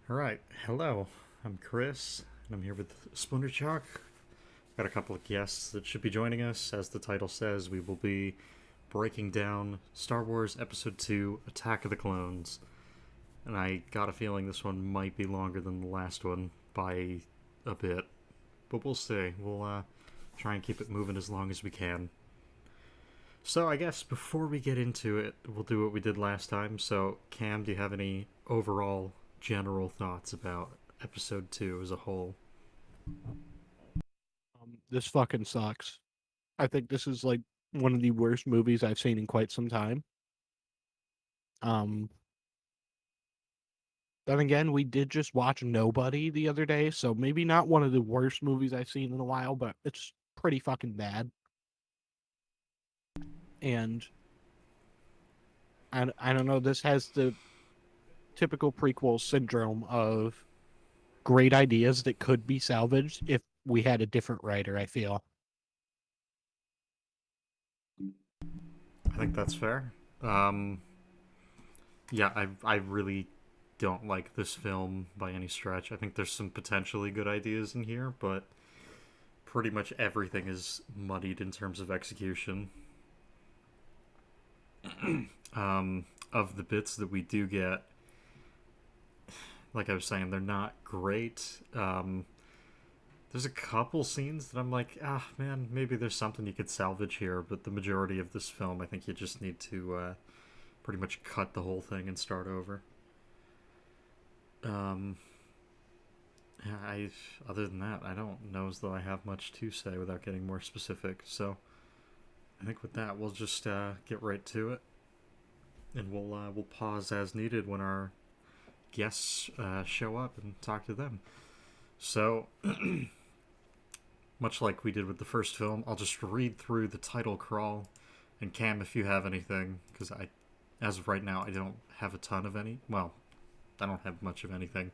Alright, hello. I'm Chris, and I'm here with SplinterChalk. Got a couple of guests that should be joining us. As the title says, we will be breaking down Star Wars Episode 2 Attack of the Clones. And I got a feeling this one might be longer than the last one by a bit. But we'll see. We'll try and keep it moving as long as we can. So I guess before we get into it, we'll do what we did last time. So, Cam, do you have any overall general thoughts about episode 2 as a whole? This fucking sucks. I think this is like one of the worst movies I've seen in quite some time. Um, then again, we did just watch Nobody the other day, so maybe not one of the worst movies I've seen in a while, but it's pretty fucking bad. And I don't know, this has the typical prequel syndrome of great ideas that could be salvaged if we had a different writer, I feel. I think that's fair. Yeah, I really don't like this film by any stretch. I think there's some potentially good ideas in here, but pretty much everything is muddied in terms of execution. Of the bits that we do get, like I was saying, they're not great. There's a couple scenes that I'm like, man, maybe there's something you could salvage here, but the majority of this film, I think you just need to pretty much cut the whole thing and start over. Um, yeah, other than that, I don't know as though I have much to say without getting more specific. So I think with that, we'll just get right to it, and we'll pause as needed when our guests show up and talk to them. So, much like we did with the first film, I'll just read through the title crawl. And Cam, if you have anything, because as of right now, I don't have a ton of any. Well, I don't have much of anything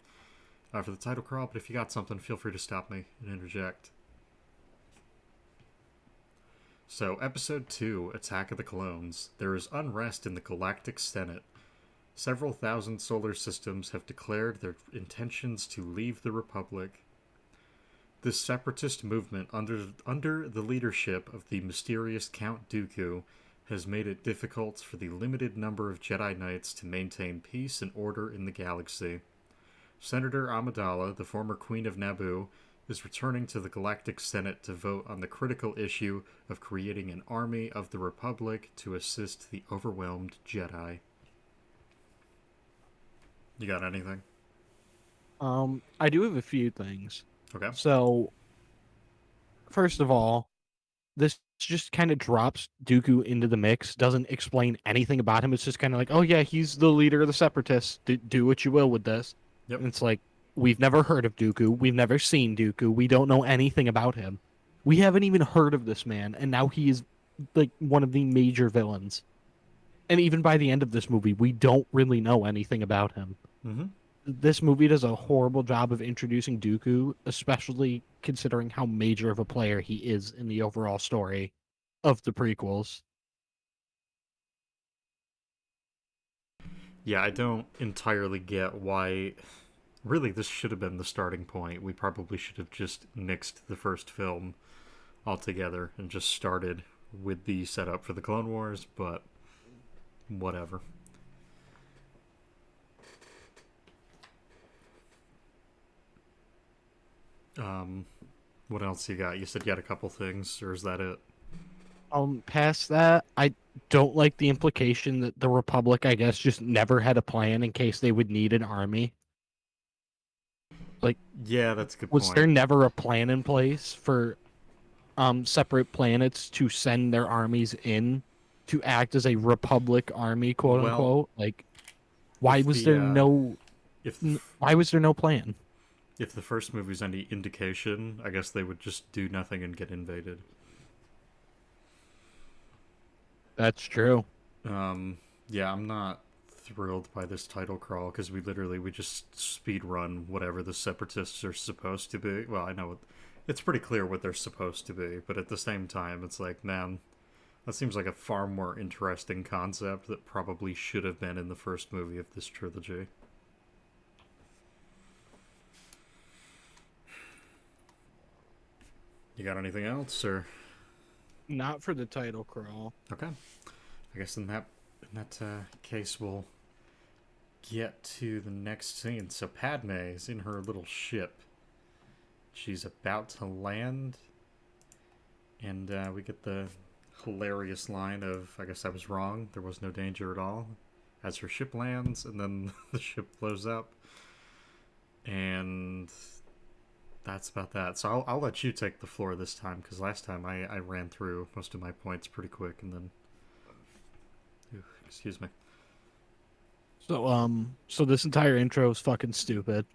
for the title crawl, but if you got something, feel free to stop me and interject. So, Episode 2 Attack of the Clones. There is unrest in the Galactic Senate. Several thousand solar systems have declared their intentions to leave the Republic. This separatist movement, under the leadership of the mysterious Count Dooku, has made it difficult for the limited number of Jedi Knights to maintain peace and order in the galaxy. Senator Amidala, the former Queen of Naboo, is returning to the Galactic Senate to vote on the critical issue of creating an army of the Republic to assist the overwhelmed Jedi. You got anything? I do have a few things. Okay. So, first of all, this just kind of drops Dooku into the mix, doesn't explain anything about him. It's just kind of like, oh yeah, he's the leader of the Separatists. Do what you will with this. Yep. And it's like, we've never heard of Dooku. We've never seen Dooku. We don't know anything about him. We haven't even heard of this man, and now he is like one of the major villains. And even by the end of this movie, we don't really know anything about him. Mm-hmm. This movie does a horrible job of introducing Dooku, especially considering how major of a player he is in the overall story of the prequels. Yeah, I don't entirely get why. Really, this should have been the starting point. We probably should have just nixed the first film altogether and just started with the setup for the Clone Wars, but whatever. Um, what else you got? You said you had a couple things, or is that it? Past that, I don't like the implication that the Republic, I guess, just never had a plan in case they would need an army. Like, Yeah, that's a good was there point. never a plan in place for separate planets to send their armies in to act as a Republic army, quote Well, unquote? Like, why if was the there no if why was there no plan? if the first movie's any indication, I guess they would just do nothing and get invaded. That's true. Yeah, I'm not thrilled by this title crawl because we just speed run whatever the separatists are supposed to be. Well, I know it's pretty clear what they're supposed to be, but at the same time, it's like, man, that seems like a far more interesting concept that probably should have been in the first movie of this trilogy. You got anything else, or Not for the title crawl. okay? I guess in that case, we'll get to the next scene. So Padme is in her little ship. She's about to land, and we get the hilarious line of, I guess I was wrong, there was no danger at all, as her ship lands, and then the ship blows up. And that's about that. So I'll let you take the floor this time, because last time I ran through most of my points pretty quick, and then... Ooh, excuse me. So this entire intro is fucking stupid.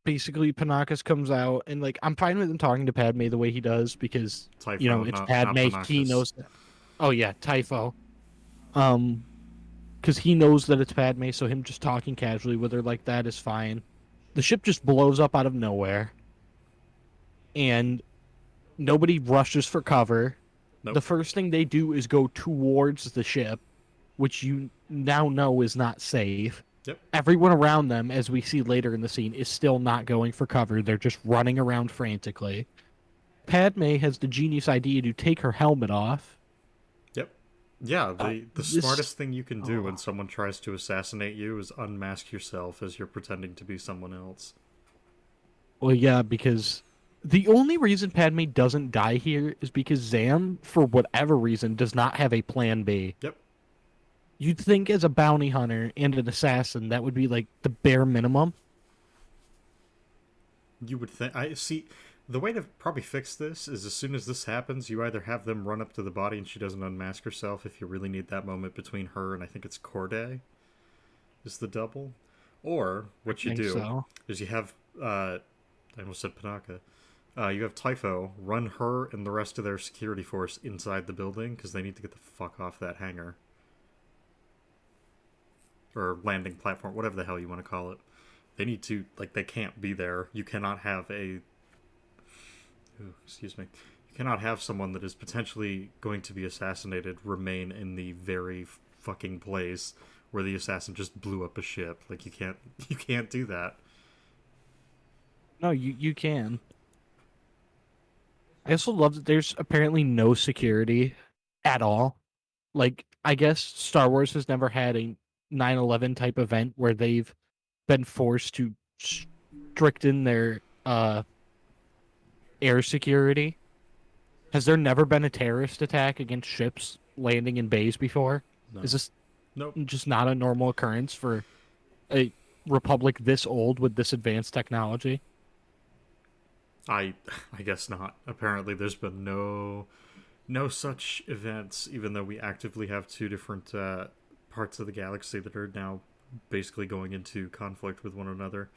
Basically, Panakis comes out, and like I'm fine with him talking to Padme the way he does because Typho, it's not Padme. He Panakis. knows that. Oh yeah, Typho. Because he knows that it's Padme, so him just talking casually with her like that is fine. The ship just blows up out of nowhere, and nobody rushes for cover. Nope. The first thing they do is go towards the ship, which you now know is not safe. Yep. Everyone around them, as we see later in the scene, is still not going for cover. They're just running around frantically. Padme has the genius idea to take her helmet off. Yep. Yeah, the smartest thing you can do Oh. when someone tries to assassinate you is unmask yourself as you're pretending to be someone else. Well, yeah, because the only reason Padme doesn't die here is because Zam, for whatever reason, does not have a plan B. Yep. You'd think as a bounty hunter and an assassin, that would be like the bare minimum. You would think. I see. The way to probably fix this is as soon as this happens, you either have them run up to the body and she doesn't unmask herself if you really need that moment between her and I think it's Corday is the double. Or what you do is you have I almost said Panaka. You have Typho run her and the rest of their security force inside the building because they need to get the fuck off that hangar. Or landing platform, whatever the hell you want to call it. They need to, like, they can't be there. You cannot have a... Ooh, excuse me. You cannot have someone that is potentially going to be assassinated remain in the very fucking place where the assassin just blew up a ship. Like, you can't do that. No, you can. I also love that there's apparently no security at all. Like, I guess Star Wars has never had a 9/11 type event where they've been forced to stricten their air security. Has there never been a terrorist attack against ships landing in bays before? No. Is this Nope. just not a normal occurrence for a republic this old with this advanced technology? I guess not. Apparently there's been no such events, even though we actively have two different parts of the galaxy that are now basically going into conflict with one another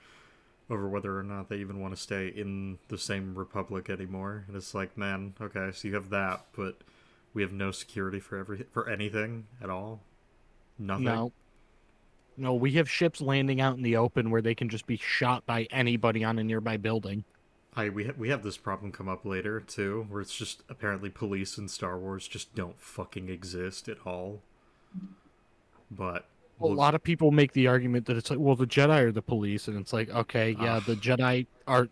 over whether or not they even want to stay in the same republic anymore. And it's like, man, okay, so you have that, but we have no security for anything at all. Nothing. No, we have ships landing out in the open where they can just be shot by anybody on a nearby building. We have this problem come up later too, where it's just apparently police in Star Wars just don't fucking exist at all. But A lot of people make the argument that it's like, well, the Jedi are the police, and it's like, okay, yeah, the Jedi are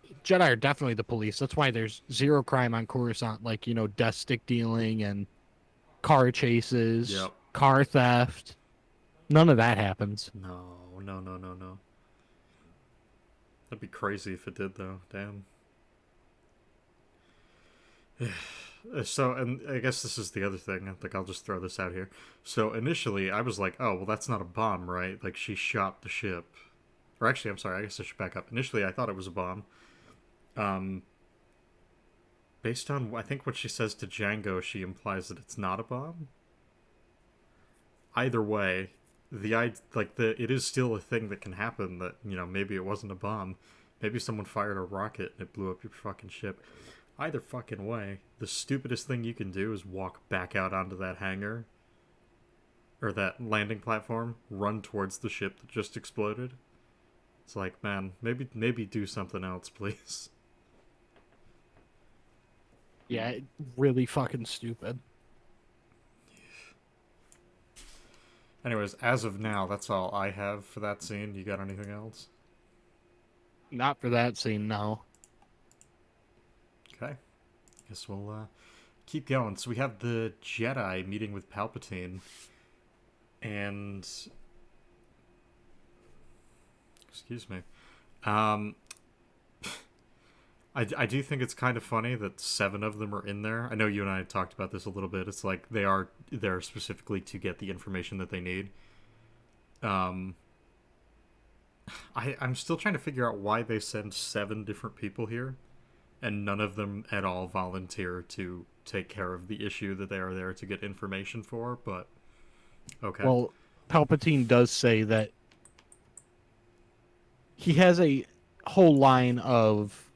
definitely the police. That's why there's zero crime on Coruscant, like death stick dealing and car chases, Yep. car theft. None of that happens. No. That'd be crazy if it did, though. Damn. So, and I guess this is the other thing. I think I'll just throw this out here. So, initially, I was like, oh, well, that's not a bomb, right? Like, she shot the ship. Or actually, I'm sorry, I guess I should back up. Initially, I thought it was a bomb. Based on, I think, what she says to Django, she implies that it's not a bomb. Either way, it is still a thing that can happen that, maybe it wasn't a bomb. Maybe someone fired a rocket and it blew up your fucking ship. Either fucking way, the stupidest thing you can do is walk back out onto that hangar or that landing platform, run towards the ship that just exploded. It's like, man, maybe do something else, please. Yeah, really fucking stupid. Anyways, as of now, that's all I have for that scene. You got anything else? Not for that scene, no. Okay. Guess we'll keep going. So we have the Jedi meeting with Palpatine, and excuse me. Um, I do think it's kind of funny that 7 of them are in there. I know you and I talked about this a little bit. It's like they are there specifically to get the information that they need. Um, I'm still trying to figure out why they send 7 different people here, and none of them at all volunteer to take care of the issue that they are there to get information for. But okay, Well, Palpatine does say that he has a whole line of,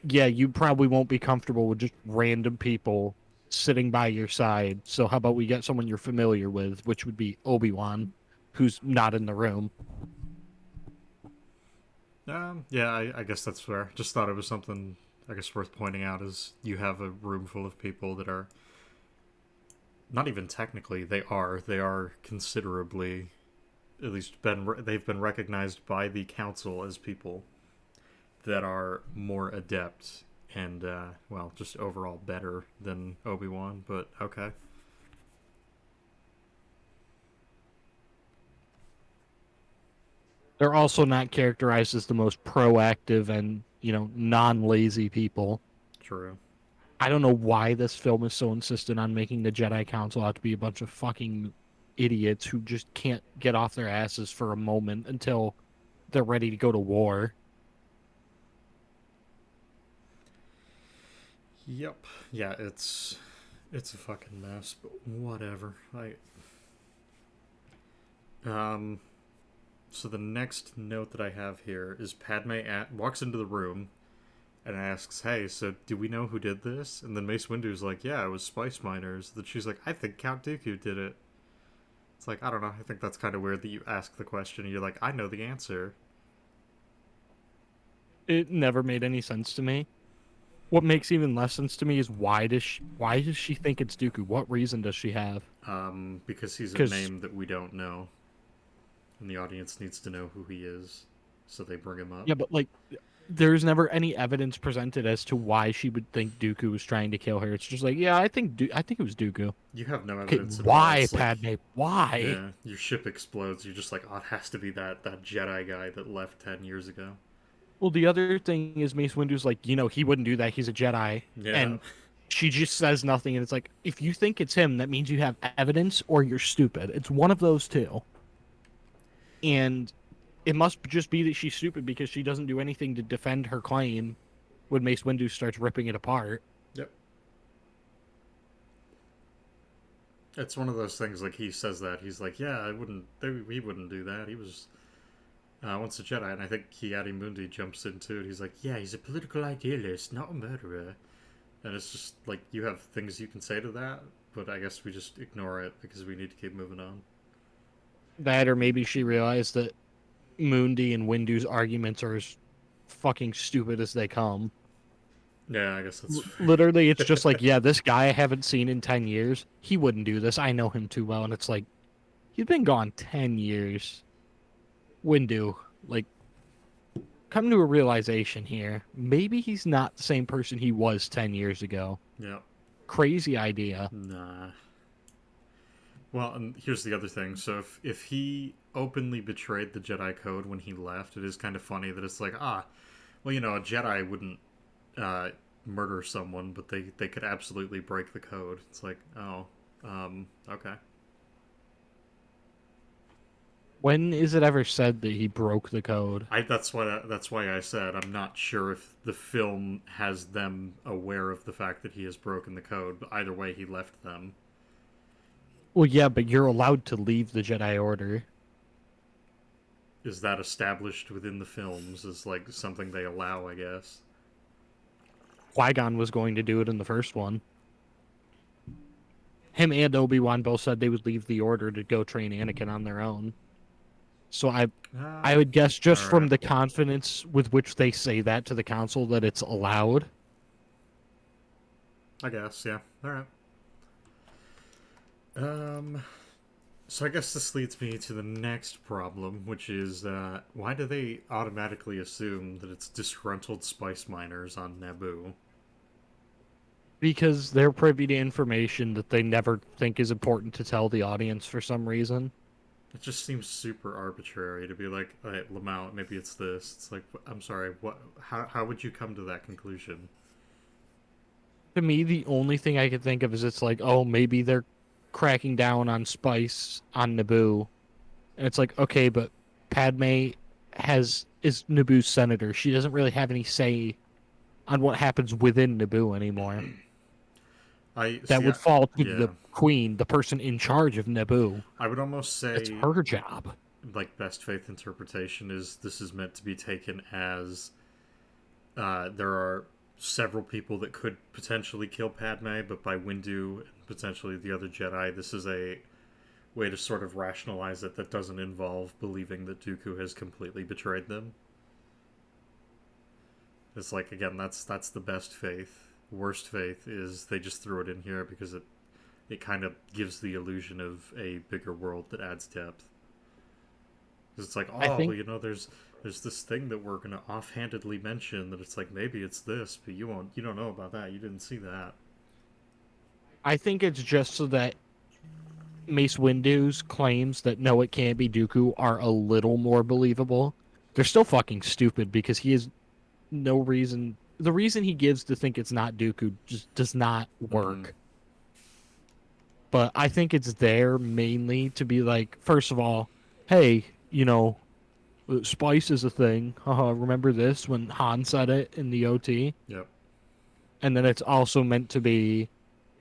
yeah, you probably won't be comfortable with just random people sitting by your side. So how about we get someone you're familiar with, which would be Obi-Wan, who's not in the room. yeah, I guess that's fair. Just thought it was something I guess worth pointing out is you have a room full of people that are not even technically they are considerably at least they've been recognized by the council as people that are more adept and well just overall better than Obi-Wan, but okay. They're also not characterized as the most proactive and, non-lazy people. True. I don't know why this film is so insistent on making the Jedi Council out to be a bunch of fucking idiots who just can't get off their asses for a moment until they're ready to go to war. Yep. Yeah, it's a fucking mess, but whatever. So the next note that I have here is Padme walks into the room and asks, "Hey, so do we know who did this?" And then Mace Windu's like, "Yeah, it was Spice Miners." Then she's like, "I think Count Dooku did it." It's like, I don't know. I think that's kind of weird that you ask the question and you're like, "I know the answer." It never made any sense to me. What makes even less sense to me is why does she think it's Dooku? What reason does she have? Because he's a Because name that we don't know, and the audience needs to know who he is, so they bring him up. yeah, but like there's never any evidence presented as to why she would think Dooku was trying to kill her. It's just like, yeah, I think it was Dooku. You have no Okay, evidence at all. why, It's like, Padme? Why? yeah, your ship explodes. You're just like, oh, it has to be that Jedi guy that left 10 years ago. Well, the other thing is Mace Windu's like, he wouldn't do that. He's a Jedi. Yeah, And she just says nothing. And it's like, if you think it's him, that means you have evidence or you're stupid. It's one of those two. And it must just be that she's stupid because she doesn't do anything to defend her claim when Mace Windu starts ripping it apart. yep. It's one of those things. Like he says that he's like, yeah, I wouldn't. He wouldn't do that. He was once a Jedi, and I think Ki-Adi Mundi jumps into it. He's like, yeah, he's a political idealist, not a murderer. And it's just like you have things you can say to that, but I guess we just ignore it because we need to keep moving on. That, or maybe she realized that Mundi and Windu's arguments are as fucking stupid as they come. Yeah, I guess that's Literally, it's just like, yeah, this guy I haven't seen in 10 years, he wouldn't do this. I know him too well. And it's like, he's been gone 10 years. Windu, like, come to a realization here. Maybe he's not the same person he was 10 years ago. yeah. Crazy idea. Nah. Well, and here's the other thing. So if he openly betrayed the Jedi Code when he left, it is kind of funny that it's like, well, a Jedi wouldn't murder someone, but they could absolutely break the code. It's like, oh, okay. When is it ever said that he broke the code? That's why I said I'm not sure if the film has them aware of the fact that he has broken the code. But either way, he left them. Well, yeah, but you're allowed to leave the Jedi Order. Is that established within the films as like something they allow? I guess. Qui-Gon was going to do it in the first one. Him and Obi-Wan both said they would leave the Order to go train Anakin on their own. So I would guess just all from right. the confidence with which they say that to the council that it's allowed. I guess, yeah. All right. So I guess this leads me to the next problem, which is why do they automatically assume that it's disgruntled spice miners on Naboo? Because they're privy to information that they never think is important to tell the audience for some reason. It just seems super arbitrary to be like, hey, Lamau, maybe it's this. It's like, I'm sorry, what? How would you come to that conclusion? To me, the only thing I could think of is it's like, oh, maybe they're cracking down on spice on Naboo. And it's like, okay, but Padme is Naboo's senator. She doesn't really have any say on what happens within Naboo anymore. I That see. would fall to Yeah, the queen, the person in charge of Naboo. I would almost It's say her job. like best faith interpretation is this is meant to be taken as there are several people that could potentially kill Padme, but by Windu and potentially the other Jedi, this is a way to sort of rationalize it that doesn't involve believing that Dooku has completely betrayed them. It's like again, that's the best faith. Worst faith is they just threw it in here because it kind of gives the illusion of a bigger world that adds depth. It's like, I oh, well, think there's this thing that we're gonna offhandedly mention that it's like maybe it's this, but you don't know about that. You didn't see that. I think it's just so that Mace Windu's claims that no, it can't be Dooku are a little more believable. They're still fucking stupid because he has no reason. The reason he gives to think it's not Dooku just does not Mm-hmm. work. But I think it's there mainly to be like, first of all, hey, spice is a thing. Haha, remember this when Han said it in the OT? Yep. And then it's also meant to be,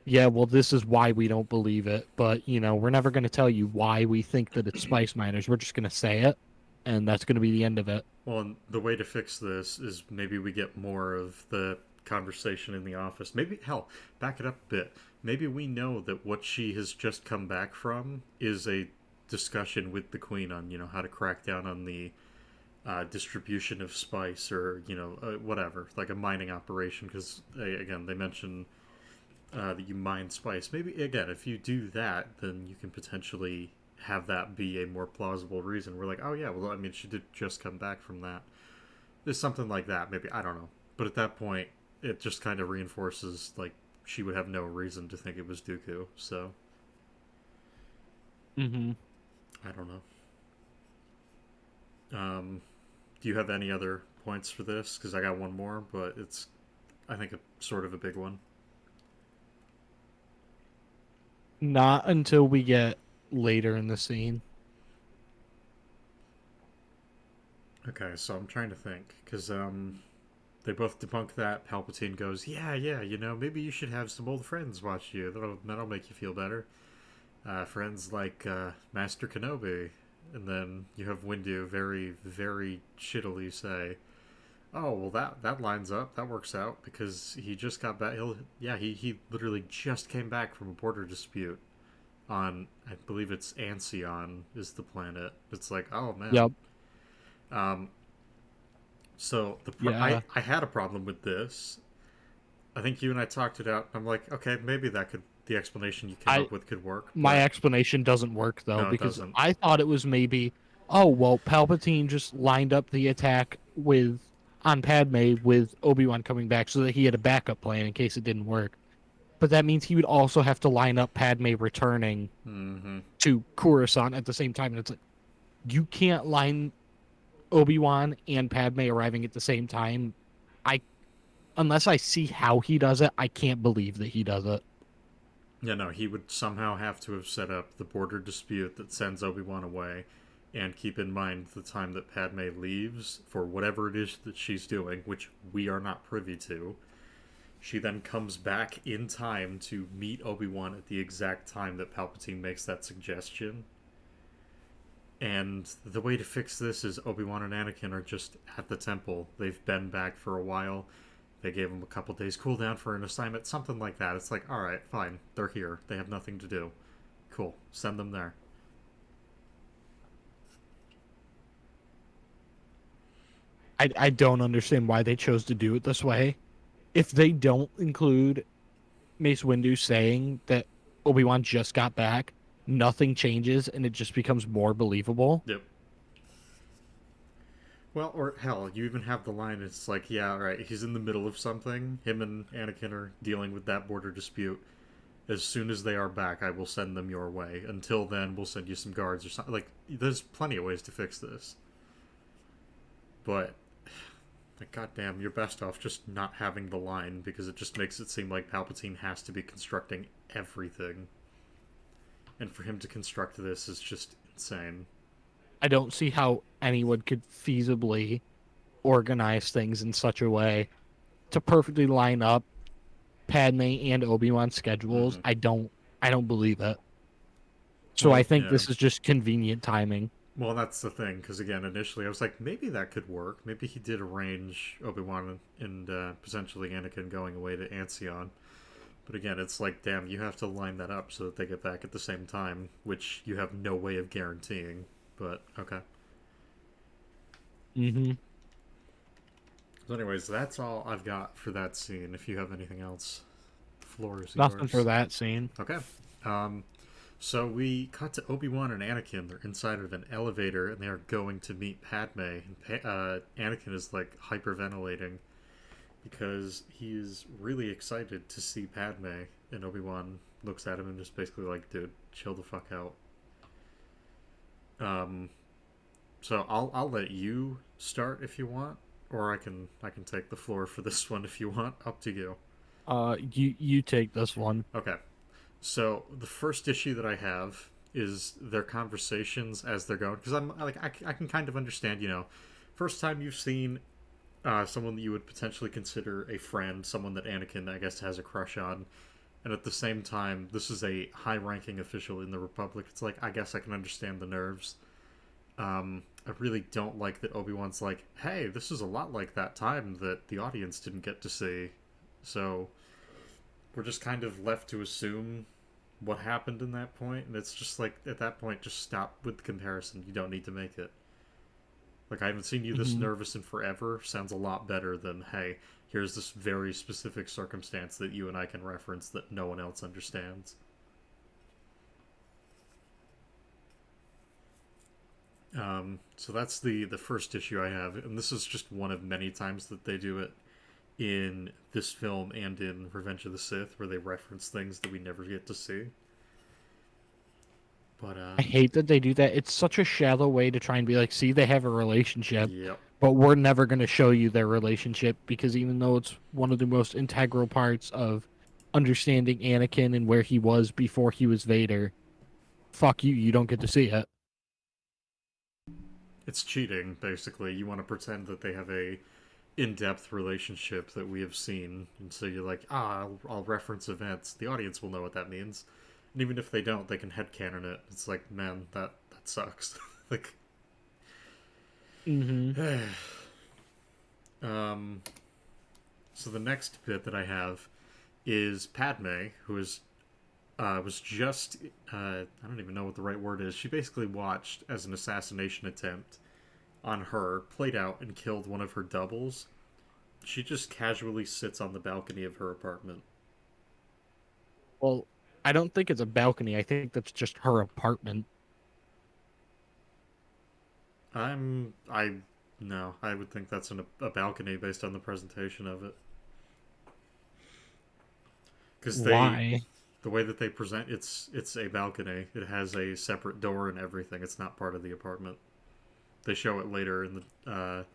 yeah, well, this is why we don't believe it. But, we're never going to tell you why we think that it's spice miners. We're just going to say it. And that's going to be the end of it. Well, and the way to fix this is maybe we get more of the conversation in the office. Maybe hell, back it up a bit. Maybe we know that what she has just come back from is a discussion with the queen on how to crack down on the distribution of spice or whatever, like a mining operation. Because again, they mention that you mine spice. Maybe again, if you do that, then you can potentially have that be a more plausible reason. We're like, oh yeah, well, I mean, she did just come back from that. There's something like that, maybe. I don't know. But at that point, it just kind of reinforces like she would have no reason to think it was Dooku. So Mm-hmm. I don't know. Do you have any other points for this? Because I got one more, but it's I think a sort of a big one. Not until we get later in the scene. Okay, so I'm trying to think because they both debunk that. Palpatine goes, "Yeah, yeah, maybe you should have some old friends watch you. That'll make you feel better. Friends like Master Kenobi." And then you have Windu very, very shittily say, "Oh, well, that lines up. That works out because he just got back. He literally just came back from a border dispute on, I believe it's Ancion is the planet. It's like, oh man." Yep. Um, so Yeah. I had a problem with this. I think you and I talked it out. I'm like, okay, maybe that could the explanation you came I up with could work, My but explanation doesn't work though no, it because doesn't. I thought it was maybe, oh well, Palpatine just lined up the attack with on Padme with Obi-Wan coming back so that he had a backup plan in case it didn't work. But that means he would also have to line up Padme returning Mm-hmm. to Coruscant at the same time. And it's like you can't line Obi-Wan and Padme arriving at the same time. I Unless I see how he does it, I can't believe that he does it. Yeah, no, he would somehow have to have set up the border dispute that sends Obi-Wan away, and keep in mind the time that Padme leaves for whatever it is that she's doing, which we are not privy to. She then comes back in time to meet Obi-Wan at the exact time that Palpatine makes that suggestion. And the way to fix this is Obi-Wan and Anakin are just at the temple. They've been back for a while. They gave them a couple days cooldown for an assignment, something like that. It's like, all right, fine, they're here. They have nothing to do. Cool, send them there. I don't understand why they chose to do it this way. If they don't include Mace Windu saying that Obi-Wan just got back, nothing changes and it just becomes more believable. Yep. Well, or hell, you even have the line, it's like, yeah, all right, he's in the middle of something. Him and Anakin are dealing with that border dispute. As soon as they are back, I will send them your way. Until then, we'll send you some guards or something. Like, there's plenty of ways to fix this. But, like, goddamn, you're best off just not having the line because it just makes it seem like Palpatine has to be constructing everything. And for him to construct this is just insane. I don't see how anyone could feasibly organize things in such a way to perfectly line up Padme and Obi-Wan schedules. Mm-hmm. I don't believe it. So I Well, think yeah. this is just convenient timing. Well, that's the thing, because again, initially I was like, maybe that could work. Maybe he did arrange Obi-Wan and potentially Anakin going away to Ancion. But again, it's like, damn, you have to line that up so that they get back at the same time, which you have no way of guaranteeing. But, okay. Mm-hmm. So anyways, that's all I've got for that scene. If you have anything else, the floor is Nothing for yours. that scene. Okay. Um, So we cut to Obi-Wan and Anakin. They're inside of an elevator and they are going to meet Padme. And Anakin is like hyperventilating because he is really excited to see Padme. And Obi-Wan looks at him and just basically like, dude, chill the fuck out. Um, so I'll let you start if you want, or I can take the floor for this one if you want. Up to you. You take this one. Okay. So the first issue that I have is their conversations as they're going, because I'm like I can kind of understand, first time you've seen someone that you would potentially consider a friend, someone that Anakin I guess has a crush on, and at the same time this is a high-ranking official in the Republic. It's like I guess I can understand the nerves. I really don't like that Obi-Wan's like, hey, this is a lot like that time that the audience didn't get to see, so we're just kind of left to assume what happened in that point, and it's just like at that point, just stop with the comparison. You don't need to make it. Like I haven't seen you this Mm-hmm. nervous in forever. Sounds a lot better than hey, here's this very specific circumstance that you and I can reference that no one else understands. So that's the first issue I have, and this is just one of many times that they do it in this film and in Revenge of the Sith, where they reference things that we never get to see. But I hate that they do that. It's such a shallow way to try and be like, see, they have a relationship, yep. but we're never going to show you their relationship because even though it's one of the most integral parts of understanding Anakin and where he was before he was Vader, fuck you, you don't get to see it. It's cheating, basically. You want to pretend that they have a in-depth relationship that we have seen, and so you're like, I'll reference events. The audience will know what that means, and even if they don't, they can headcanon it. It's like, man, that sucks. Like, Mm-hmm. um, so the next bit that I have is Padme, who is was just I don't even know what the right word is. She basically watched as an assassination attempt on her played out and killed one of her doubles. She just casually sits on the balcony of her apartment. Well, I don't think it's a balcony. I think that's just her apartment. I no, I would think that's a balcony based on the presentation of it. Because Why? the way that they present it's a balcony. It has a separate door and everything. It's not part of the apartment. They show it later in the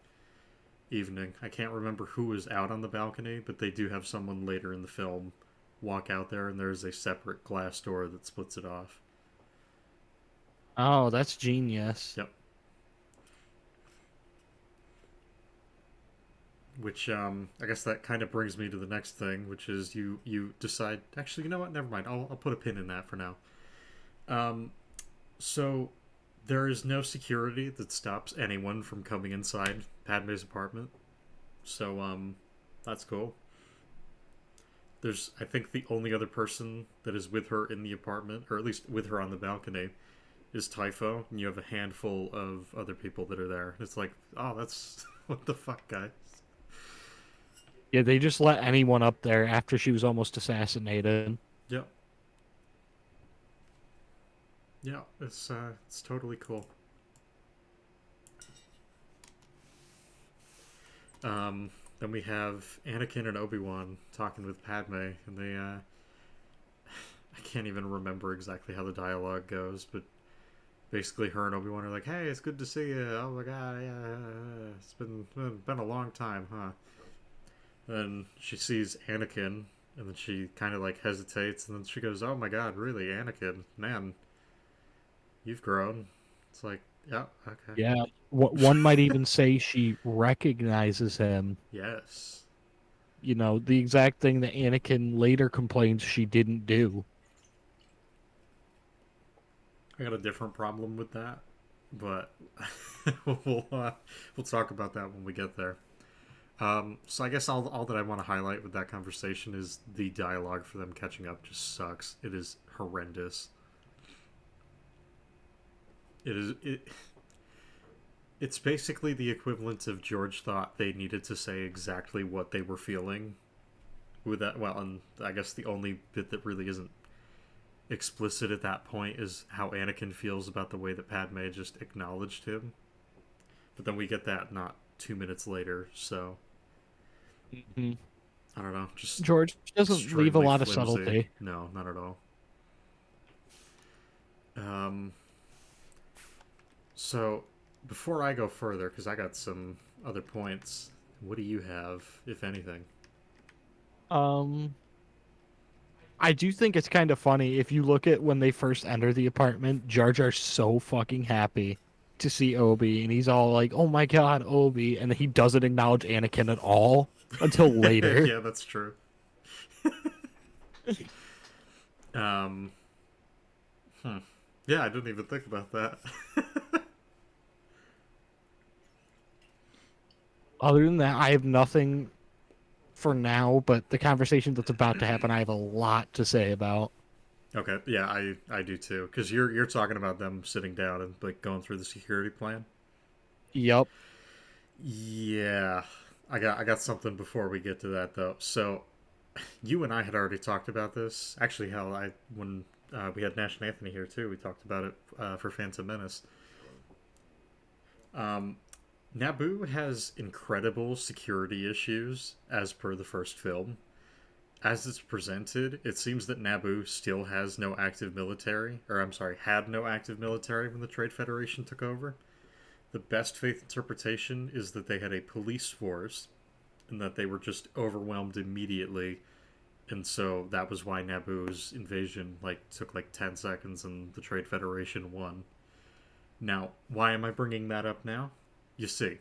evening. I can't remember who was out on the balcony, but they do have someone later in the film walk out there, and there's a separate glass door that splits it off. Oh, that's genius. Yep. Which I guess that kind of brings me to the next thing, which is you decide. Actually, you know what? Never mind. I'll put a pin in that for now. Um, so there is no security that stops anyone from coming inside Padme's apartment. So that's cool. There's I think the only other person that is with her in the apartment, or at least with her on the balcony, is Typho, and you have a handful of other people that are there. It's like, oh, that's what the fuck, guys. Yeah, they just let anyone up there after she was almost assassinated. Yep. Yeah, it's totally cool. Then we have Anakin and Obi-Wan talking with Padme, and I can't even remember exactly how the dialogue goes, but basically her and Obi-Wan are like, "Hey, it's good to see you. Oh my god, yeah, it's been a long time, huh?" And she sees Anakin, and then she kind of like hesitates, and then she goes, "Oh my god, really, Anakin? Man, you've grown." It's like, yeah, okay, Yeah. One might even say she recognizes him. yes. You know, the exact thing that Anakin later complains she didn't do. I got a different problem with that, but we'll we'll talk about that when we get there. So I guess all that I want to highlight with that conversation is the dialogue for them catching up just sucks. It is horrendous. It is it. It's basically the equivalent of George thought they needed to say exactly what they were feeling with that. Well, and I guess the only bit that really isn't explicit at that point is how Anakin feels about the way that Padme just acknowledged him. But then we get that not 2 minutes later, so Mhm. I don't know, just George doesn't leave a extremely lot of flimsy. subtlety. No, not at all. Um, so before I go further, because I got some other points, what do you have, if anything? Um, I do think it's kind of funny if you look at when they first enter the apartment. Jar Jar's so fucking happy to see Obi, and he's all like, "Oh my god, Obi!" And he doesn't acknowledge Anakin at all until later. Yeah, that's true. Um, hmm. Yeah, I didn't even think about that. Other than that, I have nothing for now. But the conversation that's about to happen, I have a lot to say about. Okay, yeah, I do too. Because you're talking about them sitting down and like going through the security plan. Yup. Yeah, I got something before we get to that though. So you and I had already talked about this. Actually, hell, I when we had Nash and Anthony here too, we talked about it for Phantom Menace. Um, Naboo has incredible security issues as per the first film. As it's presented, it seems that Naboo still has no active military, or I'm sorry, had no active military when the Trade Federation took over. The best faith interpretation is that they had a police force and that they were just overwhelmed immediately, and so that was why Naboo's invasion like took like 10 seconds and the Trade Federation won. Now, why am I bringing that up now? You see,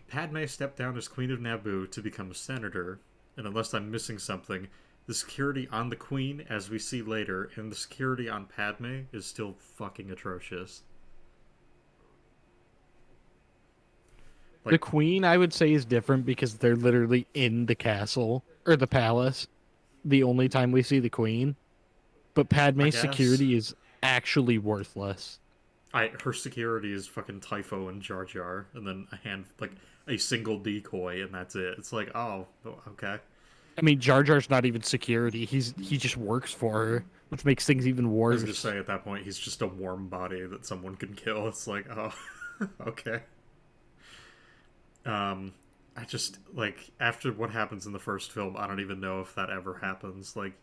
Padme stepped down as Queen of Naboo to become a senator, and unless I'm missing something, the security on the Queen, as we see later, and the security on Padme is still fucking atrocious. The Like, queen, I would say, is different because they're literally in the castle or the palace. The only time we see the queen, but I Padme's guess security is actually worthless. her security is fucking Typho and Jar Jar, and then like a single decoy, and that's it. It's like, oh, okay. I mean, Jar Jar's not even security. He just works for her, which makes things even I was gonna worse. say at that point he's just a warm body that someone can kill. It's like, oh, okay. Um, I just like after what happens in the first film, I don't even know if that ever happens. Like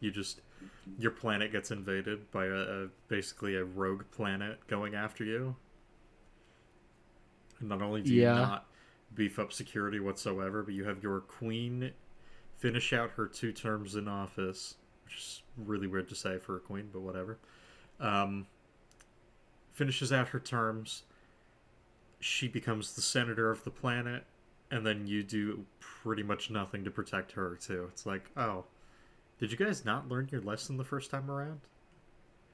your planet gets invaded by basically a rogue planet going after you. And not only do you Yeah, not beef up security whatsoever, but you have your queen finish out her 2 terms in office, which is really weird to say for a queen, but whatever. Um, Finishes out her terms. She becomes the senator of the planet, and then you do pretty much nothing to protect her too. It's like, oh, did you guys not learn your lesson the first time around?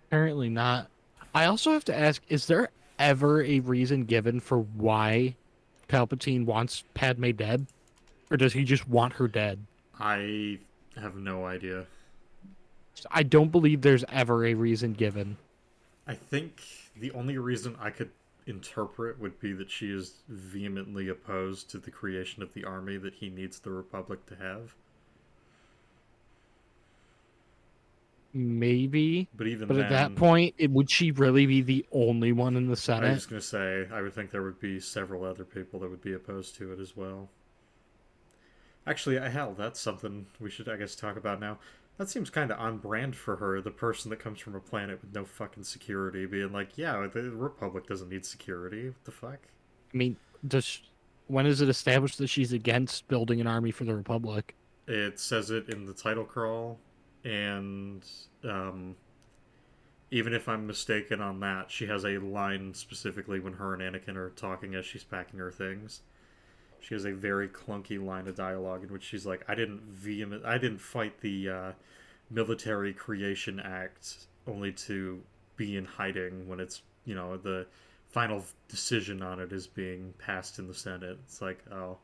apparently not. I also have to ask: is there ever a reason given for why Palpatine wants Padme dead, or does he just want her dead? I have no idea. I don't believe there's ever a reason given. I think the only reason I could interpret would be that she is vehemently opposed to the creation of the army that he needs the Republic to have. Maybe, But even but at that then, point, would she really be the only one in the I was Senate? just going to say, I would think there would be several other people that would be opposed to it as well. Actually, hell, that's something we should, I guess, talk about now. That seems kind of on brand for her, the person that comes from a planet with no fucking security, being like, yeah, the Republic doesn't need security. What the fuck? I mean, does when is it established that she's against building an army for the Republic? It says it in the title crawl, and um, even if I'm mistaken on that, she has a line specifically when her and Anakin are talking as she's packing her things. She has a very clunky line of dialogue in which she's like, I didn't fight the Military Creation Act only to be in hiding when it's, the final decision on it is being passed in the Senate." It's like, oh,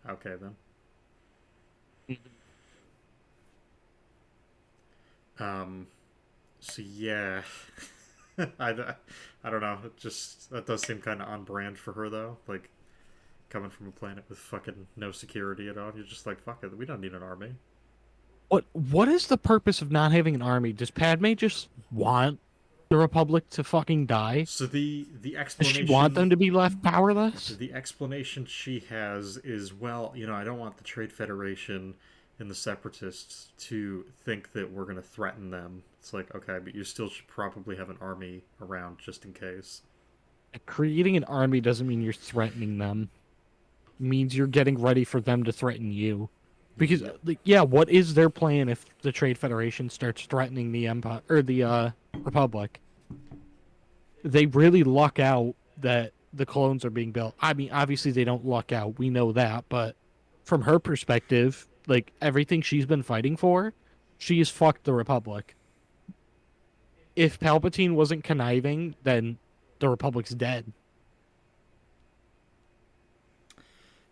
okay then. Um, so yeah, I don't know. It just that does seem kind of on brand for her though. Like coming from a planet with fucking no security at all, you're just like, fuck it, we don't need an army. What is the purpose of not having an army? Does Padme just want the Republic to fucking die? So the Does she want explanation them to be left powerless? the explanation she has is, well, I don't want the Trade Federation and the Separatists to think that we're going to threaten them. It's like, okay, but you still should probably have an army around just in case. Creating an army doesn't mean you're threatening them. It means you're getting ready for them to threaten you. Because, Yep. like, yeah, what is their plan if the Trade Federation starts threatening the Empire or the Republic? They really luck out that the clones are being built. I mean, obviously they don't luck out. We know that, but from her perspective, like everything she's been fighting for, she's fucked the Republic. If Palpatine wasn't conniving, then the Republic's dead.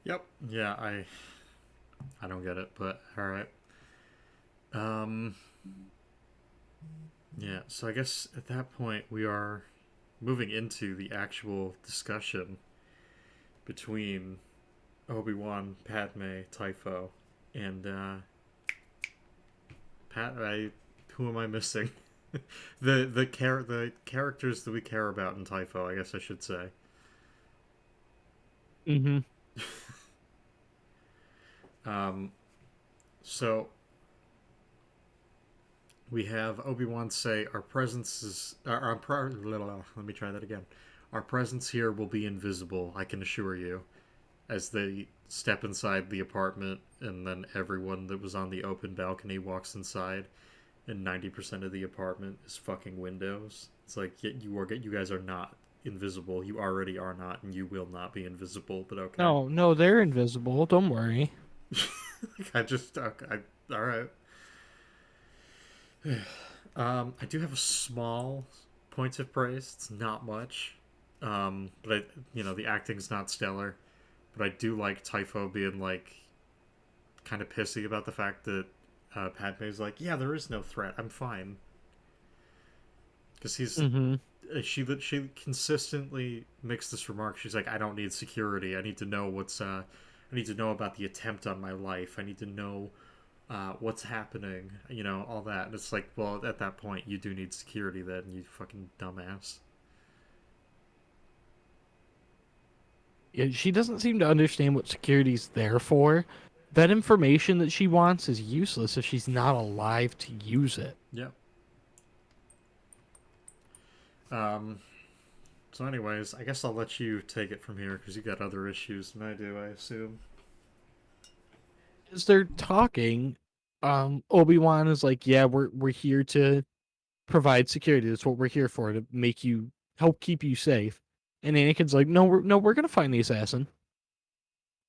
Yep. Yeah, I don't get it, but all right. Um yeah, so I guess at that point we are moving into the actual discussion between Obi-Wan, Padme, Typho, and who am I missing? The characters that we care about in Typho, I guess I should say. Mm-hmm. Um, so we have Obi-Wan say, "Our presence is let me try that again. Our presence here will be invisible, I can assure you." As they step inside the apartment, and then everyone that was on the open balcony walks inside, and 90% of the apartment is fucking windows. It's like, yeah, you guys are not invisible. You already are not, and you will not be invisible. But okay. No, no, they're invisible. Don't worry. I just okay, all right. I do have a small point of praise. It's not much, but the acting's not stellar. But I do like Typho being like kind of pissy about the fact that Padme's like, yeah, there is no threat. I'm fine. Because Mm-hmm. she consistently makes this remark. She's like, I don't need security. I need to know I need to know about the attempt on my life. I need to know what's happening. All that. And it's like, well, at that point, you do need security. Then you fucking dumbass. Yeah, she doesn't seem to understand what security's there for. That information that she wants is useless if she's not alive to use it. Yeah. Um. So, anyways, I guess I'll let you take it from here because you got other issues than I do. I assume. As they're talking, Obi-Wan is like, "Yeah, we're here to provide security. That's what we're here for, to make you help keep you safe." And Anakin's like, "No, we're gonna find the assassin."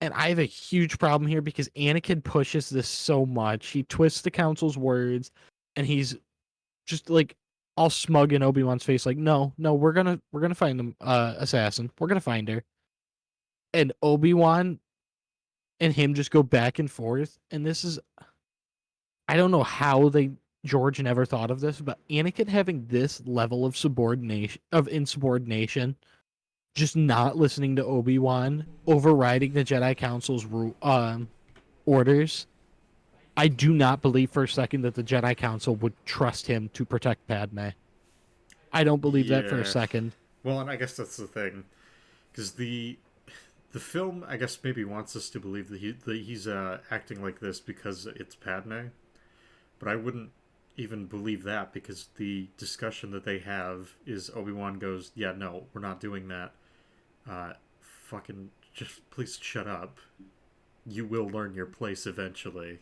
And I have a huge problem here because Anakin pushes this so much. He twists the council's words, and he's just like all smug in Obi-Wan's face, like, no, we're gonna find the assassin. We're gonna find her. And Obi-Wan and him just go back and forth. And this is, I don't know how George never thought of this, but Anakin having this level of insubordination, just not listening to Obi-Wan, overriding the Jedi Council's orders. I do not believe for a second that the Jedi Council would trust him to protect Padme. I don't believe that for a Yeah. second. Well, and I guess that's the thing, because the film, I guess, maybe wants us to believe that he's acting like this because it's Padme, but I wouldn't even believe that because the discussion that they have is Obi-Wan goes, "Yeah, no, we're not doing that. Fucking just please shut up. You will learn your place eventually.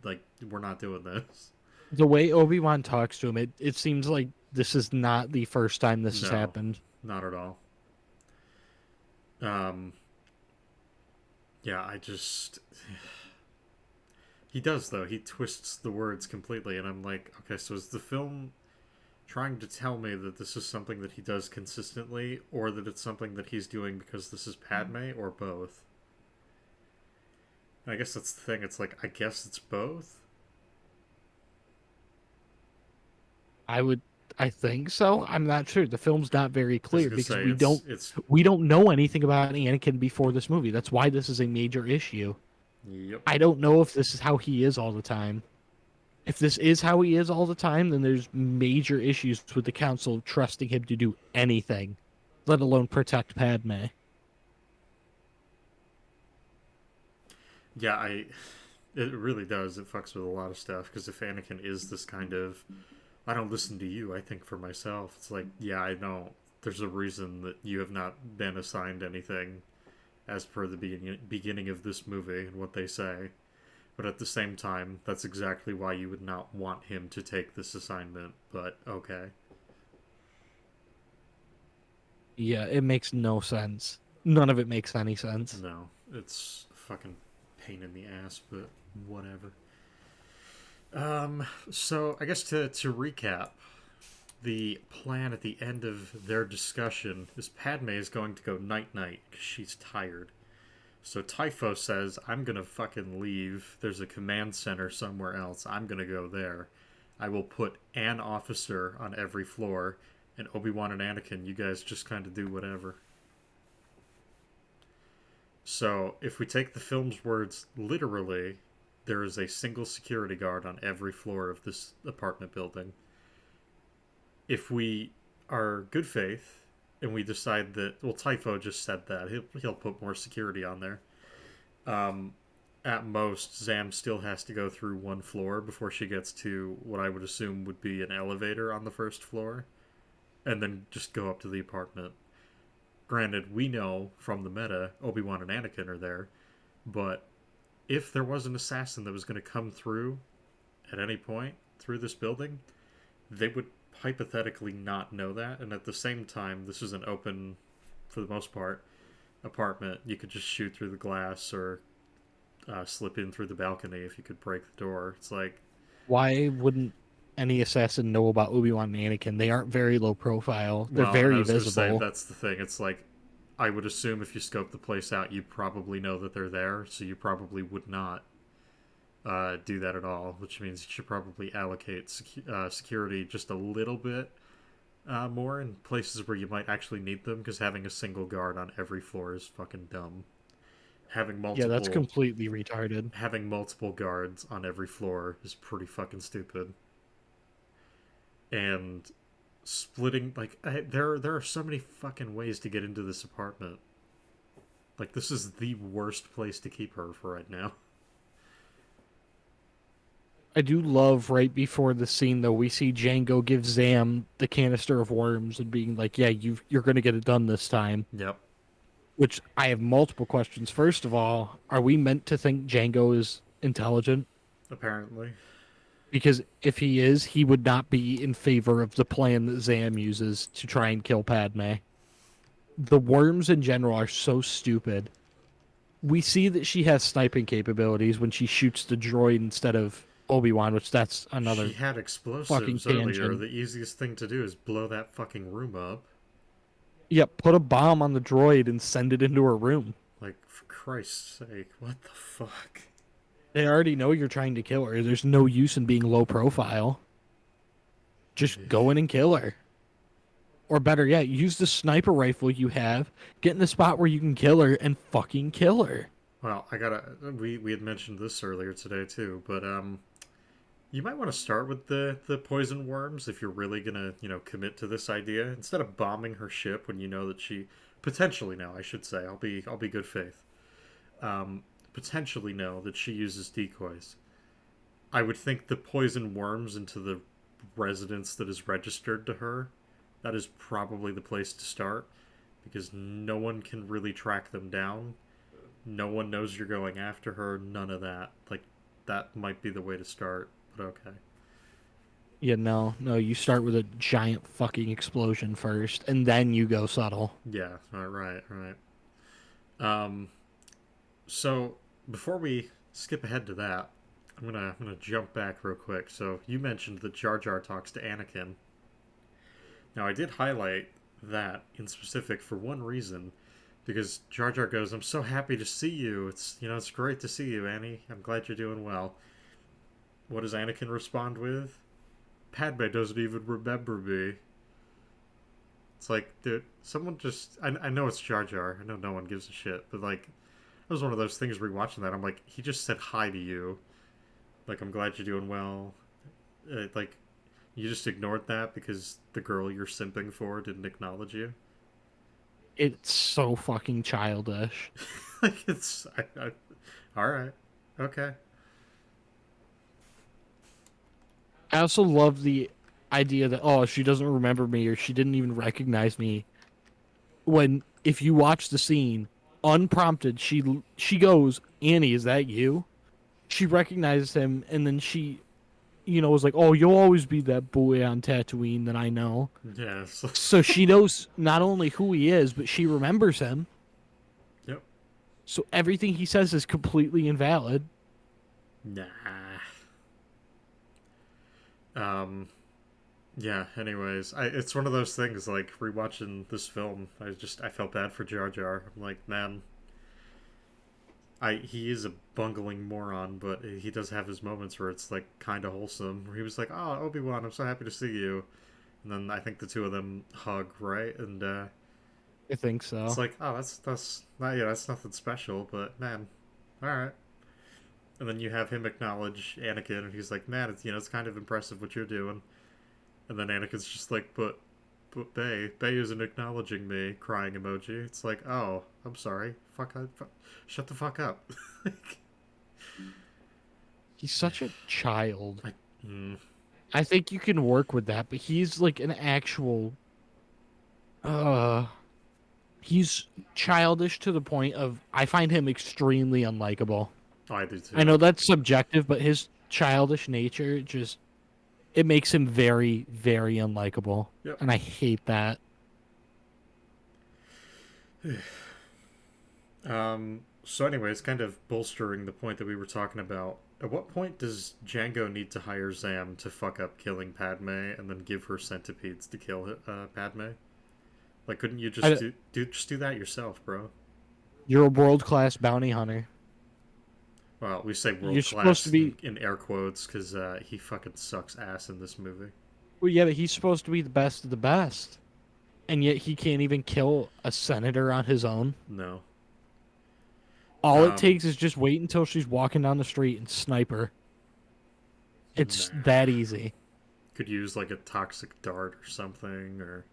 Like we're not doing this." The way Obi-Wan talks to him, it seems like this is not the first time this has No, happened. not at all. Um, yeah, I just he does though. He twists the words completely, and I'm like, okay, so is the film trying to tell me that this is something that he does consistently, or that it's something that he's doing because this is Padme, or both? And I guess that's the thing. It's like I guess it's both. I would, I think so. I'm not sure. The film's not very I was clear gonna because say it's we don't know anything about Anakin before this movie. That's why this is a major issue. yep. I don't know if this is how he is all the time. If this is how he is all the time, then there's major issues with the council trusting him to do anything, let alone protect Padme. Yeah, I. It really does. It fucks with a lot of stuff because if Anakin is this kind of, I don't listen to you. I think for myself. It's like, yeah, I know. There's a reason that you have not been assigned anything, as per the beginning of this movie and what they say. But at the same time, that's exactly why you would not want him to take this assignment. But okay. Yeah, it makes no sense. None of it makes any sense. No, it's a fucking pain in the ass, but whatever. So I guess to recap, the plan at the end of their discussion is Padme is going to go night night because she's tired. So Typho says, "I'm gonna fucking leave. There's a command center somewhere else. I'm gonna go there. I will put an officer on every floor, and Obi-Wan and Anakin, you guys just kind of do whatever." So if we take the film's words literally, there is a single security guard on every floor of this apartment building. If we are good faith and we decide that, well, Typho just said that he'll put more security on there. Um, at most, Zam still has to go through one floor before she gets to what I would assume would be an elevator on the first floor, and then just go up to the apartment. Granted, we know from the meta Obi-Wan and Anakin are there, but if there was an assassin that was going to come through at any point through this building, they would hypothetically not know that. And at the same time, this is an open, for the most part, apartment. You could just shoot through the glass or slip in through the balcony if you could break the door. It's like, Why wouldn't any assassin know about Obi-Wan and Anakin? They aren't very low profile. They're well, and I very was going to say, visible. that's the thing. It's like, I would assume if you scope the place out, you probably know that they're there, so you probably would not do that at all, which means you should probably allocate security just a little bit more in places where you might actually need them, because having a single guard on every floor is fucking dumb. Having Yeah, that's multiple completely retarded. having multiple guards on every floor is pretty fucking stupid. And splitting there are so many fucking ways to get into this apartment. Like this is the worst place to keep her for right now. I do love right before the scene though we see Django give Zam the canister of worms and being like, "Yeah, you're going to get it done this time." Yep, Which I have multiple questions. First of all, are we meant to think Django is intelligent? apparently. Because if he is, he would not be in favor of the plan that Zam uses to try and kill Padme. The worms in general are so stupid. We see that she has sniping capabilities when she shoots the droid instead of Obi-Wan, which that's She another had fucking explosives earlier. tangent. The easiest thing to do is blow that fucking room up. Yep, put a bomb on the droid and send it into her room. Like, for Christ's sake, what the fuck? They already know you're trying to kill her. There's no use in being low profile. Just go in and kill her. Or better yet, use the sniper rifle you have, get in the spot where you can kill her, and fucking kill her. Well, I gotta. We had mentioned this earlier today too, but you might want to start with the poison worms if you're really gonna commit to this idea. Instead of bombing her ship when you know that she Potentially know, I should say. I'll be good faith. Potentially know that she uses decoys. I would think the poison worms into the residence that is registered to her, that is probably the place to start, because no one can really track them down. No one knows you're going after her. None of that. Like, that might be the way to start, but okay. Yeah, no, you start with a giant fucking explosion first, and then you go subtle. Yeah, all right. Um, so before we skip ahead to that, I'm gonna jump back real quick. So you mentioned that Jar Jar talks to Anakin. Now I did highlight that in specific for one reason, because Jar Jar goes, "I'm so happy to see you. It's great to see you, Annie. I'm glad you're doing well." What does Anakin respond with? Padme doesn't even remember me. It's like, dude, someone just. I know it's Jar Jar. I know no one gives a shit, but like, it was one of those things rewatching that. I'm like, he just said hi to you. Like, I'm glad you're doing well. Like, you just ignored that because the girl you're simping for didn't acknowledge you. It's so fucking childish. Like, all right, okay. I also love the idea that, oh, she doesn't remember me or she didn't even recognize me. When if you watch the scene, unprompted, she goes, "Annie, is that you?" She recognizes him, and then she, was like, "Oh, you'll always be that boy on Tatooine that I know." Yes. So she knows not only who he is, but she remembers him. Yep. So everything he says is completely invalid. Nah. Um. Yeah. Anyways, it's one of those things. Like rewatching this film, I felt bad for Jar Jar. I'm like, man, he is a bungling moron, but he does have his moments where it's like kind of wholesome. Where he was like, "Oh, Obi-Wan, I'm so happy to see you," and then I think the two of them hug, right? And I think it's so. like, oh, that's not yeah, that's nothing special, but man, all right. And then you have him acknowledge Anakin, and he's like, "Man, it's kind of impressive what you're doing." And then Anakin's just like, "But Bay isn't acknowledging me." Crying emoji. It's like, oh, I'm sorry. Shut the fuck up. Like, He's such a child. I, mm, I think you can work with that, but he's like an actual uh he's childish to the point of I find him extremely unlikable. oh, I do I too. know that's subjective, but his childish nature just it makes him very, very unlikable. Yep. And I hate that. So, anyways, kind of bolstering the point that we were talking about. At what point does Django need to hire Zam to fuck up killing Padme and then give her centipedes to kill Padme? Like, couldn't you just I, do that yourself, bro? you're a world class bounty hunter. Well, we say You're world supposed to class be in air quotes because he fucking sucks ass in this movie. well, yeah, but he's supposed to be the best of the best. And yet he can't even kill a senator on his own. No. All it Um, takes is just wait until she's walking down the street and snipe her. It's nah. that easy. Could use like a toxic dart or something, or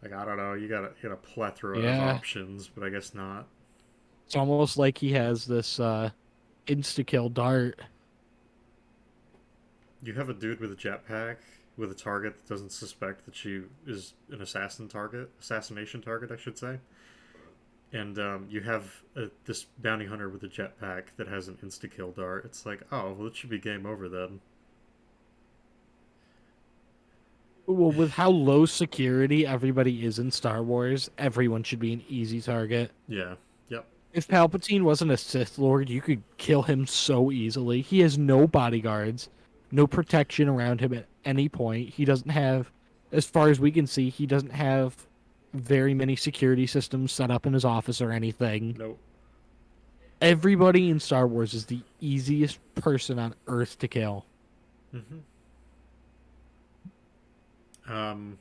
like I don't know. You got a plethora of Yeah. options, but I guess not. It's almost like he has this insta kill dart. You have a dude with a jetpack with a target that doesn't suspect that she is an assassination target, I should say. And you have this bounty hunter with a jetpack that has an insta kill dart. It's like, oh, well, it should be game over then. Well, with how low security everybody is in Star Wars, everyone should be an easy target. Yeah. Yep. If Palpatine wasn't a Sith Lord, you could kill him so easily. He has no bodyguards, no protection around him at any point. He doesn't have, as far as we can see, he doesn't have very many security systems set up in his office or anything. Nope. Everybody in Star Wars is the easiest person on Earth to kill. Mm-hmm. Um.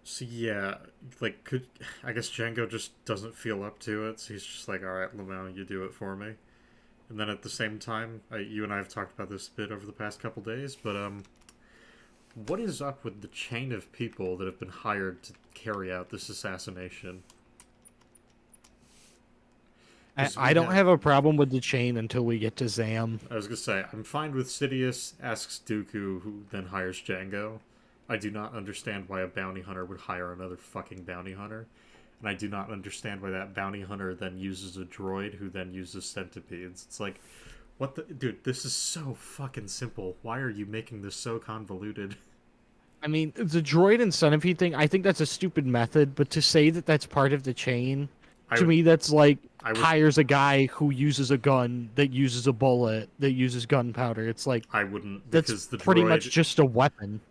So yeah, like could I guess Django just doesn't feel up to it, so he's just like, all right, Lamau, you do it for me. And then at the same time, you and I have talked about this a bit over the past couple days, but what is up with the chain of people that have been hired to carry out this assassination. I don't have a problem with the chain until we get to Zam. I was gonna say, I'm fine with Sidious asks Dooku, who then hires Django. I do not understand why a bounty hunter would hire another fucking bounty hunter. And I do not understand why that bounty hunter then uses a droid who then uses centipedes. It's like, what the... Dude, this is so fucking simple. Why are you making this so convoluted? I mean, the droid and centipede thing, I think that's a stupid method, but to say that that's part of the chain, to me, that's like hires a guy who uses a gun, that uses a bullet, that uses gunpowder. It's like... I wouldn't, because that's pretty much just a weapon.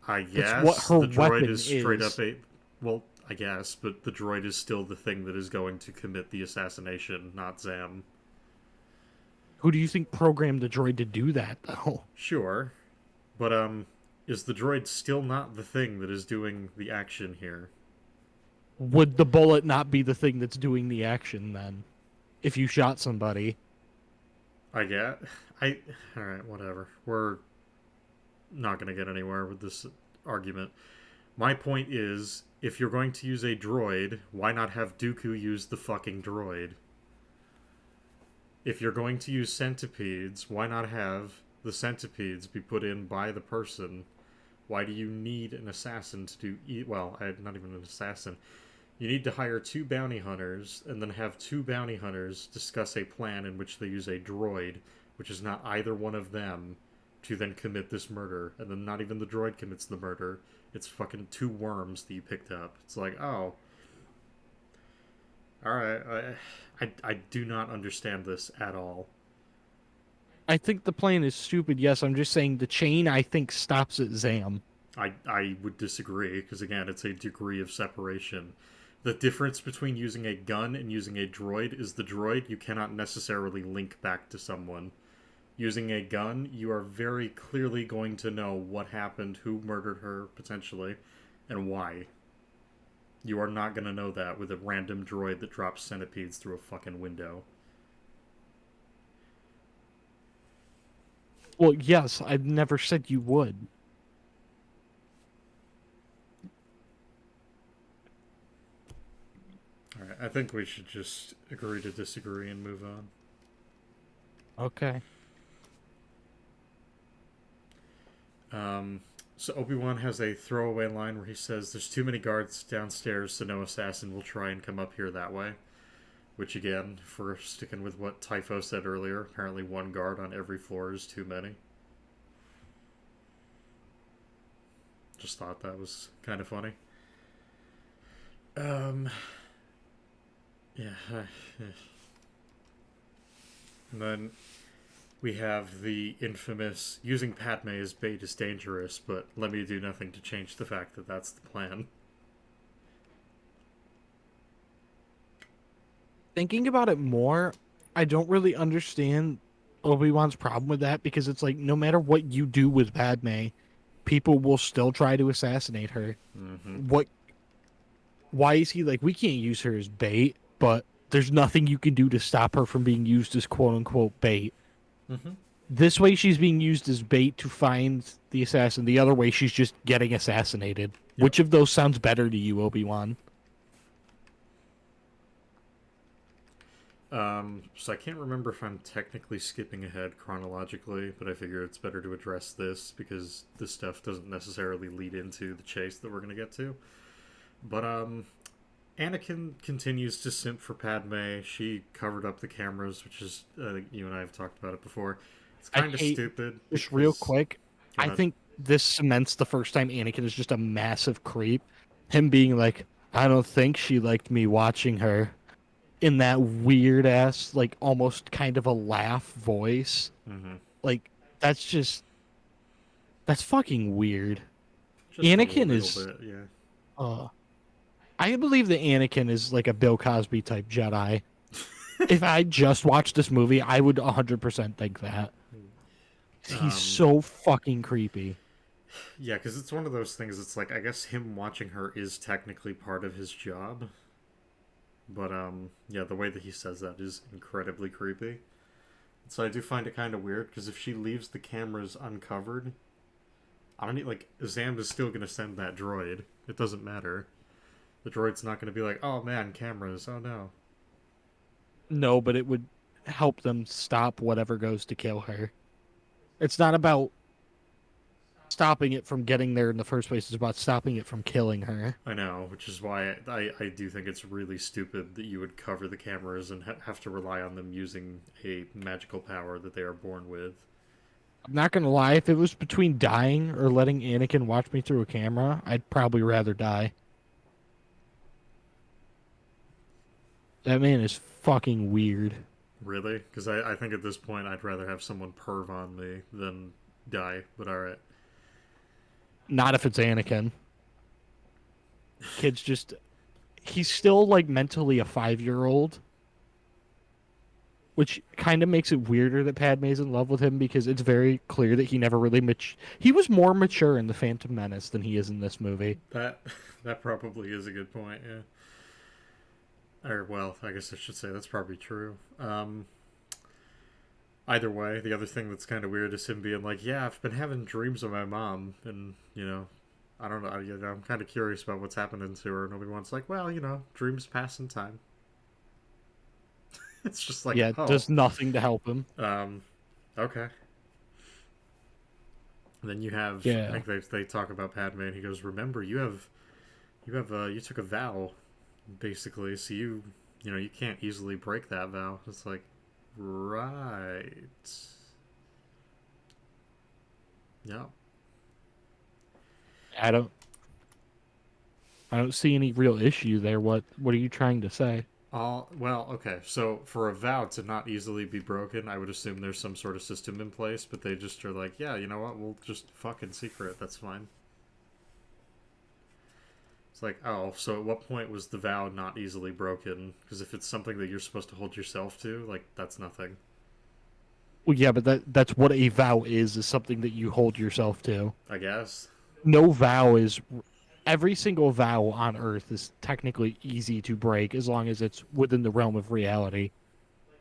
I guess. That's what her the droid weapon is straight up a... Well, I guess, but the droid is still the thing that is going to commit the assassination, not Zam. Who do you think programmed the droid to do that, though? Sure. But, is the droid still not the thing that is doing the action here? Would the bullet not be the thing that's doing the action, then? If you shot somebody? I get... Alright, whatever. We're not gonna get anywhere with this argument. My point is, if you're going to use a droid, why not have Dooku use the fucking droid? If you're going to use centipedes, why not have the centipedes be put in by the person? Why do you need an assassin to do... Well, not even an assassin. You need to hire 2 bounty hunters, and then have 2 bounty hunters discuss a plan in which they use a droid, which is not either one of them, to then commit this murder. And then not even the droid commits the murder. It's fucking 2 worms that you picked up. It's like, oh. Alright, I do not understand this at all. I think the plan is stupid, yes. I'm just saying the chain, I think, stops at Zam. I would disagree, because again, it's a degree of separation. The difference between using a gun and using a droid is the droid you cannot necessarily link back to someone. Using a gun, you are very clearly going to know what happened, who murdered her, potentially, and why. You are not going to know that with a random droid that drops centipedes through a fucking window. Well, yes, I've never said you would. Alright, I think we should just agree to disagree and move on. Okay. So Obi-Wan has a throwaway line where he says, "There's too many guards downstairs, so no assassin will try and come up here that way." Which, again, if we're sticking with what Typho said earlier, apparently 1 guard on every floor is too many. Just thought that was kind of funny. Yeah. And then we have the infamous, using Padme as bait is dangerous, but let me do nothing to change the fact that that's the plan. Thinking about it more, I don't really understand Obi-Wan's problem with that, because it's like, no matter what you do with Padme, people will still try to assassinate her. Mm-hmm. Why is he like, we can't use her as bait, but there's nothing you can do to stop her from being used as quote-unquote bait? Mm-hmm. This way she's being used as bait to find the assassin. The other way she's just getting assassinated. Yep. Which of those sounds better to you, Obi-Wan? So I can't remember if I'm technically skipping ahead chronologically, but I figure it's better to address this because this stuff doesn't necessarily lead into the chase that we're going to get to. But, Anakin continues to simp for Padme. She covered up the cameras, which is, you and I have talked about it before. It's kind of stupid. Just real quick, I think this cements the first time Anakin is just a massive creep. Him being like, I don't think she liked me watching her. In that weird ass, like, almost kind of a laugh voice. Mm-hmm. Like, that's fucking weird. Just Anakin is... bit, yeah. I believe that Anakin is like a Bill Cosby type Jedi. If I just watched this movie, I would 100% think that. He's so fucking creepy. Yeah, because it's one of those things, it's like, I guess him watching her is technically part of his job. But, yeah, the way that he says that is incredibly creepy. So I do find it kind of weird, because if she leaves the cameras uncovered, I don't need, like, Zam is still gonna send that droid. It doesn't matter. The droid's not gonna be like, oh man, cameras, oh no. No, but it would help them stop whatever goes to kill her. It's not about stopping it from getting there in the first place. It's about stopping it from killing her. I know, which is why I do think it's really stupid that you would cover the cameras and have to rely on them using a magical power that they are born with. I'm not gonna lie, if it was between dying or letting Anakin watch me through a camera, I'd probably rather die. That man is fucking weird. Really? Because I think at this point I'd rather have someone perv on me than die, but alright. Not if it's Anakin. Kid's just he's still like mentally a 5-year-old, which kind of makes it weirder that Padme's in love with him because it's very clear that he never really he was more mature in the Phantom Menace than he is in this movie. That that probably is a good point, yeah. Or, well, I guess I should say that's probably true. Either way, the other thing that's kind of weird is him being like, yeah, I've been having dreams of my mom, and, I don't know, I'm kind of curious about what's happening to her, and Obi-Wan's like, well, dreams pass in time. It's just like, Yeah, it oh, does nothing to help him. Okay. And then you have, I Yeah. think they talk about Padme, and he goes, remember, you took a vow, basically, so you can't easily break that vow. It's like, right. Yeah. I don't I don't see any real issue there. What are you trying to say? Well, okay. So for a vow to not easily be broken, I would assume there's some sort of system in place, but they just are like, yeah, you know what? We'll just fucking secret. That's fine. It's like, oh, so at what point was the vow not easily broken? Because if it's something that you're supposed to hold yourself to, like, that's nothing. Well, yeah, but that's what a vow is something that you hold yourself to. I guess. No vow is every single vow on earth is technically easy to break as long as it's within the realm of reality.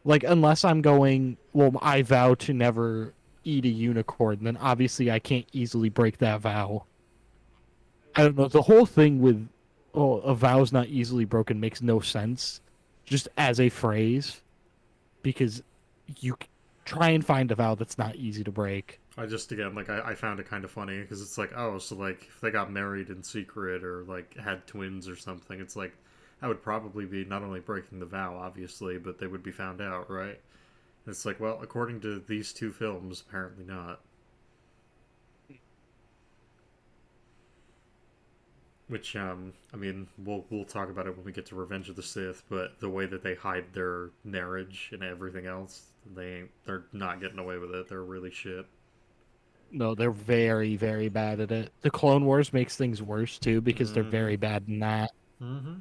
Like unless I'm going, well, I vow to never eat a unicorn, then obviously I can't easily break that vow. I don't know. The whole thing with a vow's not easily broken makes no sense just as a phrase because you try and find a vow that's not easy to break. I just, again, like, I found it kind of funny because it's like, oh, so, like, if they got married in secret or, like, had twins or something, it's like, that would probably be not only breaking the vow, obviously, but they would be found out, right? And it's like, well, according to these two films, apparently not. Which, I mean, we'll talk about it when we get to Revenge of the Sith, but the way that they hide their marriage and everything else, they're not getting away with it. They're really shit. No, they're very, very bad at it. The Clone Wars makes things worse too because they're Mm-hmm. very bad in that. Mm-hmm.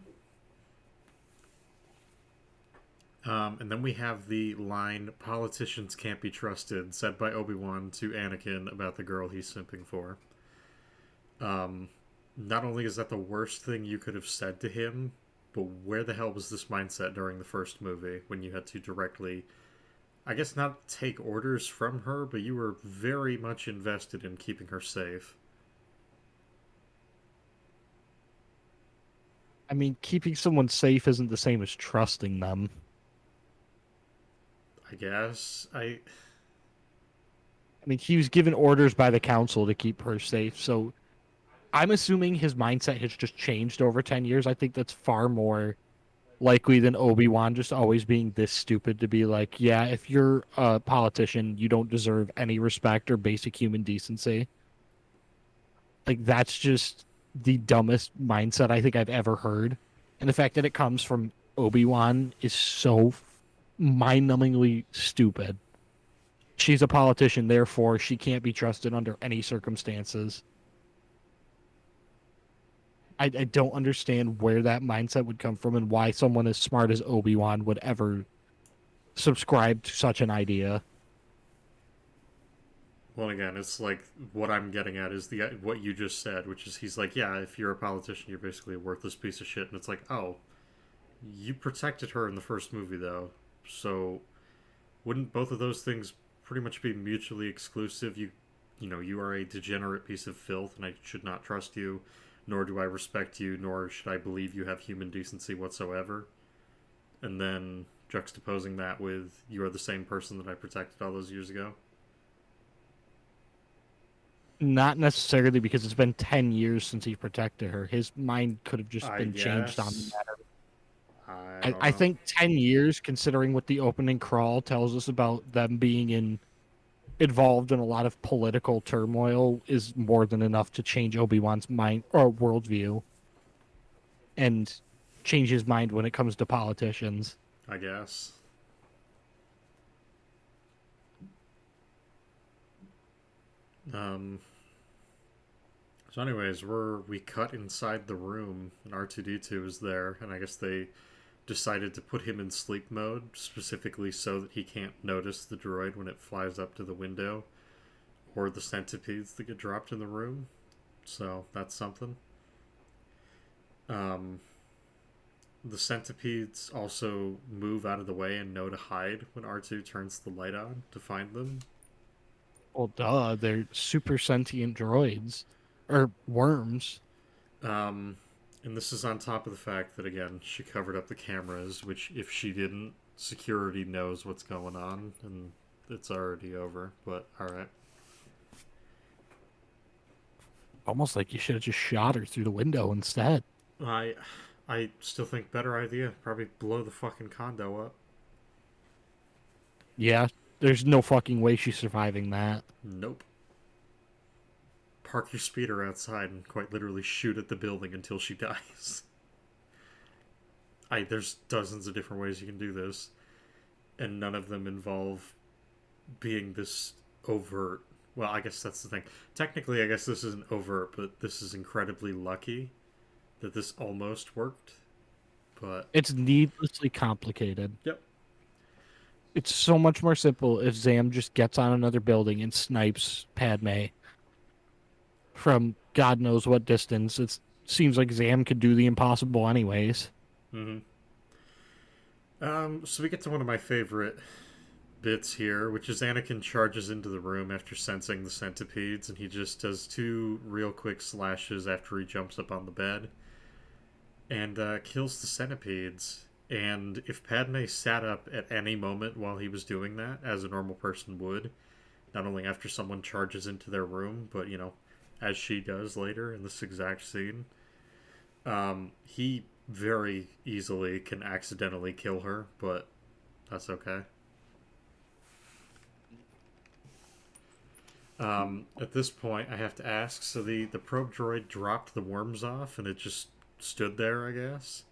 And then we have the line, politicians can't be trusted, said by Obi-Wan to Anakin about the girl he's simping for. Um, Not only is that the worst thing you could have said to him, but where the hell was this mindset during the first movie when you had to directly, I guess not take orders from her, but you were very much invested in keeping her safe? I mean, keeping someone safe isn't the same as trusting them. I guess. I mean, he was given orders by the council to keep her safe, so I'm assuming his mindset has just changed over 10 years. I think that's far more likely than Obi-Wan just always being this stupid to be like, yeah, if you're a politician, you don't deserve any respect or basic human decency. Like, that's just the dumbest mindset I think I've ever heard. And the fact that it comes from Obi-Wan is so mind-numbingly stupid. She's a politician, therefore she can't be trusted under any circumstances. I don't understand where that mindset would come from and why someone as smart as Obi-Wan would ever subscribe to such an idea. Well, again, it's like what I'm getting at is the what you just said, which is he's like, yeah, if you're a politician, you're basically a worthless piece of shit, and it's like, oh, you protected her in the first movie though, so wouldn't both of those things pretty much be mutually exclusive? You you are a degenerate piece of filth and I should not trust you, nor do I respect you, nor should I believe you have human decency whatsoever. And then juxtaposing that with, you are the same person that I protected all those years ago. Not necessarily, because it's been 10 years since he protected her. His mind could have just I been changed on the guess. matter. I I, don't I know. think 10 years, considering what the opening crawl tells us about them being involved in a lot of political turmoil, is more than enough to change Obi-Wan's mind or worldview and change his mind when it comes to politicians. I guess. Um, so, anyways, we cut inside the room, and R2D2 is there, and I guess they decided to put him in sleep mode specifically so that he can't notice the droid when it flies up to the window or the centipedes that get dropped in the room. So that's something. Um, the centipedes also move out of the way and know to hide when R2 turns the light on to find them. Well, duh, they're super sentient droids. Or worms. Um, and this is on top of the fact that, again, she covered up the cameras, which, if she didn't, security knows what's going on, and it's already over. But, alright. Almost like you should have just shot her through the window instead. I I still think better idea. Probably blow the fucking condo up. Yeah, there's no fucking way she's surviving that. Nope. Park your speeder outside and quite literally shoot at the building until she dies. There's dozens of different ways you can do this, and none of them involve being this overt. Well, I guess that's the thing. Technically, I guess this isn't overt, but this is incredibly lucky that this almost worked. But It's needlessly complicated. yep. It's so much more simple if Zam just gets on another building and snipes Padme from God knows what distance. It seems like Zam could do the impossible anyways. Mm-hmm. So we get to one of my favorite bits here, which is Anakin charges into the room after sensing the centipedes, and he just does two real quick slashes after he jumps up on the bed and kills the centipedes. And if Padme sat up at any moment while he was doing that, as a normal person would, not only after someone charges into their room, but, as she does later in this exact scene, he very easily can accidentally kill her, but that's okay. At this point, I have to ask, so the probe droid dropped the worms off and it just stood there, I guess?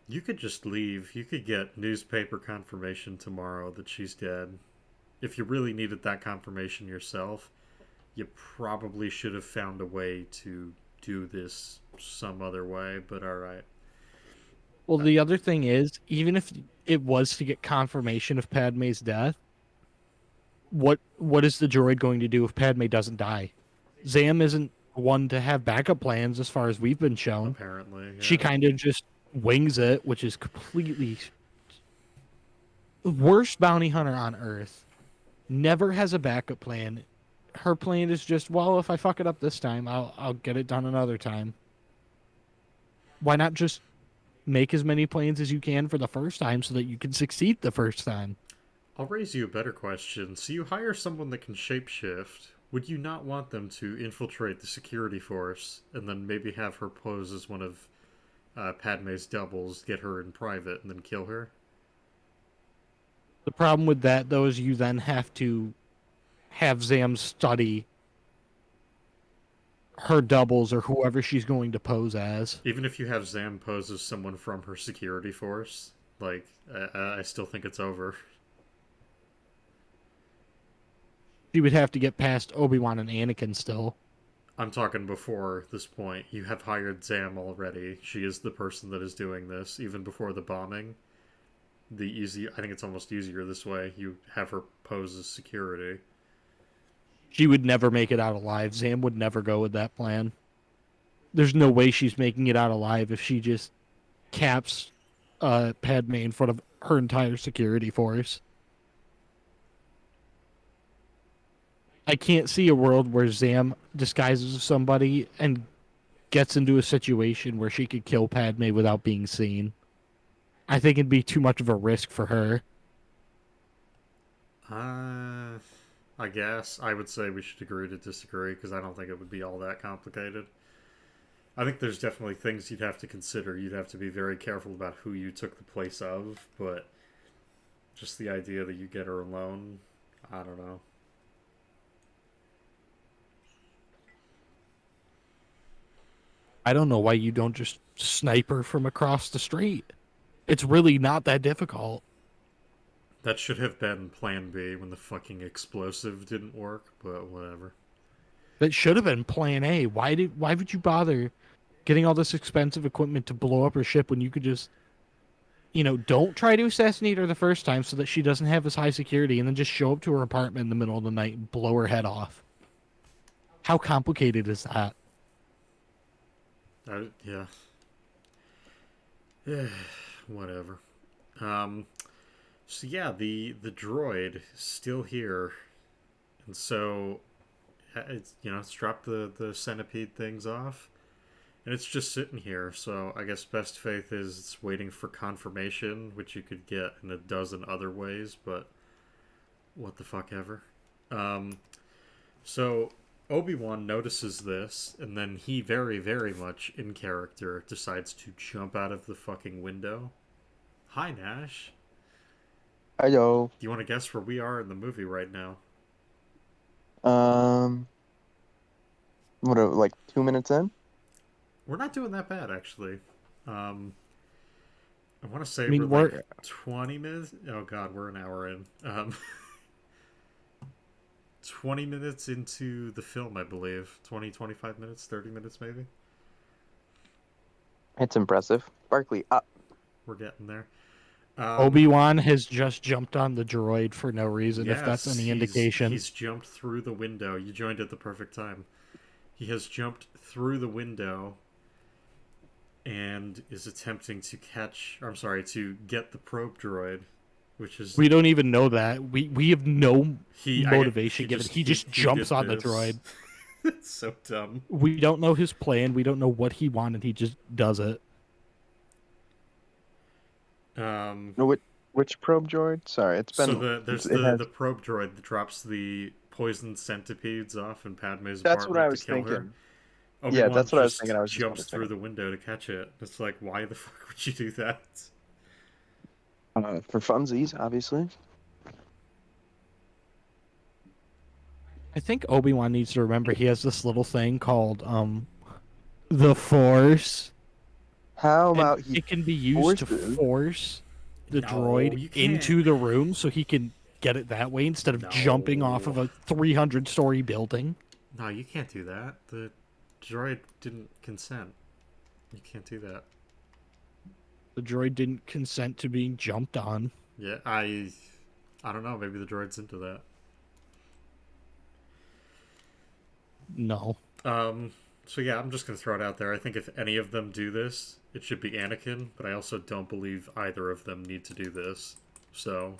You could just leave. You could get newspaper confirmation tomorrow that she's dead. If you really needed that confirmation yourself, you probably should have found a way to do this some other way, but alright. Well, the other thing is, even if it was to get confirmation of Padme's death, what is the droid going to do if Padme doesn't die? Zam isn't one to have backup plans as far as we've been shown. Apparently, yeah. She kind of just wings it, which is completely worst bounty hunter on Earth. Never has a backup plan. Her plan is just, well, if I fuck it up this time, I'll get it done another time. Why not just make as many plans as you can for the first time so that you can succeed the first time? I'll raise you a better question. So you hire someone that can shapeshift. Would you not want them to infiltrate the security force and then maybe have her pose as one of Padme's doubles, get her in private, and then kill her? The problem with that, though, is you then have to have Zam study her doubles or whoever she's going to pose as. Even if you have Zam pose as someone from her security force, like, I still think it's over. She would have to get past Obi-Wan and Anakin still. I'm talking before this point. You have hired Zam already. She is the person that is doing this, even before the bombing. I think it's almost easier this way. You have her pose as security. She would never make it out alive. Zam would never go with that plan. There's no way she's making it out alive if she just caps Padme in front of her entire security force. I can't see a world where Zam disguises somebody and gets into a situation where she could kill Padme without being seen. I think it'd be too much of a risk for her. I guess I would say we should agree to disagree because I don't think it would be all that complicated. I think there's definitely things you'd have to consider. You'd have to be very careful about who you took the place of, but just the idea that you get her alone, I don't know. I don't know why you don't just snipe her from across the street. It's really not that difficult. That should have been plan B when the fucking explosive didn't work, but whatever. That should have been plan A. Why would you bother getting all this expensive equipment to blow up her ship when you could just, don't try to assassinate her the first time so that she doesn't have as high security, and then just show up to her apartment in the middle of the night and blow her head off? How complicated is that? Yeah. Whatever. So yeah, the droid is still here, and so it's dropped the centipede things off, and it's just sitting here. So I guess best faith is it's waiting for confirmation, which you could get in a dozen other ways, but what the fuck ever. So Obi-Wan notices this, and then he very, very much in character decides to jump out of the fucking window. Hi, Nash. Hello. Do you want to guess where we are in the movie right now? Um, like 2 minutes in? We're not doing that bad, actually. I want to say I mean, we're like 20 minutes. Oh god, we're an hour in. 20 minutes into the film, I believe. 20, 25 minutes, 30 minutes maybe. It's impressive. Barkley, up. We're getting there. Obi-Wan has just jumped on the droid for no reason, if that's any indication. He's jumped through the window. You joined at the perfect time. He has jumped through the window and is attempting to to get the probe droid, which is... We don't even know that. We have no motivation given. He just jumps on the droid. It's so dumb. We don't know his plan. We don't know what he wanted. He just does it. No, which probe droid? Sorry, it's been. So there's the probe droid that drops the poisoned centipedes off in Padme's That's what I apartment was to kill her. thinking. Obi-Wan That's what I was thinking. I was just jumps through the window to catch it. It's like, why the fuck would you do that? For funsies, obviously. I think Obi-Wan needs to remember he has this little thing called the Force. How about it can be used to force the droid can't. into the room so he can get it that way instead of jumping off of a 300-story building? No, you can't do that. The droid didn't consent. You can't do that. The droid didn't consent to being jumped on. Yeah, I don't know. Maybe the droid's into that. No. So yeah, I'm just gonna throw it out there. I think if any of them do this, it should be Anakin, but I also don't believe either of them need to do this. So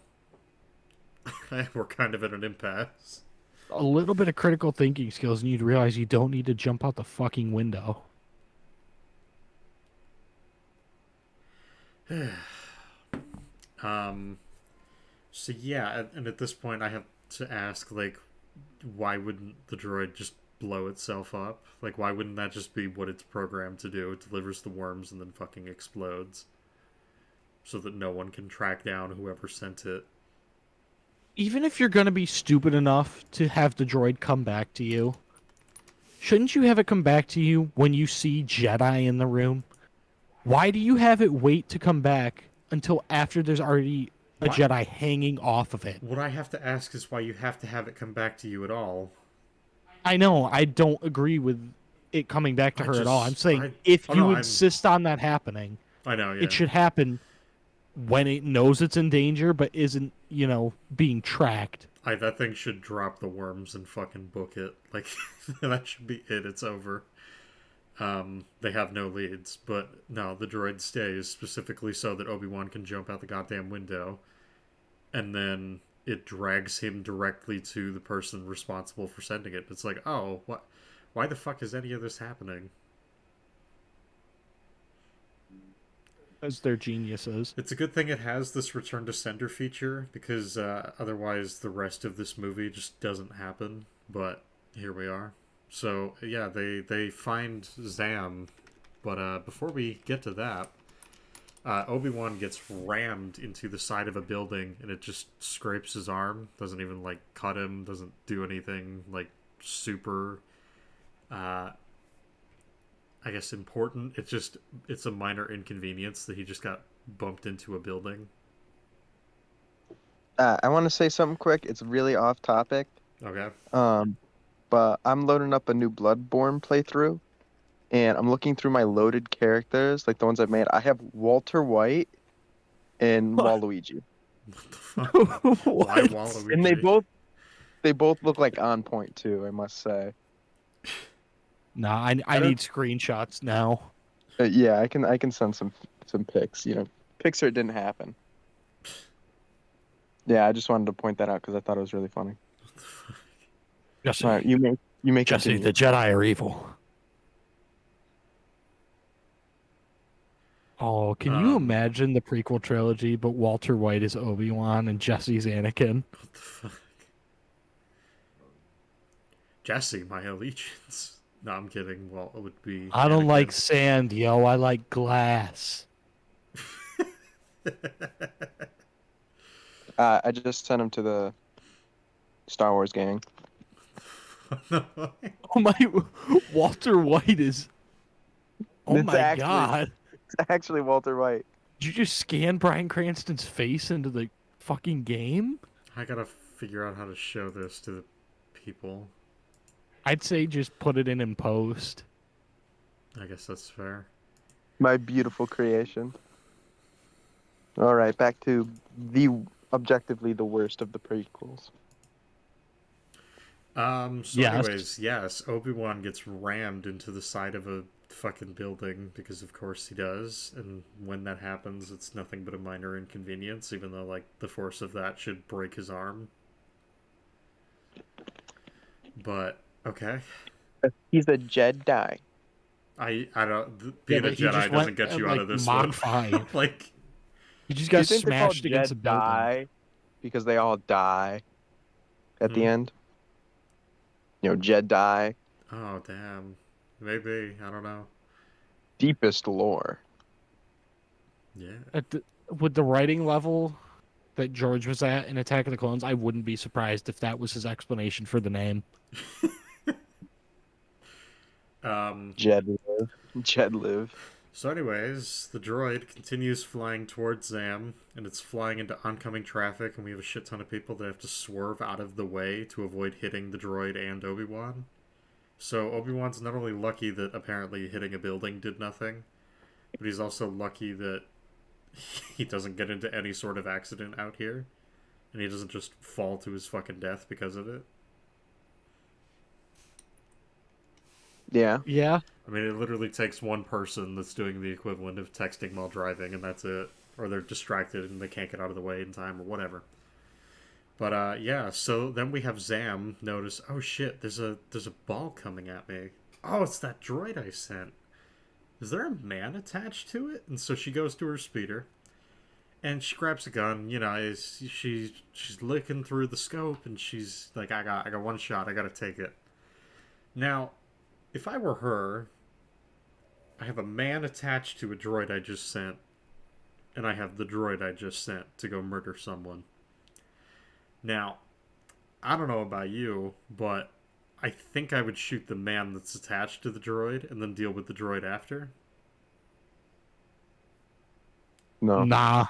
we're kind of at an impasse. A little bit of critical thinking skills, and you'd realize you don't need to jump out the fucking window. So yeah, and at this point I have to ask, like, why wouldn't the droid just blow itself up? Like, why wouldn't that just be what it's programmed to do? It delivers the worms and then fucking explodes. So that no one can track down whoever sent it. Even if you're gonna be stupid enough to have the droid come back to you, shouldn't you have it come back to you when you see Jedi in the room? Why do you have it wait to come back until after there's already a Jedi hanging off of it? What I have to ask is why you have to have it come back to you at all. I know, I don't agree with it coming back to her at all. I'm saying if you insist on that happening, I know, yeah. It should happen when it knows it's in danger but isn't, being tracked. That thing should drop the worms and fucking book it. Like, that should be it. It's over. They have no leads, but no, the droid stays specifically so that Obi-Wan can jump out the goddamn window and then it drags him directly to the person responsible for sending it. It's like, oh, what? Why the fuck is any of this happening? As their geniuses. It's a good thing it has this return to sender feature, because otherwise the rest of this movie just doesn't happen. But here we are. So yeah, they find Zam, but before we get to that, Obi-Wan gets rammed into the side of a building, and it just scrapes his arm. Doesn't even like cut him. Doesn't do anything like super. I guess important. It's a minor inconvenience that he just got bumped into a building. I want to say something quick. It's really off topic. Okay. But I'm loading up a new Bloodborne playthrough, and I'm looking through my loaded characters, like the ones I've made. I have Walter White and What? Waluigi, What the fuck? Why What? Waluigi? and they both look like on point too. I must say. Nah, I need screenshots now. Yeah, I can send some pics. Pics or it didn't happen. Yeah, I just wanted to point that out because I thought it was really funny. Jesse, All right, you may Jesse, continue. the Jedi are evil. Oh, can you imagine the prequel trilogy, but Walter White is Obi-Wan and Jesse's Anakin? What the fuck? Jesse, my allegiance. No, I'm kidding. Well, it would be. I don't Anakin. like sand, yo. I like glass. I just sent him to the Star Wars gang. Oh my, Walter White is. Oh It's my actually- god! It's actually Walter White. Did you just scan Bryan Cranston's face into the fucking game? I gotta figure out how to show this to the people. I'd say just put it in post. I guess that's fair. My beautiful creation. All right, back to the objectively the worst of the prequels. So Yes. anyways, yes, Obi-Wan gets rammed into the side of a fucking building, because of course he does, and when that happens, it's nothing but a minor inconvenience, even though, like, the force of that should break his arm. But, okay. He's a Jedi. I don't... Being a but he just Jedi doesn't went get at, you out like, of this Mach one. 5. Like... He just Do you got think they're called smashed against a building. Jedi because they all die at the Hmm. end? Jedi. Oh, damn. Maybe. I don't know. Deepest lore. Yeah. With the writing level that George was at in Attack of the Clones, I wouldn't be surprised if that was his explanation for the name. Jed live. Jed live. So anyways, the droid continues flying towards Zam, and it's flying into oncoming traffic, and we have a shit ton of people that have to swerve out of the way to avoid hitting the droid and Obi-Wan. So Obi-Wan's not only lucky that apparently hitting a building did nothing, but he's also lucky that he doesn't get into any sort of accident out here, and he doesn't just fall to his fucking death because of it. Yeah. Yeah. I mean, it literally takes one person that's doing the equivalent of texting while driving, and that's it. Or they're distracted and they can't get out of the way in time, or whatever. But yeah, so then we have Zam notice, oh shit, there's a ball coming at me. Oh, it's that droid I sent. Is there a man attached to it? And so she goes to her speeder, and she grabs a gun. She's looking through the scope, and she's like, I got one shot. I gotta take it. Now, if I were her, I have a man attached to a droid I just sent, and I have the droid I just sent to go murder someone. Now, I don't know about you, but I think I would shoot the man that's attached to the droid and then deal with the droid after. No. Nah.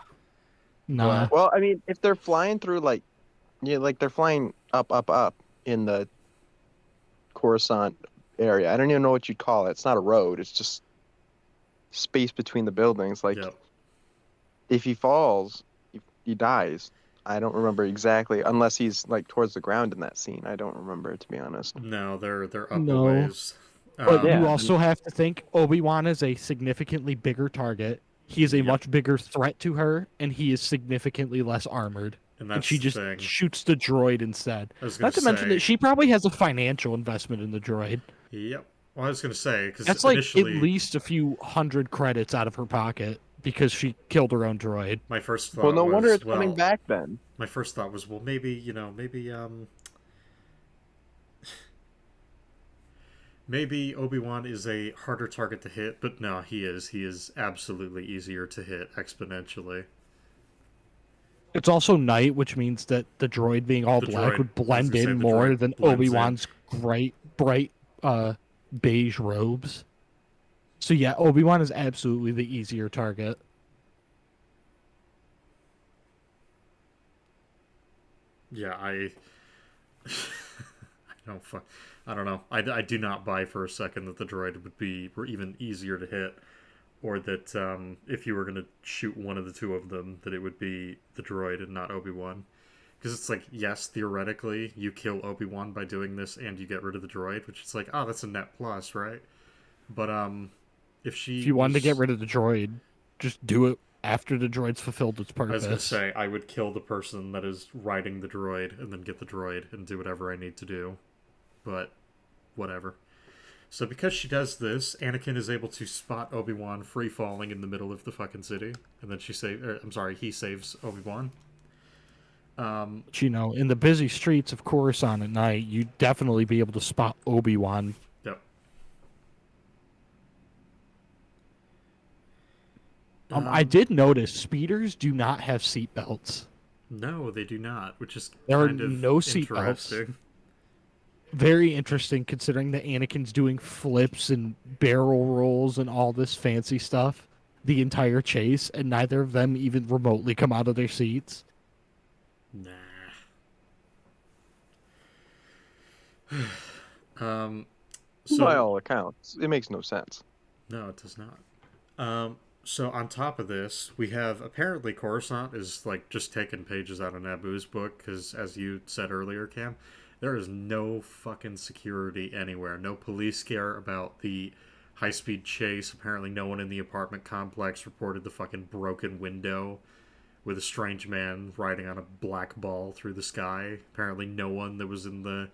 Well, I mean, if they're flying through like they're flying up in the Coruscant area. I don't even know what you'd call it. It's not a road. It's just space between the buildings. Like, Yep. if he falls, he dies. I don't remember exactly, unless he's like towards the ground in that scene. I don't remember, to be honest. No, they're up No. a ways. But Yeah. you also have to think Obi-Wan is a significantly bigger target. He is a Yep. much bigger threat to her, and he is significantly less armored. And and that's she the just thing. shoots the droid instead. I was gonna Not to mention say, that she probably has a financial investment in the droid. yep. Well, I was gonna say because That's like at initially least a few hundred credits out of her pocket because she killed her own droid. my first Well, thought no wonder was, it's coming back then. well, maybe maybe Obi-Wan is a harder target to hit, but no, he is. He is absolutely easier to hit exponentially. It's also night, which means that the droid being all The black droid, would I was blend gonna say, in the more droid than blends in. Obi-Wan's bright beige robes. So yeah, Obi-Wan is absolutely the easier target. Yeah, I don't fuck. I don't know. I do not buy for a second that the droid would be even easier to hit, or that if you were gonna shoot one of the two of them, that it would be the droid and not Obi-Wan. Because it's like, yes, theoretically, you kill Obi-Wan by doing this, and you get rid of the droid, which is like, oh, that's a net plus, right? But if If she you wanted to get was, rid of the droid, just do it after the droid's fulfilled its I was gonna purpose. say, I would kill the person that is riding the droid, and then get the droid and do whatever I need to do. But whatever. So because she does this, Anakin is able to spot Obi-Wan free falling in the middle of the fucking city, and then he saves Obi-Wan. But, in the busy streets of Coruscant at night, you'd definitely be able to spot Obi-Wan. Yep. I did notice speeders do not have seatbelts. No, they do not, which is There are kind of no seatbelts. interesting. Very interesting considering that Anakin's doing flips and barrel rolls and all this fancy stuff the entire chase, and neither of them even remotely come out of their seats. Nah. um, By so all accounts, it makes no sense. no, it does not. So on top of this, we have apparently Coruscant is like just taking pages out of Naboo's book because, as you said earlier, Cam, there is no fucking security anywhere. No police care about the high-speed chase. Apparently, no one in the apartment complex reported the fucking broken window with a strange man riding on a black ball through the sky. Apparently, no one that was in the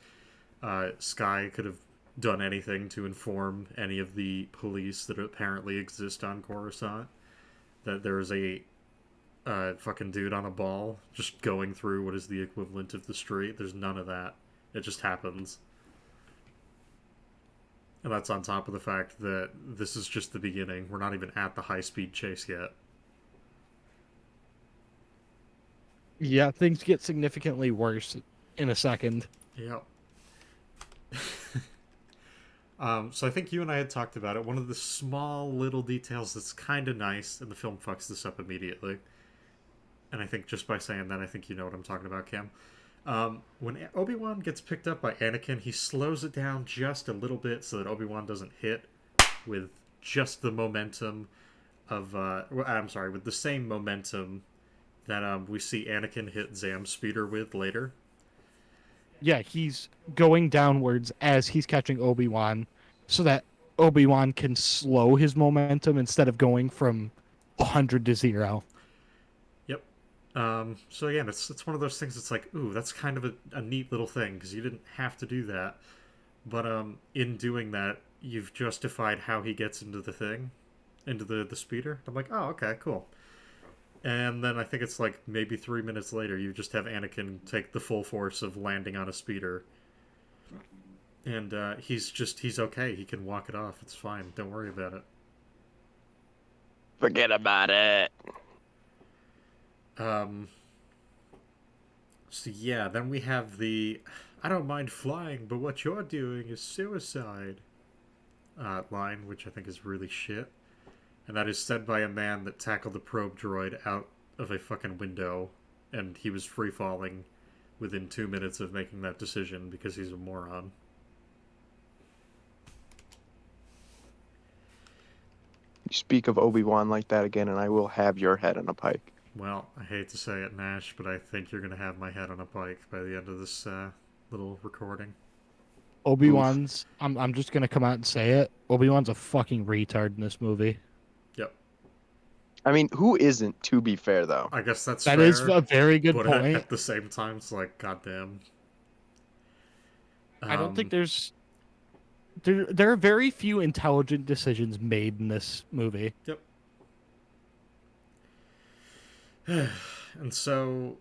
sky could have done anything to inform any of the police that apparently exist on Coruscant that there is a fucking dude on a ball just going through what is the equivalent of the street. There's none of that. It just happens. And that's on top of the fact that this is just the beginning. We're not even at the high-speed chase yet. Yeah, things get significantly worse in a second. Yep. So I think you and I had talked about it. One of the small little details that's kind of nice, and the film fucks this up immediately. And I think just by saying that, I think you know what I'm talking about, Cam. When Obi-Wan gets picked up by Anakin, he slows it down just a little bit so that Obi-Wan doesn't hit with just the momentum of... with the same momentum that we see Anakin hit Zam's speeder with later. Yeah, he's going downwards as he's catching Obi-Wan so that Obi-Wan can slow his momentum instead of going from 100 to 0. Yep. So again, it's one of those things that's like, ooh, that's kind of a neat little thing because you didn't have to do that. But in doing that, you've justified how he gets into the thing, into the speeder. I'm like, oh, okay, cool. And then I think it's like maybe 3 minutes later, you just have Anakin take the full force of landing on a speeder. And he's okay. He can walk it off. It's fine. Don't worry about it. Forget about it. So yeah, then we have the I don't mind flying, but what you're doing is suicide line, which I think is really shit. And that is said by a man that tackled a probe droid out of a fucking window, and he was free falling within 2 minutes of making that decision because he's a moron. You speak of Obi-Wan like that again, and I will have your head on a pike. Well, I hate to say it, Nash, but I think you're going to have my head on a pike by the end of this little recording. Obi-Wan's... I'm just going to come out and say it. Obi-Wan's a fucking retard in this movie. Yep. I mean, who isn't? To be fair, though. I guess that's That fair. is a very good But point. at the same time, it's like, goddamn. I don't think there are very few intelligent decisions made in this movie. Yep. And so,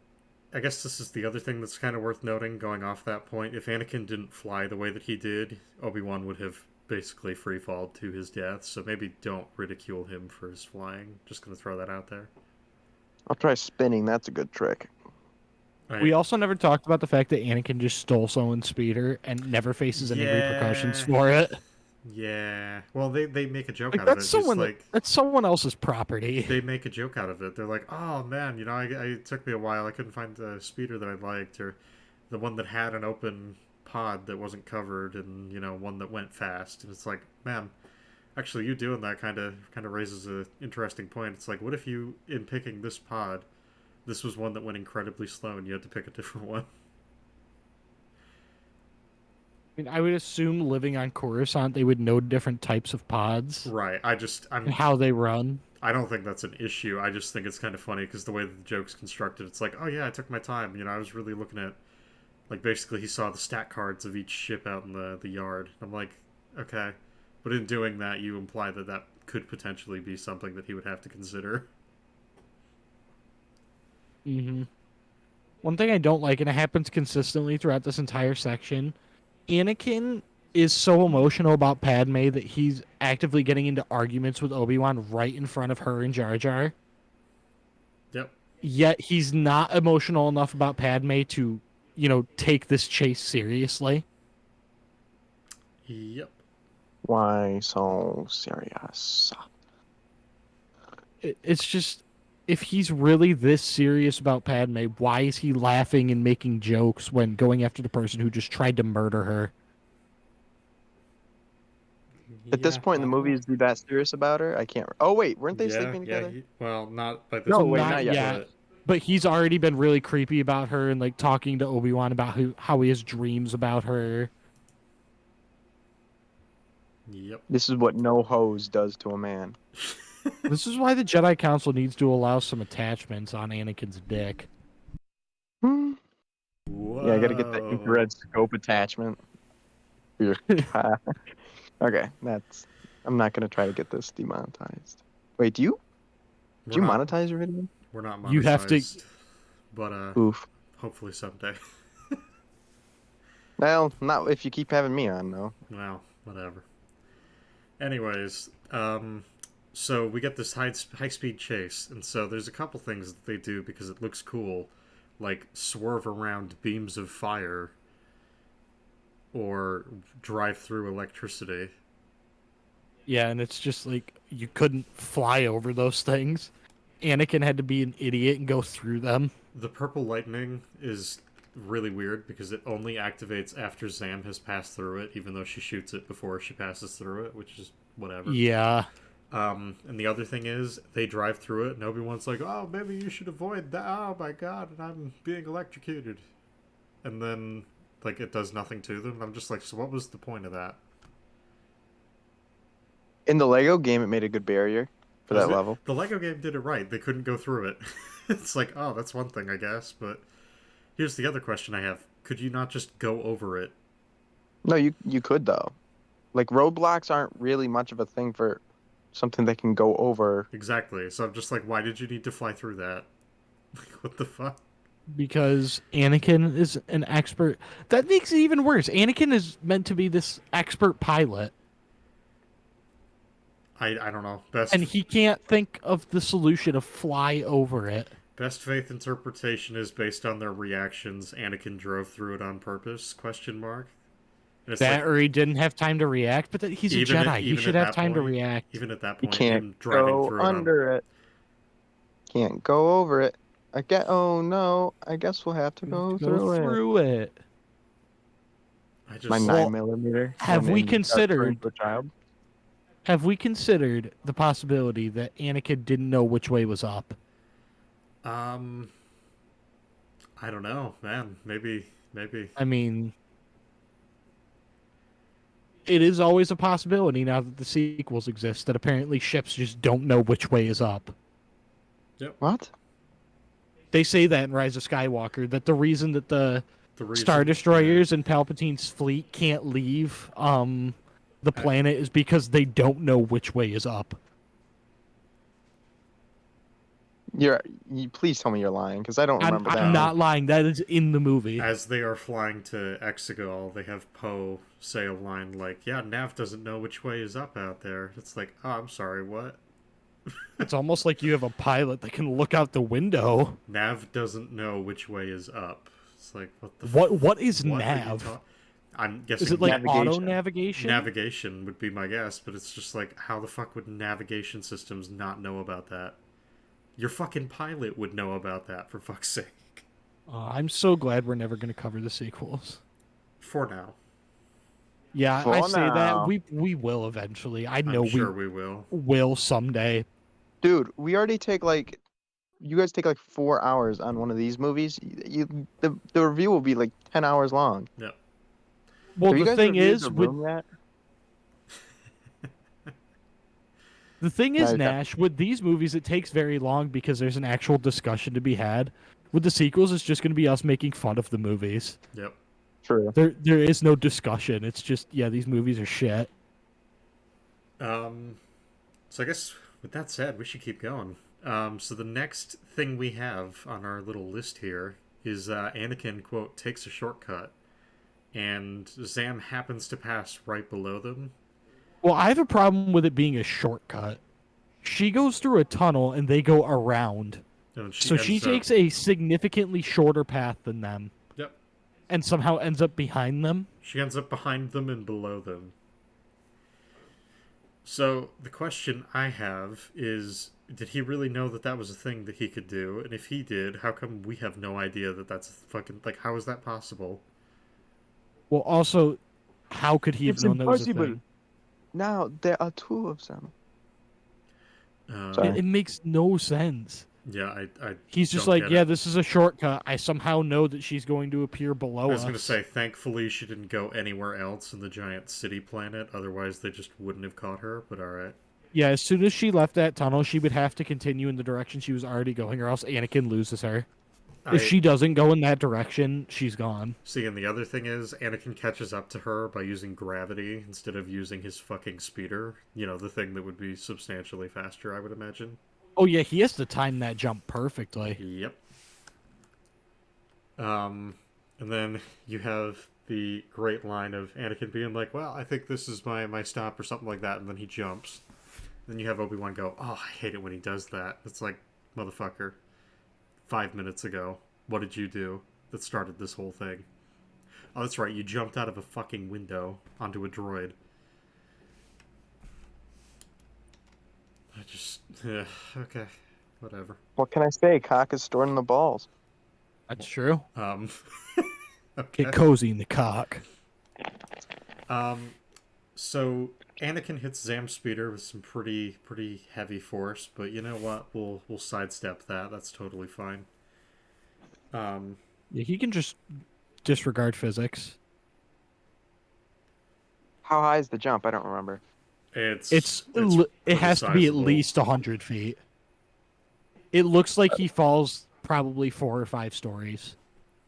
I guess this is the other thing that's kind of worth noting, going off that point. If Anakin didn't fly the way that he did, Obi-Wan would have basically freefalled to his death, so maybe don't ridicule him for his flying. Just gonna throw that out there. I'll try spinning. That's a good trick. We also never talked about the fact that Anakin just stole someone's speeder and never faces any repercussions for it. Yeah. Well, they make a joke Like, out of it. That's someone else's property. They make a joke out of it. They're like, oh man, it took me a while. I couldn't find the speeder that I liked, or the one that had an open pod that wasn't covered, and one that went fast. And it's like, man, actually, you doing that kind of raises a interesting point. It's like, what if you, in picking this pod, this was one that went incredibly slow, and you had to pick a different one? I mean, I would assume living on Coruscant, they would know different types of pods. Right. And how they run. I don't think that's an issue. I just think it's kind of funny because the way that the joke's constructed, it's like, oh yeah, I took my time. I was really looking at, like, basically he saw the stat cards of each ship out in the yard. I'm like, okay. But in doing that, you imply that that could potentially be something that he would have to consider. Mm-hmm. One thing I don't like, and it happens consistently throughout this entire section, Anakin is so emotional about Padme that he's actively getting into arguments with Obi-Wan right in front of her and Jar Jar. Yep. Yet he's not emotional enough about Padme to, take this chase seriously. Yep. Why so serious? It's just, if he's really this serious about Padme, why is he laughing and making jokes when going after the person who just tried to murder her? At this point in the movie, is he that serious about her? I can't. Oh wait, weren't they sleeping together? Well, not by this. No, point. wait, not yet. But he's already been really creepy about her and like talking to Obi-Wan about how he has dreams about her. Yep. This is what no hose does to a man. This is why the Jedi Council needs to allow some attachments on Anakin's dick. Hmm. Whoa. Yeah, I gotta get the infrared scope attachment. Okay, I'm not gonna try to get this demonetized. Wait, do you monetize your video? We're not monetized. You have to. But Oof. hopefully someday. Well, not if you keep having me on, no. Well, whatever. Anyways, so we get this high-speed chase, and so there's a couple things that they do because it looks cool, like swerve around beams of fire or drive through electricity. Yeah, and it's just like you couldn't fly over those things. Anakin had to be an idiot and go through them. The purple lightning is really weird because it only activates after Zam has passed through it, even though she shoots it before she passes through it, which is whatever. Yeah. And the other thing is, they drive through it, and Obi-Wan's like, oh, maybe you should avoid that. Oh my god, and I'm being electrocuted. And then, like, it does nothing to them. I'm just like, so what was the point of that? In the Lego game, it made a good barrier for that level. The Lego game did it right. They couldn't go through it. It's like, oh, that's one thing, I guess, but here's the other question I have. Could you not just go over it? No, you could, though. Like, roadblocks aren't really much of a thing for something that can go over. Exactly. So I'm just like, why did you need to fly through that? Like, what the fuck? Because Anakin is an expert. That makes it even worse. Anakin is meant to be this expert pilot. I don't know. And he can't think of the solution of fly over it. Best faith interpretation is based on their reactions. Anakin drove through it on purpose? Question mark. That, or he didn't have time to react, but he's a Jedi. He should have time to react. Even at that point, you can't go under it. Can't go over it. Oh no! I guess we'll have to go through it. My 9mm. Have we considered the possibility that Anakin didn't know which way was up? I don't know, man. Maybe. I mean, it is always a possibility now that the sequels exist that apparently ships just don't know which way is up. Yep. What? They say that in Rise of Skywalker, that the reason that the reason, Star Destroyers and Palpatine's fleet can't leave the planet is because they don't know which way is up. Please tell me you're lying, because I don't remember that. I'm not lying. That is in the movie. As they are flying to Exegol, they have Poe say a line like, "Yeah, Nav doesn't know which way is up out there." It's like, oh, I'm sorry, what? It's almost like you have a pilot that can look out the window. Nav doesn't know which way is up. It's like, what the? What is nav? I'm guessing. Is it like navigation. auto navigation? Navigation would be my guess, but it's just like, how the fuck would navigation systems not know about that? Your fucking pilot would know about that, for fuck's sake. I'm so glad we're never going to cover the sequels. For now. Yeah, For I say now. that. We will eventually. I know I'm sure we will. Will someday. Dude, we already take you guys take 4 hours on one of these movies. The review will be 10 hours long. Yep. Well, Have you the guys thing reviewed is, The with Room yet? the thing is, No, Nash, with these movies, it takes very long because there's an actual discussion to be had. With the sequels, it's just going to be us making fun of the movies. Yep. True. There is no discussion. It's just, yeah, these movies are shit. So I guess with that said, we should keep going. So the next thing we have on our little list here is Anakin, quote, takes a shortcut, and Zam happens to pass right below them. Well, I have a problem with it being a shortcut. She goes through a tunnel and they go around. And So she ends up- takes a significantly shorter path than them. Yep. And somehow ends up behind them. She ends up behind them and below them. So the question I have is, did he really know that that was a thing that he could do? And if he did, how come we have no idea that that's fucking... how is that possible? Well, also, how could he have It's known that was a impossible. thing? Now there are 2 of them. Um, Sorry. It makes no sense. Yeah, I He's just don't like, get yeah, it. this is a shortcut. I somehow know that she's going to appear below I was us. going to say, thankfully she didn't go anywhere else in the giant city planet, otherwise they just wouldn't have caught her, but alright. Yeah, as soon as she left that tunnel, she would have to continue in the direction she was already going, or else Anakin loses her. If she doesn't go in that direction, she's gone. See, and the other thing is, Anakin catches up to her by using gravity instead of using his fucking speeder. You know, the thing that would be substantially faster, I would imagine. Oh yeah, he has to time that jump perfectly. Yep. And then you have the great line of Anakin being like, well, I think this is my stop or something like that, and then he jumps. Then you have Obi-Wan go, oh, I hate it when he does that. It's like, motherfucker, 5 minutes ago, what did you do that started this whole thing? Oh, that's right, you jumped out of a fucking window onto a droid. I just... okay, whatever. What can I say? Cock is stored in the balls. That's true. Okay. Get cozy in the cock. So Anakin hits Zam's speeder with some pretty heavy force, but you know what? We'll sidestep that. That's totally fine. Yeah, he can just disregard physics. How high is the jump? I don't remember. It pretty has to be at sizable. least 100 feet. It looks like he falls probably 4 or 5 stories.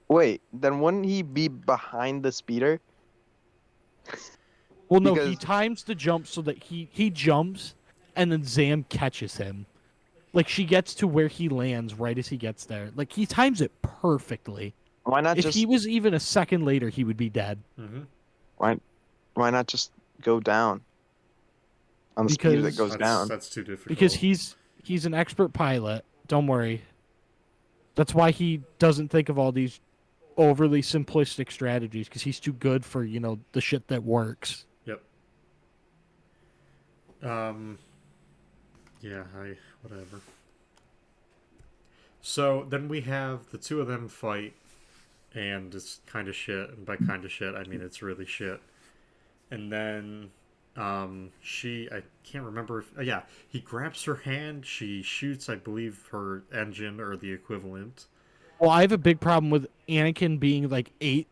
Wait, then wouldn't he be behind the speeder? Well, no, he Because- times the jump so that he jumps, and then Zam catches him. Like, she gets to where he lands right as he gets there. Like, he times it perfectly. Why not If just he was even a second later, he would be dead. Mm-hmm. why not just go down on the speeder that Because- goes down? That's too difficult. Because he's an expert pilot. Don't worry. That's why he doesn't think of all these overly simplistic strategies, because he's too good for, the shit that works. Yep. Yeah, whatever. So then we have the two of them fight, and it's kind of shit. And by kind of shit, I mean it's really shit. And then, I can't remember if, yeah, he grabs her hand. She shoots, I believe, her engine or the equivalent. Well, I have a big problem with Anakin being like 8.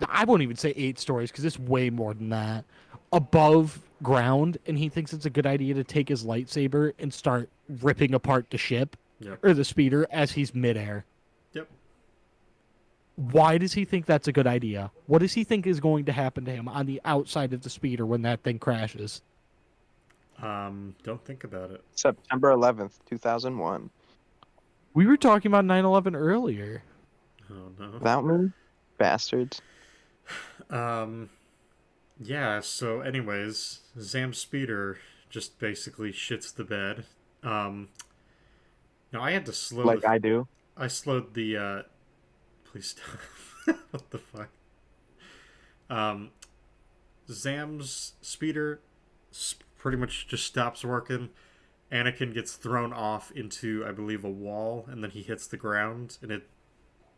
I won't even say 8 stories, because it's way more than that. Above ground, and he thinks it's a good idea to take his lightsaber and start ripping apart the ship. Yep. or the speeder as he's midair. Yep. Why does he think that's a good idea? What does he think is going to happen to him on the outside of the speeder when that thing crashes? Don't think about it. September 11th, 2001. We were talking about 9/11 earlier. Oh no. Without me? Bastards. Yeah, so anyways, Zam Speeder just basically shits the bed. Now I had to slow Like I do. I slowed the please stop. What the fuck? Um Zam's speeder pretty much just stops working. Anakin gets thrown off into, I believe, a wall, and then he hits the ground, and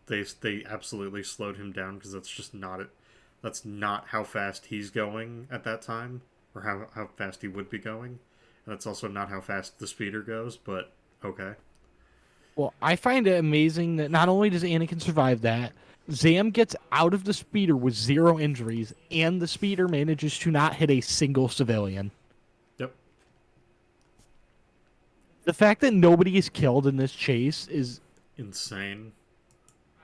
they absolutely slowed him down because that's just not it. That's not how fast he's going at that time, or how fast he would be going, and that's also not how fast the speeder goes. But okay. Well, I find it amazing that not only does Anakin survive that, Zam gets out of the speeder with 0 injuries, and the speeder manages to not hit a single civilian. Yep. The fact that nobody is killed in this chase is insane.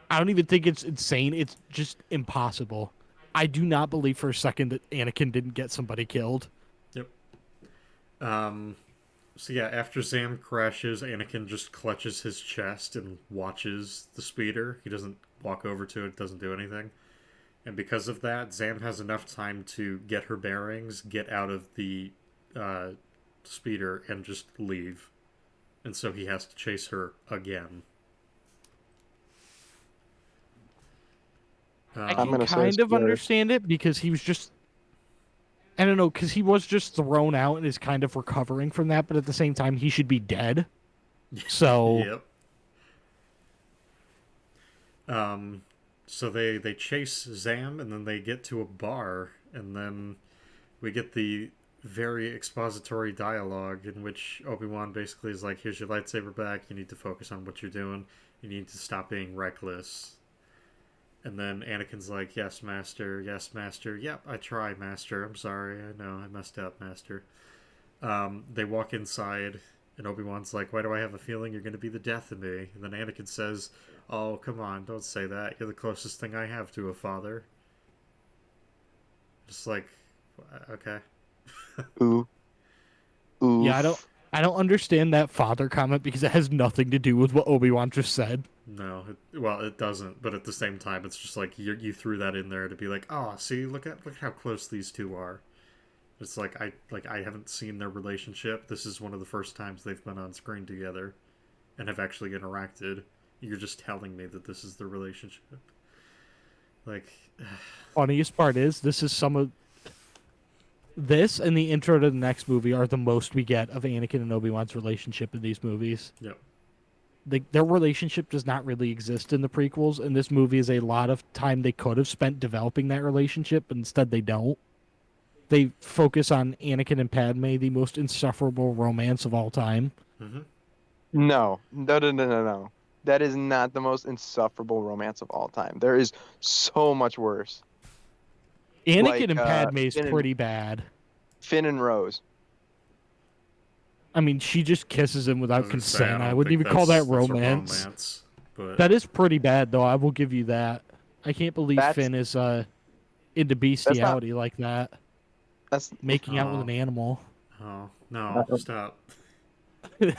I don't even think it's insane. It's just impossible. I do not believe for a second that Anakin didn't get somebody killed. Yep. So yeah, after Zam crashes, Anakin just clutches his chest and watches the speeder. He doesn't walk over to it, doesn't do anything. And because of that, Zam has enough time to get her bearings, get out of the speeder, and just leave. And so he has to chase her again. I can kind of understand it because he was just, I don't know, because he was just thrown out and is kind of recovering from that, but at the same time, he should be dead. So, yep. So they chase Zam, and then they get to a bar, and then we get the very expository dialogue in which Obi-Wan basically is like, here's your lightsaber back, you need to focus on what you're doing, you need to stop being reckless. And then Anakin's like, yes, master, yep, I try, master, I'm sorry, I know, I messed up, master. They walk inside, and Obi-Wan's like, why do I have a feeling you're going to be the death of me? And then Anakin says, oh, come on, don't say that, you're the closest thing I have to a father. Just like, okay. Ooh. Yeah, I don't understand that father comment because it has nothing to do with what Obi-Wan just said. No, it doesn't. But at the same time, it's just like you threw that in there to be like, oh, see, look how close these two are. It's like I haven't seen their relationship. This is one of the first times they've been on screen together, and have actually interacted. You're just telling me that this is their relationship. Like, funniest part is this and the intro to the next movie are the most we get of Anakin and Obi-Wan's relationship in these movies. Yep. Their relationship does not really exist in the prequels, and this movie is a lot of time they could have spent developing that relationship, but instead they don't. They focus on Anakin and Padme, the most insufferable romance of all time. Mm-hmm. No. That is not the most insufferable romance of all time. There is so much worse. Anakin and Padme is pretty bad. Finn and Rose. I mean, she just kisses him without consent. I wouldn't even call that romance. But that is pretty bad, though. I will give you that. I can't believe Finn is into bestiality like that. That's making out with an animal. Oh no! Stop. I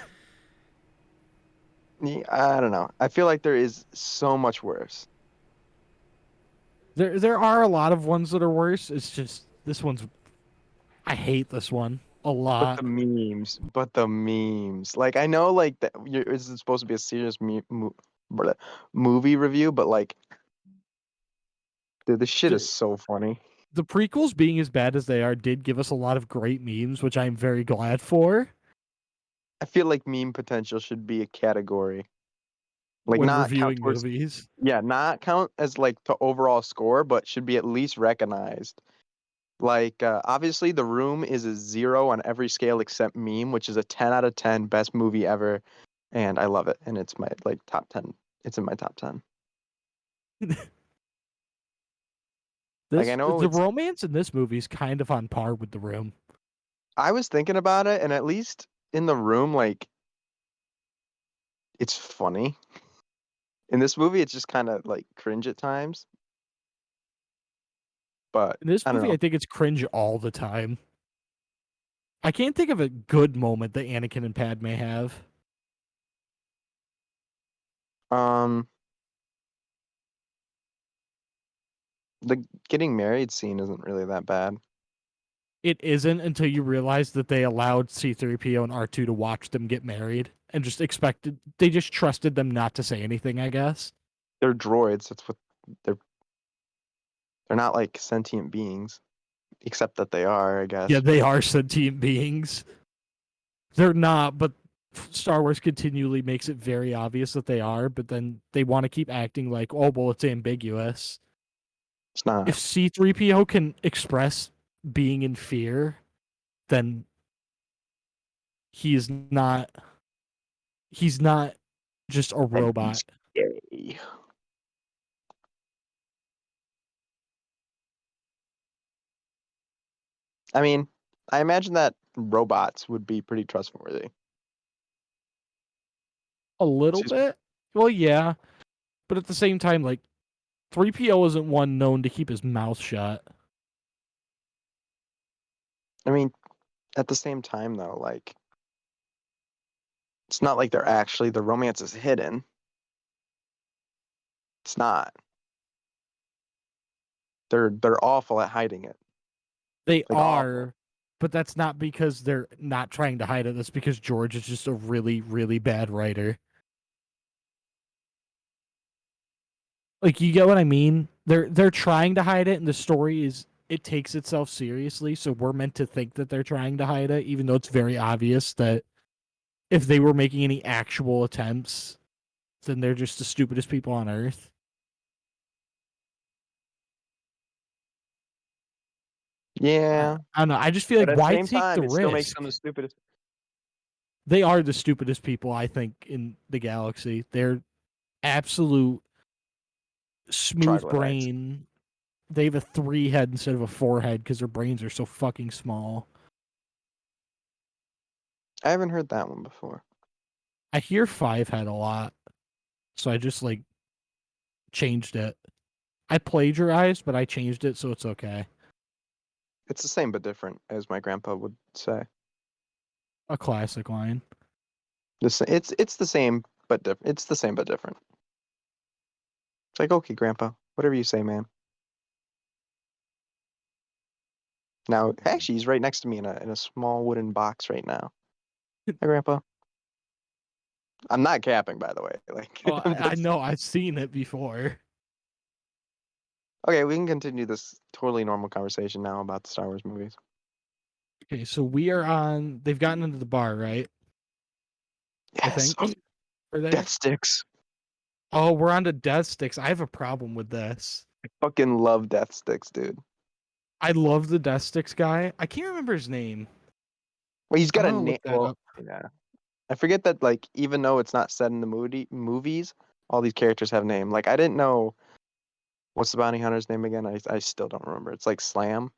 don't know. I feel like there is so much worse. There are a lot of ones that are worse. It's just this one's. I hate this one a lot. But the memes. Like I know, like this is supposed to be a serious movie review, but like, dude, this shit is so funny. The prequels, being as bad as they are, did give us a lot of great memes, which I'm very glad for. I feel like meme potential should be a category. Like when not reviewing count movies. Yeah, not count as like the overall score, but should be at least recognized. Like obviously, The Room is a 0 on every scale except meme, which is a 10 out of 10, best movie ever, and I love it. And it's my top 10. It's in my top 10. I know the romance in this movie is kind of on par with The Room. I was thinking about it, and at least in The Room, like it's funny. In this movie, it's just kind of like cringe at times. But In this I don't movie, know. I think it's cringe all the time. I can't think of a good moment that Anakin and Padme have. Um, the getting married scene isn't really that bad. It isn't until you realize that they allowed C-3PO and R2 to watch them get married and they just trusted them not to say anything, I guess. They're droids. That's what they're. They're not like sentient beings, except that they are, I Yeah, guess. they are sentient beings. They're not, but Star Wars continually makes it very obvious that they are, but then they want to keep acting like, oh, well, it's ambiguous. It's not. If C-3PO can express being in fear, then he's not just a robot. Yay. I mean, I imagine that robots would be pretty trustworthy. A little Excuse me. bit. Well, yeah, but at the same time, like 3PO isn't one known to keep his mouth shut. I mean, at the same time, though, like, it's not like the romance is hidden. It's not. They're awful at hiding it. They Like are, awful. but that's not because they're not trying to hide it. That's because George is just a really, really bad writer. Like, you get what I mean? They're trying to hide it, and the story it takes itself seriously, so we're meant to think that they're trying to hide it, even though it's very obvious that if they were making any actual attempts, then they're just the stupidest people on earth. Yeah. I don't know. I just feel But like, at the why same take time, the it still makes them risk? the stupidest. They are the stupidest people, I think, in the galaxy. They're absolute smooth Troglodytes. brain. They have a 3 head instead of a 4 head because their brains are so fucking small. I haven't heard that one before. I hear 5 head a lot, so I just like changed it. I plagiarized, but I changed it, so it's okay. It's the same but different, as my grandpa would say. A classic line. It's the same but different. It's the same but different. It's like, okay, grandpa, whatever you say, man. Now, actually, he's right next to me in a small wooden box right now. Hi, grandpa. I'm not capping, by the way. Like, Oh, I know. I've seen it before. okay, we can continue this totally normal conversation now about the Star Wars movies. Okay, so we are on. They've gotten into the bar, right? I Yes, think. Are they? death sticks. Oh, we're on to death sticks. I have a problem with this. I fucking love death sticks, dude. I love the death sticks guy. I can't remember his name. Well, he's I'm got a gonna name. look that Well, up. yeah. I forget that, like, even though it's not set in the movies, all these characters have name. Like, I didn't know what's the bounty hunter's name again. I still don't remember. It's like Slam,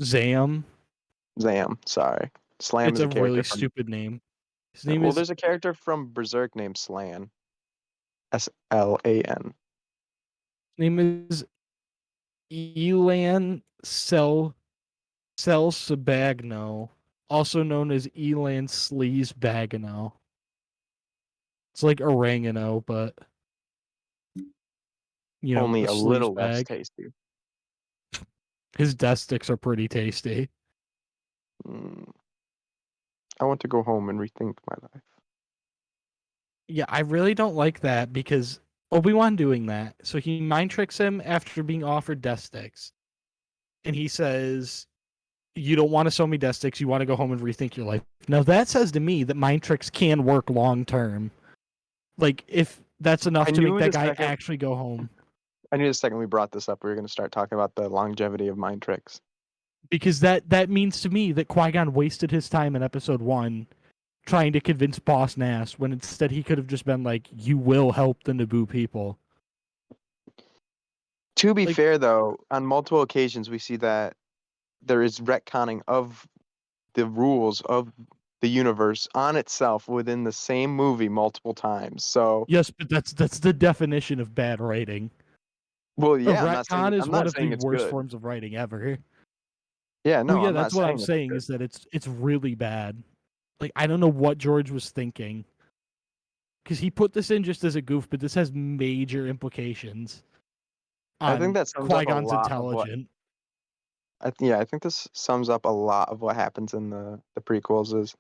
Zam. Zam. Sorry, Slam It's is a a character really from. stupid name. His name Well, is there's a character from Berserk named Slan. Slan. name is Elan Sabagno, also known as Elan Sleaze Bagano. It's like oregano, but you know, Only a a sleaze little less bag. tasty. His death sticks are pretty tasty. Mm. I want to go home and rethink my life. Yeah, I really don't like that because Obi-Wan doing that. So he mind tricks him after being offered death sticks. And he says, you don't want to sell me death sticks, you want to go home and rethink your life. Now that says to me that mind tricks can work long term. Like, if that's enough I to make knew that the guy second. actually go home. I knew the second we brought this up, we were going to start talking about the longevity of mind tricks. Because that means to me that Qui-Gon wasted his time in episode 1 trying to convince Boss Nass when instead he could have just been like, you will help the Naboo people. To be Like, fair, though, on multiple occasions we see that there is retconning of the rules of the universe on itself within the same movie multiple times. So, Yes, but that's the definition of bad writing. well, A yeah, retcon is I'm one not of the saying it's worst good. forms of writing ever. Yeah, Well, no, yeah, I'm not that's what I'm saying it's saying good. is that it's really bad. Like I don't know what George was thinking, because he put this in just as a goof, but this has major implications I think on that sums up a Qui-Gon's lot of what intelligence. I think this sums up a lot of what happens in the prequels is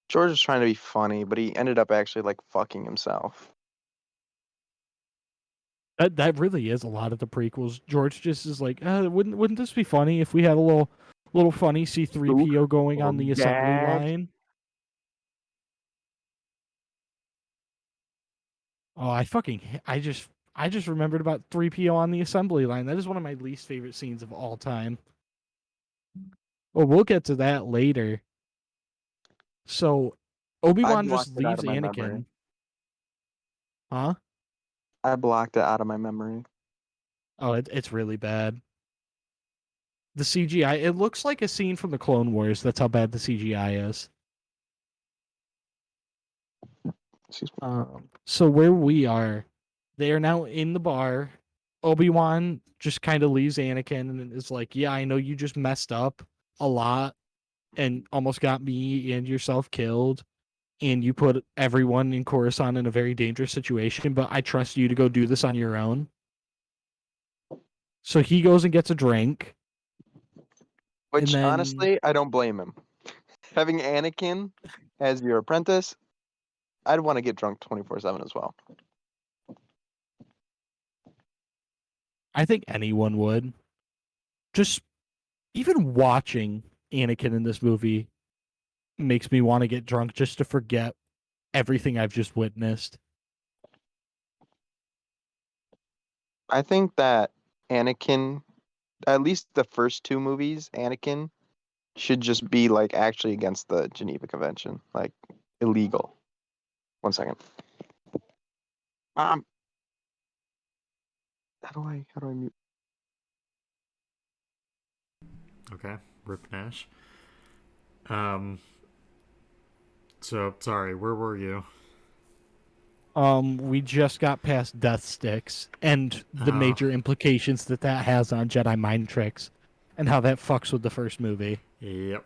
George was trying to be funny, but he ended up actually like fucking himself. That really is a lot of the prequels. George just is like, wouldn't this be funny if we had a little funny Oof, C-3PO going on little the assembly gag. line? Oh, I just remembered about 3PO on the assembly line. That is one of my least favorite scenes of all time. Well, we'll get to that later. So, I Obi-Wan blocked just it out leaves of my memory. Anakin. Huh? I blocked it out of my memory. Oh, it's really bad. The CGI, it looks like a scene from the Clone Wars. That's how bad the CGI is. Excuse me. So where we are, they are now in the bar. Obi-Wan just kind of leaves Anakin and is like, "Yeah, I know you just messed up a lot and almost got me and yourself killed, and you put everyone in Coruscant in a very dangerous situation, but I trust you to go do this on your own." So he goes and gets a drink, and Which then honestly, I don't blame him. Having Anakin as your apprentice, I'd want to get drunk 24/7 as well. I think anyone would. Just even watching Anakin in this movie makes me want to get drunk just to forget everything I've just witnessed. I think that Anakin, at least the first two movies, Anakin should just be like actually against the Geneva Convention, like illegal. 1 second. Um, how do I mute? Okay, Rip Nash. Um, so sorry, where were you? We just got past death sticks and the Oh, major implications that has on Jedi mind tricks and how that fucks with the first movie. yep.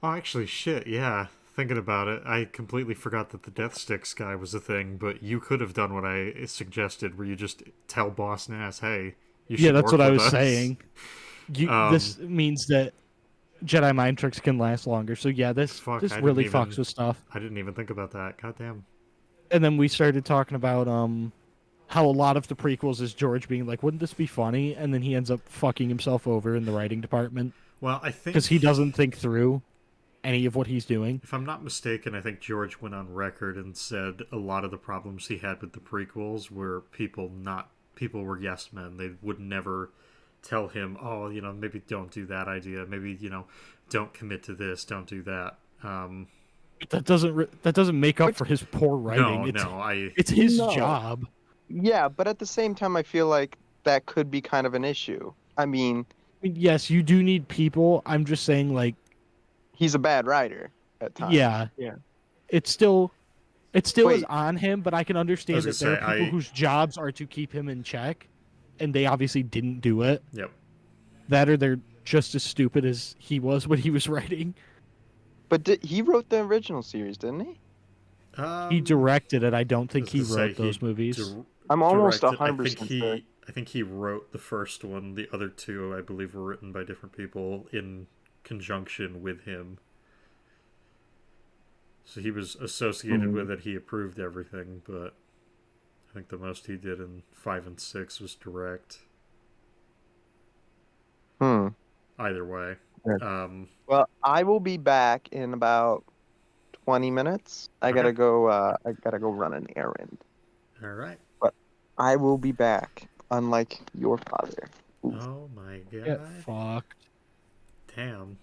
Oh, actually, shit, yeah. Thinking about it, I completely forgot that the Death Sticks guy was a thing, but you could have done what I suggested, where you just tell Boss Nass, hey, you Yeah, should that's work what I with was us. saying. This means that Jedi mind tricks can last longer. So yeah, Fuck, this really fucks with stuff. I didn't even think about that. Goddamn. And then we started talking about how a lot of the prequels is George being like, wouldn't this be funny? And then he ends up fucking himself over in the writing department Well, I because think, he doesn't think through any of what he's doing. if I'm not mistaken, I think George went on record and said a lot of the problems he had with the prequels were people were yes men. They would never tell him, oh, maybe don't do that idea. Maybe don't commit to this. Don't do that. That doesn't make up Which for his poor writing. No, I It's his no, job. yeah, but at the same time, I feel like that could be kind of an issue. I mean, I mean, yes, you do need people. I'm just saying, like, he's a bad writer at times. yeah, Yeah. it's still is Wait, on him, but I can I was understand gonna that there are say people I whose jobs are to keep him in check, and they obviously didn't do it. yep. That or they're just as stupid as he was when he was writing. but he wrote the original series, didn't he? He directed it. I don't I think was he gonna say wrote those movies. I'm almost directed. 100% sure. I think he wrote the first one. The other two, I believe, were written by different people in conjunction with him. So he was associated Hmm. with it. He approved everything, but I think the most he did in 5 and 6 was direct. Hmm. Either way, Yeah. um, Well, I will be back in about 20 minutes. I okay, gotta go. I gotta go run an errand. all right. But I will be back. Unlike your father. Oof. Oh my Get god, fucked. damn.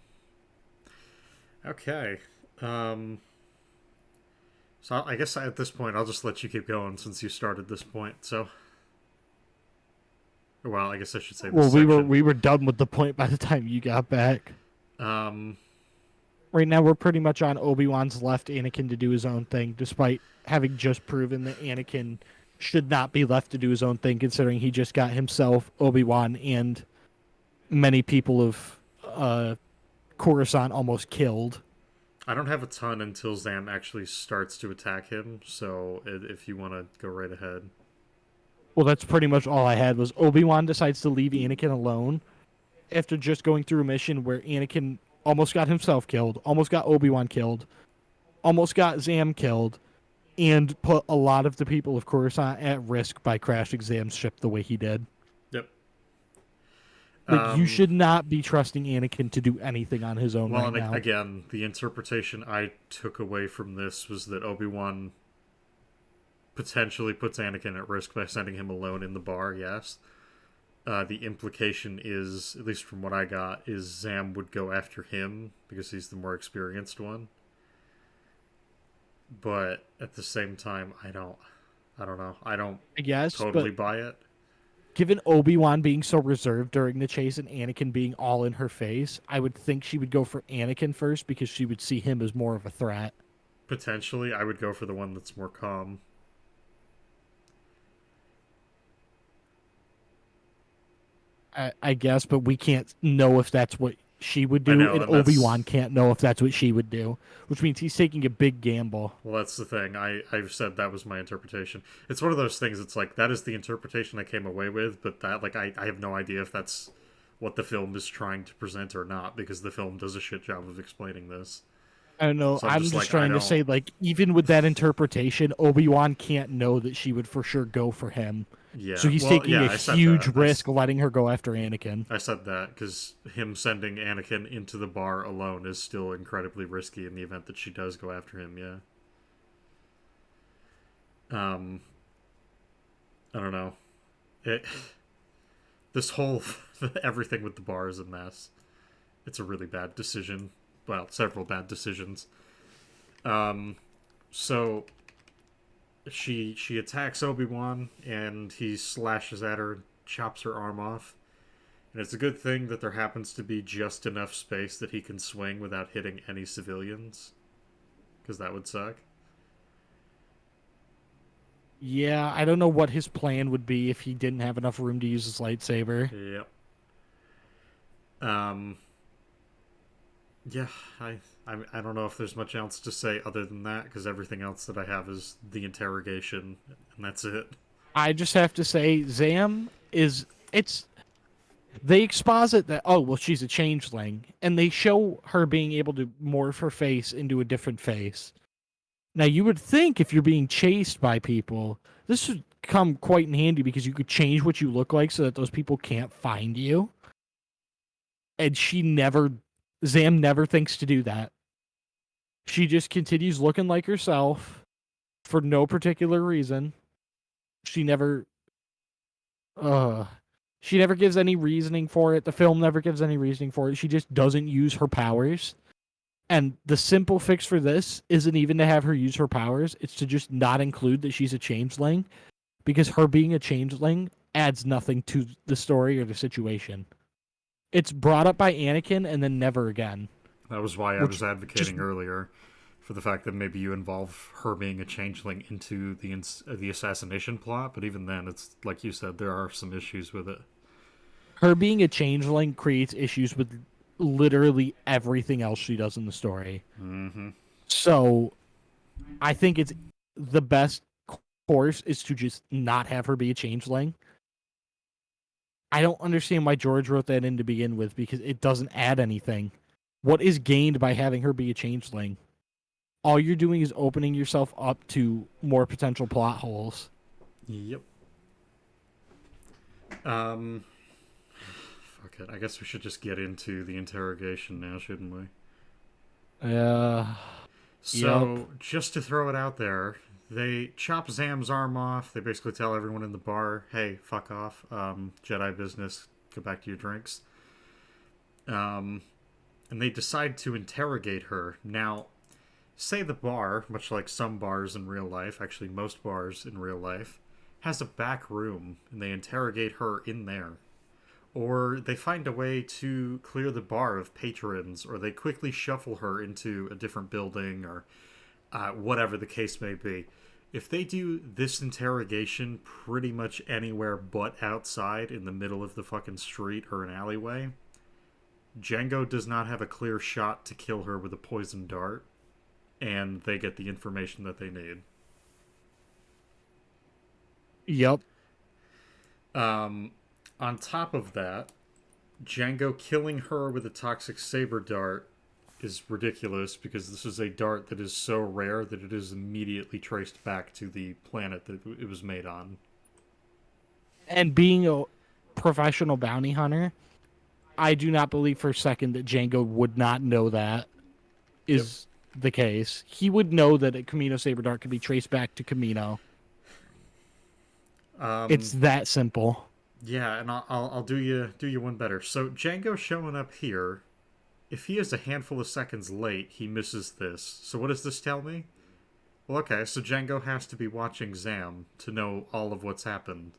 Okay, um, so I guess at this point I'll just let you keep going since you started this point. So, well, I guess I should say this Well, section. we were done with the point by the time you got back. Um, Right now, we're pretty much on Obi-Wan's left Anakin to do his own thing, despite having just proven that Anakin should not be left to do his own thing, considering he just got himself, Obi-Wan, and many people of Coruscant almost killed. I don't have a ton until Zam actually starts to attack him, so if you want to go right ahead. Well, that's pretty much all I had was Obi-Wan decides to leave Anakin alone after just going through a mission where Anakin almost got himself killed, almost got Obi-Wan killed, almost got Zam killed, and put a lot of the people of Coruscant at risk by crashing Zam's ship the way he did. Yep. Like, you should not be trusting Anakin to do anything on his own well, right and now. again, the interpretation I took away from this was that Obi-Wan potentially puts Anakin at risk by sending him alone in the bar, yes. The implication is, at least from what I got, is Zam would go after him because he's the more experienced one. But at the same time, I don't know. I don't I guess, totally but buy it. given Obi-Wan being so reserved during the chase and Anakin being all in her face, I would think she would go for Anakin first because she would see him as more of a threat. Potentially, I would go for the one that's more calm. I guess, but we can't know if that's what she would do, know, and and that's- Obi-Wan can't know if that's what she would do, which means he's taking a big gamble. Well, that's the thing. I've said that was my interpretation. It's one of those things. It's like that is the interpretation I came away with, but that like I have no idea if that's what the film is trying to present or not, because the film does a shit job of explaining this. I don't know. So I'm just trying to say, like, even with that interpretation, Obi-Wan can't know that she would for sure go for him. Yeah. So he's well, taking yeah, a I said huge that. risk letting her go after Anakin. I said that because him sending Anakin into the bar alone is still incredibly risky in the event that she does go after him. Yeah. I don't know. This whole everything with the bar is a mess. It's a really bad decision. Well, several bad decisions. So she attacks Obi-Wan and he slashes at her and chops her arm off. And it's a good thing that there happens to be just enough space that he can swing without hitting any civilians, because that would suck. Yeah, I don't know what his plan would be if he didn't have enough room to use his lightsaber. Yep. Yeah, I don't know if there's much else to say other than that, because everything else that I have is the interrogation, and that's it. I just have to say, Zam is they exposit that, oh well, she's a changeling, and they show her being able to morph her face into a different face. Now you would think if you're being chased by people, this would come quite in handy because you could change what you look like so that those people can't find you. And Zam never thinks to do that. She just continues looking like herself for no particular reason. She never gives any reasoning for it. The film never gives any reasoning for it. She just doesn't use her powers. And the simple fix for this isn't even to have her use her powers. It's to just not include that she's a changeling, because her being a changeling adds nothing to the story or the situation. It's brought up by Anakin and then never again. That was why I was advocating earlier for the fact that maybe you involve her being a changeling into the assassination plot, but even then, it's like you said, there are some issues with it. Her being a changeling creates issues with literally everything else she does in the story. Mm-hmm. So I think it's the best course is to just not have her be a changeling. I don't understand why George wrote that in to begin with, because it doesn't add anything. What is gained by having her be a changeling? All you're doing is opening yourself up to more potential plot holes. Yep. Fuck it. I guess we should just get into the interrogation now, shouldn't we? So, just to throw it out there, they chop Zam's arm off. They basically tell everyone in the bar, hey, fuck off. Jedi business. Go back to your drinks. And they decide to interrogate her. Now, say the bar, much like some bars in real life, actually most bars in real life, has a back room, and they interrogate her in there. or they find a way to clear the bar of patrons, or they quickly shuffle her into a different building, or whatever the case may be. If they do this interrogation pretty much anywhere but outside in the middle of the fucking street or an alleyway, Django does not have a clear shot to kill her with a poison dart, and they get the information that they need. Yep. On top of that, Django killing her with a toxic saber dart is ridiculous because this is a dart that is so rare that it is immediately traced back to the planet that it was made on. And being a professional bounty hunter, I do not believe for a second that Django would not know that is the case. He would know that a Camino saber dart could be traced back to Camino. It's that simple. Yeah, and I'll do you one better. So Django showing up here, if he is a handful of seconds late, he misses this. So what does this tell me? Well, okay, so Django has to be watching Zam to know all of what's happened.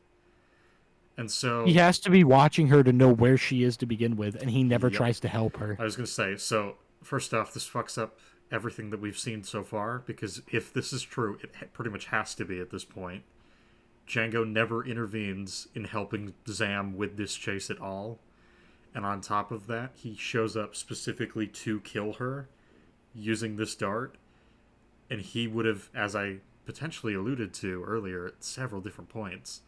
And so he has to be watching her to know where she is to begin with, and he never tries to help her. I was going to say, so first off, this fucks up everything that we've seen so far, because if this is true, it pretty much has to be at this point. Django never intervenes in helping Zam with this chase at all. And on top of that, he shows up specifically to kill her using this dart. And he would have, as I potentially alluded to earlier at several different points,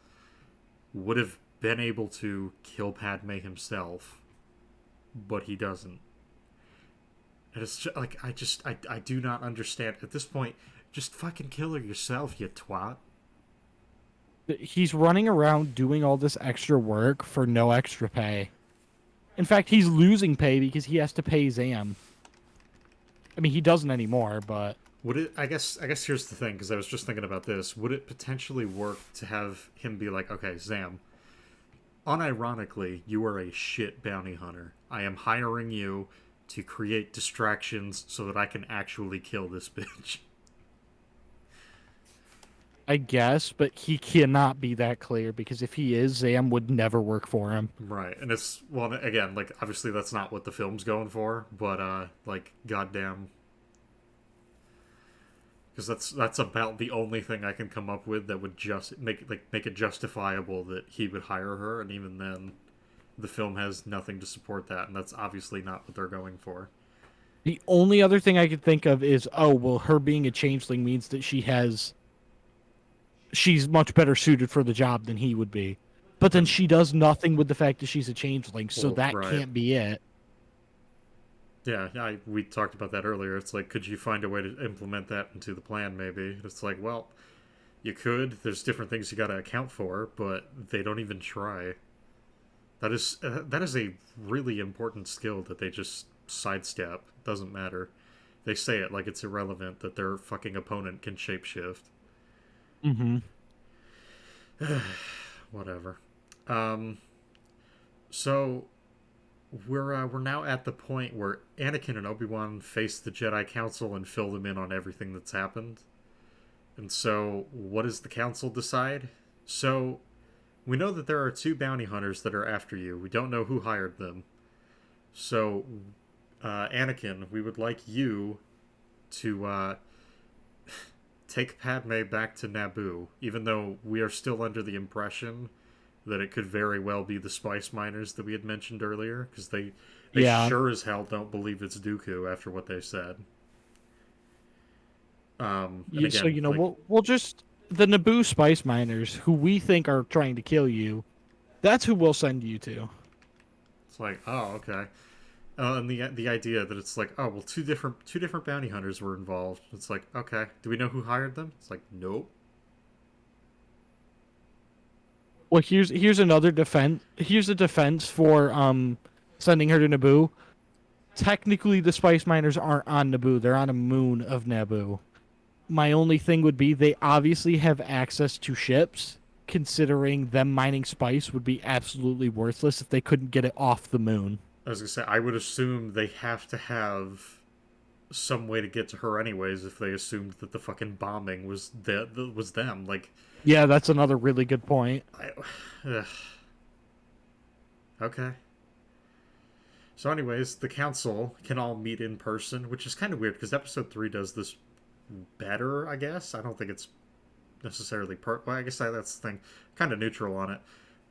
would have been able to kill Padme himself, but he doesn't. And it's just, like, I do not understand. At this point, just fucking kill her yourself, you twat. He's running around doing all this extra work for no extra pay. In fact, he's losing pay because he has to pay Zam. I mean, he doesn't anymore, but... Would it... I guess here's the thing, because I was just thinking about this. Would it potentially work to have him be like, okay, Zam, unironically, you are a shit bounty hunter. I am hiring you to create distractions so that I can actually kill this bitch. I guess, but he cannot be that clear, because if he is, Zam would never work for him. Right, and it's... Well, again, like, obviously that's not what the film's going for, but, like, goddamn... Because that's about the only thing I can come up with that would just make it justifiable that he would hire her, and even then, the film has nothing to support that, and that's obviously not what they're going for. The only other thing I could think of is, oh, well, her being a changeling means that she's much better suited for the job than he would be. But then she does nothing with the fact that she's a changeling, so that can't be it. Yeah, we talked about that earlier. It's like, could you find a way to implement that into the plan, maybe? It's like, well, you could. There's different things you gotta account for, but they don't even try. That is a really important skill that they just sidestep. It doesn't matter. They say it like it's irrelevant that their fucking opponent can shapeshift. Mm-hmm. Whatever. So we're now at the point where Anakin and Obi-Wan face the Jedi Council and fill them in on everything that's happened. And so, what does the Council decide? So, we know that there are 2 bounty hunters that are after you. We don't know who hired them. So, Anakin, we would like you to take Padme back to Naboo, even though we are still under the impression that it could very well be the Spice Miners that we had mentioned earlier, because they sure as hell don't believe it's Dooku after what they said. Again, so, we'll just... The Naboo Spice Miners, who we think are trying to kill you, that's who we'll send you to. It's like, oh, okay. And the idea that it's like, oh, well, two different bounty hunters were involved. It's like, okay, do we know who hired them? It's like, nope. Well, here's another defense. Here's a defense for sending her to Naboo. Technically, the Spice Miners aren't on Naboo. They're on a moon of Naboo. My only thing would be they obviously have access to ships, considering them mining spice would be absolutely worthless if they couldn't get it off the moon. I was going to say, I would assume they have to have some way to get to her anyways if they assumed that the fucking bombing was them. Like, yeah, that's another really good point. Okay. So, anyways, the council can all meet in person, which is kind of weird because episode 3 does this better, I guess. I don't think it's necessarily well, I guess that's the thing. Kind of neutral on it.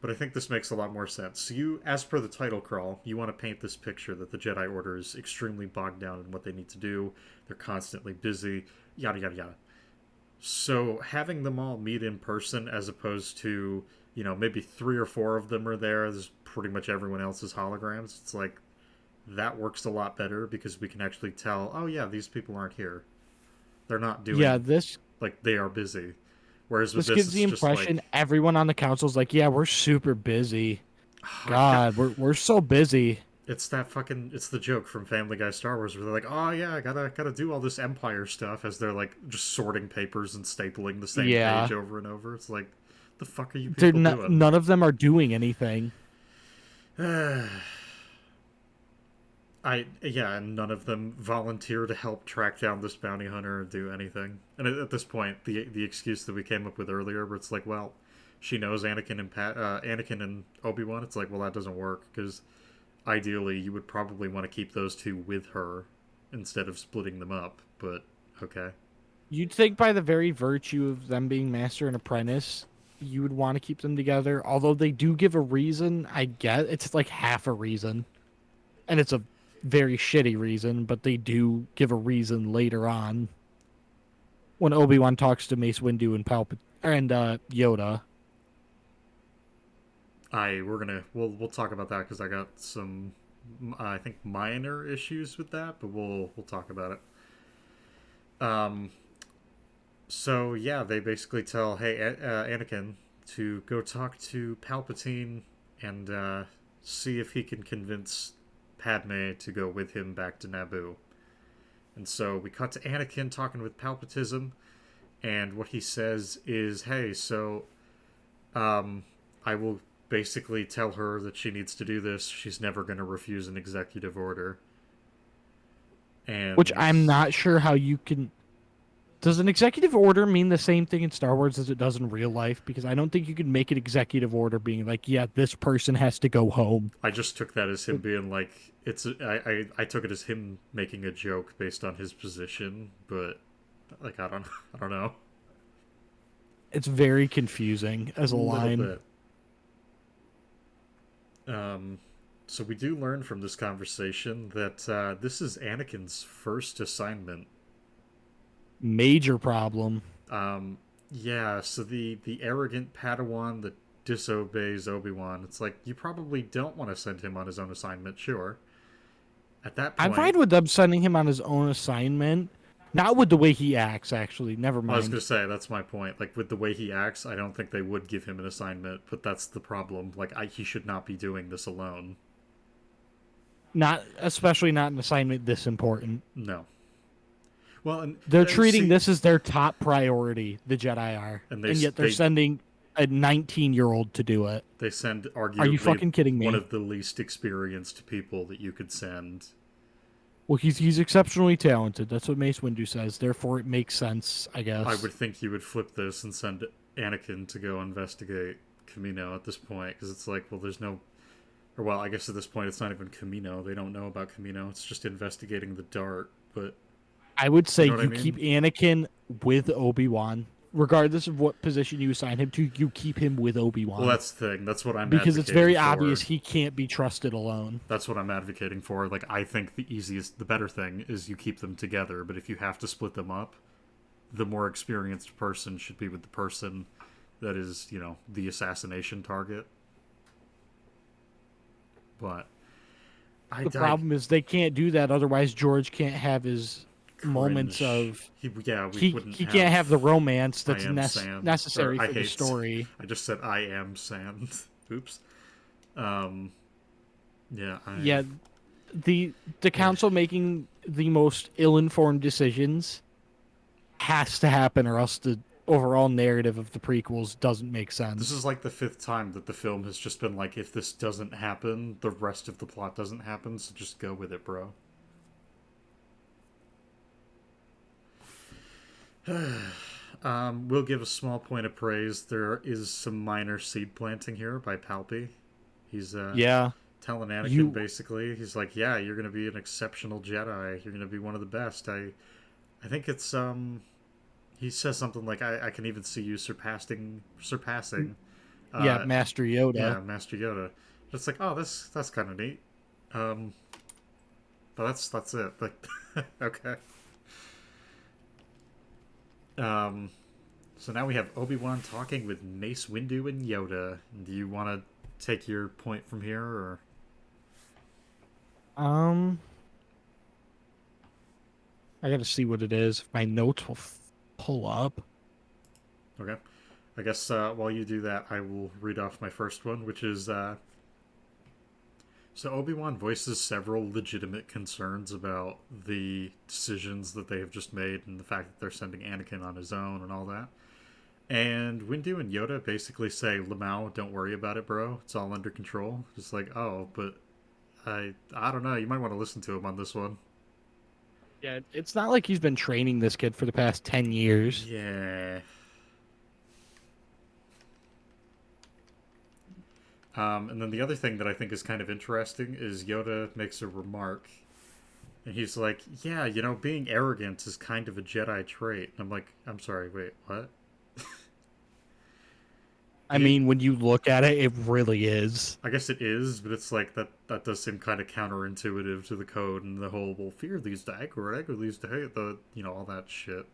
But I think this makes a lot more sense. So you, as per the title crawl, you want to paint this picture that the Jedi Order is extremely bogged down in what they need to do. They're constantly busy, yada yada yada. So having them all meet in person as opposed to, maybe 3 or 4 of them are there, there's pretty much everyone else is holograms. It's like that works a lot better because we can actually tell, oh yeah, these people aren't here. They're not doing Yeah, this like they are busy. Whereas with this gives the it's just impression like, everyone on the council's like, yeah, we're super busy. God, we're so busy. it's that fucking it's the joke from Family Guy Star Wars where they're like, oh yeah, I gotta do all this Empire stuff as they're like just sorting papers and stapling the same Yeah. page over and over. It's like, the fuck are you They're people doing? none of them are doing anything. And none of them volunteer to help track down this bounty hunter or do anything. And at this point, the excuse that we came up with earlier, where it's like, well, she knows Anakin and Obi-Wan. It's like, well, that doesn't work because ideally you would probably want to keep those two with her instead of splitting them up. But okay, You'd think by the very virtue of them being master and apprentice, you would want to keep them together. Although they do give a reason, I get it's like half a reason, and it's a very shitty reason, but they do give a reason later on when Obi-Wan talks to Mace Windu and Yoda. we'll talk about that because I got some, I think, minor issues with that, but we'll talk about it. So yeah, they basically tell, hey, Anakin, to go talk to Palpatine and see if he can convince Padme to go with him back to Naboo. And so we cut to Anakin talking with Palpatinism, and what he says is, hey, so I will basically tell her that she needs to do this. She's never going to refuse an executive order. And Which I'm not sure how you can. Does an executive order mean the same thing in Star Wars as it does in real life? Because I don't think you can make an executive order being like, yeah, this person has to go home. I just took that as him being like, I took it as him making a joke based on his position, but like I don't know. It's very confusing as a line. Little bit. So we do learn from this conversation that this is Anakin's first assignment. Major problem. Yeah, so the arrogant Padawan that disobeys Obi-Wan, it's like, you probably don't want to send him on his own assignment, sure. At that point, I'm fine with them sending him on his own assignment. Not with the way he acts, actually. Never mind. I was going to say, that's my point. Like, with the way he acts, I don't think they would give him an assignment, but that's the problem. Like, he should not be doing this alone. Especially not an assignment this important. No. Well, and they're treating this as their top priority, the Jedi are. And yet they're sending a 19-year-old to do it. They send arguably are you fucking kidding me? One of the least experienced people that you could send. Well, he's exceptionally talented. That's what Mace Windu says. Therefore, it makes sense, I guess. I would think you would flip this and send Anakin to go investigate Kamino at this point, because it's like, well, there's no... Or, well, I guess at this point it's not even Kamino. They don't know about Kamino. It's just investigating the dart, but... I would say you keep Anakin with Obi-Wan. Regardless of what position you assign him to, you keep him with Obi-Wan. Well, that's the thing. That's what I'm because it's very obvious he can't be trusted alone. That's what I'm advocating for. Like, I think the better thing is you keep them together, but if you have to split them up, the more experienced person should be with the person that is, the assassination target. But... The problem is they can't do that, otherwise George can't have his... moments of he can't have the romance that's necessary for the story. I just said I am sand. Oops. The council making the most ill-informed decisions has to happen, or else the overall narrative of the prequels doesn't make sense. This is like the 5th time that the film has just been like, if this doesn't happen, the rest of the plot doesn't happen, so just go with it, bro. We'll give a small point of praise. There is some minor seed planting here by Palpy. He's Yeah. telling Anakin basically, he's like, yeah, you're gonna be an exceptional Jedi. You're gonna be one of the best. I think it's he says something like, I can even see you surpassing. Yeah, Uh, Master Yoda. yeah, Master Yoda. It's like, oh, that's kind of neat. Um, but that's it. Like, okay. Um, so now we have Obi-Wan talking with Mace Windu and Yoda. Do you want to take your point from here, or? I gotta see what it is. My notes will pull up. Okay. I guess while you do that, I will read off my first one, which is so Obi-Wan voices several legitimate concerns about the decisions that they have just made and the fact that they're sending Anakin on his own and all that. And Windu and Yoda basically say, Lamau, don't worry about it, bro. It's all under control. Just like, oh, but I don't know. You might want to listen to him on this one. Yeah, it's not like he's been training this kid for the past 10 years. Yeah. And then the other thing that I think is kind of interesting is Yoda makes a remark. And he's like, yeah, you know, being arrogant is kind of a Jedi trait. And I'm like, I'm sorry, wait, what? I mean, when you look at it, it really is. I guess it is, but it's like that does seem kind of counterintuitive to the code and the whole, well, fear leads to anger leads to hate, all that shit.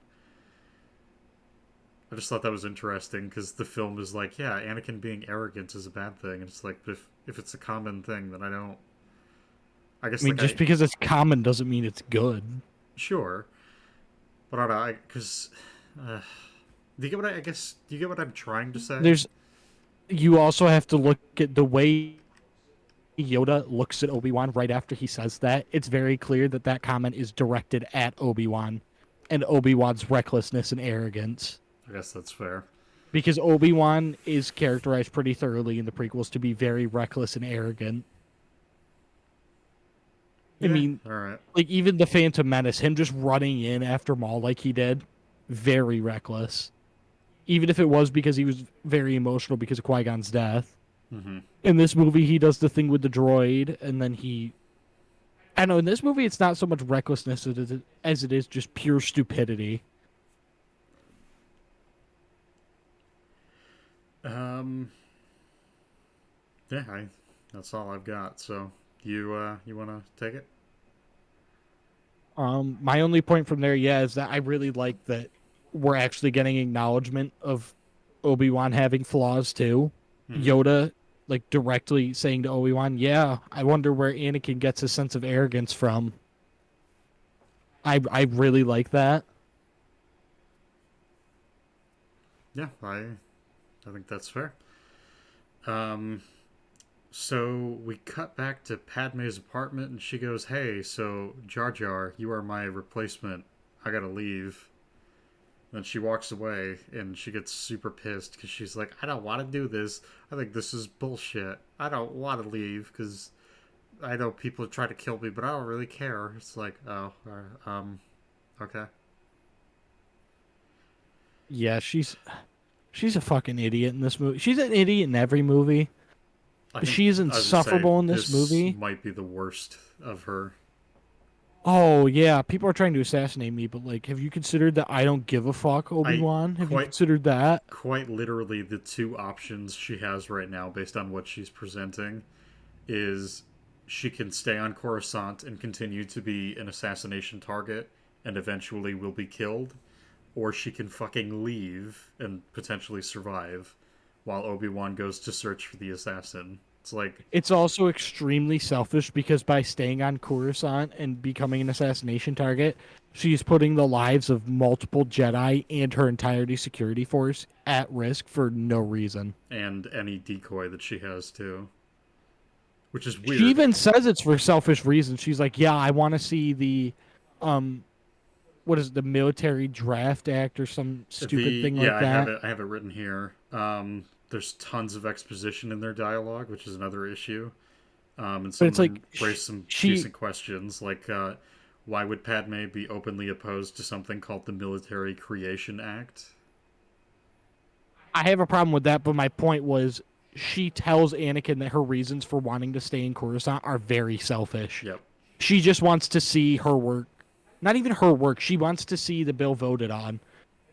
I just thought that was interesting because the film is like, yeah, Anakin being arrogant is a bad thing. And it's like, but if it's a common thing, then I don't. I guess I mean, just because it's common doesn't mean it's good. Sure. But I don't know, because. Do you get what do you get what I'm trying to say? You also have to look at the way Yoda looks at Obi-Wan right after he says that. It's very clear that that comment is directed at Obi-Wan and Obi-Wan's recklessness and arrogance. I guess that's fair. Because Obi-Wan is characterized pretty thoroughly in the prequels to be very reckless and arrogant. Yeah, I mean, all right. like even the Phantom Menace, him just running in after Maul like he did, very reckless. Even if it was because he was very emotional because of Qui-Gon's death. Mm-hmm. In this movie, he does the thing with the droid, and then I know, in this movie, it's not so much recklessness as it is just pure stupidity. Yeah, that's all I've got. So, you want to take it? My only point from there, is that I really like that we're actually getting acknowledgement of Obi-Wan having flaws too. Mm-hmm. Yoda, like, directly saying to Obi-Wan, yeah, I wonder where Anakin gets his sense of arrogance from. I really like that. Yeah, I think that's fair. So we cut back to Padme's apartment, and she goes, hey, so Jar Jar, you are my replacement. I gotta leave. Then she walks away, and she gets super pissed because she's like, I don't want to do this. I think this is bullshit. I don't want to leave because I know people try to kill me, but I don't really care. It's like, oh, okay. Yeah, she's a fucking idiot in this movie. She's an idiot in every movie. She's insufferable in this movie. Might be the worst of her. Oh, yeah, people are trying to assassinate me, but, like, have you considered that I don't give a fuck, Obi-Wan? Have you considered that? Quite literally, the two options she has right now, based on what she's presenting, is she can stay on Coruscant and continue to be an assassination target and eventually will be killed, or she can fucking leave and potentially survive while Obi-Wan goes to search for the assassin. It's also extremely selfish because by staying on Coruscant and becoming an assassination target, she's putting the lives of multiple Jedi and her entirety security force at risk for no reason. And any decoy that she has, too. Which is weird. She even says it's for selfish reasons. She's like, yeah, I want to see the, what is it, the Military Draft Act or some stupid thing like that. I have it written here. There's tons of exposition in their dialogue, which is another issue. And some raise some decent questions, like why would Padme be openly opposed to something called the Military Creation Act? I have a problem with that, but my point was she tells Anakin that her reasons for wanting to stay in Coruscant are very selfish. Yep. She just wants to see her work. Not even her work. She wants to see the bill voted on.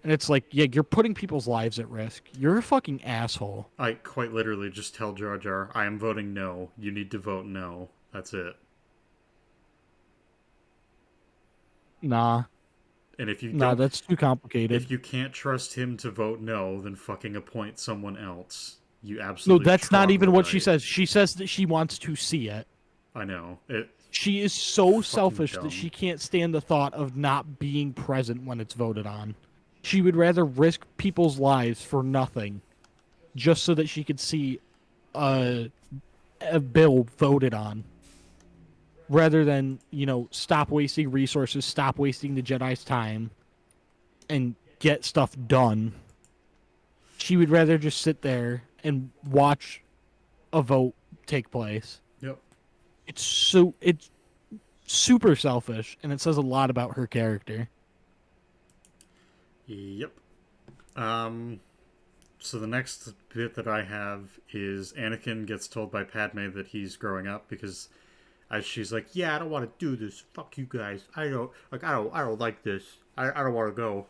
And it's like, yeah, you're putting people's lives at risk. You're a fucking asshole. I quite literally just tell Jar Jar, I am voting no. You need to vote no. That's it. Nah. And if you Nah, don't, that's too complicated. if you can't trust him to vote no, then fucking appoint someone else. You No, absolutely that's not even what she troglodyte. says. She says that she wants to see it. I know. It She is so fucking selfish dumb. that she can't stand the thought of not being present when it's voted on. She would rather risk people's lives for nothing just so that she could see a bill voted on rather than, stop wasting resources, stop wasting the Jedi's time, and get stuff done. She would rather just sit there and watch a vote take place. Yep. It's super selfish, and it says a lot about her character. Yep. So the next bit that I have is Anakin gets told by Padme that he's growing up because as she's like, yeah, I don't want to do this. Fuck you guys. I don't like this. I don't want to go.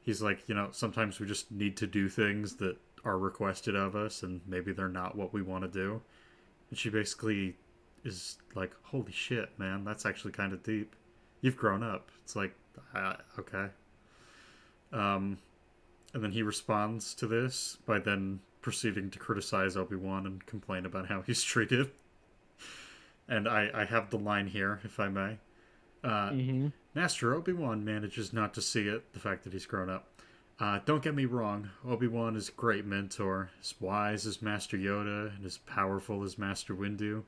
He's like, sometimes we just need to do things that are requested of us and maybe they're not what we want to do. And she basically is like, holy shit, man, that's actually kind of deep. You've grown up. It's like, okay. And then he responds to this by then proceeding to criticize Obi-Wan and complain about how he's treated. And I have the line here, if I may. Master Obi-Wan manages not to see it, the fact that he's grown up. Don't get me wrong, Obi-Wan is a great mentor, as wise as Master Yoda, and as powerful as Master Windu.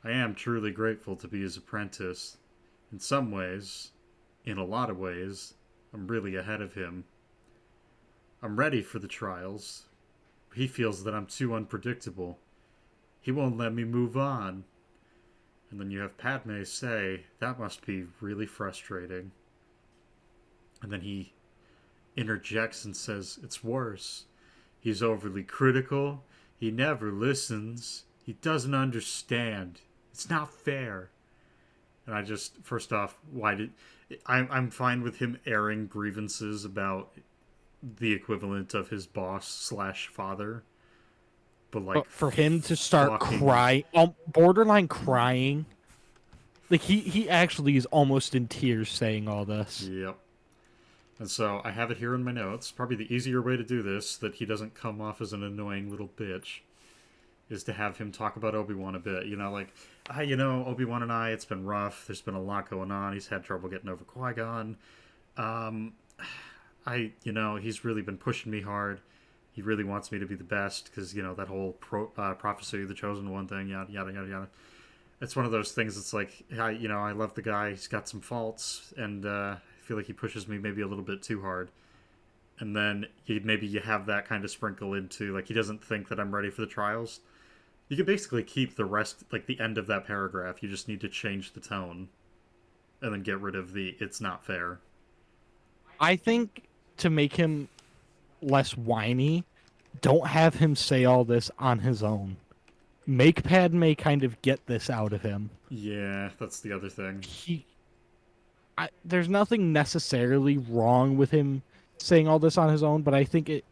I am truly grateful to be his apprentice. In some ways, in a lot of ways, I'm really ahead of him. I'm ready for the trials. He feels that I'm too unpredictable. He won't let me move on. And then you have Padme say, that must be really frustrating. And then he interjects and says, it's worse. He's overly critical. He never listens. He doesn't understand. It's not fair. And I just, first off, I'm fine with him airing grievances about the equivalent of his boss slash father. But for him to start fucking crying, borderline crying, like he actually is almost in tears saying all this. Yep. And so I have it here in my notes. Probably the easier way to do this, that he doesn't come off as an annoying little bitch, is to have him talk about Obi-Wan a bit. Obi-Wan and I, it's been rough. There's been a lot going on. He's had trouble getting over Qui-Gon. He's really been pushing me hard. He really wants me to be the best because, that whole prophecy of the chosen one thing, yada, yada, yada, yada. It's one of those things that's like, I love the guy. He's got some faults, and I feel like he pushes me maybe a little bit too hard. And then maybe you have that kind of sprinkle into, like, he doesn't think that I'm ready for the trials. You can basically keep the rest, like, the end of that paragraph. You just need to change the tone and then get rid of the it's not fair. I think to make him less whiny, don't have him say all this on his own. Make Padme kind of get this out of him. Yeah, that's the other thing. There's nothing necessarily wrong with him saying all this on his own, but I think it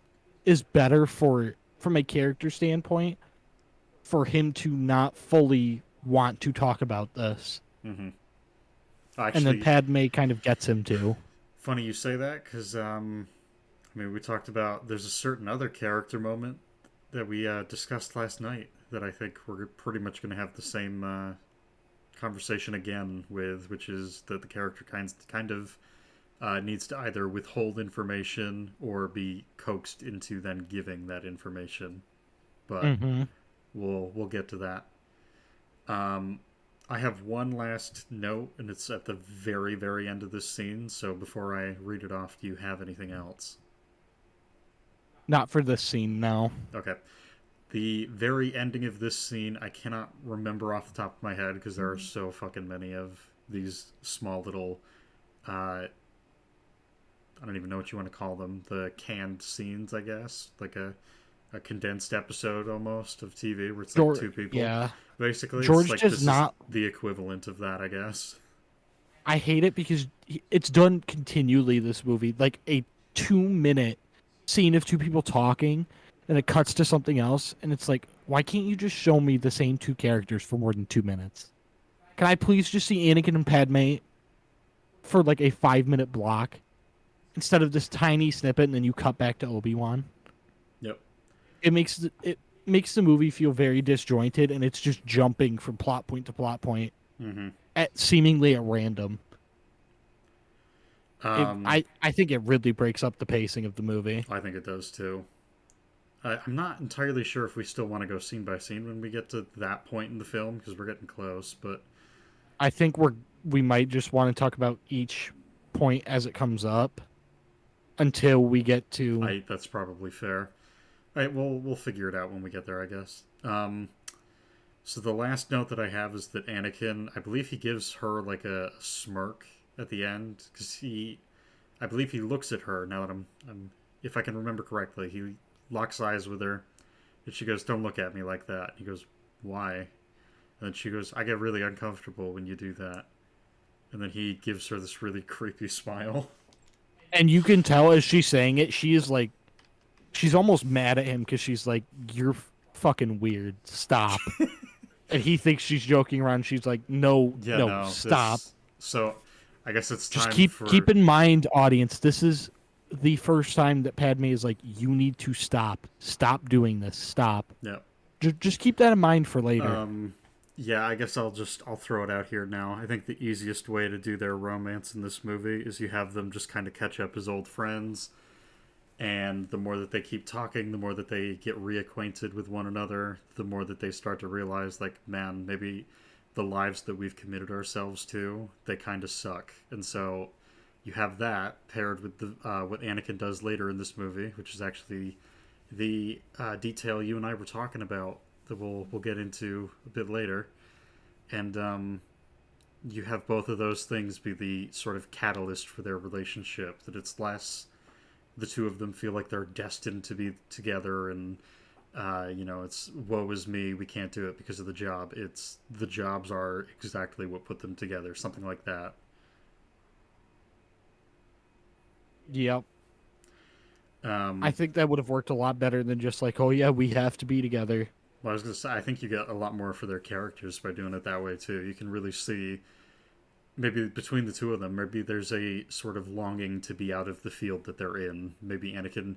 is better from a character standpoint for him to not fully want to talk about this. Mm-hmm. And then Padme kind of gets him to. Funny you say that, because, we talked about, there's a certain other character moment that we discussed last night that I think we're pretty much going to have the same conversation again with, which is that the character kind of needs to either withhold information or be coaxed into then giving that information. But we'll get to that. I have one last note, and it's at the very, very end of this scene. So before I read it off, do you have anything else? Not for this scene, no. Okay. The very ending of this scene, I cannot remember off the top of my head because there are so fucking many of these small little, I don't even know what you want to call them, the canned scenes, I guess. Like a a condensed episode almost of TV where it's like George, two people. yeah. Basically, George it's like does this not. is the equivalent of that, I guess. I hate it because it's done continually. This movie, like a 2 minute scene of two people talking, and it cuts to something else, and it's like, why can't you just show me the same two characters for more than 2 minutes? Can I please just see Anakin and Padme for like a 5 minute block instead of this tiny snippet, and then you cut back to Obi-Wan? Yep. It makes the movie feel very disjointed, and it's just jumping from plot point to plot point at seemingly at random. I think it really breaks up the pacing of the movie. I think it does too. I'm not entirely sure if we still want to go scene by scene when we get to that point in the film because we're getting close, but I think we might just want to talk about each point as it comes up until we get to. That's probably fair. All right, we'll figure it out when we get there, I guess. So the last note that I have is that Anakin, I believe he gives her like a smirk at the end because I believe he looks at her. Now that I'm, if I can remember correctly, he locks eyes with her, and she goes, "Don't look at me like that." And he goes, "Why?" And then she goes, "I get really uncomfortable when you do that." And then he gives her this really creepy smile. And you can tell as she's saying it, she is like, she's almost mad at him because she's like, "You're fucking weird. Stop." And he thinks she's joking around. She's like, "No, Yeah, no, stop." So, I guess it's Just time keep in mind, audience. This is the first time that Padme is like, "You need to stop. Stop doing this. Stop." Yeah. Just keep that in mind for later. Yeah, I guess I'll throw it out here now. I think the easiest way to do their romance in this movie is you have them just kind of catch up as old friends, and the more that they keep talking, the more that they get reacquainted with one another, the more that they start to realize, like, man, maybe the lives that we've committed ourselves to, they kind of suck. And so you have that paired with the what Anakin does later in this movie, which is actually the detail you and I were talking about that we'll get into a bit later. And you have both of those things be the sort of catalyst for their relationship, that it's less the two of them feel like they're destined to be together and it's woe is me, we can't do it because of the job. It's the jobs are exactly what put them together, something like that. Yep. I think that would have worked a lot better than just like, "Oh yeah, we have to be together." Well, I was going to say, I think you get a lot more for their characters by doing it that way, too. You can really see, maybe between the two of them, maybe there's a sort of longing to be out of the field that they're in. Maybe Anakin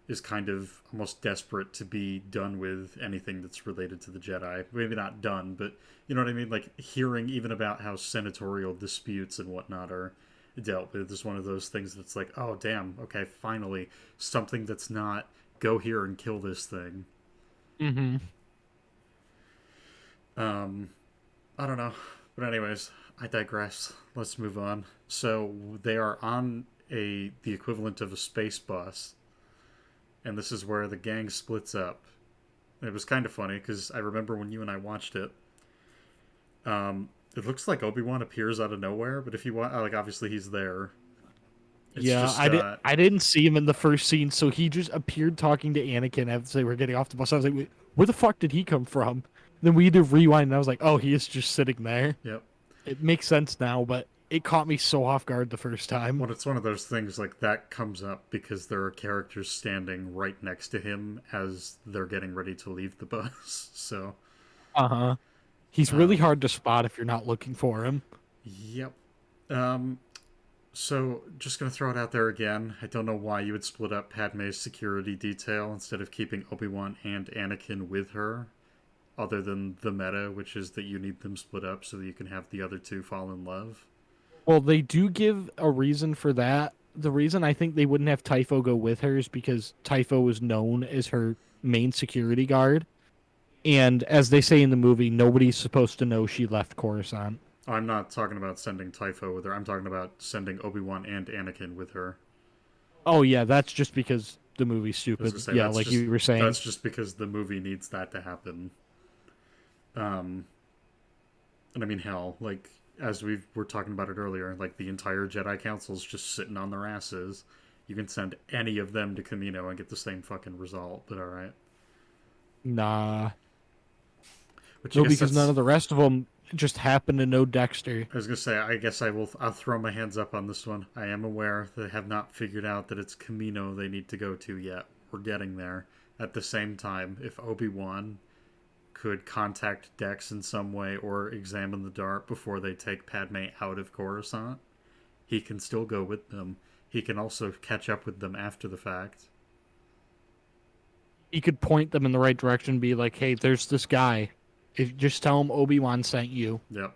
is kind of almost desperate to be done with anything that's related to the Jedi. Maybe not done, but you know what I mean? Like, hearing even about how senatorial disputes and whatnot are dealt with is one of those things that's like, oh, damn, okay, finally, something that's not, go here and kill this thing. Mm-hmm. I don't know. But anyways, I digress. Let's move on. So they are on the equivalent of a space bus, and this is where the gang splits up. It was kind of funny because I remember when you and I watched it. It looks like Obi-Wan appears out of nowhere, but if you want, like, obviously he's there. It's just, I didn't see him in the first scene, so he just appeared talking to Anakin as they were getting off the bus. I was like, "Wait, where the fuck did he come from?" Then we had to rewind, and I was like, "Oh, he is just sitting there." Yep. It makes sense now, but it caught me so off guard the first time. Well, it's one of those things like that comes up because there are characters standing right next to him as they're getting ready to leave the bus. So. He's really hard to spot if you're not looking for him. Yep. So, just going to throw it out there again. I don't know why you would split up Padme's security detail instead of keeping Obi-Wan and Anakin with her, other than the meta, which is that you need them split up so that you can have the other two fall in love. Well, they do give a reason for that. The reason I think they wouldn't have Typho go with her is because Typho was known as her main security guard. And as they say in the movie, nobody's supposed to know she left Coruscant. I'm not talking about sending Typho with her. I'm talking about sending Obi-Wan and Anakin with her. Oh, yeah, that's just because the movie's stupid. Yeah, like you were saying. That's just because the movie needs that to happen. And I mean, hell, like, as we were talking about it earlier, like, the entire Jedi Council's just sitting on their asses. You can send any of them to Kamino and get the same fucking result, but alright. Nah. Which I No, guess because none that's. of the rest of them just happen to know Dexter. I was gonna say, I guess I'll throw my hands up on this one. I am aware they have not figured out that it's Camino they need to go to yet. We're getting there. At the same time, if Obi-Wan could contact Dex in some way or examine the dart before they take Padme out of Coruscant, he can still go with them. He can also catch up with them after the fact. He could point them in the right direction and be like, hey, there's this guy. If just tell him Obi-Wan sent you. Yep.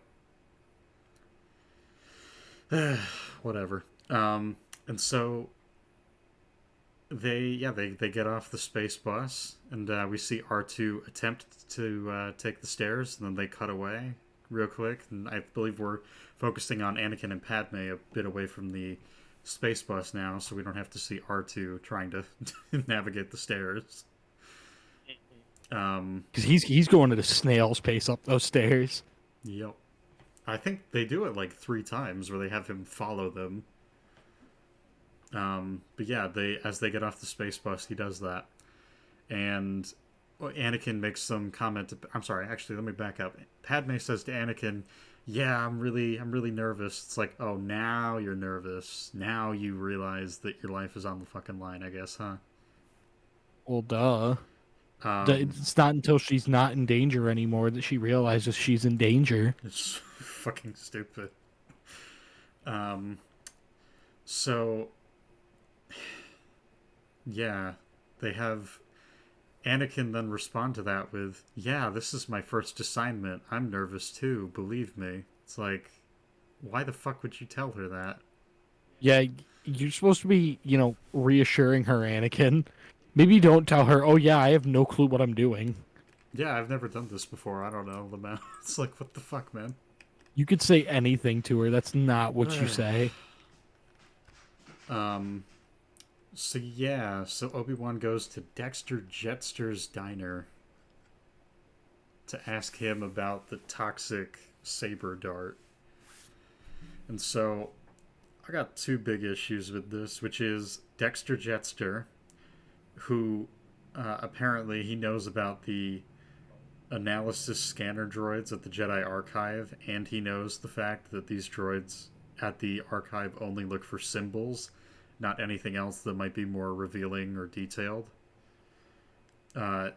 Whatever. And so they get off the space bus, and we see R2 attempt to take the stairs, and then they cut away real quick. And I believe we're focusing on Anakin and Padme a bit away from the space bus now, so we don't have to see R2 trying to navigate the stairs. Because he's going at a snail's pace up those stairs. Yep. I think they do it like 3 times where they have him follow them. But yeah, as they get off the space bus, he does that, and Anakin makes some comment. I'm sorry, actually, let me back up. Padme says to Anakin, "Yeah, I'm really nervous." It's like, oh, now you're nervous. Now you realize that your life is on the fucking line, I guess, huh? Well, duh. It's not until she's not in danger anymore that she realizes she's in danger. It's fucking stupid. So yeah, they have Anakin then respond to that with, "Yeah, this is my first assignment. I'm nervous too, believe me." It's like, why the fuck would you tell her that? Yeah, you're supposed to be, reassuring her, Anakin. Maybe don't tell her, oh yeah, I have no clue what I'm doing. Yeah, I've never done this before. I don't know the man. It's like, what the fuck, man? You could say anything to her. That's not what you say. So yeah, so Obi-Wan goes to Dexter Jettster's diner to ask him about the toxic saber dart. And so I got 2 big issues with this, which is Dexter Jettster, who apparently he knows about the analysis scanner droids at the Jedi Archive, and he knows the fact that these droids at the Archive only look for symbols, not anything else that might be more revealing or detailed. I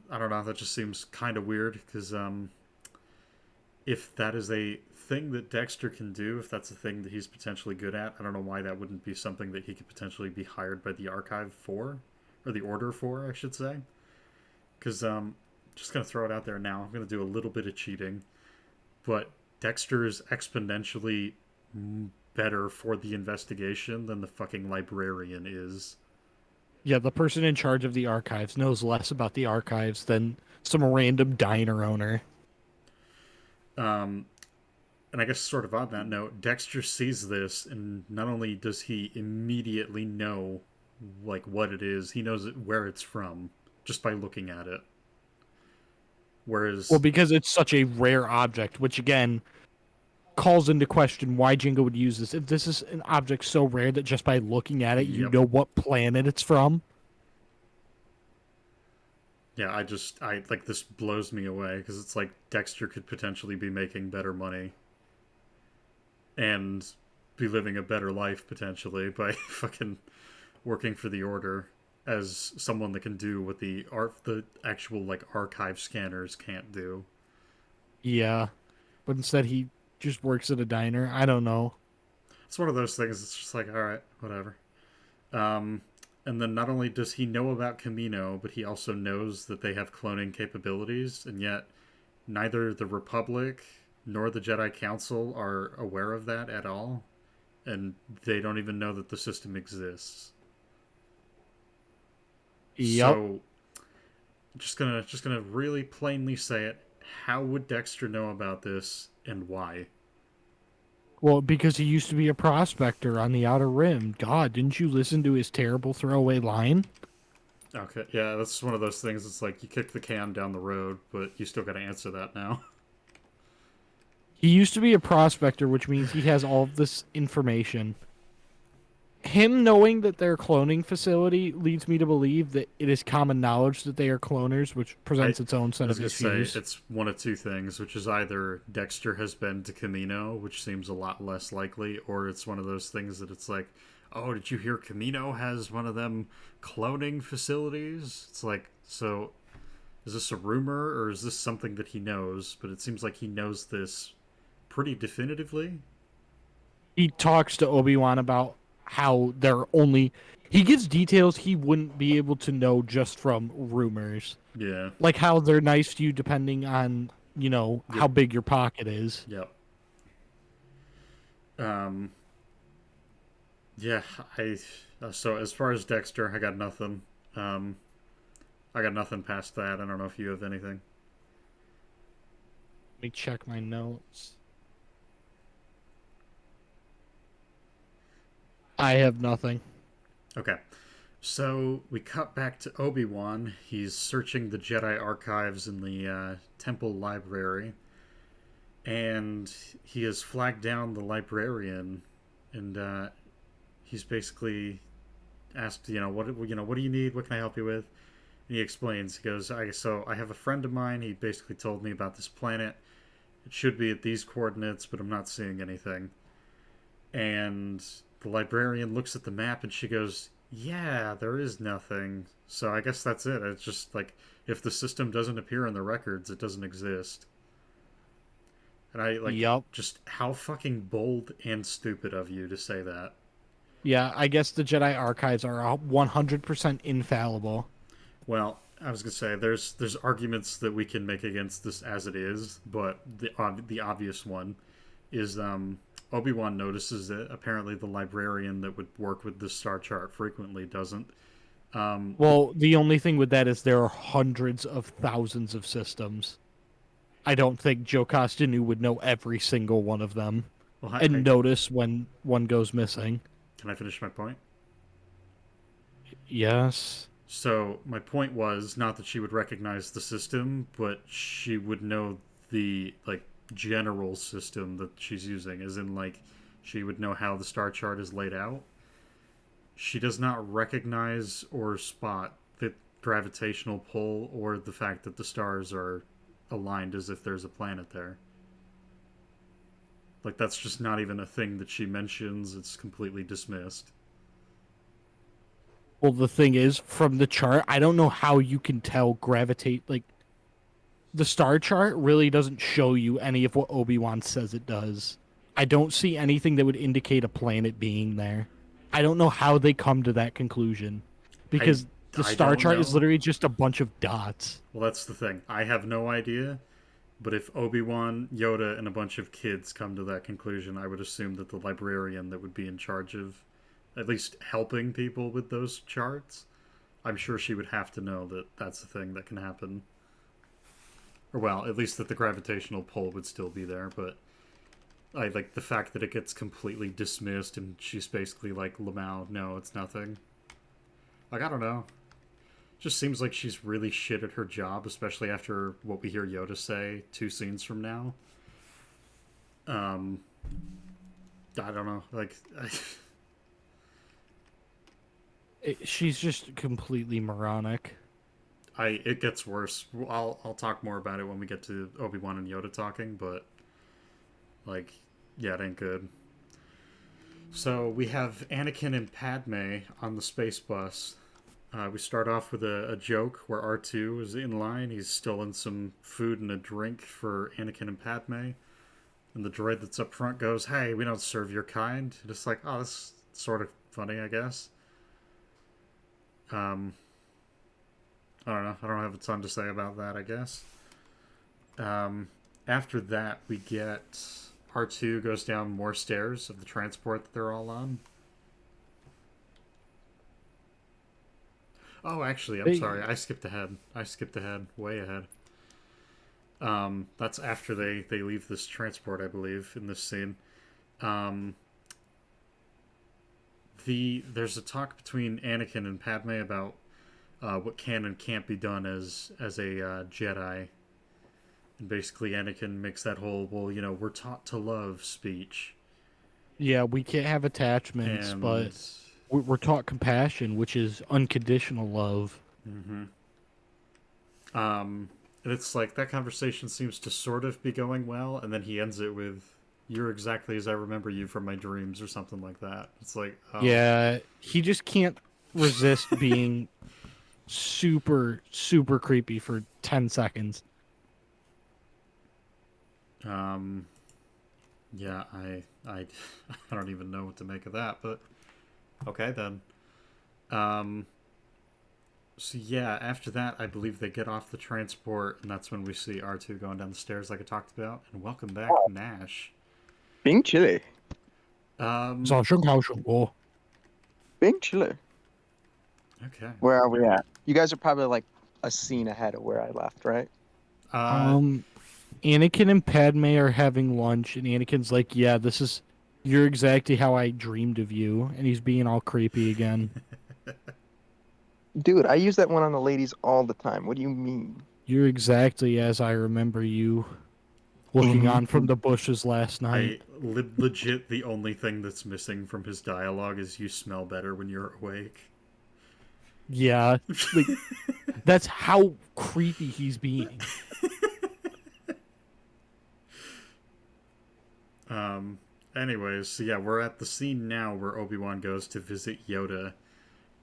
don't know, that just seems kind of weird, because if that is a thing that Dexter can do, if that's a thing that he's potentially good at, I don't know why that wouldn't be something that he could potentially be hired by the Archive for, or the Order for, I should say. Because, just going to throw it out there now, I'm going to do a little bit of cheating, but Dexter is exponentially better for the investigation than the fucking librarian is. Yeah, the person in charge of the archives knows less about the archives than some random diner owner. And I guess sort of on that note, Dexter sees this, and not only does he immediately know like what it is, he knows where it's from just by looking at it. Whereas, well, because it's such a rare object, which again calls into question why Jingo would use this. If this is an object so rare that just by looking at it, you know what planet it's from. Yeah, I like, this blows me away, because it's like Dexter could potentially be making better money and be living a better life potentially by fucking working for the Order as someone that can do what the actual like archive scanners can't do. Yeah, but instead he just works at a diner. I don't know. It's one of those things. It's just like, all right, whatever. And then not only does he know about Camino, but he also knows that they have cloning capabilities, and yet neither the Republic nor the Jedi Council are aware of that at all, and they don't even know that the system exists. Yep. So, just gonna really plainly say it. How would Dexter know about this, and why? Well, because he used to be a prospector on the Outer Rim. God, didn't you listen to his terrible throwaway line? Okay, yeah, that's one of those things. It's like you kick the can down the road, but you still got to answer that now. He used to be a prospector, which means he has all of this information. him knowing that they're cloning facility leads me to believe that it is common knowledge that they are cloners, which I presents its own set was of gonna say issues. it's one of two things, which is either Dexter has been to Camino, which seems a lot less likely, or it's one of those things that it's like, oh, did you hear Camino has one of them cloning facilities? It's like, so is this a rumor or is this something that he knows? But it seems like he knows this pretty definitively. He talks to Obi-Wan about how they're only. He gives details he wouldn't be able to know just from rumors. Yeah. Like how they're nice to you depending on, how big your pocket is. Yep. Um. Yeah. I. So as far as Dexter, I got nothing. Um. I got nothing past that. I don't know if you have anything. Let me check my notes. I have nothing. Okay. So we cut back to Obi-Wan. He's searching the Jedi archives in the temple library, and he has flagged down the librarian, and he's basically asked, what do you need? What can I help you with? And he explains. He goes, I have a friend of mine. He basically told me about this planet. It should be at these coordinates, but I'm not seeing anything. And the librarian looks at the map and she goes, yeah, there is nothing. So I guess that's it. It's just like, if the system doesn't appear in the records, it doesn't exist. And I like, Yup. just how fucking bold and stupid of you to say that. Yeah, I guess the Jedi archives are 100% infallible. Well, I was gonna say there's arguments that we can make against this as it is, but the obvious one is Obi-Wan notices that apparently the librarian that would work with the star chart frequently doesn't. Well, the only thing with that is there are hundreds of thousands of systems. I don't think Joe Costanu would know every single one of them well, and notice when one goes missing. Can I finish my point? Yes. So my point was not that she would recognize the system, but she would know the like general system that she's using, as in like she would know how the star chart is laid out. She does not recognize or spot the gravitational pull or the fact that the stars are aligned as if there's a planet there. Like that's just not even a thing that she mentions. It's completely dismissed. Well, the thing is, from the chart, I don't know how you can tell gravitate. Like, the star chart really doesn't show you any of what Obi-Wan says it does. I don't see anything that would indicate a planet being there. I don't know how they come to that conclusion. Because the star chart is literally just a bunch of dots. Well, that's the thing. I have no idea. But if Obi-Wan, Yoda, and a bunch of kids come to that conclusion, I would assume that the librarian that would be in charge of at least helping people with those charts, I'm sure she would have to know that that's a thing that can happen. Or, well, at least that the gravitational pull would still be there, but I like the fact that it gets completely dismissed and she's basically like, Lamau, no, it's nothing. Like, I don't know. Just seems like she's really shit at her job, especially after what we hear Yoda say 2 scenes from now. I don't know. Like, She's just completely moronic. it gets worse. I'll talk more about it when we get to Obi-Wan and Yoda talking, but like, yeah, it ain't good. So we have Anakin and Padme on the space bus. We start off with a joke where R2 is in line. He's stolen some food and a drink for Anakin and Padme. And the droid that's up front goes, hey, we don't serve your kind. And it's like, oh, that's sort of funny, I guess. I don't know. I don't have a ton to say about that, I guess. After that, we get R2 goes down more stairs of the transport that they're all on. Oh, actually, I'm sorry. I skipped ahead. Way ahead. That's after they leave this transport, I believe, in this scene. There's a talk between Anakin and Padme about what can and can't be done as a Jedi. And basically Anakin makes that whole, well, we're taught to love speech. Yeah, we can't have attachments, And but we're taught compassion, which is unconditional love. Mm-hmm. And it's like that conversation seems to sort of be going well, and then he ends it with, "You're exactly as I remember you from my dreams," or something like that. It's like, oh. Yeah, he just can't resist being super, super creepy for 10 seconds. Yeah, I don't even know what to make of that, but okay then. So yeah, after that, I believe they get off the transport, and that's when we see R2 going down the stairs like I talked about. And welcome back, Nash. Being chilly. Oh, Being chilly. Okay. Where are we at? You guys are probably like a scene ahead of where I left, right? Anakin and Padme are having lunch, and Anakin's like, "Yeah, you're exactly how I dreamed of you," and he's being all creepy again. Dude, I use that one on the ladies all the time. What do you mean? You're exactly as I remember you, looking on from the bushes last night. Legit, the only thing that's missing from his dialogue is "you smell better when you're awake." Yeah, like, that's how creepy he's being. Anyways, so yeah, we're at the scene now where Obi-Wan goes to visit Yoda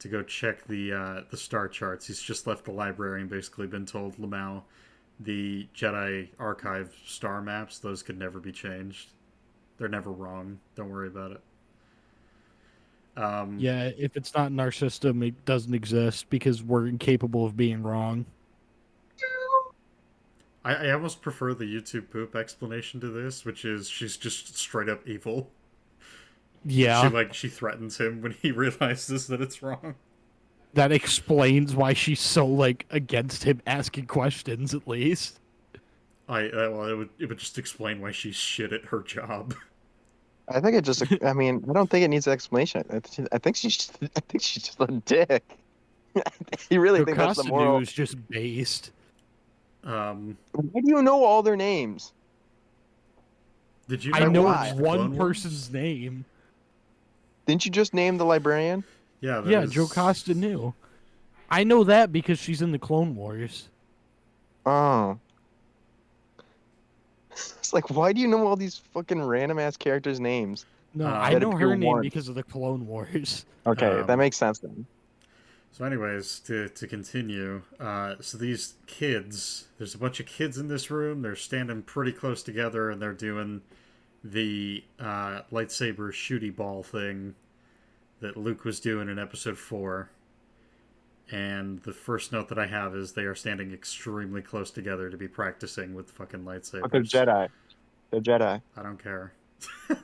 to go check the star charts. He's just left the library and basically been told, Lamau, the Jedi Archive star maps, those could never be changed. They're never wrong. Don't worry about it. Yeah, if it's not in our system, it doesn't exist because we're incapable of being wrong. I almost prefer the YouTube poop explanation to this, which is she's just straight up evil. Yeah. She threatens him when he realizes that it's wrong. That explains why she's so, like, against him asking questions, at least. Well, it would just explain why she's shit at her job. I think it just. I mean, I don't think it needs an explanation. I think she's. I think she's just a dick. You really think that's the moral? is just based. Why do you know all their names? Did you? I know why? one person's name. Didn't you just name the librarian? Yeah. Yeah, Joe Costa knew. I know that because she's in the Clone Wars. Oh. It's like, why do you know all these fucking random ass characters' names? No, I know her name because of the Clone Wars. Okay, that makes sense then. So, anyways, to continue, so these kids, there's a bunch of kids in this room. They're standing pretty close together, and they're doing the lightsaber shooty ball thing that Luke was doing in Episode 4. And the first note that I have is they are standing extremely close together to be practicing with fucking lightsabers. But they're Jedi. They're Jedi. I don't care.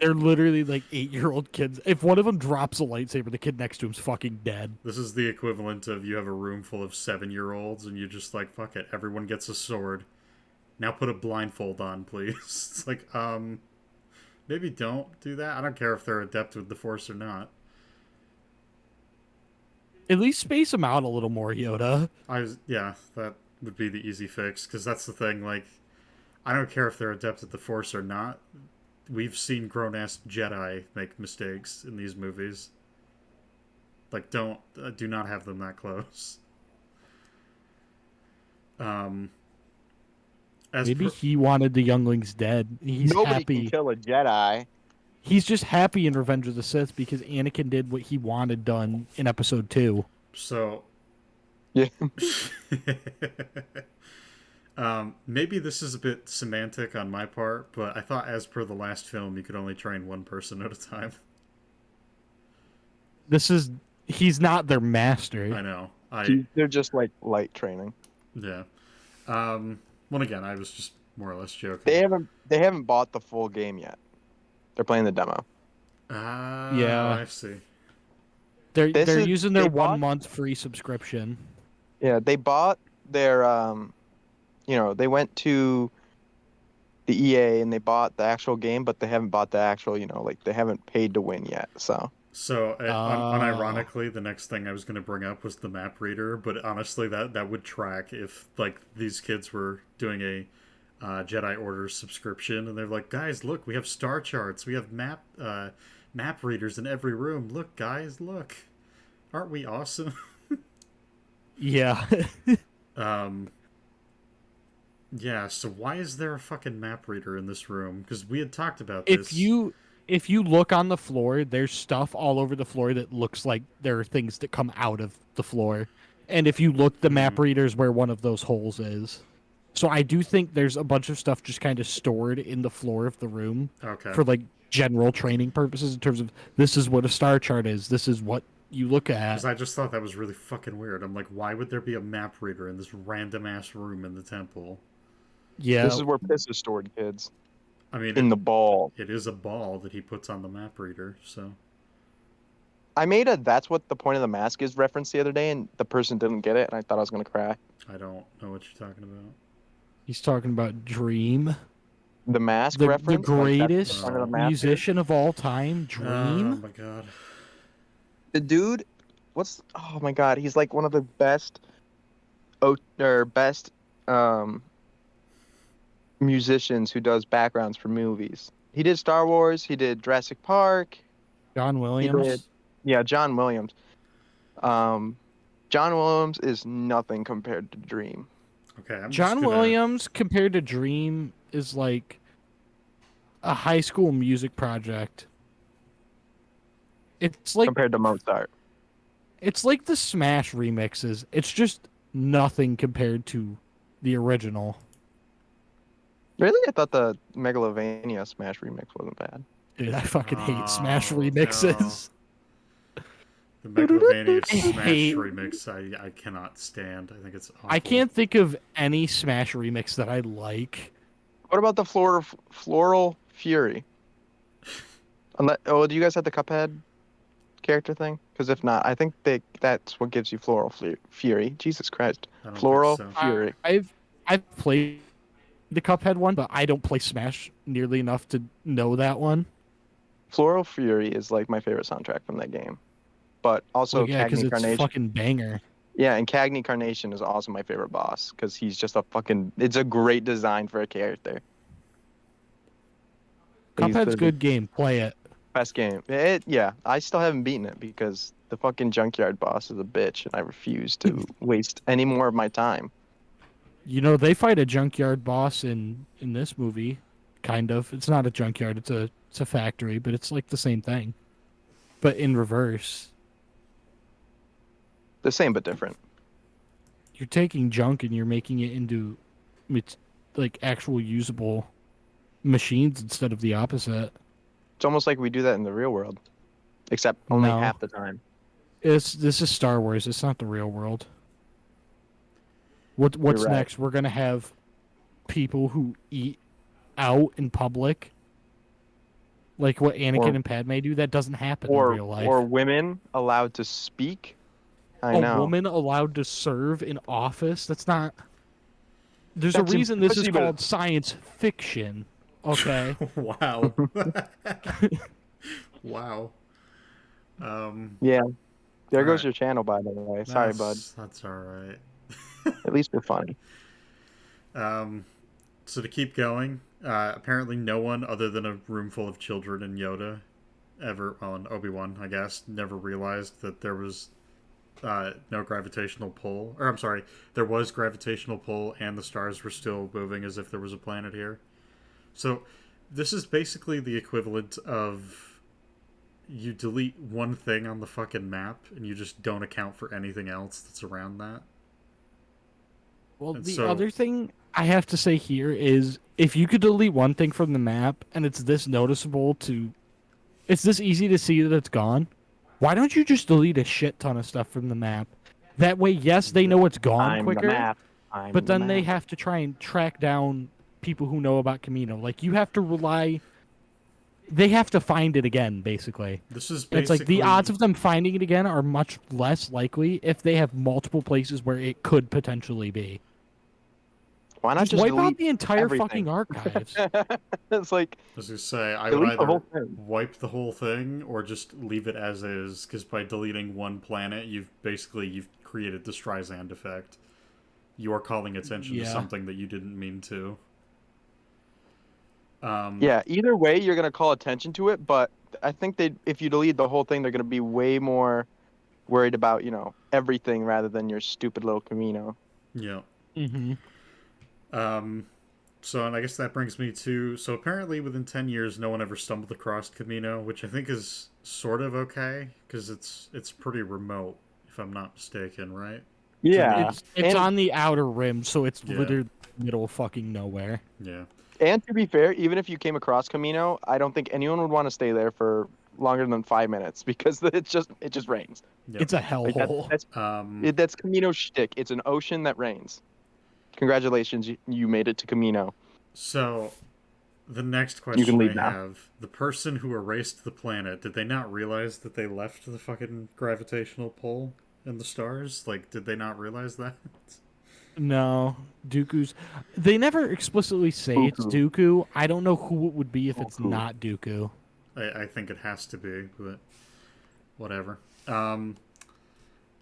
They're literally like 8-year-old kids. If one of them drops a lightsaber, the kid next to him's fucking dead. This is the equivalent of you have a room full of 7-year-olds and you just like, fuck it, everyone gets a sword. Now put a blindfold on, please. It's like, maybe don't do that. I don't care if they're adept with the Force or not. At least space them out a little more, Yoda. Yeah, that would be the easy fix, because that's the thing, like, I don't care if they're adept at the Force or not. We've seen grown-ass Jedi make mistakes in these movies. Like, do not have them that close. Maybe he wanted the younglings dead. He's Nobody happy. can kill a Jedi. He's just happy in Revenge of the Sith because Anakin did what he wanted done in Episode 2. So, yeah. Maybe this is a bit semantic on my part, but I thought as per the last film, you could only train one person at a time. He's not their master. I know. They're just like light training. Yeah. Well, again, I was just more or less joking. They haven't bought the full game yet. They're playing the demo. Yeah, I see. They're using their 1 month free subscription. Yeah, they bought their they went to the EA and they bought the actual game, but they haven't bought the actual, they haven't paid to win yet. So unironically, the next thing I was going to bring up was the map reader, but honestly, that would track if like these kids were doing a Jedi Order subscription, and they're like, guys, look, we have star charts, we have map readers in every room. Look, guys, look. Aren't we awesome? Yeah. Yeah, so why is there a fucking map reader in this room? Because we had talked about if this. you look on the floor, there's stuff all over the floor that looks like there are things that come out of the floor. And if you look, the map reader's where one of those holes is. So I do think there's a bunch of stuff just kind of stored in the floor of the room Okay. for like general training purposes in terms of this is what a star chart is, this is what you look at. Because I just thought that was really fucking weird. I'm like, why would there be a map reader in this random ass room in the temple? Yeah. This is where piss is stored, kids. I mean, In the ball. It is a ball that he puts on the map reader, so. I made a "that's what the point of the mask is" reference the other day, and the person didn't get it, and I thought I was gonna cry. I don't know what you're talking about. He's talking about Dream. The mask The reference. greatest Like, the mask musician of all time, Oh Dream. my god. the dude, oh my god, he's like one of the best, best musicians who does backgrounds for movies. He did Star Wars. He did Jurassic Park. John Williams. Yeah, John Williams. John Williams is nothing compared to Dream. Okay, John Williams compared to Dream is like a high school music project. It's like Compared to Mozart. It's like the Smash remixes. It's just nothing compared to the original. Really? I thought the Megalovania Smash remix wasn't bad. Dude, I fucking hate Smash Oh, remixes. The Megalovania Smash remix, I cannot stand. I think it's awful. I can't think of any Smash remix that I like. What about the Floral Fury? Do you guys have the Cuphead character thing? Because if not, I think that's what gives you Floral Fury. Jesus Christ. I don't Floral think so. Fury. I've played the Cuphead one, but I don't play Smash nearly enough to know that one. Floral Fury is like my favorite soundtrack from that game. But also Well, yeah, because Cagney it's Carnation. fucking banger. Yeah, and Cagney Carnation is also my favorite boss because he's just it's a great design for a character. Cuphead's a good game. Play it. Best game. Yeah, I still haven't beaten it because the fucking junkyard boss is a bitch and I refuse to waste any more of my time. You know, they fight a junkyard boss in this movie, kind of. It's not a junkyard, it's a factory, but it's like the same thing. But in reverse. The same but different. You're taking junk and you're making it into like actual usable machines instead of the opposite. It's almost like we do that in the real world. Except only No. half the time. This is Star Wars, it's not the real world. What's You're right. next? We're gonna have people who eat out in public, like what Anakin and Padme do. That doesn't happen in real life. Or women allowed to speak. I know. A woman allowed to serve in office. That's not. There's That's a reason this is impossible. called science fiction. Okay. Wow. Wow. Yeah. There goes Alright. your channel, by the way. Sorry, bud. That's alright. At least we're funny. So to keep going, apparently no one other than a room full of children and Yoda and Obi-Wan, I guess, never realized that there was no gravitational pull. Or, I'm sorry, there was gravitational pull and the stars were still moving as if there was a planet here. So this is basically the equivalent of you delete one thing on the fucking map and you just don't account for anything else that's around that. Well, And the so- other thing I have to say here is if you could delete one thing from the map and it's this it's this easy to see that it's gone, why don't you just delete a shit ton of stuff from the map? That way, yes, they know it's gone I'm quicker, the map. but then they have to try and track down people who know about Camino. Like, you have to they have to find it again, basically. This is It's like the odds of them finding it again are much less likely if they have multiple places where it could potentially be. Why not just wipe delete out the entire everything? fucking archives. It's like I was going to say, I would delete the either whole thing. wipe the whole thing or just leave it as is, because by deleting one planet, you've created the Streisand effect. You are calling attention to Yeah. something that you didn't mean to. Yeah, either way, you're gonna call attention to it, but I think if you delete the whole thing, they're gonna be way more worried about, everything rather than your stupid little Camino. Yeah. Mm-hmm. So, and I guess that brings me to, so apparently within 10 years, no one ever stumbled across Camino, which I think is sort of okay, because it's pretty remote, if I'm not mistaken, right? Yeah. It's And on the outer rim, so it's Yeah. literally middle of fucking nowhere. Yeah. and to be fair, even if you came across Camino, I don't think anyone would want to stay there for longer than 5 minutes because it just rains. Yep. It's a Like hellhole. that's Camino shtick. It's an ocean that rains. Congratulations, you made it to Camino. So, the next You can question leave I now. have, the person who erased the planet, did they not realize that they left the fucking gravitational pull in the stars? Like, did they not realize that? No, Dooku's. They never explicitly say it's Dooku. Dooku. I don't know who it would be if it's Dooku. not Dooku. I think it has to be, but whatever. And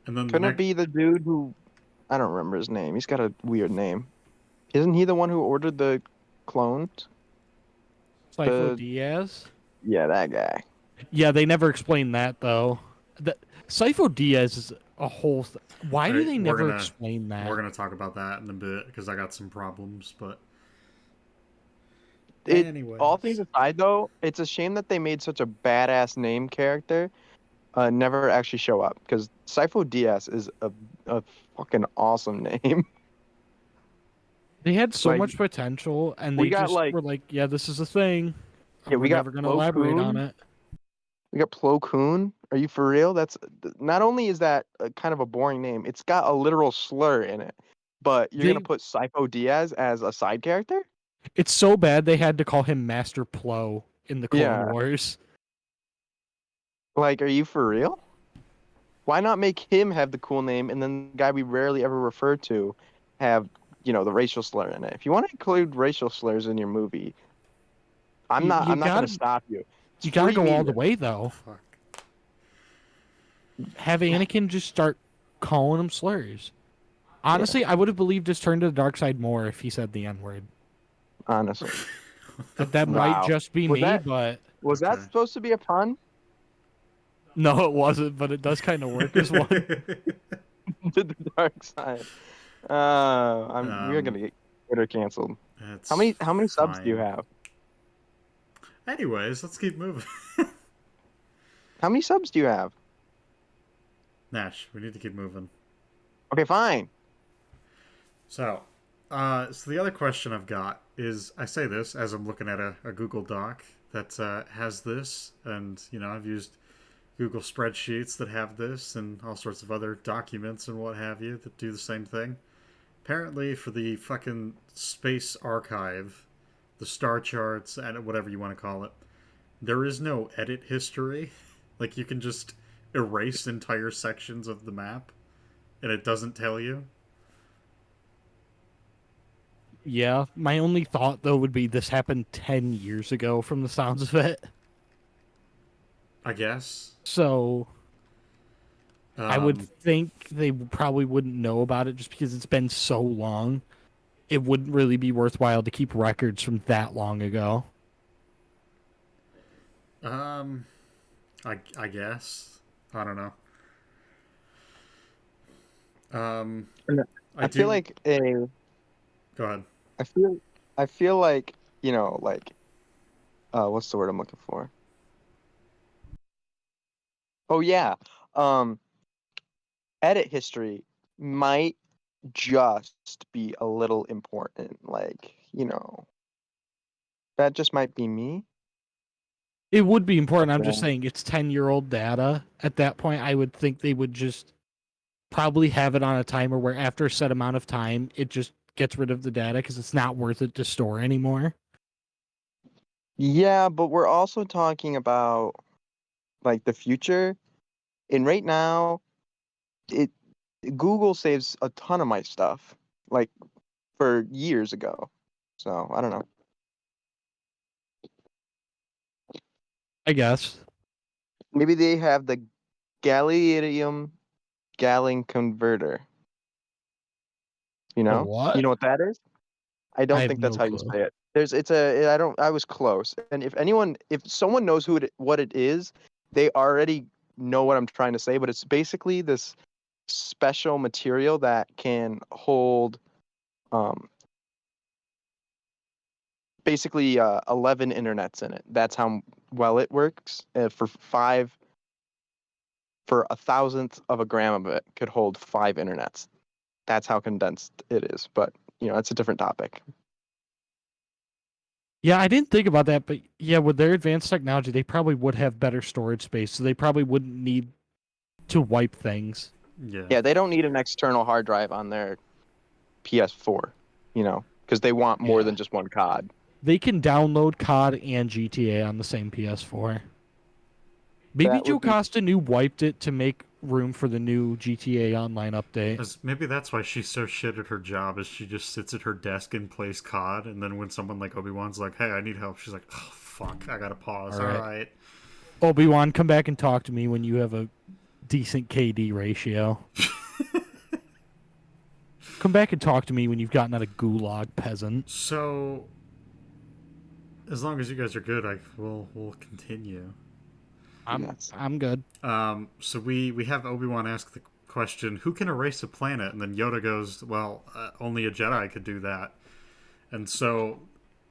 then Couldn't it be the dude who, I don't remember his name. He's got a weird name. Isn't he the one who ordered the clones? Sifo Dyas? Yeah, that guy. Yeah, they never explain that though. Sifo Dyas is a whole. Why do Alright, they we're never gonna- explain that? We're going to talk about that in a bit, because I got some problems, but... It, Anyways. all things aside, though, it's a shame that they made such a badass name character never actually show up, because Sifo Dyas is a fucking awesome name. They had so like, much potential, and we they got, just like- were like, "Yeah, this is a thing." Yeah, we We're got never going to Plo elaborate on Koon. it. We got Plo Koon. Are you for real? That's not only is that kind of a boring name, it's got a literal slur in it. But you're gonna put Sifo Dyas as a side character? It's so bad they had to call him Master Plo in the Clone Yeah. Wars. Like, are you for real? Why not make him have the cool name and then the guy we rarely ever refer to have, the racial slur in it? If you want to include racial slurs in your movie, I'm not going gotta- to stop you. You got to free go all media. the way though. Fuck. Have Anakin just start calling him slurs. Honestly, I would have believed his turn to the dark side more if he said the N word. Honestly. That Wow. might just be Was me, that- but Was that Okay. supposed to be a pun? no, it wasn't. But it does kind of work as one. To the dark side. We're going to get Twitter canceled. That's How many subs do you fine. have? Anyways, let's keep moving. How many subs do you have? Nash, we need to keep moving. Okay, fine. So the other question I've got is, I say this as I'm looking at a Google Doc that has this, and, I've used Google spreadsheets that have this, and all sorts of other documents and what have you that do the same thing. Apparently, for the fucking space archive, the star charts, and whatever you want to call it, there is no edit history. Like, you can just erase entire sections of the map, and it doesn't tell you. Yeah, my only thought though would be this happened 10 years ago from the sounds of it. I guess. So I would Um, think they probably wouldn't know about it just because it's been so long. It wouldn't really be worthwhile to keep records from that long ago. I guess. I don't know. I feel like Go ahead. I feel like, what's the word I'm looking for? Oh yeah. Edit history might just be a little important. Like, that just might be me. It would be important. I'm just Yeah. saying it's 10-year-old data. At that point, I would think they would just probably have it on a timer where after a set amount of time, it just gets rid of the data because it's not worth it to store anymore. Yeah, but we're also talking about like the future. And right now, Google saves a ton of my stuff, like for years ago. So I don't know. I guess. Maybe they have the gallium converter. You know? what? You know what that is? I don't have think that's no how you clue. say it. I was close. And if someone knows what it is, they already know what I'm trying to say, but it's basically this special material that can hold basically 11 internets in it. That's how well it works. For a thousandth of a gram of it could hold 5 internets. That's how condensed it is. But it's a different topic. Yeah, I didn't think about that, but yeah, with their advanced technology, they probably would have better storage space, so they probably wouldn't need to wipe things. Yeah, they don't need an external hard drive on their PS4, because they want more than just one COD. They can download COD and GTA on the same PS4. Maybe Joe Costa knew wiped it to make room for the new GTA Online update. Maybe that's why she's so shit at her job, is she just sits at her desk and plays COD, and then when someone like Obi-Wan's like, hey, I need help, she's like, oh, fuck, I gotta pause. All right. Obi-Wan, come back and talk to me when you have a decent KD ratio. Come back and talk to me when you've gotten out of gulag, peasant. So, as long as you guys are good, we'll continue. I'm good. So we have Obi-Wan ask the question, who can erase a planet? And then Yoda goes, well, only a Jedi could do that. And so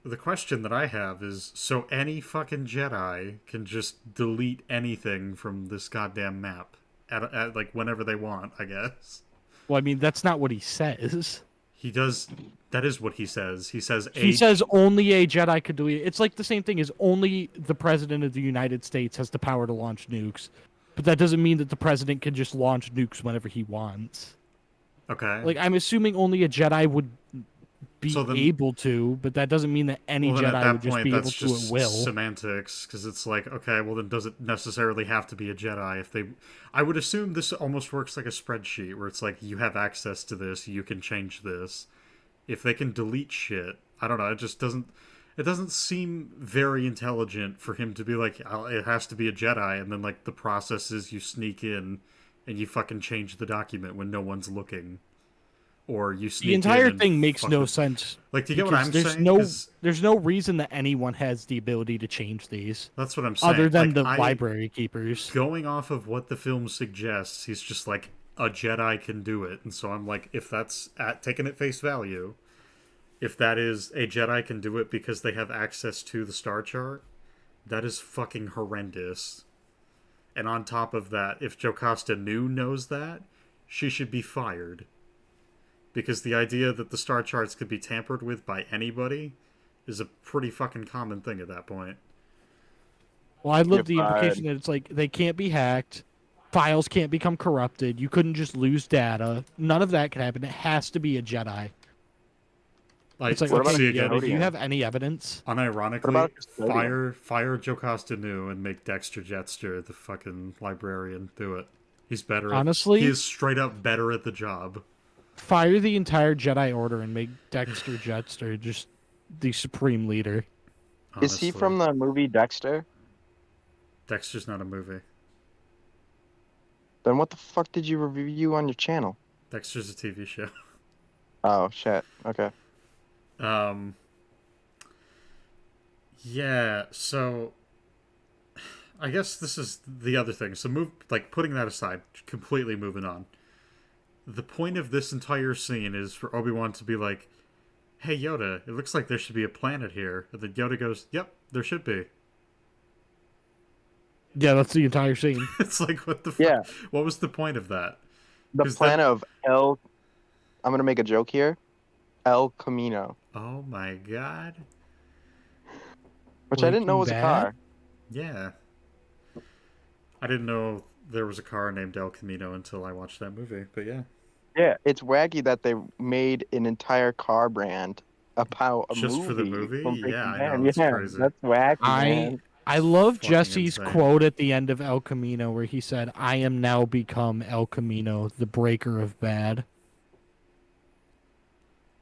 the question that I have is, so any fucking Jedi can just delete anything from this goddamn map at like whenever they want, I guess. Well, I mean, that's not what he says. He does. That is what he says. He says only a Jedi could do it. It's like the same thing as only the president of the United States has the power to launch nukes. But that doesn't mean that the president can just launch nukes whenever he wants. Okay. Like, I'm assuming only a Jedi would be able to, but that doesn't mean that any Jedi would just be able to at will. Semantics, because it's like, okay, well then does it necessarily have to be a Jedi? I would assume this almost works like a spreadsheet, where it's like, you have access to this, you can change this. If they can delete shit, I don't know, it doesn't seem very intelligent for him to be like, it has to be a Jedi, and then like the process is you sneak in and you fucking change the document when no one's looking. Or you sneak in. The entire thing makes no sense. Like, do you get what I'm saying? There's no reason that anyone has the ability to change these. That's what I'm saying. Other than the library keepers. Going off of what the film suggests, he's just like, a Jedi can do it. And so I'm like, if that's taken at face value, if that is a Jedi can do it because they have access to the star chart, that is fucking horrendous. And on top of that, if Jocasta knows that, she should be fired. Because the idea that the star charts could be tampered with by anybody is a pretty fucking common thing at that point. Well, I love the implication that it's like, they can't be hacked, files can't become corrupted, you couldn't just lose data, none of that can happen, it has to be a Jedi. It's like, okay, do you have any evidence? Unironically, fire Jocasta Nu and make Dexter Jetster the fucking librarian do it. He's better. Honestly, he is straight up better at the job. Fire the entire Jedi Order and make Dexter Jetster just the supreme leader. Honestly. Is he from the movie Dexter? Dexter's not a movie. Then what the fuck did you review on your channel? Dexter's a TV show. Oh, shit. Okay. Yeah, so I guess this is the other thing. So putting that aside, completely moving on. The point of this entire scene is for Obi-Wan to be like, hey Yoda, it looks like there should be a planet here. And then Yoda goes, yep, there should be. Yeah, that's the entire scene. It's like, what the fuck? Yeah. What was the point of that? The planet of I'm going to make a joke here. El Camino. Oh my god. Which I didn't know was a car. Yeah. I didn't know there was a car named El Camino until I watched that movie, but yeah. Yeah, it's wacky that they made an entire car brand about a just movie. Just for the movie? Yeah, I know, that's crazy. That's wacky, man. I love Jesse's quote at the end of El Camino where he said, I am now become El Camino, the breaker of bad.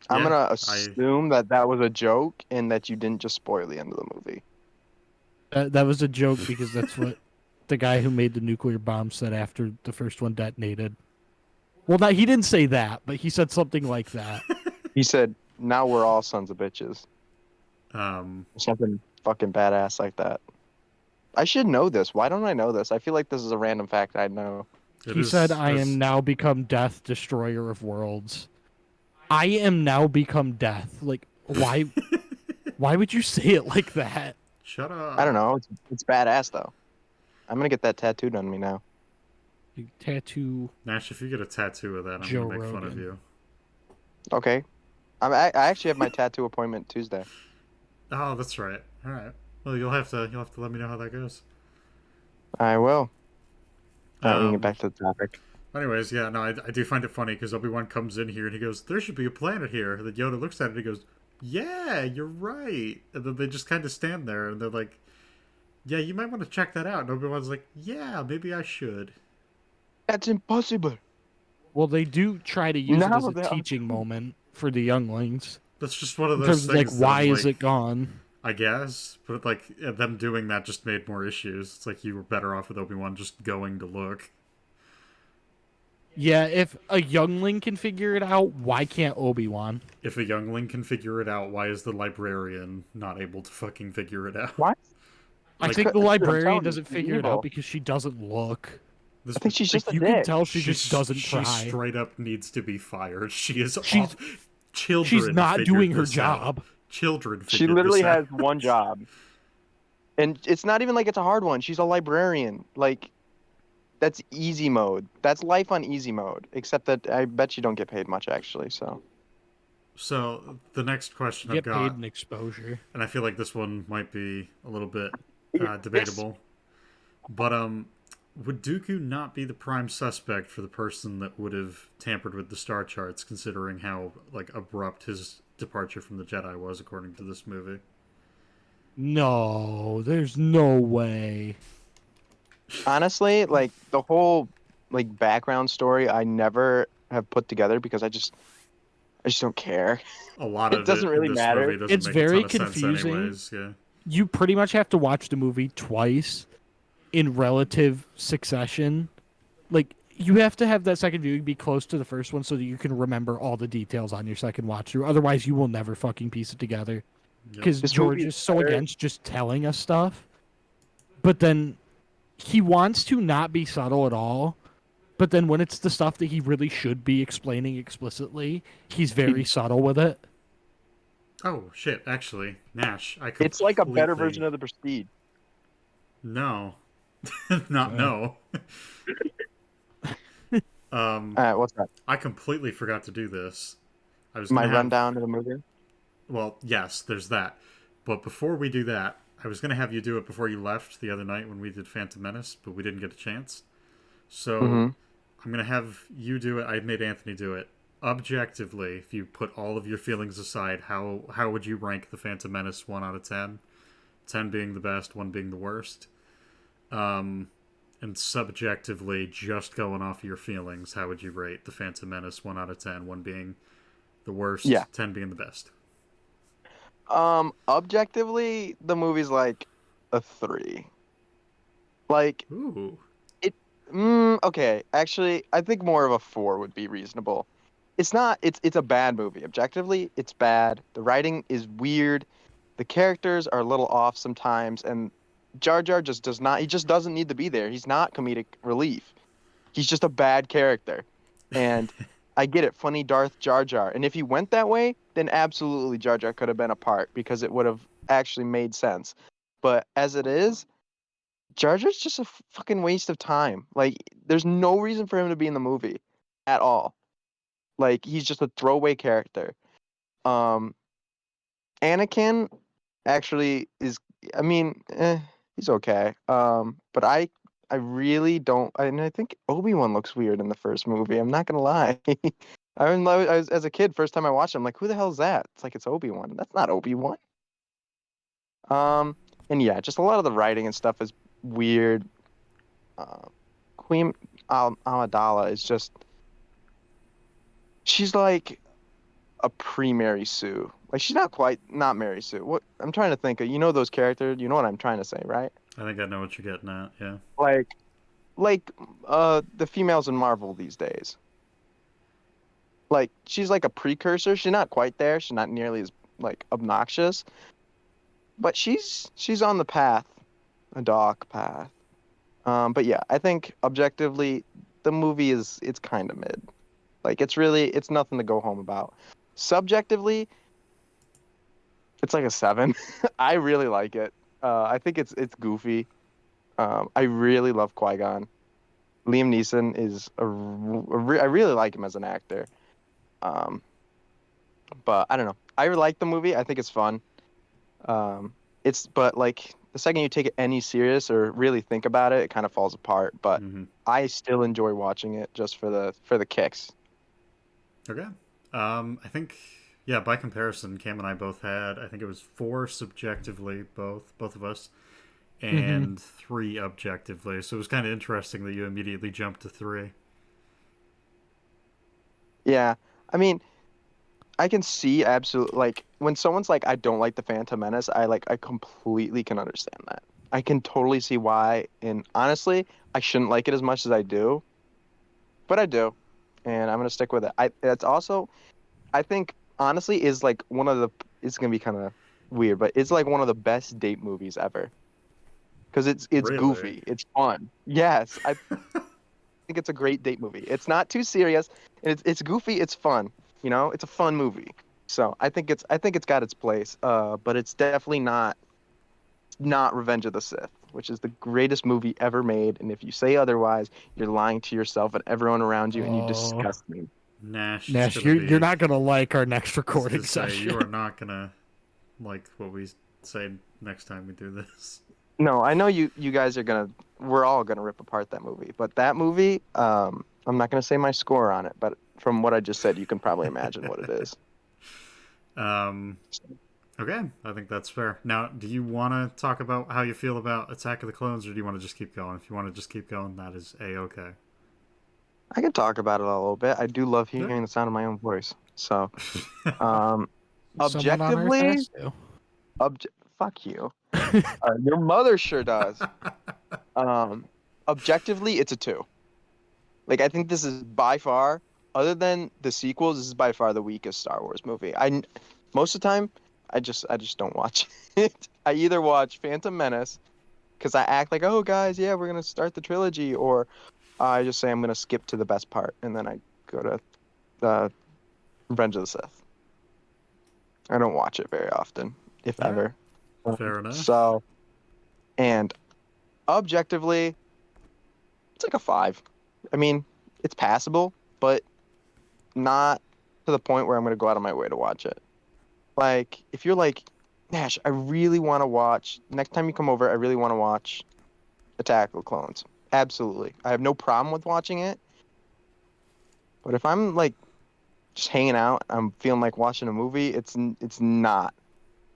I'm going to assume that was a joke and that you didn't just spoil the end of the movie. That was a joke because that's what the guy who made the nuclear bomb said after the first one detonated. Well, he didn't say that, but he said something like that. He said, now we're all sons of bitches. Something fucking badass like that. I should know this. Why don't I know this? I feel like this is a random fact I know. He said, "I am now become death, destroyer of worlds." I am now become death. Like, why? Why would you say it like that? Shut I don't up. know. It's badass though. I'm gonna get that tattooed on me now. Tattoo Nash, if you get a tattoo of that, I'm Joe gonna make fun of Rogan. you. Okay. I actually have my tattoo appointment Tuesday. Oh, that's right. All right. Well, you'll have to let me know how that goes. I will. All right, we can get Um. back to the topic. Anyways, yeah, no, I do find it funny because Obi-Wan comes in here and he goes, "There should be a planet here." And then Yoda looks at it and he goes, "Yeah, you're right." And then they just kind of stand there and they're like, "Yeah, you might want to check that out." And Obi-Wan's like, "Yeah, maybe I should." That's impossible. Well, they do try to use it as a they are teaching moment for the younglings. That's just one of In those terms of, like, things that why I'm is like, it gone? I guess, but like them doing that just made more issues. It's like you were better off with Obi-Wan just going to look. Yeah, if a youngling can figure it out, why can't Obi-Wan? If a youngling can figure it out, why is the librarian not able to fucking figure it out? what? I Like, think the Dude, I'm librarian telling you, doesn't she's figure it out evil. because she doesn't look. this I think she's just Like, a you can dick. tell she just doesn't she try. straight up needs to be fired. She is She's- off. Children She's not figured doing her this out. job. Children She figured literally this out. has one job, and it's not even like it's a hard one. She's a librarian. Like, that's easy mode. That's life on easy mode. Except that I bet you don't get paid much actually. So So the next question I've Get paid got, in exposure. and I feel like this one might be a little bit Yes. debatable, but would Dooku not be the prime suspect for the person that would have tampered with the star charts, considering how like abrupt his departure from the Jedi was, according to this movie? No, there's no way. honestly, like the whole like background story, I never have put together because I just don't care. A lot It of doesn't it really in this matter. movie doesn't It's make a very ton of sense confusing. anyways. Yeah. You pretty much have to watch the movie twice in relative succession. Like, you have to have that second viewing be close to the first one so that you can remember all the details on your second watch through. Otherwise, you will never fucking piece it together. Yep. Because This George movie is is so better. against just telling us stuff. But then he wants to not be subtle at all. But then when it's the stuff that he really should be explaining explicitly, he's very subtle with it. Oh shit! Actually, Nash, I It's like a better completely- version of the Prestige. No, not no. All right, what's that? I completely forgot to do this. I was My gonna have, rundown of the movie. Well, yes, there's that. But before we do that, I was gonna have you do it before you left the other night when we did Phantom Menace, but we didn't get a chance. So Mhm. I'm gonna have you do it. I made Anthony do it. Objectively, if you put all of your feelings aside, how would you rank the Phantom Menace 1 out of 10? 10 being the best, 1 being the worst. And subjectively, just going off of your feelings, how would you rate the Phantom Menace 1 out of 10? 1 being the worst, Yeah. 10 being the best. Objectively, the movie's like a 3. Like, Ooh. okay, actually, I think more of a 4 would be reasonable. It's not. It's a bad movie. Objectively, it's bad. The writing is weird. The characters are a little off sometimes, and Jar Jar just does not. He just doesn't need to be there. He's not comedic relief. He's just a bad character, and I get it. Funny Darth Jar Jar, and if he went that way, then absolutely Jar Jar could have been a part because it would have actually made sense. But as it is, Jar Jar's just a fucking waste of time. Like, there's no reason for him to be in the movie at all. Like, he's just a throwaway character. Anakin actually is, I mean, he's okay. But I really don't, and I think Obi-Wan looks weird in the first movie. I'm not gonna lie. I was as a kid, first time I watched him, I'm like, who the hell is that? It's like, it's Obi-Wan. That's not Obi-Wan. And yeah, just a lot of the writing and stuff is weird. Queen Amidala is just, she's like a pre-Mary Sue. Like, she's not Mary Sue. What I'm trying to think of, you know those characters, you know what I'm trying to say, right? I think I know what you're getting at, yeah. Like the females in Marvel these days. Like, she's like a precursor. She's not quite there. She's not nearly as like obnoxious. But she's on the path a dark path. But yeah, I think objectively, the movie it's kind of mid. Like it's nothing to go home about. Subjectively, it's like a 7. I really like it. I think it's goofy. I really love Qui-Gon. Liam Neeson is I really like him as an actor. Um, but I don't know. I like the movie. I think it's fun. But like the second you take it any serious or really think about it, it kind of falls apart. But Mm-hmm. I still enjoy watching it just for the kicks. Okay. I think, yeah, by comparison, Cam and I both had, I think it was 4 subjectively, both of us, Mm-hmm. and 3 objectively. So it was kind of interesting that you immediately jumped to 3. Yeah, I mean, I can see absolutely like when someone's like, I don't like the Phantom Menace. I completely can understand that. I can totally see why. And honestly, I shouldn't like it as much as I do, but I do, and I'm gonna stick with it. It's also I think honestly is like one of the it's gonna be kind of weird, but it's like one of the best date movies ever because it's Really? goofy, it's fun. Yes, I think it's a great date movie. It's not too serious, and it's goofy, it's fun. You know, it's a fun movie. So I think it's got its place. But it's definitely not Revenge of the Sith, which is the greatest movie ever made. And if you say otherwise, you're lying to yourself and everyone around you, and you Oh, disgust me. Nash is Nash, going to you're be. not gonna like our next I was going recording to say, you session. are not going to like what we say next time we do this. No, I know you guys are gonna we're all gonna rip apart that movie. But that movie, I'm not gonna say my score on it, but from what I just said, you can probably imagine what it is. Um, okay, I think that's fair. Now, do you want to talk about how you feel about Attack of the Clones, or do you want to just keep going? If you want to just keep going, that is a-okay. I can talk about it a little bit. I do love Yeah. hearing the sound of my own voice. So, um, Someone on Earth objectively, has to. obj fuck you. Your mother sure does. Um, Objectively, it's a 2. Like I think this is by far, other than the sequels, this is by far the weakest Star Wars movie. Most of the time, I just don't watch it. I either watch Phantom Menace because I act like, oh guys, yeah, we're gonna start the trilogy, or I just say I'm gonna skip to the best part and then I go to the Revenge of the Sith. I don't watch it very often, if All right, ever. fair enough. So, and objectively, it's like a 5. I mean, it's passable, but not to the point where I'm going to go out of my way to watch it. Like, if you're like, Nash, I really want to watch, next time you come over, I really want to watch Attack of the Clones. Absolutely. I have no problem with watching it. But if I'm like just hanging out, I'm feeling like watching a movie, it's not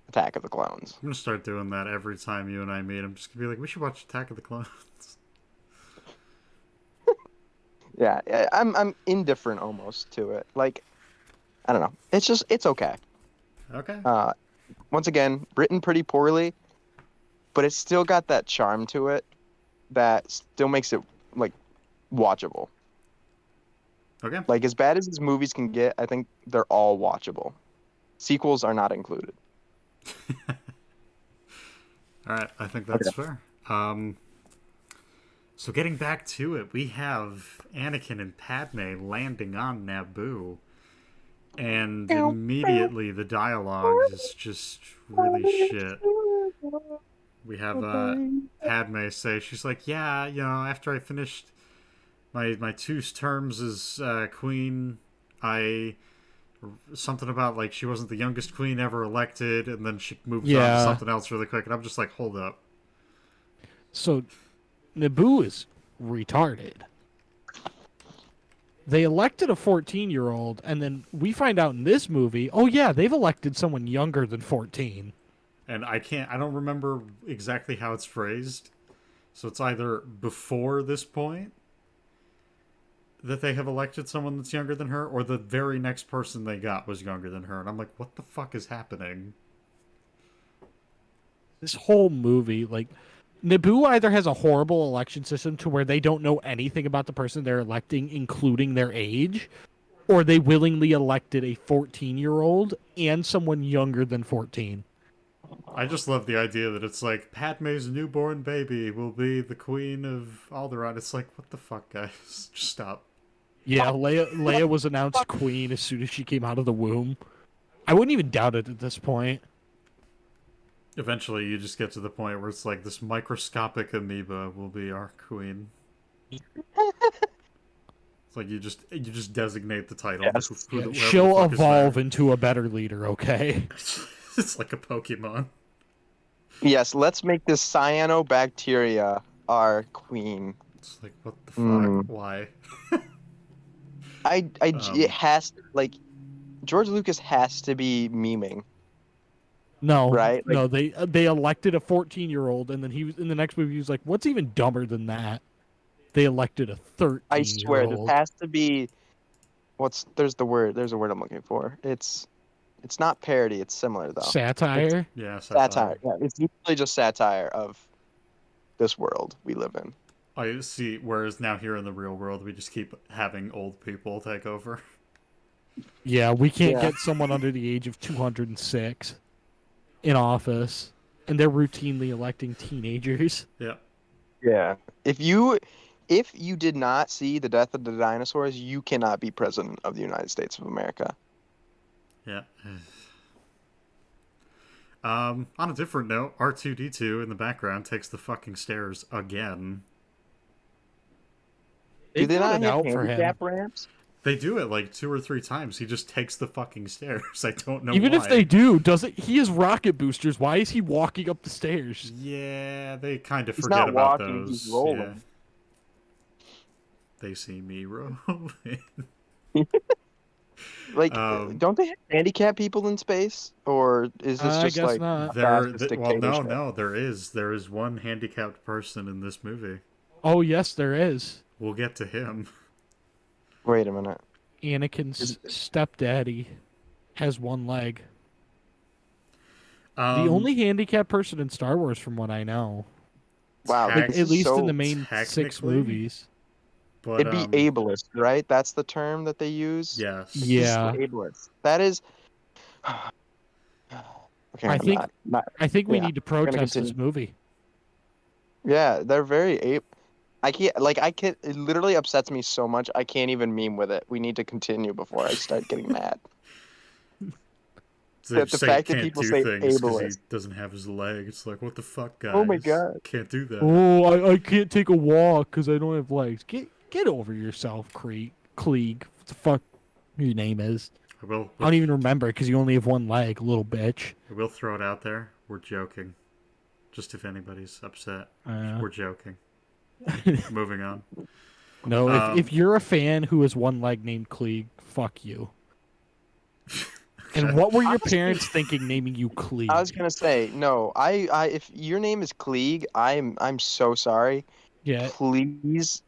Attack of the Clones. I'm gonna start doing that every time you and I meet. I'm just gonna be like, we should watch Attack of the Clones. Yeah, I'm indifferent almost to it. Like, I don't know. It's okay. Okay. Uh, Once again, written pretty poorly, but it's still got that charm to it that still makes it like watchable. Okay. Like as bad as these movies can get, I think they're all watchable. Sequels are not included. All right, I think Okay. that's fair. So getting back to it, we have Anakin and Padme landing on Naboo, and immediately the dialogue is just really shit. We have Padme say, she's like, yeah, you know, after I finished my 2 terms as queen, I something about like she wasn't the youngest queen ever elected, and then she moves on to Yeah. something else really quick, and I'm just like, hold up. So Naboo is retarded. They elected a 14-year-old, and then we find out in this movie, oh yeah, they've elected someone younger than 14. And I don't remember exactly how it's phrased. So it's either before this point that they have elected someone that's younger than her, or the very next person they got was younger than her. And I'm like, what the fuck is happening? This whole movie, like, Naboo either has a horrible election system to where they don't know anything about the person they're electing, including their age, or they willingly elected a 14-year-old and someone younger than 14. I just love the idea that it's like Padme's newborn baby will be the queen of Alderaan. It's like, what the fuck, guys? Just stop. Yeah, Leia was announced queen as soon as she came out of the womb. I wouldn't even doubt it at this point. Eventually, you just get to the point where it's like this microscopic amoeba will be our queen. It's like you just designate the title. Yes. Whoever the She'll fuck is evolve there. into a better leader, okay? It's like a Pokemon. Yes, let's make this cyanobacteria our queen. It's like, what the fuck? Why? It has like George Lucas has to be memeing. No, Right? no, they elected a 14-year-old, and then he was in the next movie. He was like, "What's even dumber than that?" They elected a 13-year-old. I swear, there has to be. There's a word I'm looking for. It's not parody. It's similar though. Satire. Yeah, Satire. Yeah, it's literally just satire of this world we live in. I see. Whereas now here in the real world, we just keep having old people take over. Yeah, we can't get someone under the age of 206 in office, and they're routinely electing teenagers. Yeah. Yeah. If you did not see the death of the dinosaurs, you cannot be president of the United States of America. Yeah. On a different note, R2D2 in the background takes the fucking stairs again. Do they not have out for him. handicap ramps? They do it like 2 or 3 times. He just takes the fucking stairs. I don't know Even why. if they do, he has rocket boosters. Why is he walking up the stairs? Yeah, they kind of He's forget not about walking, those. he's rolling. Yeah. They see me rolling. Like, don't they have handicap people in space, or is this I just guess like not. fascist Well, dictatorship? no, there is one handicapped person in this movie. Oh yes, there is. We'll get to him. Wait a minute. Anakin's stepdaddy has one leg. The Um, only handicapped person in Star Wars, from what I know, Wow, Tech- this at is least so, in the main 6 technically, movies. But, it'd be ableist, right? That's the term that they use. Yes. Yeah. Ableist. That is. Okay, I think- not. I think we Yeah, need to protest this continue. movie. Yeah, they're very I can't. It literally upsets me so much. I can't even meme with it. We need to continue before I start getting mad. So The say fact that can't people do say things 'cause he ableist. doesn't have his leg. It's like, what the fuck, guys? Oh my God. Can't do that. Oh, I can't take a walk because I don't have legs. Get over yourself, Klieg. What the fuck your name is? I will. I don't even remember because you only have one leg, little bitch. I will throw it out there. We're joking. Just if anybody's upset, we're joking. Moving on. No, if you're a fan who has one leg named Klieg, fuck you. And what were your parents thinking naming you Klieg? I was gonna say no. I if your name is Klieg, I'm so sorry. Yeah, Please,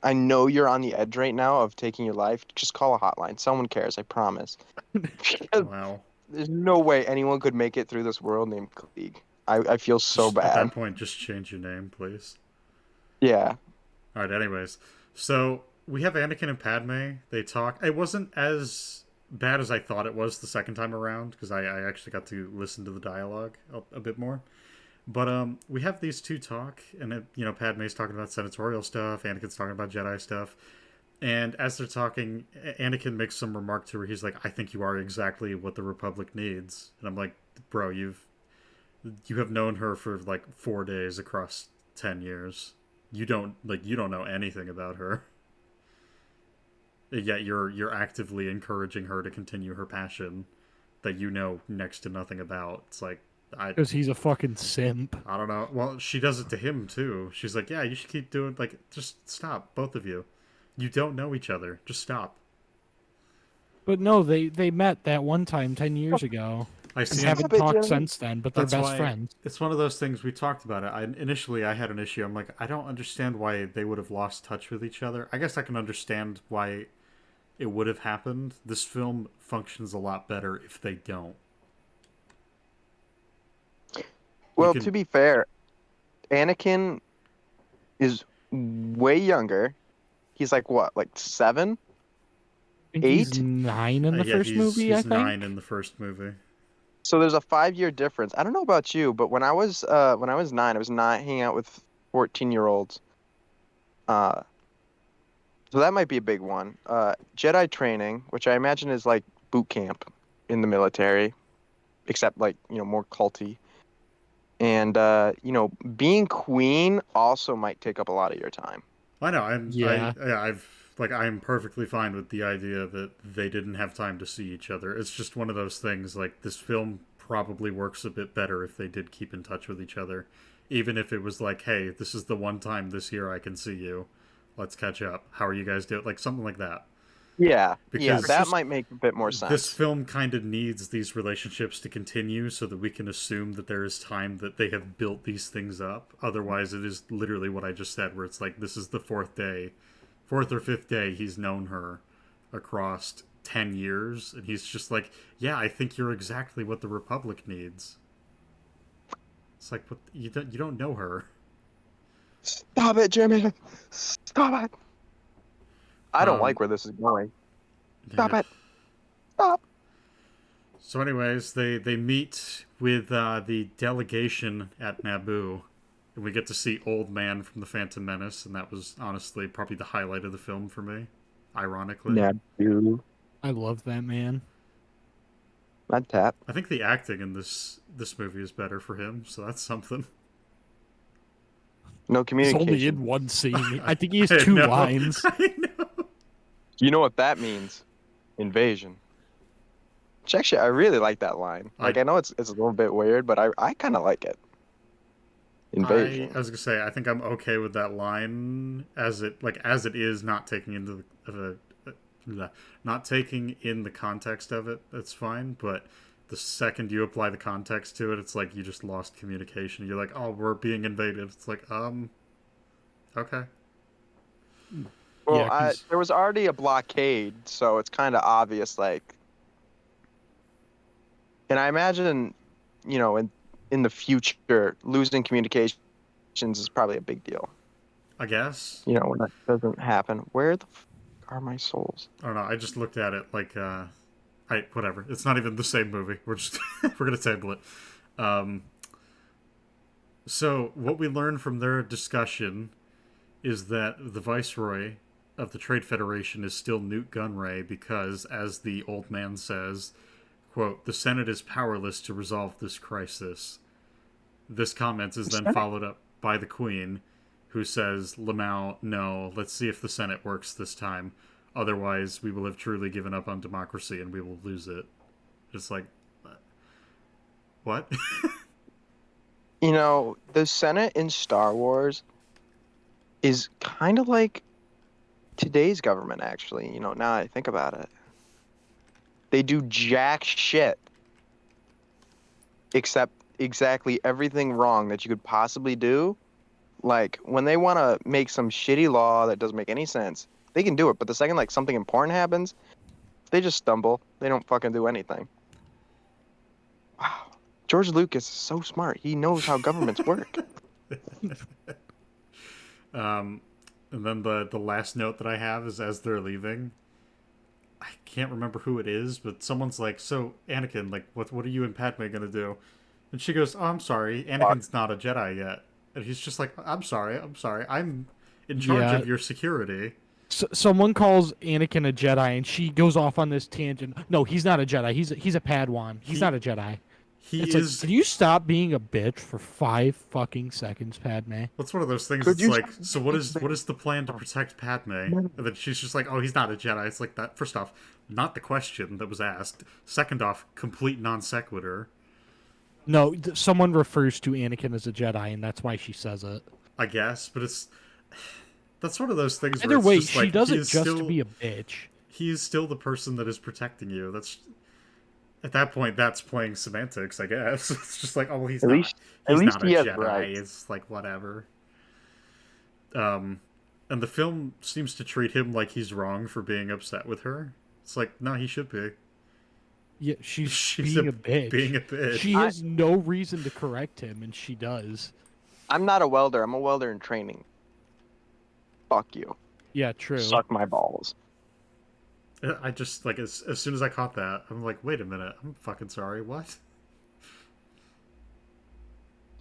I know you're on the edge right now of taking your life. Just call a hotline. Someone cares. I promise. Because Wow. there's no way anyone could make it through this world named Klieg. I feel so At that bad. point, just change your name, please. Yeah. All right. Anyways, so we have Anakin and Padme. They talk. It wasn't as bad as I thought it was the second time around because I actually got to listen to the dialogue a bit more. But we have these two talk, and Padme's talking about senatorial stuff. Anakin's talking about Jedi stuff. And as they're talking, Anakin makes some remark to her. He's like, "I think you are exactly what the Republic needs." And I'm like, "Bro, you have known her for like 4 days across 10 years. You don't know anything about her. Yet you're actively encouraging her to continue her passion that you know next to nothing about." It's like, because he's a fucking simp. I don't know. Well, she does it to him too. She's like, "Yeah, you should keep doing just stop, both of you. You don't know each other. Just stop." But no, they met that one time 10 years ago. I see. And haven't talked since then, but they're That's best why friends. It's one of those things we talked about it. Initially I had an issue. I'm like, I don't understand why they would have lost touch with each other. I guess I can understand why it would have happened. This film functions a lot better if they don't. Well, to be fair, Anakin is way younger. He's like what, like 7? I think he's 8? 9 in the first he's, movie, he's I think. 9 in the first movie. So there's a 5-year difference. I don't know about you, but when I was 9, I was not hanging out with 14-year-olds. Uh, so that might be a big one. Jedi training, which I imagine is like boot camp in the military, except like, more culty. And being queen also might take up a lot of your time. I know. Yeah. I'm perfectly fine with the idea that they didn't have time to see each other. It's just one of those things. Like, this film probably works a bit better if they did keep in touch with each other, even if it was like, hey, this is the one time this year I can see you. Let's catch up. How are you guys doing? Like something like that. Yeah, Because that might make a bit more sense. this film kind of needs these relationships to continue so that we can assume that there is time that they have built these things up. Otherwise, it is literally what I just said, where it's like, this is the fourth or fifth day he's known her across 10 years, and he's just like, yeah, I think you're exactly what the Republic needs. It's like, what, you don't know her. Stop it, Jimmy. Stop it. I don't like where this is going. Stop it. Stop. So anyways, they meet with the delegation at Naboo, and we get to see Old Man from the Phantom Menace, and that was honestly probably the highlight of the film for me, ironically. Naboo. I love that man. Not tap. I think the acting in this movie is better for him, so that's something. No He's communication. only in one scene. I think he has 2 lines. I know. You know what that means? Invasion. Which actually, I really like that line. Like, I know it's a little bit weird, but I kind of like it. Invasion. I was gonna say, I think I'm okay with that line as it is, not taking into not taking in the context of it. That's fine, but the second you apply the context to it, it's like you just lost communication. You're like, oh, we're being invaded. It's like, okay. Well, Yeah, there was already a blockade, so it's kind of obvious, like. And I imagine, in the future, losing communications is probably a big deal. I guess. When that doesn't happen. Where the are my souls? I don't know. I just looked at it like, whatever. It's not even the same movie. We're just we're gonna table it. So what we learned from their discussion is that the Viceroy of the Trade Federation is still Newt Gunray because, as the old man says, quote, the Senate is powerless to resolve this crisis. This comment is then followed up by the Queen, who says, Lamau, no, let's see if the Senate works this time. Otherwise, we will have truly given up on democracy and we will lose it. Just like, what? The Senate in Star Wars is kind of like today's government, actually, now that I think about it. They do jack shit. Except exactly everything wrong that you could possibly do. Like, when they want to make some shitty law that doesn't make any sense, they can do it. But the second, like, something important happens, they just stumble. They don't fucking do anything. Wow. George Lucas is so smart. He knows how governments work. And then the last note that I have is, as they're leaving, I can't remember who it is, but someone's like, so, Anakin, like, what are you and Padme gonna do? And she goes, oh, I'm sorry, Anakin's not a Jedi yet. And he's just like, I'm sorry, I'm in charge of your security. Someone calls Anakin a Jedi, and she goes off on this tangent. No, he's not a Jedi. He's a Padawan. He's not a Jedi. It's like, can you stop being a bitch for 5 fucking seconds, Padme? What's one of those things? It's like, so what is the plan to protect Padme? And then she's just like, oh, he's not a Jedi. It's like that. First off, not the question that was asked. Second off, complete non sequitur. No, someone refers to Anakin as a Jedi, and that's why she says it. I guess, but that's one of those things. Either way, just she like, does it just to be a bitch. He is still the person that is protecting you. That's. At that point, that's playing semantics, I guess. It's just like, oh, he's not a Jedi. Right. It's like, whatever. And the film seems to treat him like he's wrong for being upset with her. It's like, no, he should be. Yeah, she's being a bitch. Being a bitch. She has no reason to correct him, and she does. I'm not a welder. I'm a welder in training. Fuck you. Yeah, true. Suck my balls. I just, like, as soon as I caught that, I'm like, wait a minute, I'm fucking sorry, what?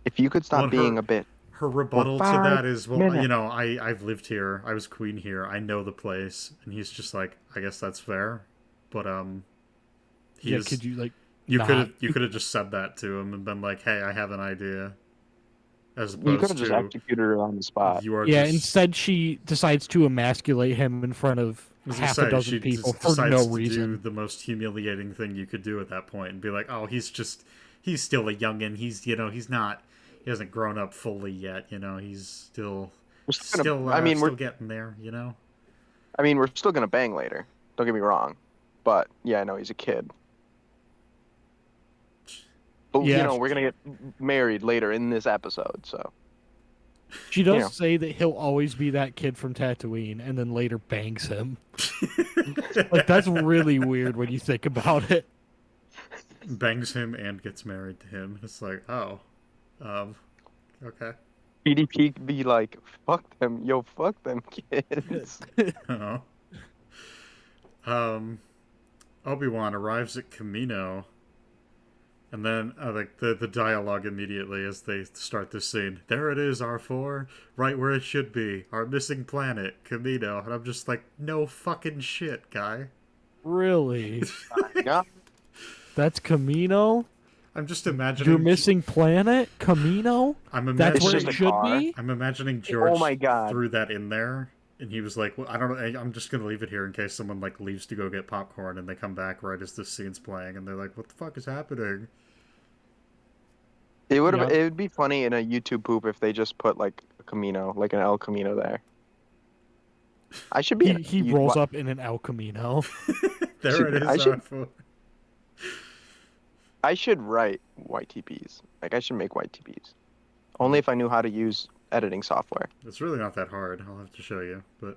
If you could stop Well, being a bitch her for rebuttal to 5 that is, well, minutes. you know, I've lived here. I was queen here. I know the place. And he's just like, I guess that's fair. But Yeah, he's could you like you not? could have just said that to him and been like, hey, I have an idea, as You could have opposed just to executed her on the spot. you are Yeah, just. instead she decides to emasculate him in front of I was gonna half a say, dozen she people for decides no to do reason. the most humiliating thing you could do at that point and be like, oh, he's still a youngin. He's not, he hasn't grown up fully yet. He's still, We're still gonna, still getting there. we're still gonna bang later. Don't get me wrong, but yeah, I know he's a kid. But Yeah, we're gonna get married later in this episode, so she does know. say that he'll always be that kid from Tatooine, and then later bangs him. Like that's really weird when you think about it. Bangs him and gets married to him. It's like, oh, okay. PDP could be like, fuck them, yo, fuck them kids. Oh. Obi-Wan arrives at Kamino, and then like the dialogue immediately as they start this scene. There it is, R4, right where it should be. Our missing planet, Kamino. And I'm just like, no fucking shit, guy. Really? Yeah. That's Camino? I'm just imagining Your missing planet? Camino? That's where just it a should car. be? I'm imagining George Oh my God. threw that in there, and he was like, well, I don't know, I'm just gonna leave it here in case someone like leaves to go get popcorn and they come back right as this scene's playing and they're like, what the fuck is happening? It would Yeah. it would be funny in a YouTube poop if they just put like a Camino, like an El Camino there. I should be. He rolls up in an El Camino. There it is, I should- R4. I should write YTPs. Like I should make YTPs. Only if I knew how to use editing software. It's really not that hard. I'll have to show you, but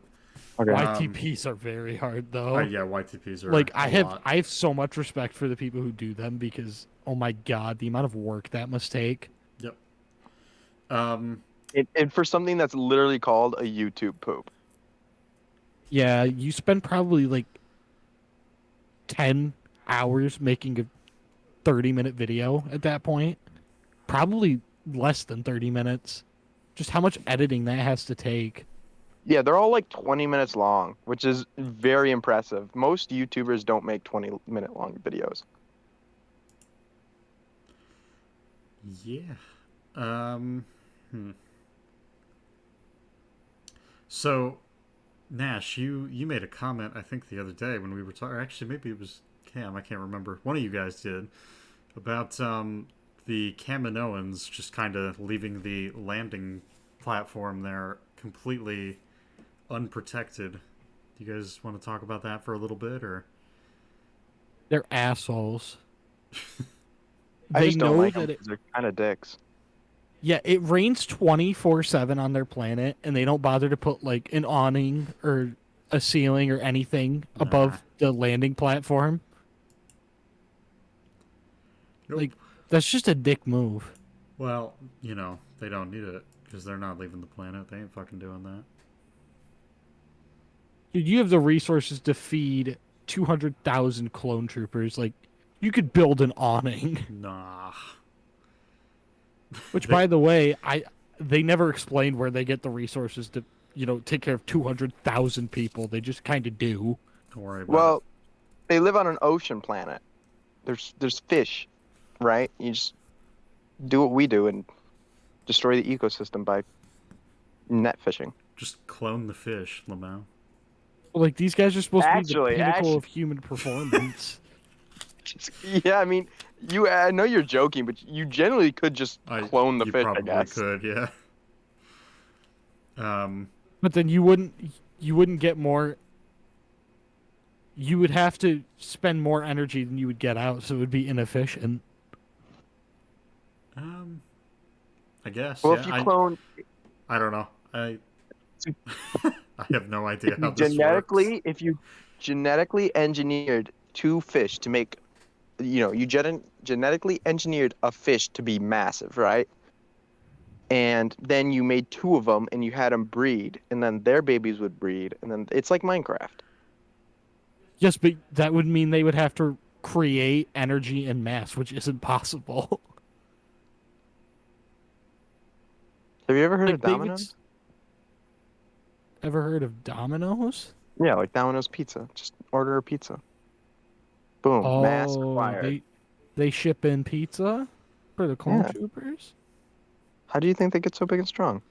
Okay. YTPs are very hard though. yeah, YTPs are Like a I have lot. so much respect for the people who do them because oh my god, the amount of work that must take. Yep. And for something that's literally called a YouTube poop. Yeah, you spend probably like 10 hours making a 30-minute video at that point. Probably less than 30 minutes. Just how much editing that has to take. Yeah, they're all like 20 minutes long, which is very impressive. Most YouTubers don't make 20-minute long videos. Yeah. So, Nash, you made a comment, I think, the other day when we were talking. Actually, maybe it was Cam. I can't remember. One of you guys did about the Kaminoans just kind of leaving the landing platform there completely unprotected. Do you guys want to talk about that for a little bit, or? They're assholes. I They just don't know like them that it, 'cause they're kind of dicks. yeah, it rains 24/7 on their planet, and they don't bother to put like an awning or a ceiling or anything above the landing platform. Nope. Like, that's just a dick move. Well, they don't need it because they're not leaving the planet. They ain't fucking doing that. Dude, you have the resources to feed 200,000 clone troopers. Like, you could build an awning. Nah. Which, by the way, they never explained where they get the resources to, take care of 200,000 people. They just kind of do. Don't worry about Well, they live on an ocean planet. There's fish, right? You just do what we do and destroy the ecosystem by net fishing. it. Just clone the fish, Lamau. Like, these guys are supposed to be Actually- the pinnacle of human performance. Yeah, I mean, I know you're joking, but you generally could just clone the you fish, I probably guess. could, yeah. But then you wouldn't get more. You would have to spend more energy than you would get out, so it would be inefficient. I guess. Well, yeah, if you clone I don't know. I have no idea how this genetically, works. if you genetically engineered two fish to make, you genetically engineered a fish to be massive, right? And then you made two of them and you had them breed, and then their babies would breed, and then it's like Minecraft. Yes, but that would mean they would have to create energy and mass, which isn't possible. Have you ever heard Like of Domino's? Ever heard of Domino's? Yeah, like Domino's Pizza. Just order a pizza. Boom. Mass Oh, acquired. they ship in pizza for the clone Yeah. troopers? How do you think they get so big and strong?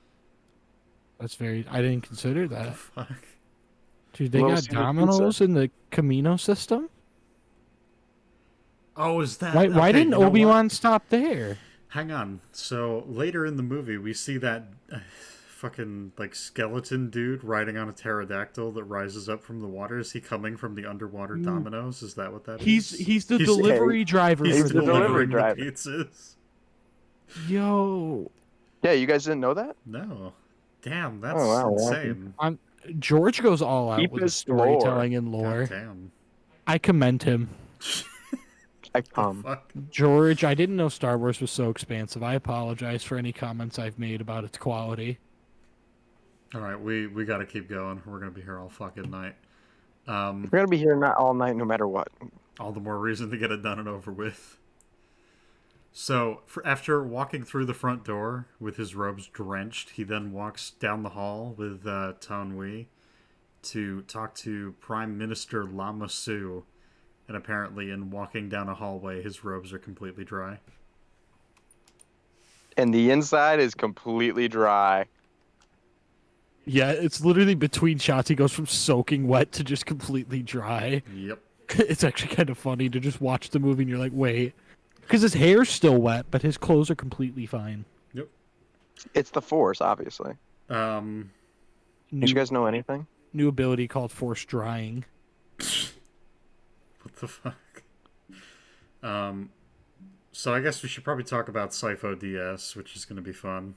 That's very. I didn't consider that. Fuck. Dude, they Little got Caesar pizza. Domino's in the Camino system? Oh, is that... Why okay, didn't you know what? Obi-Wan stop there? Hang on. So later in the movie, we see that fucking like skeleton dude riding on a pterodactyl that rises up from the water. Is he coming from the underwater Dominoes? Is that what that is? He's the delivery driver He's for the delivery delivering driver. the pizzas. Yo, Yeah, you guys didn't know that? No. Damn, that's wow, insane. George goes all out Deep with the as storytelling and lore. God damn. I commend him. I come. Fuck. George, I didn't know Star Wars was so expansive. I apologize for any comments I've made about its quality. All right, we got to keep going. We're gonna be here all fucking night. We're gonna be here not all night, no matter what. All the more reason to get it done and over with. So, after walking through the front door with his robes drenched, he then walks down the hall with Tan Wei to talk to Prime Minister Lama Su. And apparently, in walking down a hallway, his robes are completely dry. And the inside is completely dry. Yeah, it's literally between shots. He goes from soaking wet to just completely dry. Yep. It's actually kind of funny to just watch the movie and you're like, wait. Because his hair's still wet, but his clothes are completely fine. Yep. It's the Force, obviously. New, Did you guys know anything? new ability called force drying. What the fuck? So I guess we should probably talk about Sifo DS, which is going to be fun.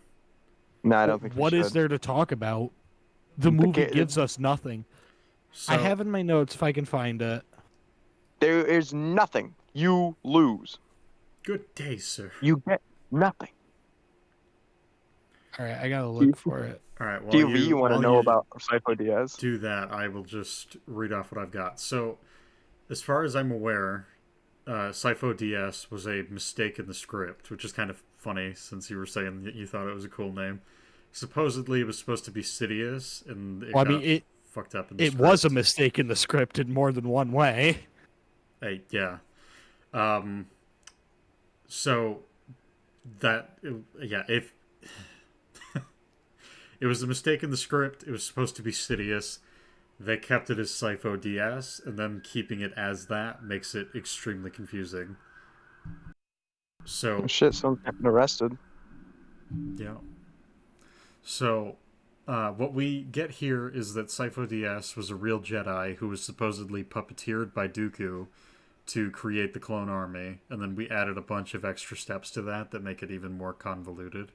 No, I don't think What we is should. there to talk about? The movie gives us nothing. So, I have in my notes if I can find it. There is nothing. You lose. Good day, sir. You get nothing. All right, I gotta look for it. All right. Well, DV, you want to know about Sifo Dyas? Do that. I will just read off what I've got. So, as far as I'm aware, Sifo DS was a mistake in the script, which is kind of funny since you were saying that you thought it was a cool name. Supposedly, it was supposed to be Sidious, and it got fucked up in the It script. was a mistake in the script in more than one way. Hey, yeah. So that if it was a mistake in the script, it was supposed to be Sidious. They kept it as Sifo DS, and then keeping it as that makes it extremely confusing. So Oh, shit, someone's getting arrested. yeah. So what we get here is that Sifo DS was a real Jedi who was supposedly puppeteered by Dooku to create the clone army, and then we added a bunch of extra steps to that make it even more convoluted.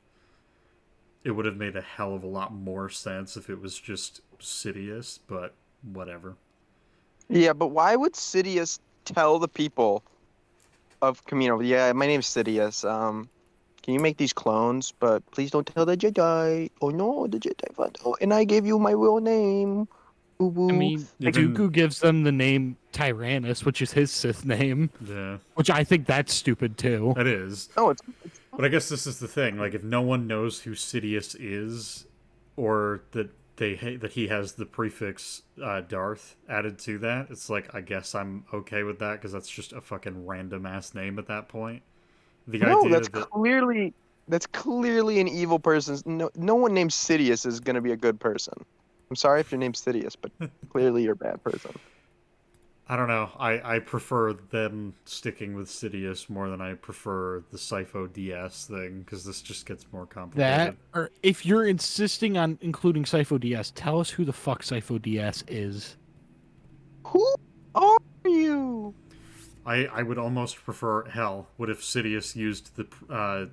It would have made a hell of a lot more sense if it was just Sidious, but whatever. Yeah, but why would Sidious tell the people of Camino, yeah, my name's Sidious, can you make these clones, but please don't tell the Jedi. Oh no, the Jedi found out, and I gave you my real name. Boo-boo. I mean, Dooku gives them the name Tyrannus, which is his Sith name. Yeah. Which I think that's stupid too. It is. No, it's But I guess this is the thing. Like, if no one knows who Sidious is, or that that he has the prefix Darth added to that, it's like, I guess I'm okay with that because that's just a fucking random ass name at that point. No, that's clearly an evil person. No one named Sidious is gonna be a good person. I'm sorry if your name's Sidious, but clearly you're a bad person. I don't know. I prefer them sticking with Sidious more than I prefer the Sifo DS thing, because this just gets more complicated. That, or if you're insisting on including Sifo DS, tell us who the fuck Sifo DS is. Who are you? I would almost prefer, hell, what if Sidious used the,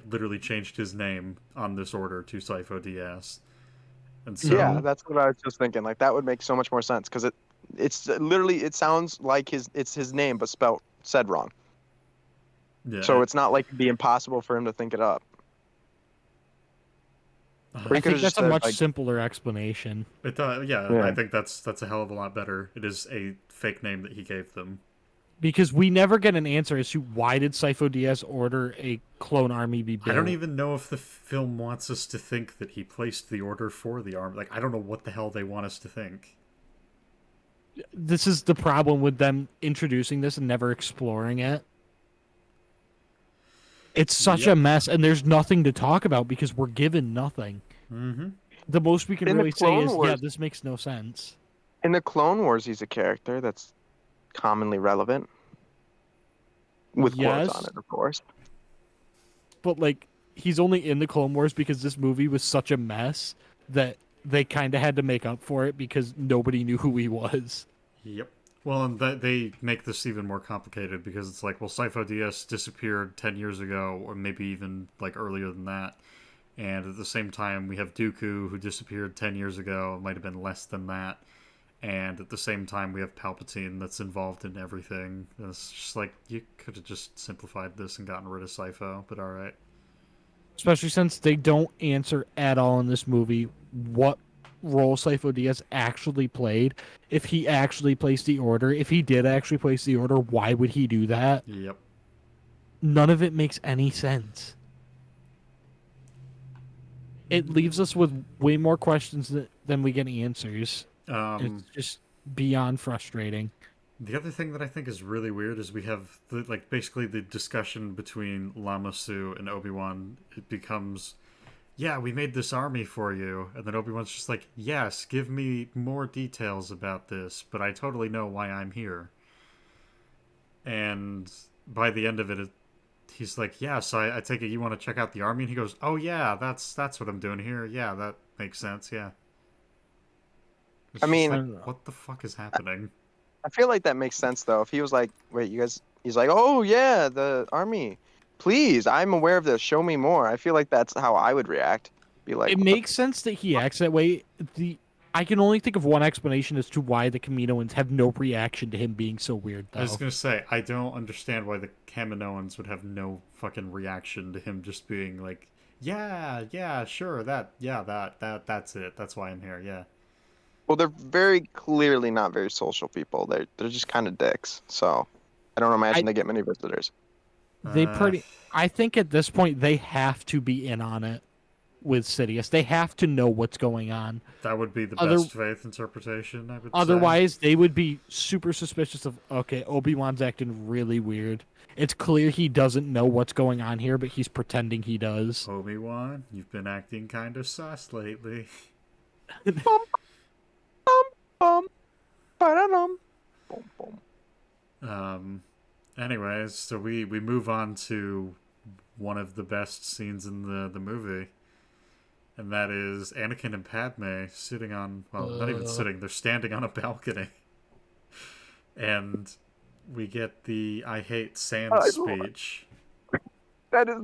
literally changed his name on this order to Sifo DS? And so, Yeah, that's what I was just thinking. Like, that would make so much more sense, because it's literally, it sounds like it's his name, but said wrong. yeah, So it's not like it'd be impossible for him to think it up. Or he I could've think just that's a said, much like, simpler explanation. yeah, Yeah. I think that's a hell of a lot better. It is a fake name that he gave them. Because we never get an answer as to why did Sifo Dyas order a clone army be built. I don't even know if the film wants us to think that he placed the order for the army. Like, I don't know what the hell they want us to think. This is the problem with them introducing this and never exploring it. It's such a mess, and there's nothing to talk about because we're given nothing. Mm-hmm. The most we can In the really say Clone is, Wars- yeah, this makes no sense. In the Clone Wars, he's a character that's commonly relevant. With Yes. quotes on it, of course. But, like, he's only in the Clone Wars because this movie was such a mess that they kind of had to make up for it because nobody knew who he was. Yep. Well, and they make this even more complicated because it's like, well, Sifo Dyas disappeared 10 years ago, or maybe even, like, earlier than that. And at the same time, we have Dooku, who disappeared 10 years ago. It might have been less than that. And at the same time, we have Palpatine that's involved in everything. And it's just like, you could have just simplified this and gotten rid of Sifo, but alright. Especially since they don't answer at all in this movie what role Sifo Dyas actually played. If he actually placed the order, if he did actually place the order, why would he do that? Yep. None of it makes any sense. It leaves us with way more questions than we get answers. It's just beyond frustrating. The other thing that I think is really weird is we have basically the discussion between Lama Su and Obi-Wan. It becomes, yeah, we made this army for you, and then Obi-Wan's just like, yes, give me more details about this, but I totally know why I'm here. And by the end of it, he's like, yeah, so I take it you want to check out the army? And he goes, oh yeah, that's what I'm doing here. Yeah, that makes sense, yeah. I mean, like, what the fuck is happening? I feel like that makes sense though. If he was like, wait, you guys, he's like, oh yeah, the army. Please, I'm aware of this. Show me more. I feel like that's how I would react. Be like, It makes sense that he acts that way. I can only think of one explanation as to why the Kaminoans have no reaction to him being so weird, though. I was gonna say, I don't understand why the Kaminoans would have no fucking reaction to him just being like, yeah, sure, that's it. That's why I'm here, yeah. well, they're very clearly not very social people. They're just kind of dicks. So I don't imagine they get many visitors. I think at this point they have to be in on it with Sidious. They have to know what's going on. That would be the best faith interpretation, I would Otherwise, they would be super suspicious of, okay, Obi-Wan's acting really weird. It's clear he doesn't know what's going on here, but he's pretending he does. Obi-Wan, you've been acting kind of sus lately. Anyways, so we move on to one of the best scenes in the movie. And that is Anakin and Padme sitting on, well, not even sitting, they're standing on a balcony. And we get the I hate sand speech. That is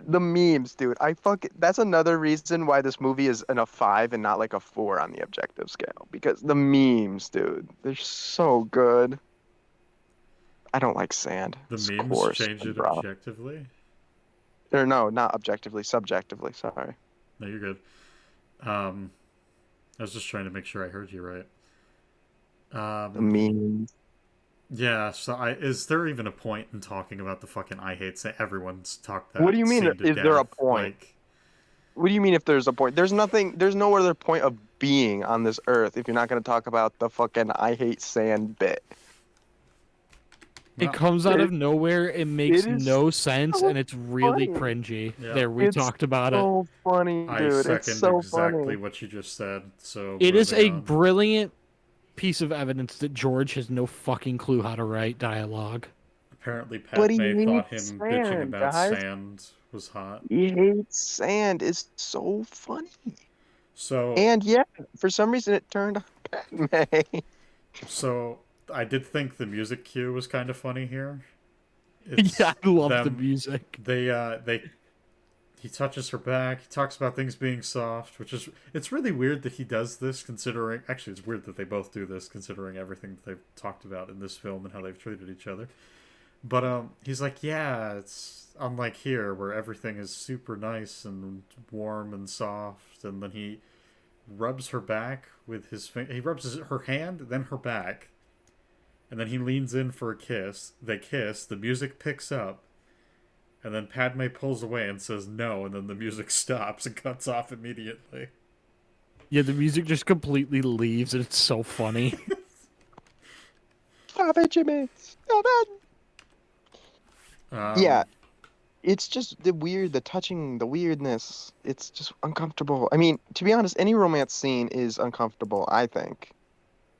the memes, dude. That's another reason why this movie is a 5 and not like a 4 on the objective scale. Because the memes, dude, they're so good. I don't like sand. The It's memes coarse change and it rough. objectively? Or no, not objectively, subjectively. Sorry. No, you're good. I was just trying to make sure I heard you right. The memes. Yeah, so is there even a point in talking about the fucking I hate sand? Everyone's talked that. What do you mean, is there a point? What do you mean if there's a point? There's no other point of being on this earth if you're not going to talk about the fucking I hate sand bit. It comes out of nowhere. It makes no sense, so and it's really funny. cringy. Yeah. There, we talked about it. So funny, dude. I It's second so exactly funny. what you just said. So It is a moving on. brilliant piece of evidence that George has no fucking clue how to write dialogue. Apparently, But he Padme thought him hates bitching sand, about guys. sand was hot. He hates sand. It's so funny. So And yeah, for some reason it turned on Padme. So I did think the music cue was kind of funny here. Yeah, I love the music. He touches her back. He talks about things being soft, it's really weird that he does this considering, actually it's weird that they both do this considering everything that they've talked about in this film and how they've treated each other. But he's like, yeah, it's unlike here where everything is super nice and warm and soft, and then he rubs her back with his finger. He rubs her hand, then her back. And then he leans in for a kiss. They kiss. The music picks up. And then Padme pulls away and says no. And then the music stops and cuts off immediately. Yeah, the music just completely leaves, and it's so funny. Stop it, Jimmy! Stop it! Yeah, it's just the touching, the weirdness. It's just uncomfortable. I mean, to be honest, any romance scene is uncomfortable, I think,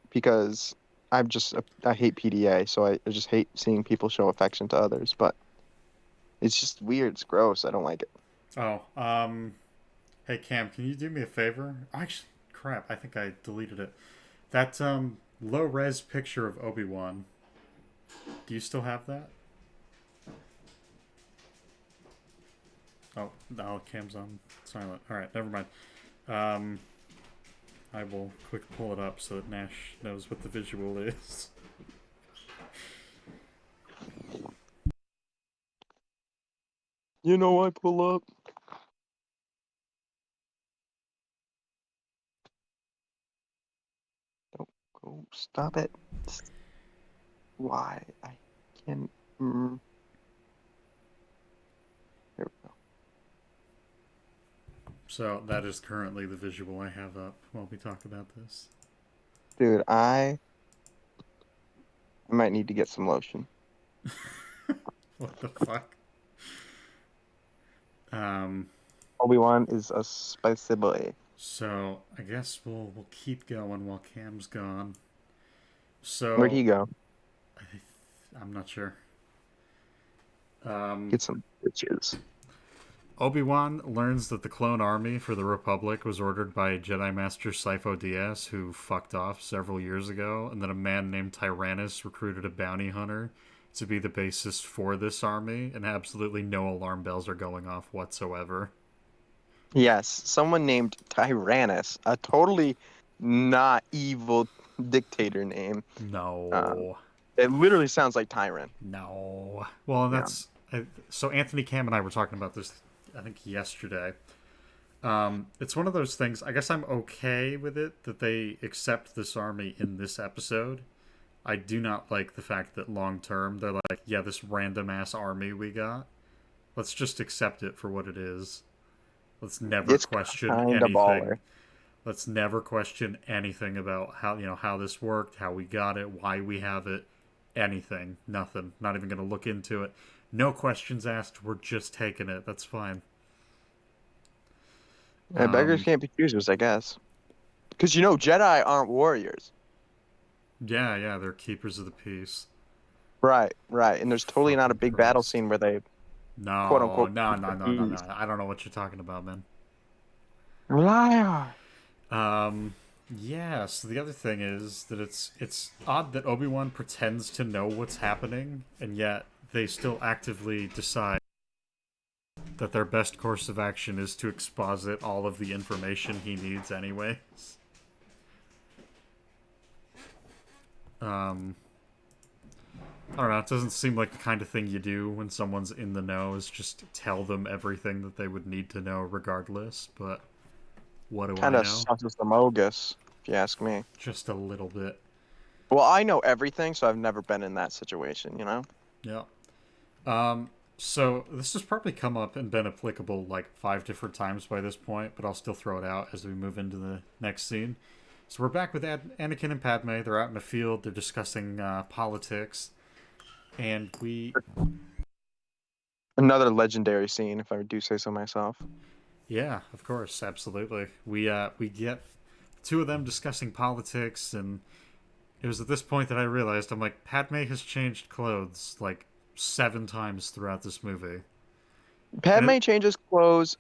because I hate PDA, so I just hate seeing people show affection to others. But it's just weird. It's gross. I don't like it. Hey Cam, can you do me a favor? Actually, crap, I think I deleted it. That low res picture of Obi-Wan. Do you still have that? Oh, no, Cam's on silent. Alright, never mind. I will quick pull it up so that Nash knows what the visual is. You know, I pull up. Don't go. Stop it. Why? I can't. Here we go. So that is currently the visual I have up while we talk about this. Dude, I might need to get some lotion. What the fuck? Obi-Wan is a spicy boy. So I guess we'll keep going while Cam's gone. So Where'd he go? I'm not sure. Get some bitches. Obi-Wan learns that the clone army for the Republic was ordered by Jedi Master Sifo Dyas, who fucked off several years ago, and that a man named Tyrannus recruited a bounty hunter to be the basis for this army, and absolutely no alarm bells are going off whatsoever. Yes, someone named Tyrannus, a totally not evil dictator name. No. It literally sounds like tyrant. No. Well, and that's... So Anthony, Cam, and I were talking about this, I think, yesterday. It's one of those things, I guess I'm okay with it that they accept this army in this episode. I do not like the fact that long term they're like, yeah, this random ass army we got. Let's just accept it for what it is. Let's never question anything. Baller. Let's never question anything about how this worked, how we got it, why we have it, anything, nothing. Not even going to look into it. No questions asked. We're just taking it. That's fine. Beggars can't be choosers, I guess. Because Jedi aren't warriors. Yeah, they're keepers of the peace. Right. And there's totally not a big battle scene where they quote unquote. No. I don't know what you're talking about, man. Liar. Yeah, so the other thing is that it's odd that Obi-Wan pretends to know what's happening, and yet they still actively decide that their best course of action is to exposit all of the information he needs anyways. I don't know, it doesn't seem like the kind of thing you do when someone's in the know, is just tell them everything that they would need to know regardless, but what do I know? Kind of sucks as the Mogus, if you ask me. Just a little bit. Well, I know everything, so I've never been in that situation, Yeah. So this has probably come up and been applicable like 5 different times by this point, but I'll still throw it out as we move into the next scene. So we're back with Anakin and Padme. They're out in the field. They're discussing politics. And Another legendary scene, if I do say so myself. Yeah, of course, absolutely. We get two of them discussing politics, and it was at this point that I realized, I'm like, Padme has changed clothes like 7 times throughout this movie. Padme changes clothes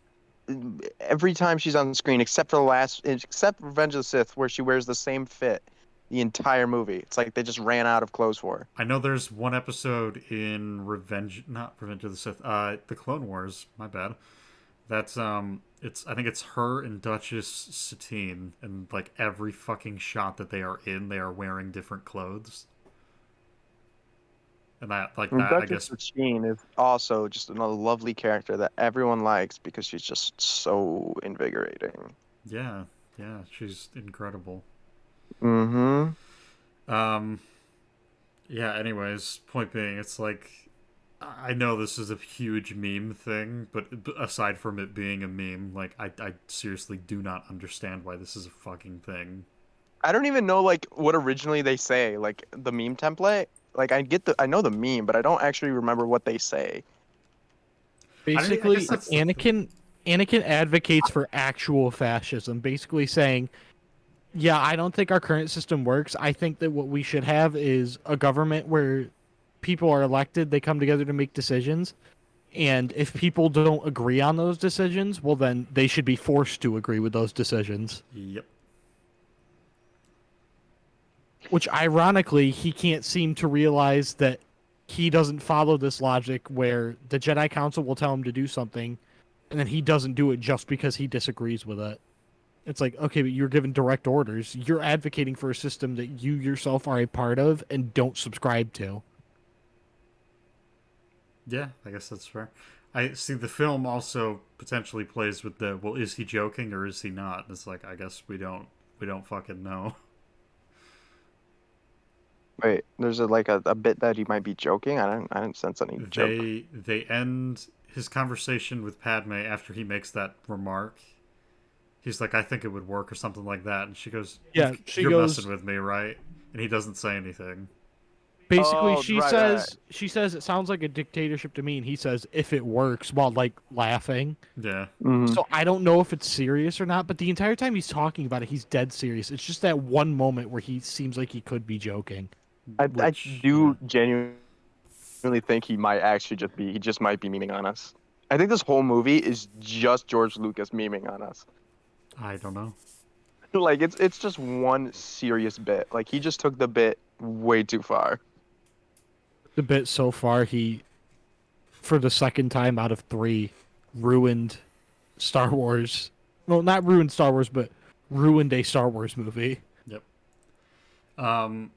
every time she's on the screen, except Revenge of the Sith, where she wears the same fit the entire movie. It's like they just ran out of clothes for her. I know there's one episode in not Revenge of the Sith, the Clone Wars, my bad. That's I think it's her and Duchess Satine, and like every fucking shot that they are in, they are wearing different clothes. And I guess Satine is also just another lovely character that everyone likes because she's just so invigorating. Yeah, she's incredible. Mm-hmm. Yeah, anyways, point being, it's like, I know this is a huge meme thing, but aside from it being a meme, like, I seriously do not understand why this is a fucking thing. I don't even know like what originally they say, like the meme template. Like I know the meme, but I don't actually remember what they say. I guess Basically, that's the thing. Anakin advocates for actual fascism, basically saying, "Yeah, I don't think our current system works. I think that what we should have is a government where people are elected, they come together to make decisions, and if people don't agree on those decisions, well then they should be forced to agree with those decisions." Yep. Which ironically, he can't seem to realize that he doesn't follow this logic where the Jedi Council will tell him to do something and then he doesn't do it just because he disagrees with it. It's like, okay, but you're given direct orders. You're advocating for a system that you yourself are a part of and don't subscribe to. Yeah, I guess that's fair. I see the film also potentially plays with the, well, is he joking or is he not? It's like, I guess we don't fucking know. Wait, there's a bit that he might be joking. I didn't sense any joke. They end his conversation with Padme after he makes that remark. He's like, I think it would work or something like that, and she goes, Yeah, she "You're goes. messing with me, right?" And he doesn't say anything. Basically, Oh, right. she says it sounds like a dictatorship to me, and he says if it works, while like laughing. Yeah, Hmm. So I don't know if it's serious or not, but the entire time he's talking about it, he's dead serious. It's just that one moment where he seems like he could be joking. I which yeah, do genuinely think he just might be memeing on us. I think this whole movie is just George Lucas memeing on us. I don't know. Like it's just one serious bit. Like he just took the bit way too far. The bit so far, he, for the second time out of three, ruined Star Wars. Well, not ruined Star Wars, but ruined a Star Wars movie. Yep. Um,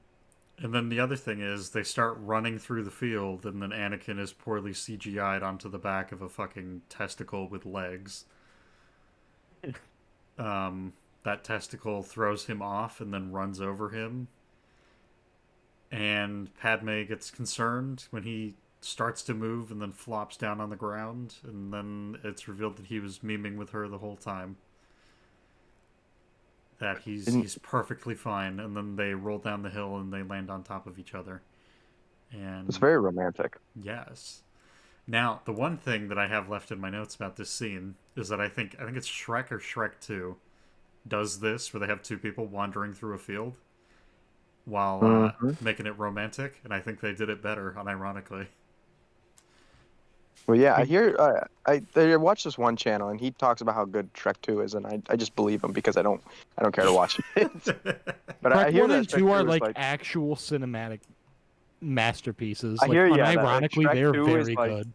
and then the other thing is they start running through the field, and then Anakin is poorly CGI'd onto the back of a fucking testicle with legs. Um, that testicle throws him off and then runs over him. And Padme gets concerned when he starts to move and then flops down on the ground. And then it's revealed that he was memeing with her the whole time. That Didn't he's perfectly fine. And then they roll down the hill and they land on top of each other. It's And very romantic. yes. Now, the one thing that I have left in my notes about this scene is that I think it's Shrek or Shrek 2 does this where they have two people wandering through a field while Hmm. making it romantic, and I think they did it better, unironically. Well, yeah, I We hear. I watch this one channel, and he talks about how good Shrek 2 is, and I just believe him because I don't care to watch it. But I Shrek hear 1 that and 2 Shrek are 2 is like like. actual cinematic masterpieces. I Like hear, yeah, that like unironically, Shrek they're 2 is very like, good.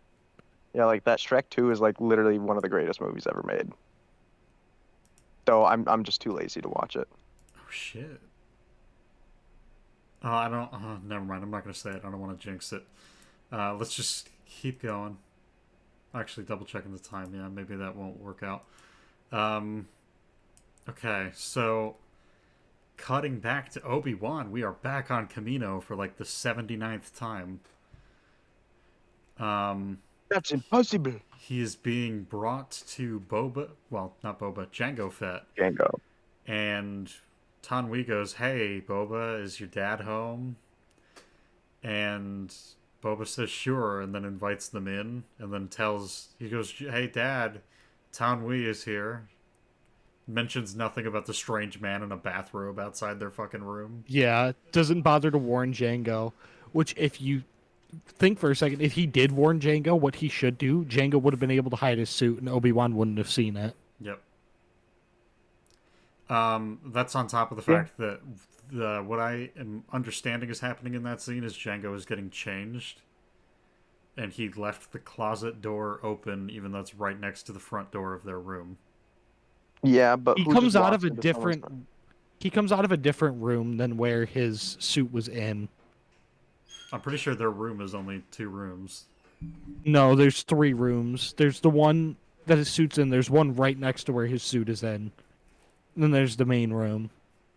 yeah, like that Shrek 2 is like literally one of the greatest movies ever made. So I'm just too lazy to watch it. Oh shit. Oh, I don't. Oh, never mind. I'm not gonna say it. I don't want to jinx it. Let's just keep going. Actually, double checking the time. Yeah, maybe that won't work out. Um. Okay, so cutting back to Obi-Wan, we are back on Camino for like the 79th time. Um, That's impossible. he is being brought to Boba, well, not Boba, Jango Fett, Django. and Tanwi goes, "Hey, Boba, is your dad home?" And Boba says, "Sure," and then invites them in, and then he goes, "Hey, Dad, Tanwi is here." Mentions nothing about the strange man in a bathrobe outside their fucking room. Yeah, doesn't bother to warn Django. Which, if you think for a second, if he did warn Django what he should do, Django would have been able to hide his suit, and Obi-Wan wouldn't have seen it. Yep. That's on top of the Yeah. fact that what I am understanding is happening in that scene is Django is getting changed, and he left the closet door open, even though it's right next to the front door of their room. Yeah, but He who just comes out of walks a into someone's different he comes out of a different room than where his suit was in. I'm pretty sure their room is only 2 rooms. No, there's 3 rooms. There's the one that his suit's in. There's one right next to where his suit is in. And then there's the main room.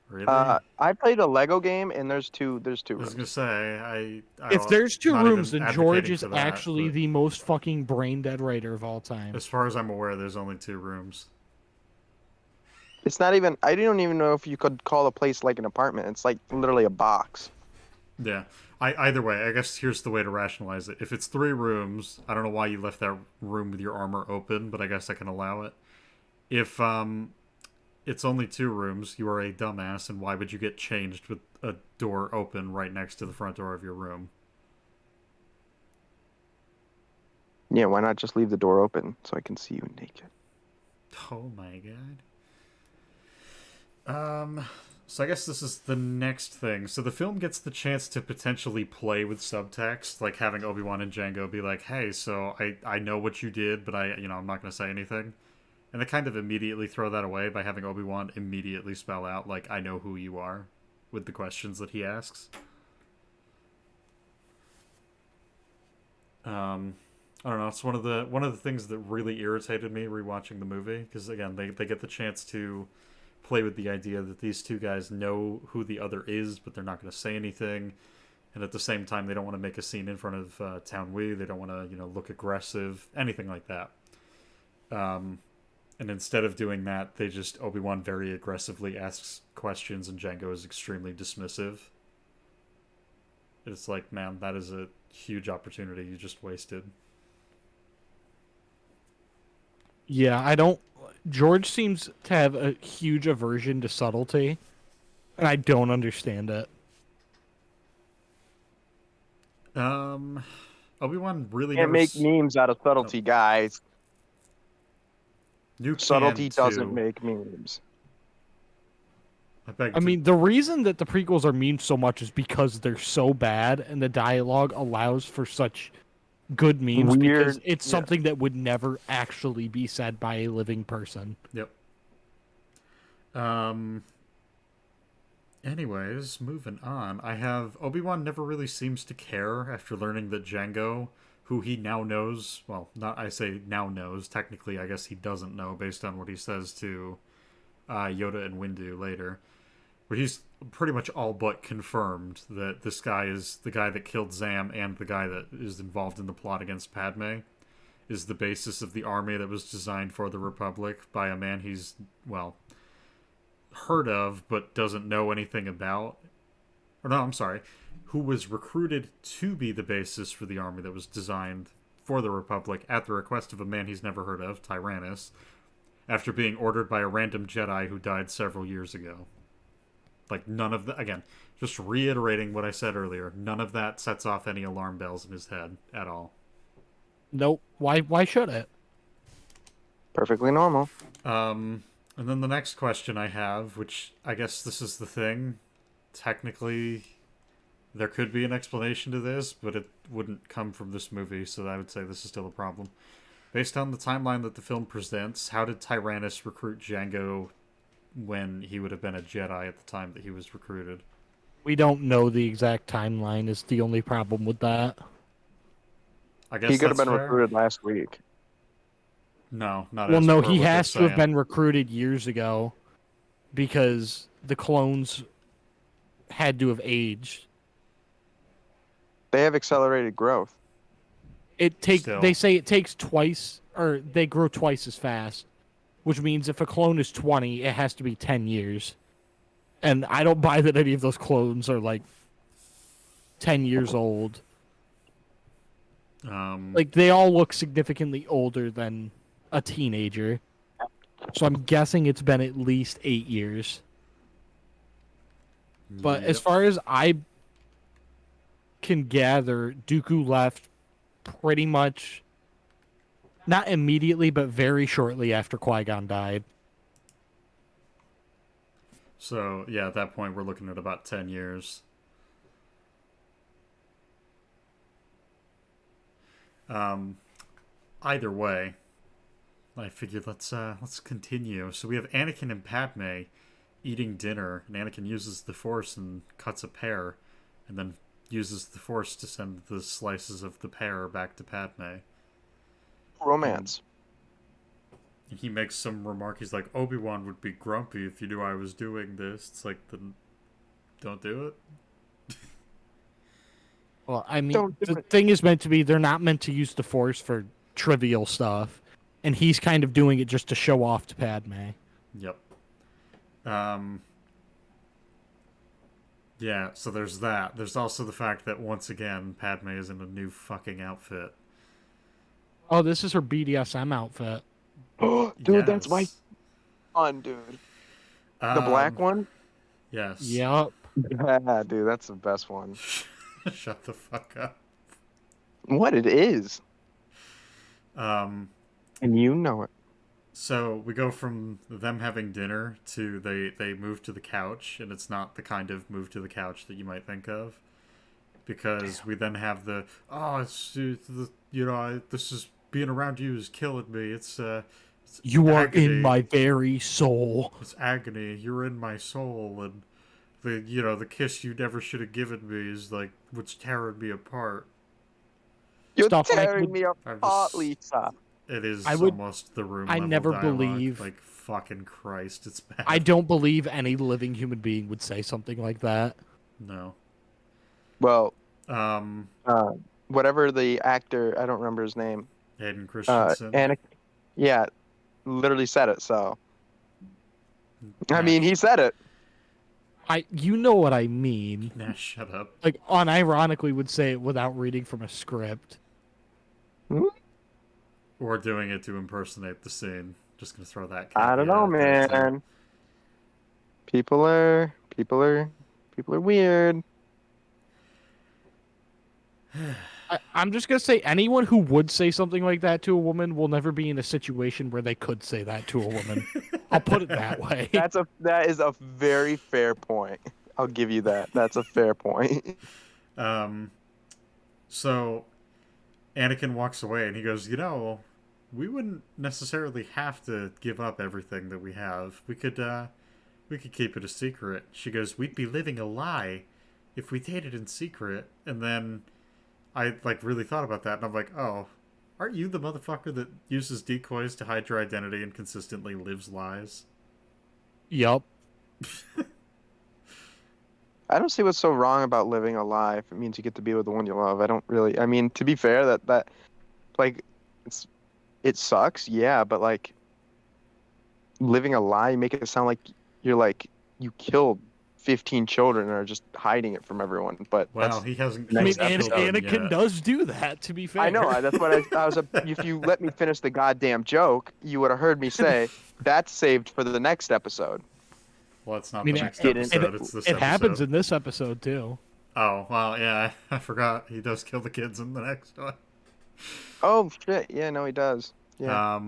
Really? I played a Lego game, and there's two I was gonna rooms. say If I'm there's two not rooms, even then George advocating is for that, actually but the most fucking brain dead writer of all time. as far as I'm aware, there's only 2 rooms. It's not even. I don't even know if you could call a place like an apartment. It's like literally a box. Yeah. Either way, I guess here's the way to rationalize it. If it's 3 rooms, I don't know why you left that room with your armor open, but I guess I can allow it. If it's only 2 rooms, you are a dumbass, and why would you get changed with a door open right next to the front door of your room? Yeah, why not just leave the door open so I can see you naked? Oh my god. So I guess this is the next thing. So the film gets the chance to potentially play with subtext, like having Obi-Wan and Jango be like, "Hey, so I know what you did, but I'm not going to say anything." And they kind of immediately throw that away by having Obi-Wan immediately spell out like, "I know who you are," with the questions that he asks. I don't know. It's one of the things that really irritated me rewatching the movie because again, they get the chance to play with the idea that these 2 guys know who the other is, but they're not going to say anything. And at the same time, they don't want to make a scene in front of Town Wee. They don't want to, look aggressive, anything like that. And instead of doing that, they just Obi-Wan very aggressively asks questions, and Jango is extremely dismissive. It's like, man, that is a huge opportunity you just wasted. Yeah, I don't. George seems to have a huge aversion to subtlety, and I don't understand it. Um, Obi-Wan really Can't never. make memes out of subtlety, guys. You Subtlety can doesn't too. make memes. I beg I to. mean, the reason that the prequels are memed so much is because they're so bad, and the dialogue allows for such good memes because Weird. it's Yeah. something that would never actually be said by a living person. Yep. Um. Anyways, moving on. I have Obi-Wan never really seems to care after learning that Jango, who he now knows, well, not I say now knows, technically I guess he doesn't know based on what he says to Yoda and Windu later. But he's pretty much all but confirmed that this guy is the guy that killed Zam and the guy that is involved in the plot against Padme, is the basis of the army that was designed for the Republic by a man he's, well, heard of but doesn't know anything about. Or no, I'm sorry, who was recruited to be the basis for the army that was designed for the Republic at the request of a man he's never heard of, Tyrannus, after being ordered by a random Jedi who died several years ago. Like, none of the. Again, just reiterating what I said earlier, none of that sets off any alarm bells in his head at all. Nope. Why should it? Perfectly normal. And then the next question I have, which I guess this is the thing, technically there could be an explanation to this, but it wouldn't come from this movie, so I would say this is still a problem. Based on the timeline that the film presents, how did Tyrannus recruit Jango when he would have been a Jedi at the time that he was recruited? We don't know the exact timeline is the only problem with that. I guess He could have that's been fair. recruited last week. No, not Well, as no, per he what they're has to have saying. been recruited years ago because the clones had to have aged. They have accelerated growth. Still. They say it takes twice, or they grow twice as fast, which means if a clone is 20, it has to be 10 years. And I don't buy that any of those clones are like 10 years old. Like, they all look significantly older than a teenager. So I'm guessing it's been at least 8 years. But as Yep. far as I can gather, Dooku left pretty much, not immediately, but very shortly after Qui-Gon died. So, yeah, at that point, we're looking at about 10 years. Either way, I figured let's continue. So we have Anakin and Padme eating dinner, and Anakin uses the Force and cuts a pear, and then uses the Force to send the slices of the pear back to Padme. Romance. And he makes some remark. He's like, Obi-Wan would be grumpy if you knew I was doing this. It's like, then don't do it. Well, I mean, the thing is meant to be they're not meant to use the Force for trivial stuff, and he's kind of doing it just to show off to Padme. Yep. Yeah, so there's that. There's also the fact that, once again, Padme is in a new fucking outfit. Oh, this is her BDSM outfit. Dude, Yes. that's my fun, dude. The black one? Yes. Yep. Yeah, dude, that's the best one. Shut the fuck up. What it is. Um, And you know it. So we go from them having dinner to they move to the couch, and it's not the kind of move to the couch that you might think of, because we then have the this is being around you is killing me. It's You are agony. in my very soul. It's agony. You're in my soul, and the kiss you never should have given me is like what's tearing me apart. You're Stuff like tearing me apart, Lisa. It is I would- almost the room. I level never dialogue. believe- Like fucking Christ, it's bad. I don't believe any living human being would say something like that. No. Well, Um, whatever the actor, I don't remember his name. Hayden Christensen. Anakin, yeah, literally said it. So, I Nash. mean, he said it. You know what I mean. Nash, shut up. Like, unironically would say it without reading from a script. Or doing it to impersonate the scene. Just gonna throw that. I don't know, caveat out there, too. man. People are weird. I'm just gonna say anyone who would say something like that to a woman will never be in a situation where they could say that to a woman. I'll put it that way. That is a very fair point. I'll give you that. That's a fair point. So Anakin walks away and he goes, we wouldn't necessarily have to give up everything that we have. We could keep it a secret. She goes, we'd be living a lie if we dated in secret. And then I really thought about that, and I'm like, oh, aren't you the motherfucker that uses decoys to hide your identity and consistently lives lies? Yup. I don't see what's so wrong about living a lie if it means you get to be with the one you love. I don't really. I mean, to be fair, that it sucks, yeah, but like living a lie, you make it sound like you killed 15 children and are just hiding it from everyone. But Well, he hasn't. I mean, Next episode, Anakin yet. does do that, to be fair. I know. That's what I was. If you let me finish the goddamn joke, you would have heard me say that's saved for the next episode. Well, it's not I mean, the next it- episode. It's this It episode. happens in this episode, too. Oh, well, yeah, I forgot. He does kill the kids in the next one. Oh shit! Yeah, no, he does. Yeah.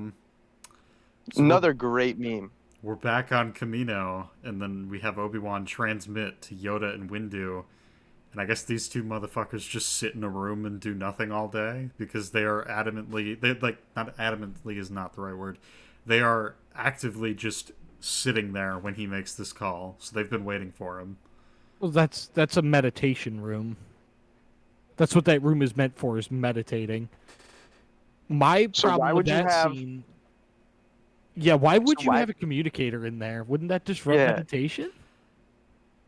So Another great meme. we're back on Kamino, and then we have Obi-Wan transmit to Yoda and Windu. And I guess these two motherfuckers just sit in a room and do nothing all day because they are adamantly... not adamantly is not the right word. They are actively just sitting there when he makes this call. So they've been waiting for him. Well, that's a meditation room. That's what that room is meant for, is meditating. My So problem why with would you that have- scene... Yeah, why would So you why- have a communicator in there? Wouldn't that disrupt Yeah. meditation?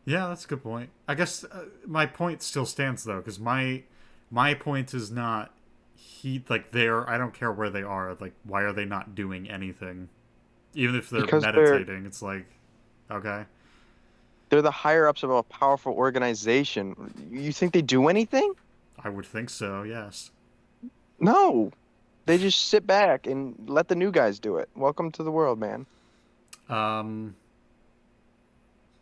Yeah, that's a good point. I guess my point still stands, though, because my point is not... I don't care where they are. Like, why are they not doing anything? Even if they're Because they're- meditating, it's like, okay. They're the higher ups of a powerful organization. You think they do anything? I would think so, yes. No. They just sit back and let the new guys do it. Welcome to the world, man.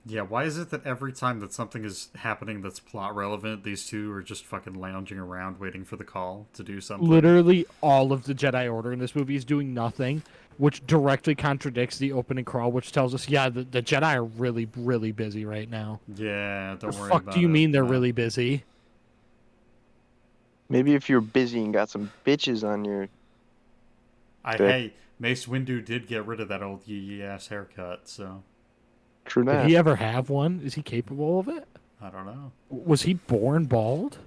Yeah, why is it that every time that something is happening that's plot relevant, these two are just fucking lounging around waiting for the call to do something? Literally all of the Jedi Order in this movie is doing nothing, which directly contradicts the opening crawl, which tells us, yeah, the Jedi are really, really busy right now. Yeah, don't The worry fuck about do you it. mean they're No. really busy? Maybe if you're busy and got some bitches on your... Hey, Mace Windu did get rid of that old yee ass haircut, so True Did that. he ever have one? Is he capable of it? I don't know. Was he born bald?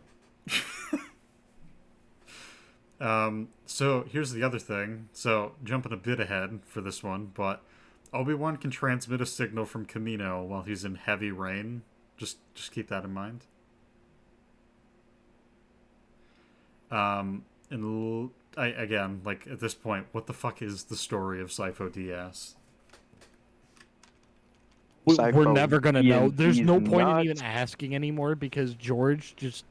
So here's the other thing. So jumping a bit ahead for this one, but Obi-Wan can transmit a signal from Camino while he's in heavy rain. Just keep that in mind. And again, like at this point, what the fuck is the story of Sifo Dyas? We're never gonna know. There's no point in nuts. even asking anymore because George just.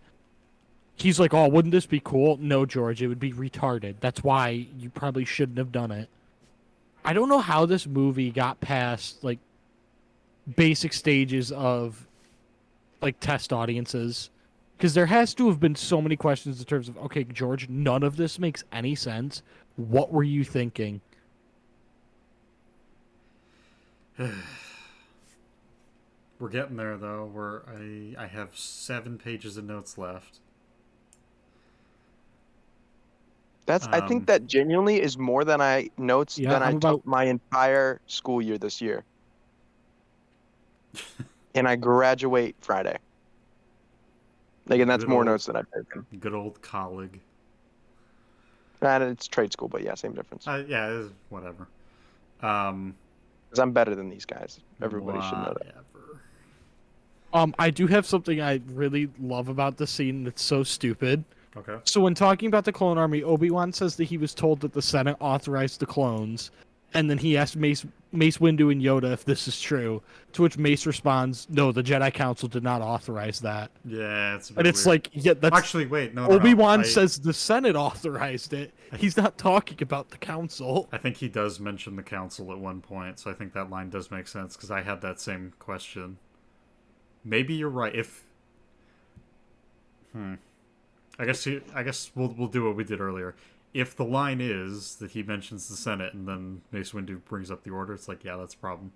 He's like, oh, wouldn't this be cool? No, George, it would be retarded. That's why you probably shouldn't have done it. I don't know how this movie got past, like, basic stages of, like, test audiences. Because there has to have been so many questions in terms of, okay, George, none of this makes any sense. What were you thinking? We're getting there, though, where I have 7 pages of notes left. I think that genuinely is more than I took my entire school year this year. And I graduate Friday. Like, and that's more notes than I've taken. Good old colleague. And it's trade school, but yeah, same difference. Yeah, whatever. Because I'm better than these guys. Everybody should know that. I do have something I really love about the scene that's so stupid. Okay. So when talking about the clone army, Obi-Wan says that he was told that the Senate authorized the clones, and then he asked Mace Windu and Yoda if this is true, to which Mace responds, no, the Jedi Council did not authorize that. Yeah, it's a bit And it's weird. like, yeah, that's... Actually, wait, no, Obi-Wan says the Senate authorized it. He's not talking about the Council. I think he does mention the Council at one point, so I think that line does make sense, because I had that same question. Maybe you're right, if... I guess we'll do what we did earlier. If the line is that he mentions the Senate and then Mace Windu brings up the order, it's like, yeah, that's a problem.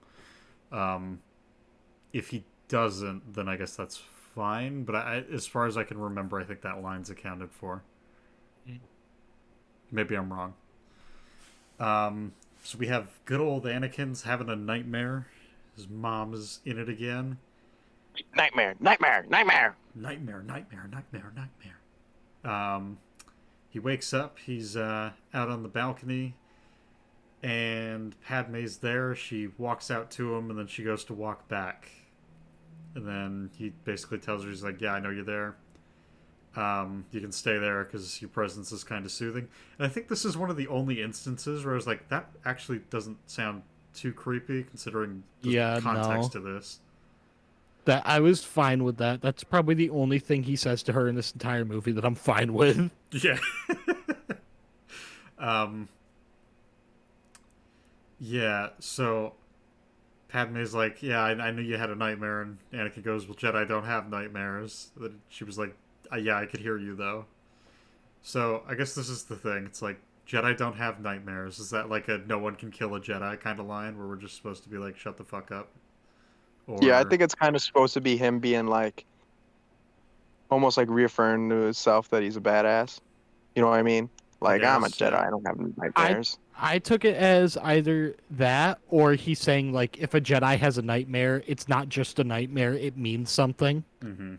If he doesn't, then I guess that's fine. But as far as I can remember, I think that line's accounted for. Maybe I'm wrong. So we have good old Anakin's having a nightmare. His mom is in it again. Nightmare. He wakes up, he's out on the balcony, and Padme's there. She walks out to him, and then she goes to walk back. And then he basically tells her, he's like, yeah, I know you're there. You can stay there because your presence is kind of soothing. And I think this is one of the only instances where I was like, that actually doesn't sound too creepy, considering the context of this. That I was fine with that. That's probably the only thing he says to her in this entire movie that I'm fine with. Yeah. Yeah, so Padme's like, yeah, I knew you had a nightmare, and Anakin goes, well, Jedi don't have nightmares. She was like, yeah, I could hear you, though. So, I guess this is the thing. It's like, Jedi don't have nightmares. Is that like a no one can kill a Jedi kind of line, where we're just supposed to be like, shut the fuck up? Or... Yeah, I think it's kind of supposed to be him being like, almost like reaffirming to himself that he's a badass. You know what I mean? Like, I'm a Jedi, I don't have nightmares. I took it as either that, or he's saying, like, if a Jedi has a nightmare, it's not just a nightmare, it means something. Mm-hmm.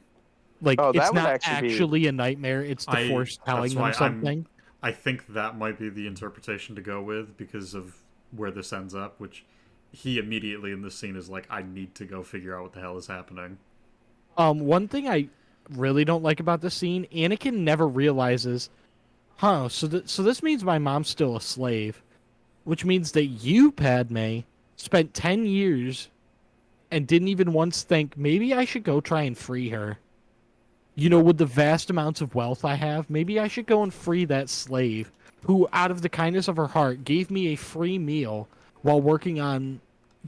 Like, it's not actually a nightmare, it's the Force telling them something. I think that might be the interpretation to go with, because of where this ends up, which he immediately in this scene is like, I need to go figure out what the hell is happening. One thing I really don't like about this scene, Anakin never realizes, so this means my mom's still a slave, which means that you, Padme, spent 10 years and didn't even once think, maybe I should go try and free her. You know, with the vast amounts of wealth I have, maybe I should go and free that slave who, out of the kindness of her heart, gave me a free meal while working on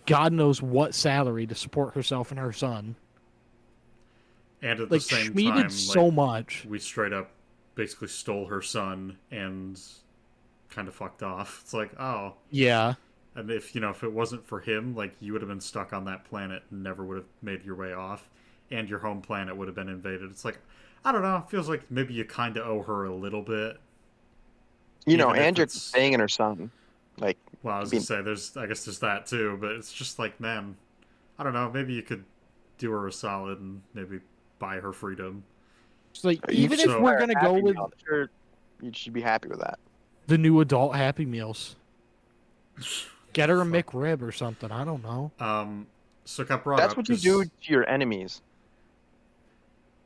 God knows what salary to support herself and her son. And at the same time, did so much. We straight up basically stole her son and kind of fucked off. It's like, oh. Yeah. And if it wasn't for him, like, you would have been stuck on that planet and never would have made your way off. And your home planet would have been invaded. It's like, I don't know. It feels like maybe you kind of owe her a little bit. And you're staying in her son. Like, well, I was gonna say, I guess there's that too, but it's just like, man, I don't know. Maybe you could do her a solid and maybe buy her freedom. Like, even if we're gonna go with, You should be happy with that. The new adult Happy Meals. Get her a Fuck. McRib or something. I don't know. So it got brought That's up what you do 'cause to your enemies.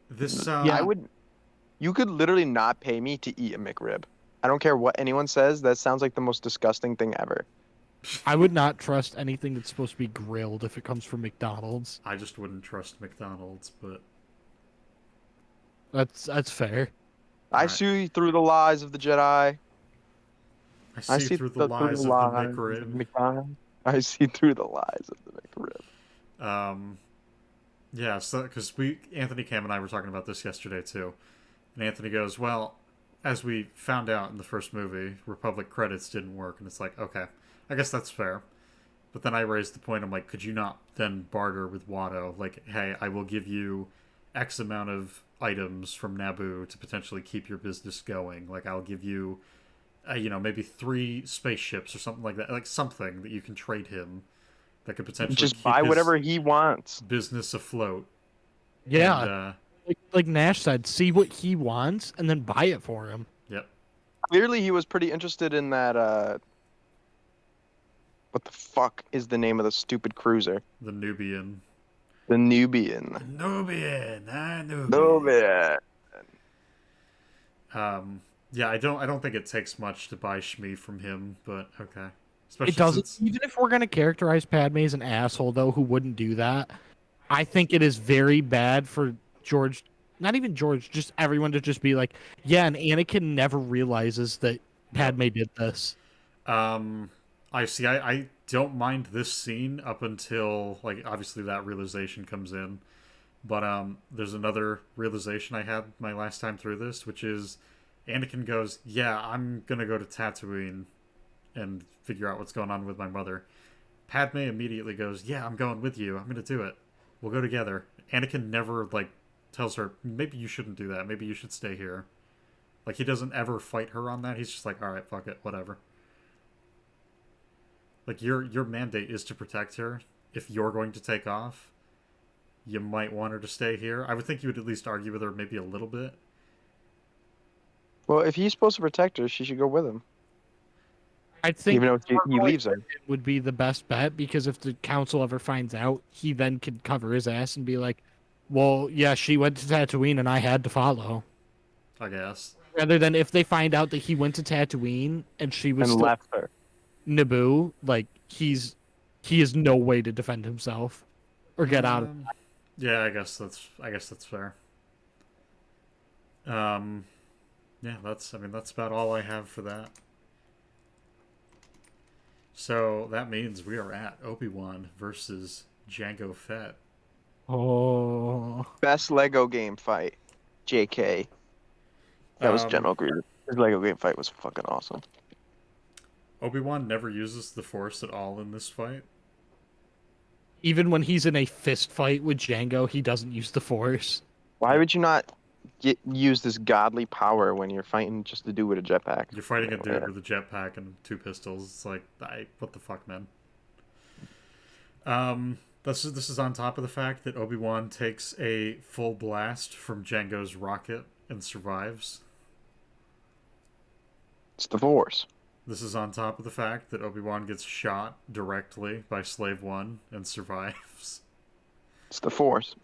this Yeah. You could literally not pay me to eat a McRib. I don't care what anyone says. That sounds like the most disgusting thing ever. I would not trust anything that's supposed to be grilled if it comes from McDonald's. I just wouldn't trust McDonald's, but That's fair. I Alright. see through the lies of the Jedi. I see through the lies of the McRib. McDonald's. I see through the lies of the McRib. Yeah, so because Anthony Cam and I were talking about this yesterday too, and Anthony goes, "Well, as we found out in the first movie, Republic credits didn't work," and it's like, okay, I guess that's fair. But then I raised the point, I'm like, could you not then barter with Watto? Like, hey, I will give you X amount of items from Naboo to potentially keep your business going. Like, I'll give you, maybe 3 spaceships or something like that. Like, something that you can trade him that could potentially Just keep buy his whatever he wants. business afloat. Yeah. And, like Nash said, see what he wants and then buy it for him. yep. Clearly, he was pretty interested in that. What the fuck is the name of the stupid cruiser? The Nubian. The Nubian. Nubian. Nubian. Yeah, I don't think it takes much to buy Shmi from him, but okay. Especially It doesn't. since Even if we're gonna characterize Padme as an asshole, though, who wouldn't do that, I think it is very bad for George. Not even George, just everyone to just be like, yeah, and Anakin never realizes that Padme did this. I see. I don't mind this scene up until, like, obviously that realization comes in. But there's another realization I had my last time through this, which is Anakin goes, "Yeah, I'm gonna go to Tatooine and figure out what's going on with my mother." Padme immediately goes, "Yeah, I'm going with you. I'm gonna do it. We'll go together." Anakin never tells her, "Maybe you shouldn't do that. Maybe you should stay here." Like, he doesn't ever fight her on that. He's just like, "All right, fuck it, whatever." Like, your mandate is to protect her. If you're going to take off, you might want her to stay here. I would think you would at least argue with her maybe a little bit. Well, if he's supposed to protect her, she should go with him. I think Even though he leaves her. would be the best bet, because if the council ever finds out, he then could cover his ass and be like, "Well, yeah, she went to Tatooine and I had to follow." I guess. Rather than if they find out that he went to Tatooine and she was And still left her. Naboo, like he has no way to defend himself or get out of. Yeah, I guess that's fair. Yeah, that's about all I have for that. So that means we are at Obi-Wan versus Jango Fett. Oh, Best Lego game fight. JK. That was General Grievous. His Lego game fight was fucking awesome. Obi-Wan never uses the Force at all in this fight. even when he's in a fist fight with Jango, he doesn't use the Force. Why would you not use this godly power when you're fighting just a dude with a jetpack? You're fighting a dude with a jetpack and 2 pistols. It's like, what the fuck, man? This is on top of the fact that Obi-Wan takes a full blast from Jango's rocket and survives. It's the Force. This is on top of the fact that Obi-Wan gets shot directly by Slave One and survives. It's the Force.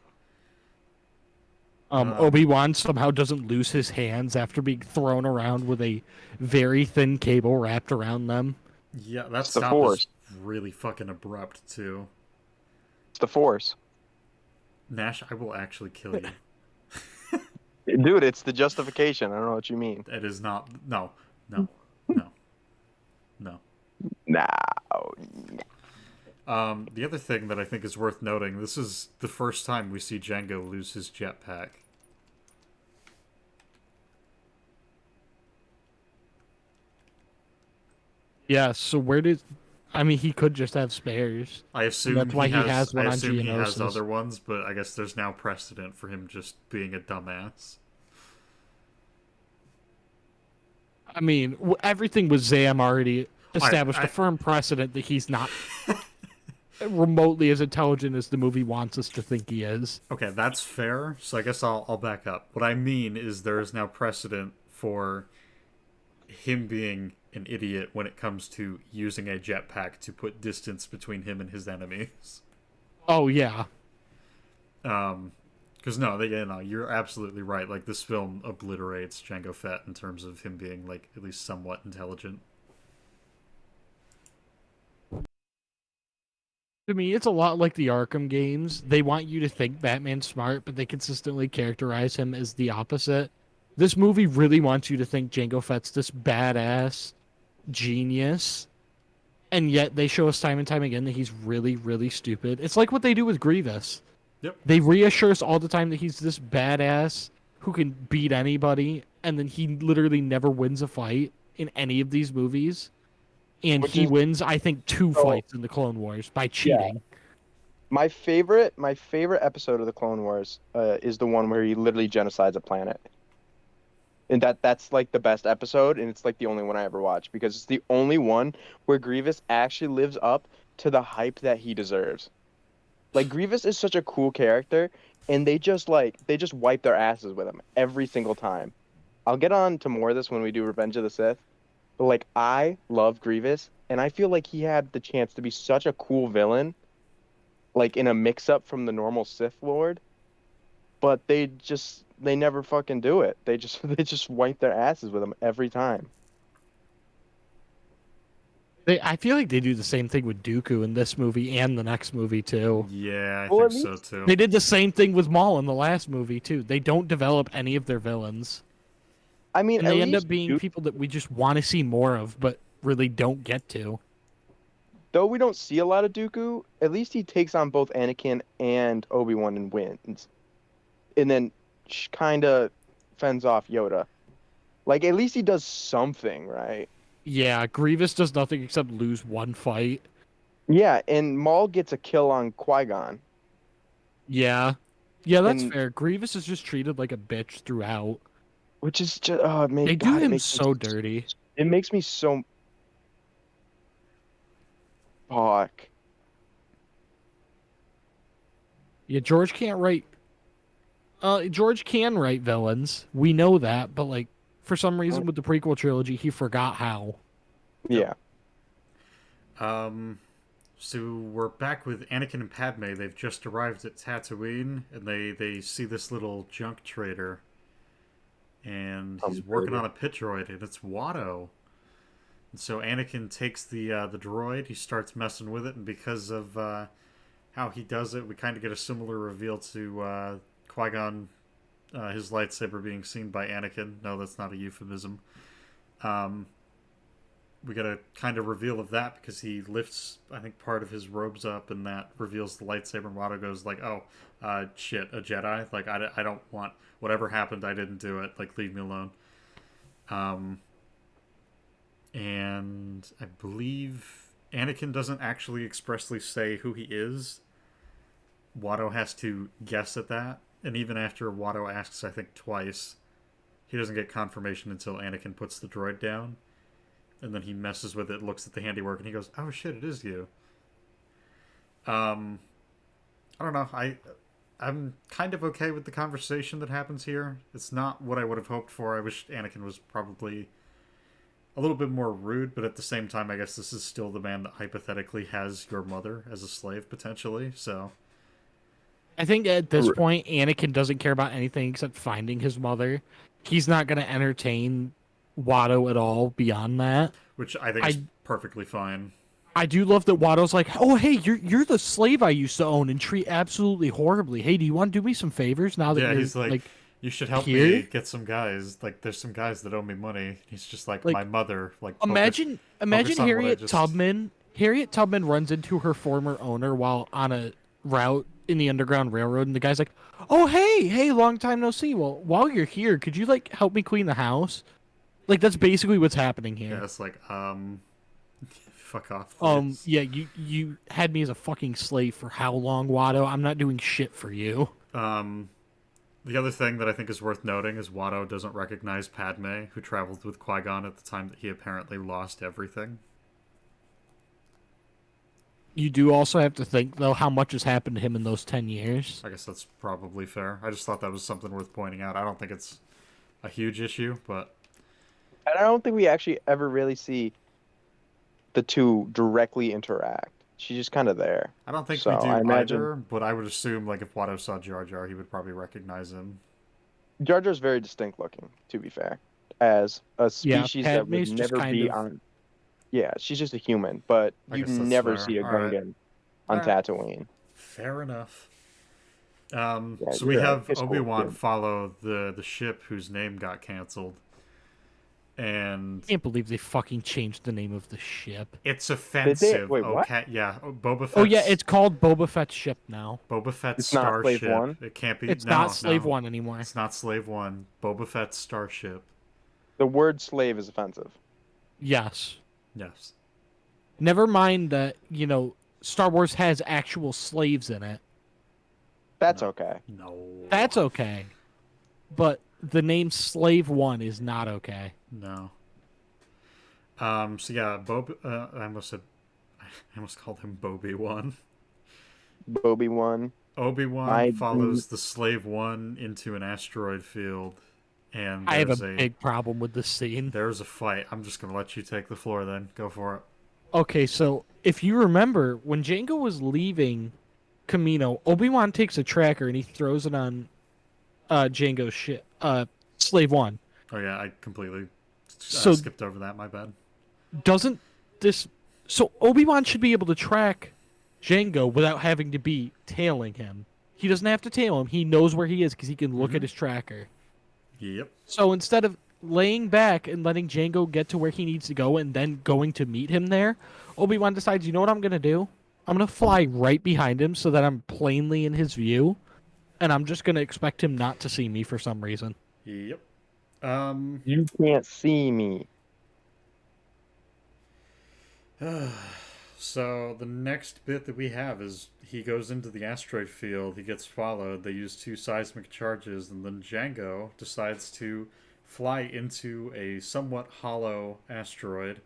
Obi-Wan somehow doesn't lose his hands after being thrown around with a very thin cable wrapped around them. Yeah, that It's the stop Force. is really fucking abrupt, too. It's the Force. Nash, I will actually kill you. Dude, it's the justification. I don't know what you mean. It is not... No. No. The other thing that I think is worth noting, this is the first time we see Jango lose his jetpack. Yeah, so where did... I mean, he could just have spares. I assume that's why he has one I on assume he has Geonosis. other ones, but I guess there's now precedent for him just being a dumbass. I mean, everything with Zam already established I- a firm precedent that he's not remotely as intelligent as the movie wants us to think he is. Okay, that's fair, so I guess I'll back up. What I mean is there is now precedent for him being an idiot when it comes to using a jetpack to put distance between him and his enemies. Oh yeah. Because no, you're absolutely right. Like, this film obliterates Jango Fett in terms of him being, like, at least somewhat intelligent. To me, it's a lot like the Arkham games. They want you to think Batman's smart, but they consistently characterize him as the opposite. This movie really wants you to think Jango Fett's this badass genius, and yet they show us time and time again that he's really, really stupid. It's like what they do with Grievous. Yep. They reassure us all the time that he's this badass who can beat anybody, and then he literally never wins a fight in any of these movies. And he wins, I think, 2 fights in the Clone Wars by cheating. Yeah. My favorite episode of the Clone Wars is the one where he literally genocides a planet. And that's like the best episode, and it's like the only one I ever watched because it's the only one where Grievous actually lives up to the hype that he deserves. Like, Grievous is such a cool character, and they just wipe their asses with him every single time. I'll get on to more of this when we do Revenge of the Sith, but like, I love Grievous, and I feel like he had the chance to be such a cool villain, like in a mix-up from the normal Sith Lord, but they never fucking do it. They just wipe their asses with him every time. I feel like they do the same thing with Dooku in this movie and the next movie too. Yeah, I think so too. They did the same thing with Maul in the last movie too. They don't develop any of their villains. I mean, and they end up being people that we just want to see more of, but really don't get to. Though we don't see a lot of Dooku, at least he takes on both Anakin and Obi-Wan and wins. And then kind of fends off Yoda. Like, at least he does something, right? Yeah, Grievous does nothing except lose one fight. Yeah, and Maul gets a kill on Qui-Gon. Yeah, that's fair. Grievous is just treated like a bitch throughout. Which is just, they do him so dirty. It makes me so... Fuck. Yeah, George can't write... George can write villains. We know that, but like, for some reason with the prequel trilogy, he forgot how. Yeah. So we're back with Anakin and Padme. They've just arrived at Tatooine, and they see this little junk trader. And he's working on a pit droid, and it's Watto. And so Anakin takes the droid, he starts messing with it, and because of how he does it, we kind of get a similar reveal to Qui-Gon, his lightsaber being seen by Anakin. No, that's not a euphemism. We get a kind of reveal of that because he lifts, I think, part of his robes up, and that reveals the lightsaber, and Watto goes like, oh, shit, a Jedi? Like, I don't want... Whatever happened, I didn't do it. Like, leave me alone. And I believe Anakin doesn't actually expressly say who he is. Watto has to guess at that. And even after Watto asks, I think, twice, he doesn't get confirmation until Anakin puts the droid down. And then he messes with it, looks at the handiwork, and he goes, oh shit, it is you. I don't know. I'm kind of okay with the conversation that happens here. It's not what I would have hoped for. I wish Anakin was probably a little bit more rude, but at the same time, I guess this is still the man that hypothetically has your mother as a slave, potentially, so... I think at this point, Anakin doesn't care about anything except finding his mother. He's not going to entertain Watto at all beyond that. Which I think is perfectly fine. I do love that Watto's like, oh, hey, you're the slave I used to own and treat absolutely horribly. Hey, do you want to do me some favors now that you're, he's like you should help me get some guys. Like, there's some guys that owe me money. He's just like my mother. Like, imagine Harriet Tubman. Harriet Tubman runs into her former owner while on a route in the Underground Railroad, and the guy's like, oh, hey, long time no see. Well, while you're here, could you like help me clean the house? Like, that's basically what's happening here. Yeah, it's like, fuck off. Please. Yeah, you had me as a fucking slave for how long, Watto? I'm not doing shit for you. The other thing that I think is worth noting is Watto doesn't recognize Padme, who traveled with Qui-Gon at the time that he apparently lost everything. You do also have to think, though, how much has happened to him in those 10 years. I guess that's probably fair. I just thought that was something worth pointing out. I don't think it's a huge issue, but... And I don't think we actually ever really see the two directly interact. She's just kind of there. I don't think So we I do imagine either, but I would assume like if Watto saw Jar Jar, he would probably recognize him. Jar Jar's very distinct looking, to be fair, as a Yeah, species that would Padme's just never kind be of. on. Yeah, she's just a human, but I you'd guess that's never fair. see a All right, Gungan all on right, Tatooine. fair enough. Yeah, So we you're right. have It's cool, Obi-Wan too. follow the ship whose name got canceled, and I can't believe they fucking changed the name of the ship. it's Did they? offensive. Wait, what? Okay, yeah, Boba Oh yeah, Fett's it's called Boba Fett's ship now. It's not Slave starship. One. It can't be. It's not No, Slave no, One anymore. it's not Slave One. Boba Fett's starship. The word slave is offensive. Yes. Yes. Never mind that, Star Wars has actual slaves in it. That's No. okay. No. That's okay. But the name Slave One is not okay. No. So yeah, I almost called him Bobby One. Bobby One. Obi-Wan I follows the Slave One into an asteroid field, and I have there's a big problem with this scene. there's a fight. I'm just gonna let you take the floor then. Go for it. Okay, so if you remember, when Jango was leaving Camino, Obi-Wan takes a tracker and he throws it on Jango's ship, Slave One. Oh yeah, I completely So skipped over that. My bad. doesn't this... So Obi-Wan should be able to track Jango without having to be tailing him. He doesn't have to tail him. He knows where he is because he can look at his tracker. Yep. So instead of laying back and letting Jango get to where he needs to go and then going to meet him there, Obi-Wan decides, you know what I'm going to do? I'm going to fly right behind him so that I'm plainly in his view, and I'm just going to expect him not to see me for some reason. Yep. You can't see me. So the next bit that we have is he goes into the asteroid field, he gets followed, they use two seismic charges, and then Django decides to fly into a somewhat hollow asteroid.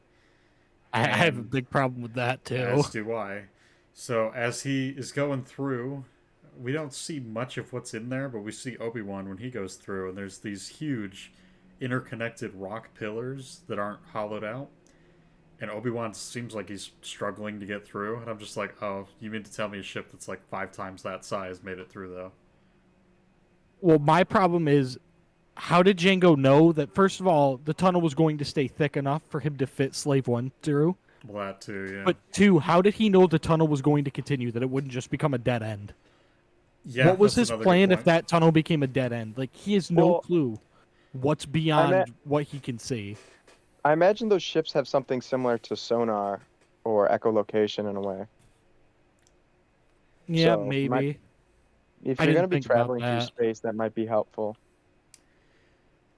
I have a And big problem with that, too. as do I. So as he is going through, we don't see much of what's in there, but we see Obi-Wan when he goes through, and there's these huge interconnected rock pillars that aren't hollowed out. And Obi-Wan seems like he's struggling to get through, and I'm just like, oh, you mean to tell me a ship that's like 5 times that size made it through, though? Well, my problem is, how did Jango know that, first of all, the tunnel was going to stay thick enough for him to fit Slave One through? Well, that too, yeah. But two, how did he know the tunnel was going to continue, that it wouldn't just become a dead end? Yeah, What was that's his another plan good if point. that tunnel became a dead end? Like, he has no Well, clue what's beyond what he can see. I imagine those ships have something similar to sonar or echolocation in a way. Yeah, So, maybe. If I you're didn't going to be think about traveling through that. space, that might be helpful,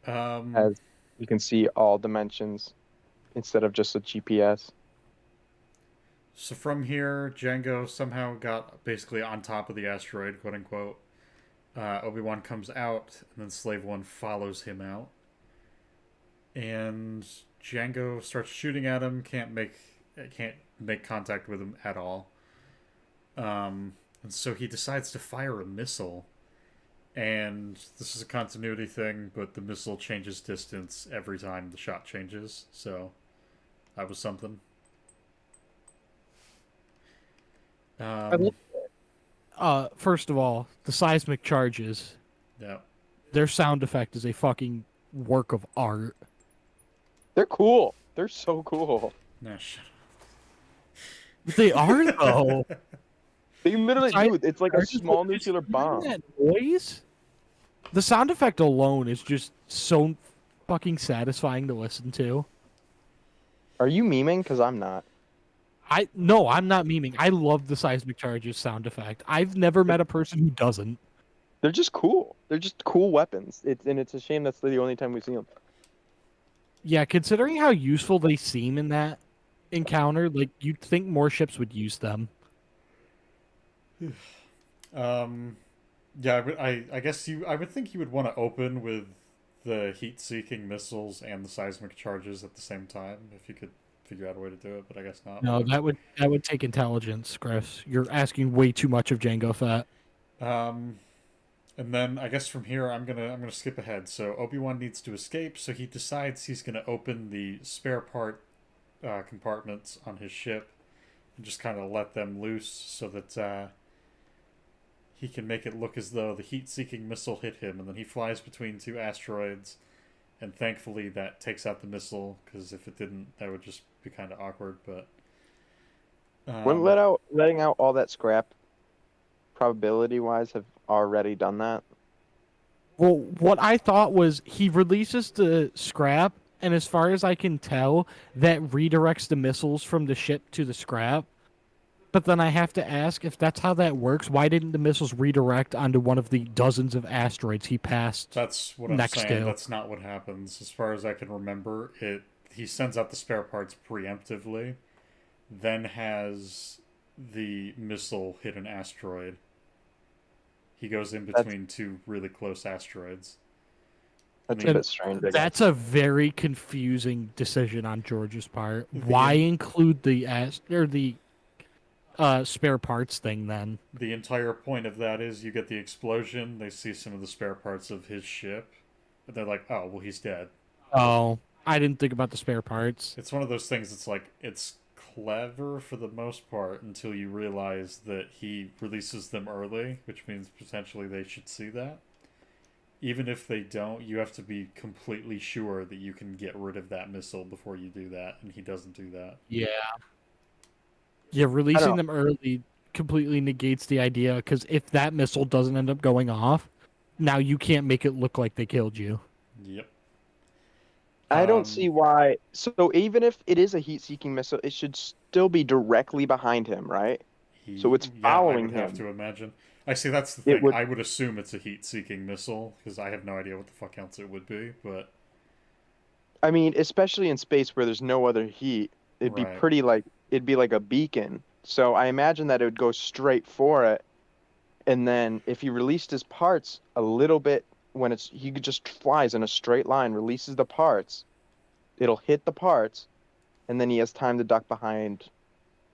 Um, as you can see all dimensions instead of just a GPS. so from here, Django somehow got basically on top of the asteroid, quote unquote. Obi-Wan comes out, and then Slave One follows him out. And Django starts shooting at him. Can't make contact with him at all. And so he decides to fire a missile. And this is a continuity thing, but the missile changes distance every time the shot changes. So that was something. First of all, the seismic charges, Yeah. their sound effect is a fucking work of art. They're cool. They're so cool. Nash. They are, though. They literally, Seismic dude, it's like a charges, small but just nuclear hearing bomb. That noise? The sound effect alone is just so fucking satisfying to listen to. Are you memeing? Because I'm not. No, I'm not memeing. I love the seismic charges sound effect. I've never met a person who doesn't. They're just cool. They're just cool weapons. It's a shame that's the only time we see them. Yeah, considering how useful they seem in that encounter, like you'd think more ships would use them. Yeah, I guess I would think you would want to open with the heat-seeking missiles and the seismic charges at the same time if you could figure out a way to do it, but I guess not. No, that would take intelligence, Chris. You're asking way too much of Jango Fett. And And then I guess from here I'm gonna skip ahead. So Obi-Wan needs to escape, so he decides he's gonna open the spare part compartments on his ship and just kind of let them loose so that he can make it look as though the heat-seeking missile hit him, and then he flies between two asteroids. And thankfully that takes out the missile, because if it didn't, that would just be kind of awkward. But Wouldn't letting out all that scrap probability-wise have already done that? Well, what I thought was he releases the scrap, and as far as I can tell, that redirects the missiles from the ship to the scrap. But then I have to ask, if that's how that works, why didn't the missiles redirect onto one of the dozens of asteroids he passed? That's what I'm next saying. to? That's not what happens. As far as I can remember, he sends out the spare parts preemptively, then has the missile hit an asteroid. He goes in between two really close asteroids. That's a bit strange. That's a very confusing decision on George's part. The- Why include the spare parts thing then? The entire point of that is you get the explosion, they see some of the spare parts of his ship, and they're like, oh, well, he's dead. Oh, I didn't think about the spare parts. It's one of those things, it's like, it's clever for the most part until you realize that he releases them early, which means potentially they should see that. Even if they don't, you have to be completely sure that you can get rid of that missile before you do that, and he doesn't do that. Yeah. Yeah, releasing them early completely negates the idea, because if that missile doesn't end up going off, now you can't make it look like they killed you. Yep. I don't see why. So even if it is a heat-seeking missile, it should still be directly behind him, right? So it's following him. I would have to imagine. I see, that's the thing. I would assume it's a heat-seeking missile, because I have no idea what the fuck else it would be, but... I mean, especially in space where there's no other heat, it'd be pretty like... It'd be like a beacon. So I imagine that it would go straight for it, and then if he released his parts a little bit, when he just flies in a straight line, releases the parts, it'll hit the parts, and then he has time to duck behind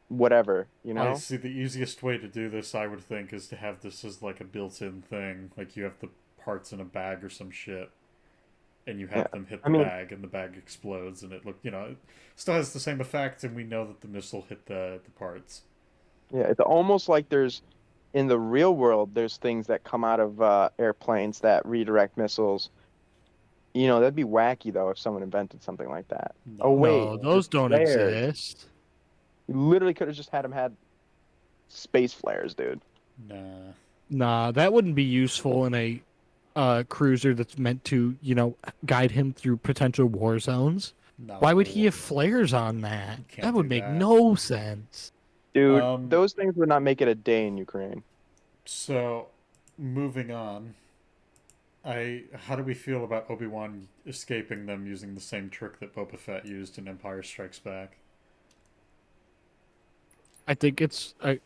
whatever, you know? I see, the easiest way to do this, I would think, is to have this as like a built-in thing. Like you have the parts in a bag or some shit, and you have them hit the bag, and the bag explodes, and it it still has the same effect, and we know that the missile hit the parts. Yeah, it's almost like in the real world, there's things that come out of airplanes that redirect missiles. You know, that'd be wacky, though, if someone invented something like that. No. Oh, wait. No, those don't exist. You literally could have just had space flares, dude. Nah, that wouldn't be useful in a cruiser that's meant to, guide him through potential war zones. No. Why would he have flares on that? That would make that. no sense. Dude, those things would not make it a day in Ukraine. So, moving on. How do we feel about Obi-Wan escaping them using the same trick that Boba Fett used in Empire Strikes Back? I think it's a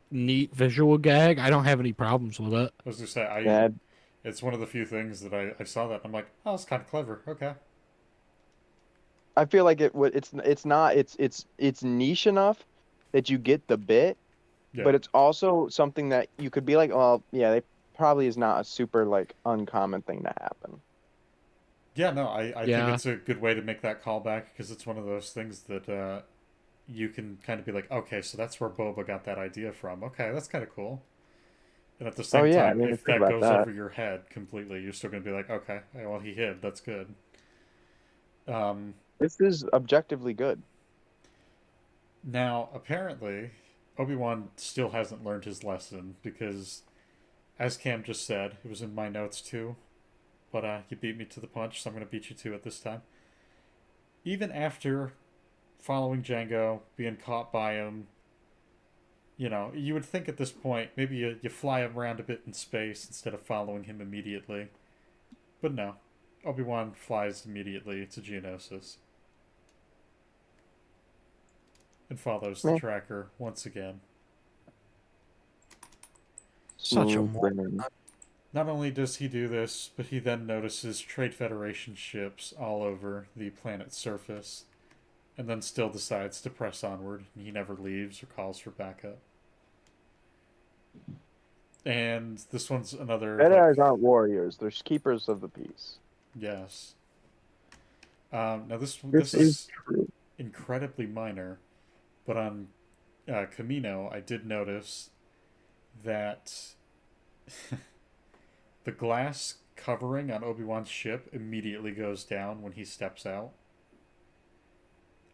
neat visual gag. I don't have any problems with it. I was going to say, it's one of the few things that I saw that I'm like, oh, it's kind of clever. Okay. I feel like it's niche enough that you get the bit, but it's also something that you could be like, well, yeah, they probably is not a super like uncommon thing to happen. Yeah, no, I think it's a good way to make that callback, because it's one of those things that you can kind of be like, okay, so that's where Boba got that idea from. Okay, that's kind of cool. And at the same time, if that goes over your head completely, you're still going to be like, okay, well, he hid. That's good. This is objectively good. Now, apparently, Obi-Wan still hasn't learned his lesson, because, as Cam just said, it was in my notes too, but you beat me to the punch, so I'm going to beat you to it this time. Even after following Jango, being caught by him, you would think at this point, maybe you fly around a bit in space instead of following him immediately. But no, Obi-Wan flies immediately to Geonosis. And follows the tracker once again. Such a moron. Not only does he do this, but he then notices Trade Federation ships all over the planet's surface, and then still decides to press onward, and he never leaves or calls for backup. And this one's another Jedi's aren't warriors; they're keepers of the peace. yes. Now this This is is true. incredibly minor, but on Camino, I did notice that the glass covering on Obi-Wan's ship immediately goes down when he steps out.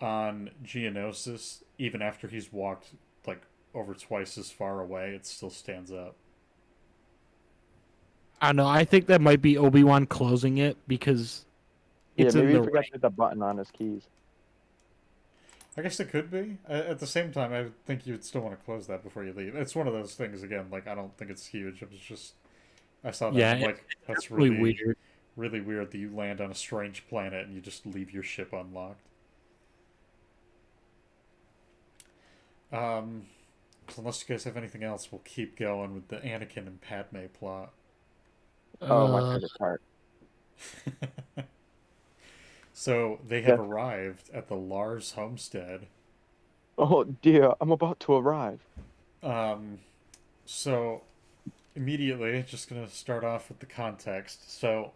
On Geonosis, even after he's walked like over twice as far away, it still stands up. I don't know. I think that might be Obi-Wan closing it because Yeah, it's maybe in he the forgot right. to hit the button on his keys. I guess it could be. At the same time, I think you'd still want to close that before you leave. It's one of those things again. Like I don't think it's huge. It was just I saw that. And Yeah, I'm it's like, that's really really weird. really weird that you land on a strange planet and you just leave your ship unlocked. Um, so unless you guys have anything else, we'll keep going with the Anakin and Padme plot. Oh, my Uh, favorite part. So they have Yes. arrived at the Lars homestead. Oh dear, I'm about to arrive. Um, so immediately, just gonna start off with the context. So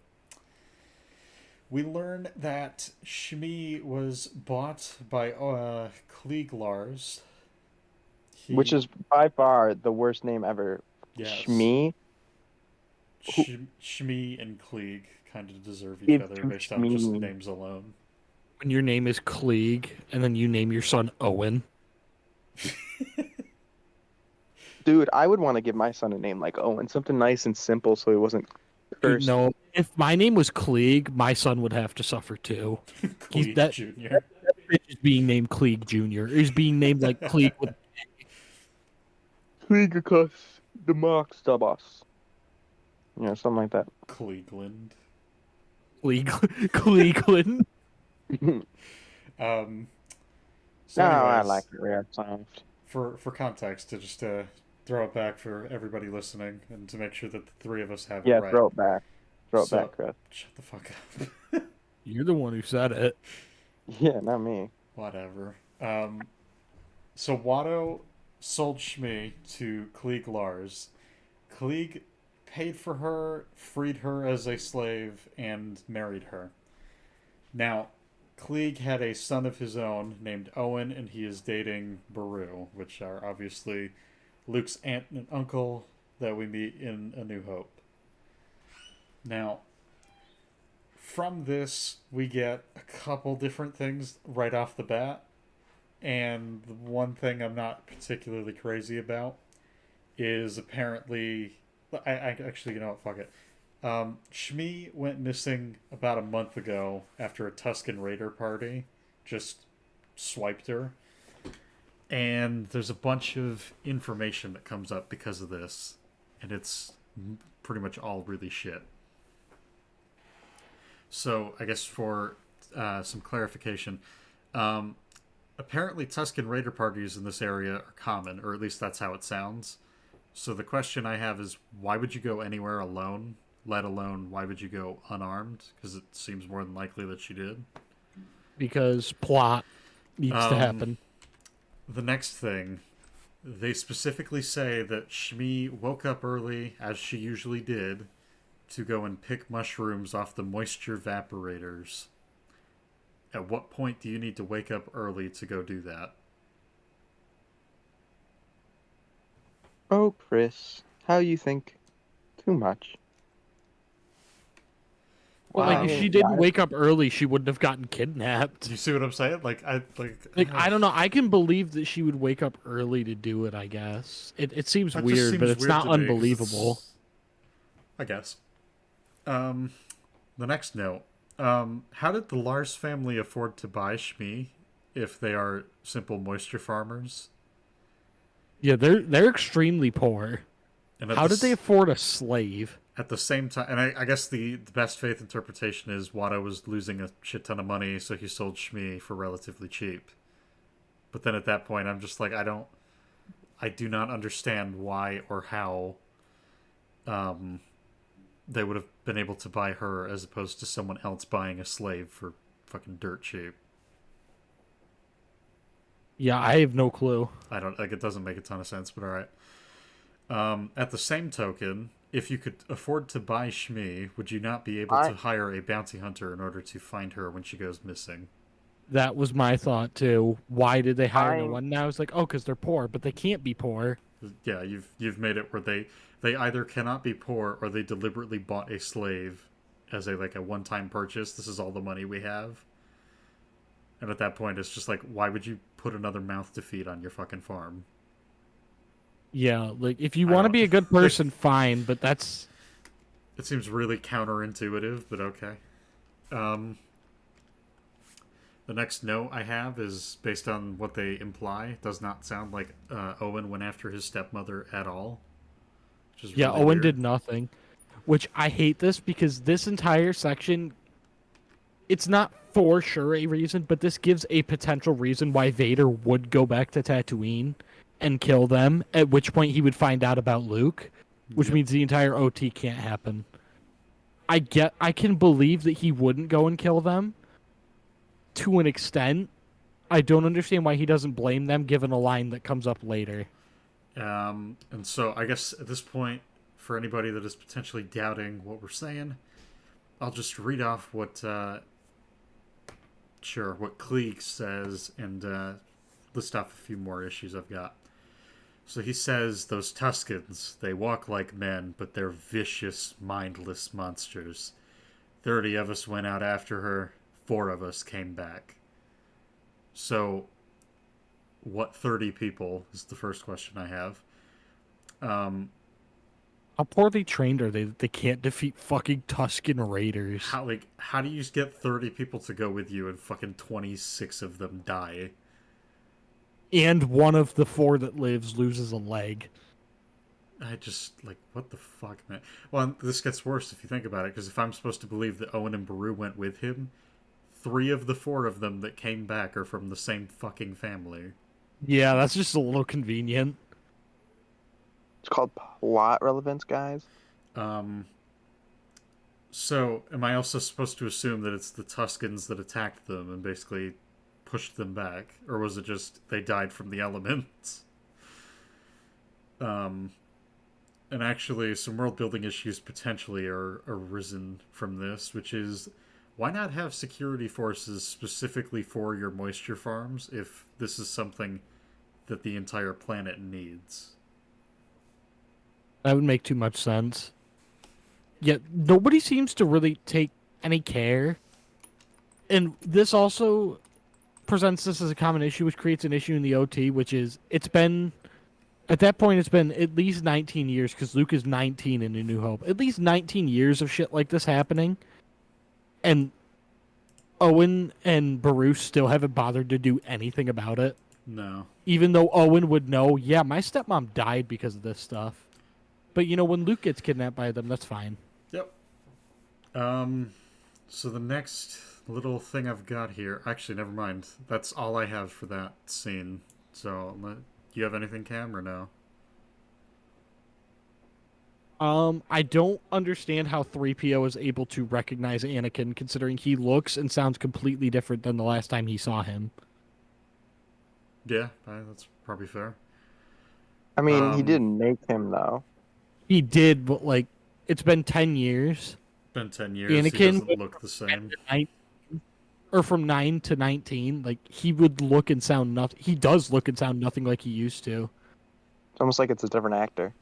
we learn that Shmi was bought by Klieg Lars. Which is by far the worst name ever. Yes, Shmi? Who Shmi and Klieg kind of deserve each gives other to based on just Shmi? names alone. when your name is Klieg and then you name your son Owen. Dude, I would want to give my son a name like Owen, something nice and simple so he wasn't Dude, cursed. no. If my name was Klieg, my son would have to suffer too. He's Klieg that Jr. bitch is being named Klieg Jr. He's being named like Klieg with Kriegerkuss, the mark stub us. You know, something like that. Cleveland. Cleveland. Um, so, No, I anyways, like it rare soft. for context, to just throw it back for everybody listening, and to make sure that the three of us have it Yeah, right. throw it back. Throw it So, back, Chris. shut the fuck up. You're the one who said it. Yeah, not me. Whatever. So Watto sold Shmi to Klieg Lars. Klieg paid for her, freed her as a slave, and married her. Now, Klieg had a son of his own named Owen, and he is dating Beru, which are obviously Luke's aunt and uncle that we meet in A New Hope. Now, from this, we get a couple different things right off the bat. And the one thing I'm not particularly crazy about is apparently. I actually, you know what? Fuck it. Shmi went missing about a month ago after a Tusken Raider party just swiped her. And there's a bunch of information that comes up because of this. And it's pretty much all really shit. So, I guess for some clarification, apparently Tusken Raider parties in this area are common, or at least that's how it sounds. So the question I have is, why would you go anywhere alone? Let alone, why would you go unarmed? Because it seems more than likely that she did. Because plot needs to happen. The next thing, they specifically say that Shmi woke up early, as she usually did, to go and pick mushrooms off the moisture evaporators. At what point do you need to wake up early to go do that? Oh, Chris, how you think too much. Well, Wow. like if she didn't wake up early, she wouldn't have gotten kidnapped. Do you see what I'm saying? Like I don't know. I can believe that she would wake up early to do it. I guess it seems that just weird, seems but it's weird not to me, 'cause unbelievable. I guess. The next note. How did the Lars family afford to buy Shmi if they are simple moisture farmers? Yeah, they're extremely poor. And How did they afford a slave? at the same time, and I guess the best faith interpretation is Watto was losing a shit ton of money, so he sold Shmi for relatively cheap. But then at that point, I'm just like, I do not understand why or how they would have been able to buy her as opposed to someone else buying a slave for fucking dirt cheap. Yeah, I have no clue. I don't like it. Doesn't make a ton of sense, but all right. At the same token, if you could afford to buy Shmi, would you not be able I to hire a bounty hunter in order to find her when she goes missing? That was my thought too. Why did they hire no I'm one? Now it's like, oh, because they're poor, but they can't be poor. Yeah, you've made it where they either cannot be poor or they deliberately bought a slave as a like a one time purchase. This is all the money we have. And at that point, it's just like, why would you put another mouth to feed on your fucking farm? Yeah, like if you I want to don't. be a good person, fine, but that's It seems really counterintuitive, but okay. Um, the next note I have is based on what they imply. Does not sound like Owen went after his stepmother at all, which is yeah. really Owen weird. did nothing, which I hate this because this entire section, it's not for sure a reason, but this gives a potential reason why Vader would go back to Tatooine and kill them. At which point he would find out about Luke, which Yep. means the entire OT can't happen. I can believe that he wouldn't go and kill them to an extent. I don't understand why he doesn't blame them given a line that comes up later. And so I guess at this point, for anybody that is potentially doubting what we're saying, I'll just read off what what Klieg says and list off a few more issues I've got. So he says those Tuscans, they walk like men, but they're vicious, mindless monsters. 30 of us went out after her, 4 of us came back. So, what 30 people is the first question I have. How poorly trained are they that they can't defeat fucking Tuscan Raiders? How do you get 30 people to go with you and fucking 26 of them die? And one of the 4 that lives loses a leg. I just, like, what the fuck, man? Well, this gets worse if you think about it, because if I'm supposed to believe that Owen and Beru went with him, 3 of the 4 of them that came back are from the same fucking family. Yeah, that's just a little convenient. It's called plot relevance, guys. So, am I also supposed to assume that it's the Tuscans that attacked them and basically pushed them back? Or was it just they died from the elements? And actually, some world building issues potentially are arisen from this, which is why not have security forces specifically for your moisture farms if this is something that the entire planet needs? That would make too much sense. Yet nobody seems to really take any care. And this also presents this as a common issue, which creates an issue in the OT, which is at that point it's been at least 19 years, because Luke is 19 in A New Hope. At least 19 years of shit like this happening. And Owen and Beru still haven't bothered to do anything about it. No. Even though Owen would know, yeah, my stepmom died because of this stuff. But, when Luke gets kidnapped by them, that's fine. Yep. So the next little thing I've got here... Actually, never mind. That's all I have for that scene. So, do you have anything, Cam, or no? I don't understand how 3PO is able to recognize Anakin, considering he looks and sounds completely different than the last time he saw him. Yeah, that's probably fair. I mean, he didn't make him, though. He did, but, it's been 10 years. Been 10 years, Anakin he doesn't look the same. Or from 9 to 19, he would look and sound nothing. He does look and sound nothing like he used to. It's almost like it's a different actor.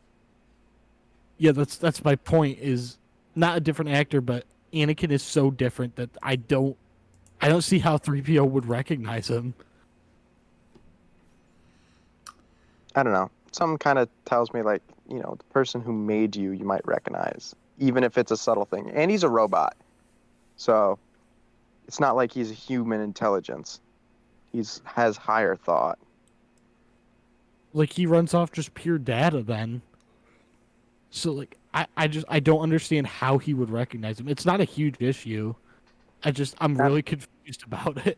Yeah, that's my point, is not a different actor, but Anakin is so different that I don't see how 3PO would recognize him. I don't know. Something kind of tells me, the person who made you might recognize, even if it's a subtle thing. And he's a robot. So it's not like he's a human intelligence. Has higher thought. He runs off just pure data then. So, I don't understand how he would recognize him. It's not a huge issue. I'm really confused about it.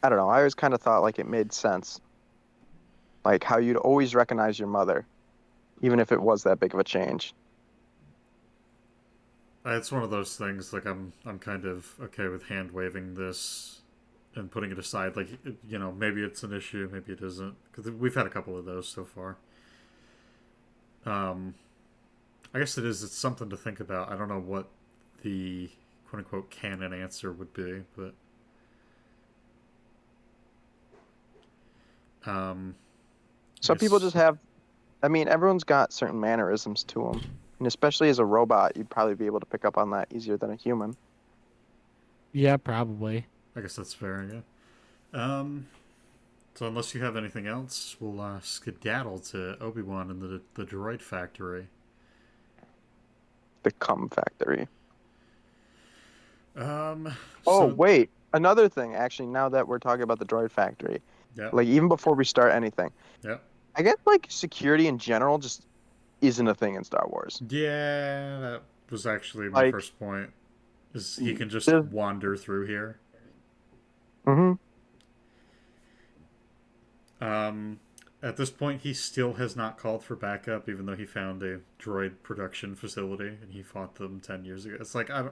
I don't know. I always kind of thought, it made sense. Like, how you'd always recognize your mother, even if it was that big of a change. It's one of those things, I'm kind of okay with hand-waving this and putting it aside. Maybe it's an issue, maybe it isn't. Because we've had a couple of those so far. I guess it is. It's something to think about. I don't know what the quote unquote canon answer would be, but Some people just have. I mean, everyone's got certain mannerisms to them, and especially as a robot, you'd probably be able to pick up on that easier than a human. Yeah, probably. I guess that's fair. Yeah. So unless you have anything else, we'll skedaddle to Obi-Wan and the droid factory. The cum factory. Um. Oh So, wait, another thing. Actually, now that we're talking about the droid factory, yeah. like even before we start anything, Yeah. I guess like security in general just isn't a thing in Star Wars. Yeah. That was actually my Like, first point. Is he can just there's- wander through here. Mhm. At this point, he still has not called for backup, even though he found a droid production facility and he fought them 10 years ago. It's like I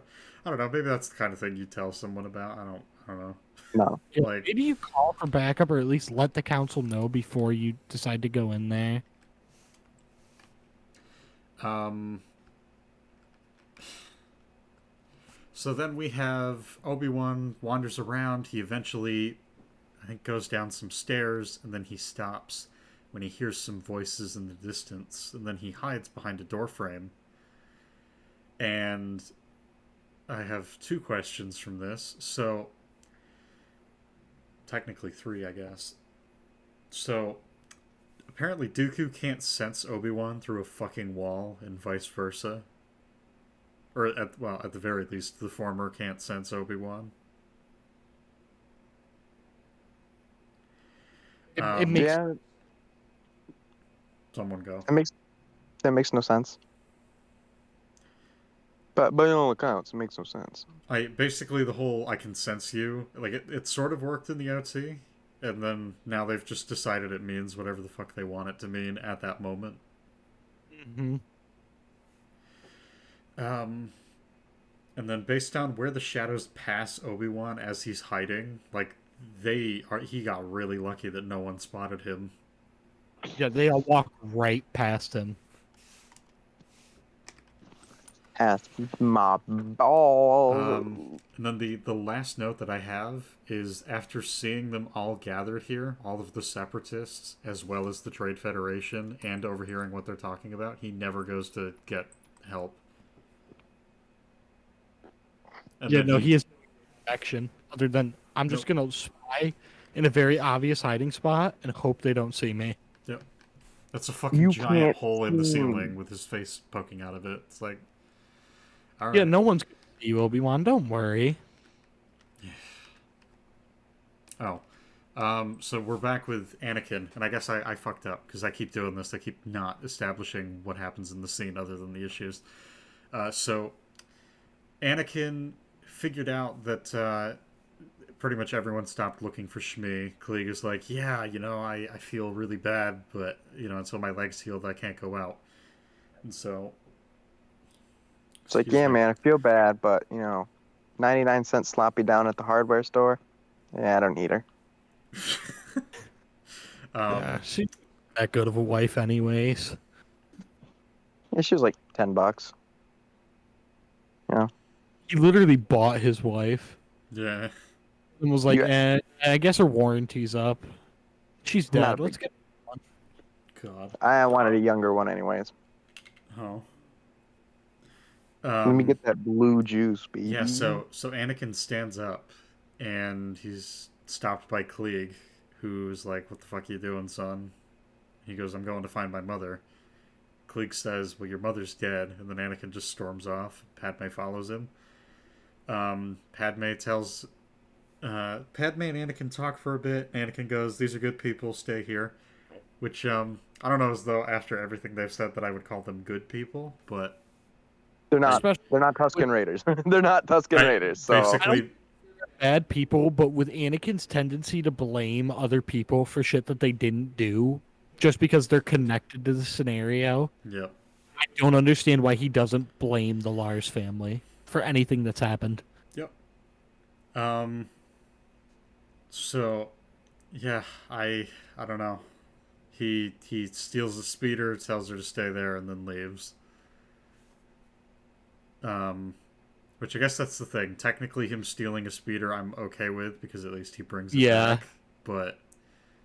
don't know. Maybe that's the kind of thing you tell someone about. I don't know. No. Yeah, Like, maybe you call for backup, or at least let the council know before you decide to go in there. So then we have Obi-Wan wanders around. He eventually, I think, goes down some stairs, and then he stops when he hears some voices in the distance, and then he hides behind a doorframe. And I have two questions from this. So, technically three, I guess. So, apparently Dooku can't sense Obi-Wan through a fucking wall, and vice versa. Or, at the very least, the former can't sense Obi-Wan. It makes Yeah, Someone go. that makes no sense. But by all accounts, it makes no sense. Basically the whole I can sense you, like it sort of worked in the OT, and then now they've just decided it means whatever the fuck they want it to mean at that moment. Mhm. And then based on where the shadows pass Obi-Wan as he's hiding, like he got really lucky that no one spotted him. Yeah, they all walk right past him. Past my balls. And then the last note that I have is after seeing them all gathered here, all of the separatists, as well as the Trade Federation, and overhearing what they're talking about, he never goes to get help. And Yeah, then no, he has no action other than I'm just gonna spy in a very obvious hiding spot and hope they don't see me. Yep. That's a fucking You giant can't hole in the see. ceiling with his face poking out of it. It's like, all right. Yeah, no one's gonna see you, Obi-Wan. Don't worry. Oh. So we're back with Anakin, and I guess I fucked up because I keep doing this. I keep not establishing what happens in the scene other than the issues. So Anakin figured out that pretty much everyone stopped looking for Shmi. Klieg is like, yeah, I feel really bad, but, until my leg's healed, I can't go out. And so... It's like, yeah, man, I feel bad, but 99-cent sloppy down at the hardware store. Yeah, I don't need her. Yeah, she's not that good of a wife, anyways. Yeah, she was like $10. He literally bought his wife Yeah. and was like, You- I guess her warranty's up. She's Not dead. a Let's big- get. God. I wanted a younger one, anyways. Oh. Let me get that blue juice, baby. Yeah, so Anakin stands up, and he's stopped by Klieg, who's like, what the fuck are you doing, son? He goes, I'm going to find my mother. Klieg says, well, your mother's dead, and then Anakin just storms off. Padme follows him. Padme tells... Padme and Anakin talk for a bit. Anakin goes, these are good people, stay here. Which, I don't know as though after everything they've said that I would call them good people, but... They're not. Especially They're not Tusken Raiders. They're not Tusken Raiders. So Basically... bad people, but with Anakin's tendency to blame other people for shit that they didn't do just because they're connected to the scenario, Yep. I don't understand why he doesn't blame the Lars family for anything that's happened. Yep. So, yeah, I don't know. He steals the speeder, tells her to stay there, and then leaves. Which I guess that's the thing. Technically, him stealing a speeder, I'm okay with because at least he brings it back. But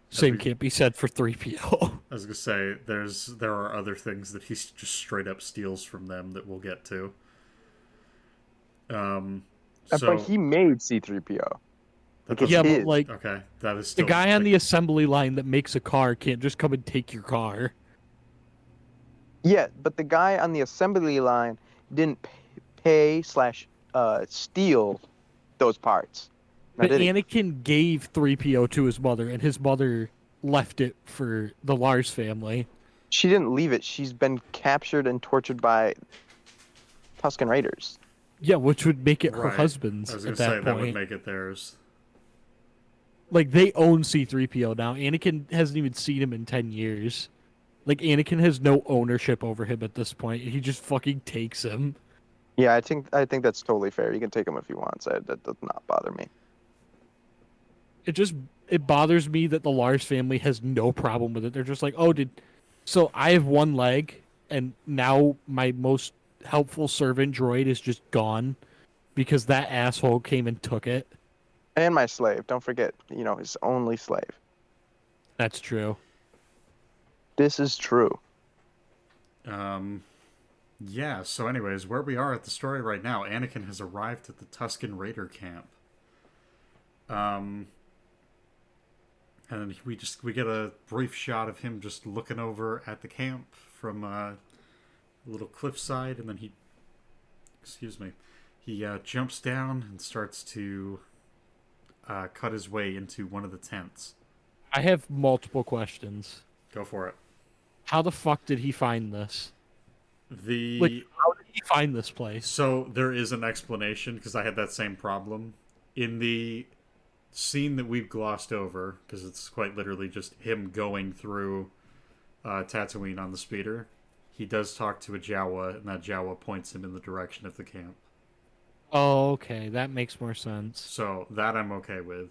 same can't be said for 3PO. I was gonna say there are other things that he just straight up steals from them that we'll get to. But he made C-3PO. But like, okay, that is still the guy on the assembly line that makes a car can't just come and take your car. Yeah, but the guy on the assembly line didn't pay / steal those parts. But Anakin gave 3PO to his mother, and his mother left it for the Lars family. She didn't leave it. She's been captured and tortured by Tusken Raiders. Yeah, which would make it her husband's I was at gonna that say point. That would make it theirs. Like, they own C-3PO now. Anakin hasn't even seen him in 10 years. Like, Anakin has no ownership over him at this point. He just fucking takes him. Yeah, I think that's totally fair. You can take him if you want. So that does not bother me. It bothers me that the Lars family has no problem with it. They're just like, so I have one leg, and now my most helpful servant droid is just gone because that asshole came and took it. And my slave. Don't forget, his only slave. That's true. This is true. Yeah, so anyways, where we are at the story right now, Anakin has arrived at the Tusken Raider camp. And we get a brief shot of him just looking over at the camp from a little cliffside, and then he jumps down and starts to cut his way into one of the tents. I have multiple questions. Go for it. How the fuck did he find this? How did he find this place? So there is an explanation, because I had that same problem. In the scene that we've glossed over, because it's quite literally just him going through Tatooine on the speeder, he does talk to a Jawa, and that Jawa points him in the direction of the camp. Oh, okay. That makes more sense. So that I'm okay with.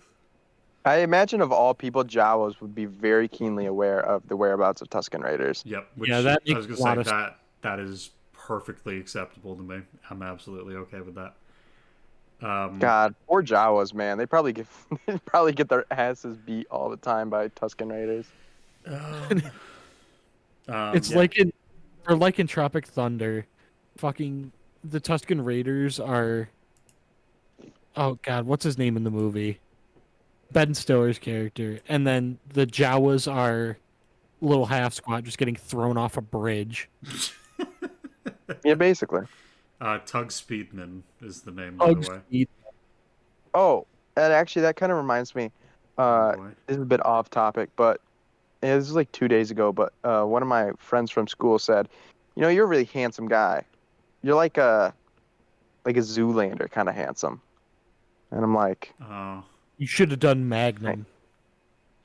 I imagine of all people, Jawas would be very keenly aware of the whereabouts of Tusken Raiders. Yep. That makes I was going to say that is perfectly acceptable to me. I'm absolutely okay with that. God, poor Jawas, man. They probably get their asses beat all the time by Tusken Raiders. It's like in Tropic Thunder, fucking the Tusken Raiders are. Oh God, what's his name in the movie? Ben Stiller's character, and then the Jawas are little half squat just getting thrown off a bridge. Yeah, basically. Tug Speedman is the name, by the way. Oh, and actually, that kind of reminds me. This is a bit off topic, but this was like 2 days ago. But one of my friends from school said, "You're a really handsome guy. You're like a Zoolander kind of handsome." And I'm like, "Oh, you should have done Magnum."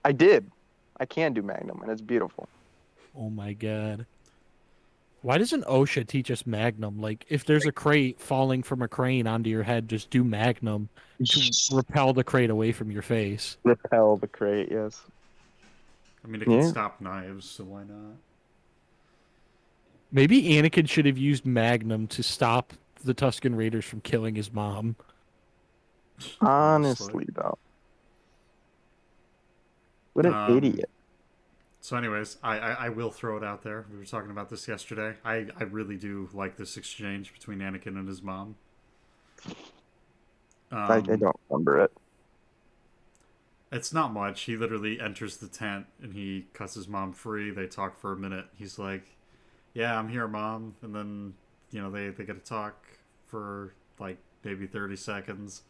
I did. I can do Magnum, and it's beautiful. Oh my God. Why doesn't OSHA teach us Magnum? Like, if there's a crate falling from a crane onto your head, just do Magnum to repel the crate away from your face. Repel the crate, yes. I mean, it can stop knives, so why not? Maybe Anakin should have used Magnum to stop the Tusken Raiders from killing his mom. Honestly, though. What an idiot. So anyways, I will throw it out there. We were talking about this yesterday. I really do like this exchange between Anakin and his mom. I don't remember it. It's not much. He literally enters the tent and he cuts his mom free. They talk for a minute. He's like, "Yeah, I'm here, Mom." And then, they get to talk for like maybe 30 seconds.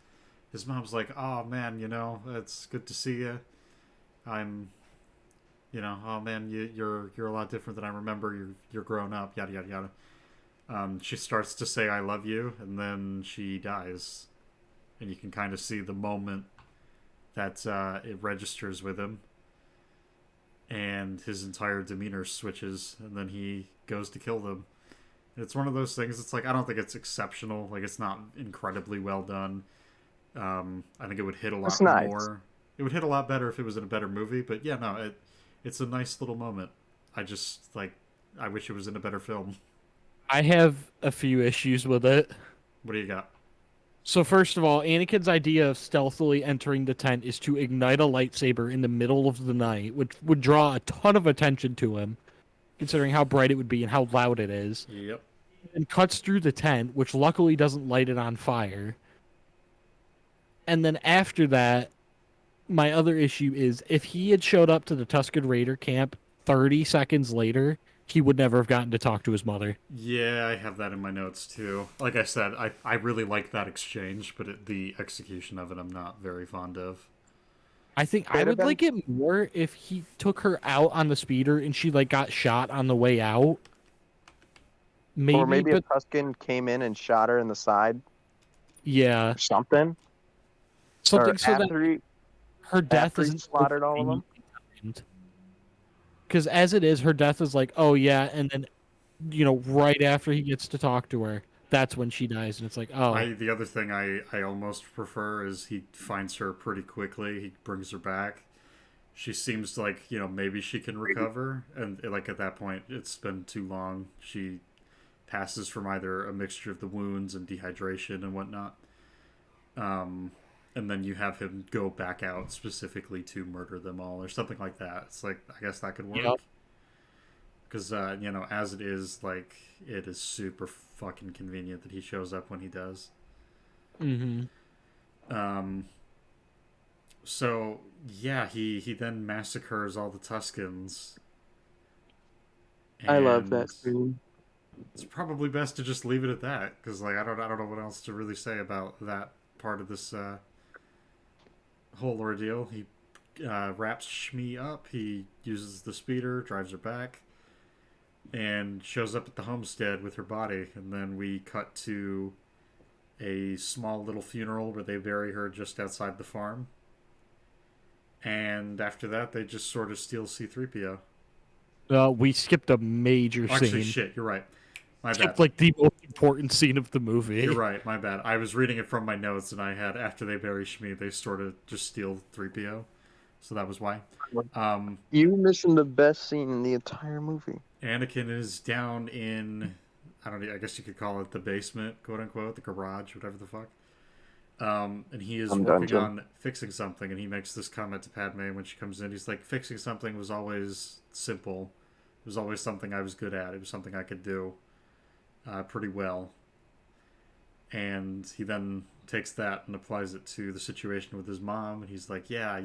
His mom's like, "Oh man, it's good to see you. Oh man, you're a lot different than I remember. You're grown up, yada yada yada." She starts to say "I love you," and then she dies, and you can kind of see the moment that it registers with him, and his entire demeanor switches, and then he goes to kill them. And it's one of those things. It's like, I don't think it's exceptional. Like, it's not incredibly well done. I think it would hit a lot more. It would hit a lot better if it was in a better movie. But yeah, no, It's a nice little moment. I just like I wish it was in a better film. I have a few issues with it. What do you got? So first of all, Anakin's idea of stealthily entering the tent is to ignite a lightsaber in the middle of the night, which would draw a ton of attention to him, considering how bright it would be and how loud it is. Yep. And cuts through the tent, which luckily doesn't light it on fire. And then after that, my other issue is if he had showed up to the Tusken Raider camp 30 seconds later, he would never have gotten to talk to his mother. Yeah, I have that in my notes too. Like I said, I really like that exchange, but the execution of it I'm not very fond of. I think I would like it more if he took her out on the speeder and she like got shot on the way out. Maybe, or maybe but a Tusken came in and shot her in the side yeah, or something. something Or so that after her death after he isn't slaughtered all of them. Because as it is, her death is like, oh yeah, and then right after he gets to talk to her, that's when she dies, and it's like, oh, The other thing I almost prefer is he finds her pretty quickly. He brings her back. She seems like, maybe she can recover, and like at that point it's been too long. She passes from either a mixture of the wounds and dehydration and whatnot. And then you have him go back out specifically to murder them all or something like that. It's like, I guess that could work. yep. Because, as it is, like, it is super fucking convenient that he shows up when he does. Mm-hmm. So, yeah, he then massacres all the Tuskens. I love that And scene. it's probably best to just leave it at that, because, like, I don't know what else to really say about that part of this whole ordeal. He wraps Shmi up, he uses the speeder, drives her back, and shows up at the homestead with her body. And then we cut to a small little funeral where they bury her just outside the farm. And after that, they just sort of steal C-3PO. We skipped a major Actually, scene. shit, you're right. My Skipped bad. like the most important scene of the movie. You're right, my bad. I was reading it from my notes, and I had, after they bury Shmi, they sort of just steal 3PO. So that was why. You missing the best scene in the entire movie. Anakin is down in, I don't know, I guess you could call it the basement, quote unquote, the garage, whatever the fuck. And he is working on fixing something, and he makes this comment to Padme when she comes in. He's like, fixing something was always simple. It was always something I was good at. It was something I could do pretty well. And he then takes that and applies it to the situation with his mom, and he's like, yeah, I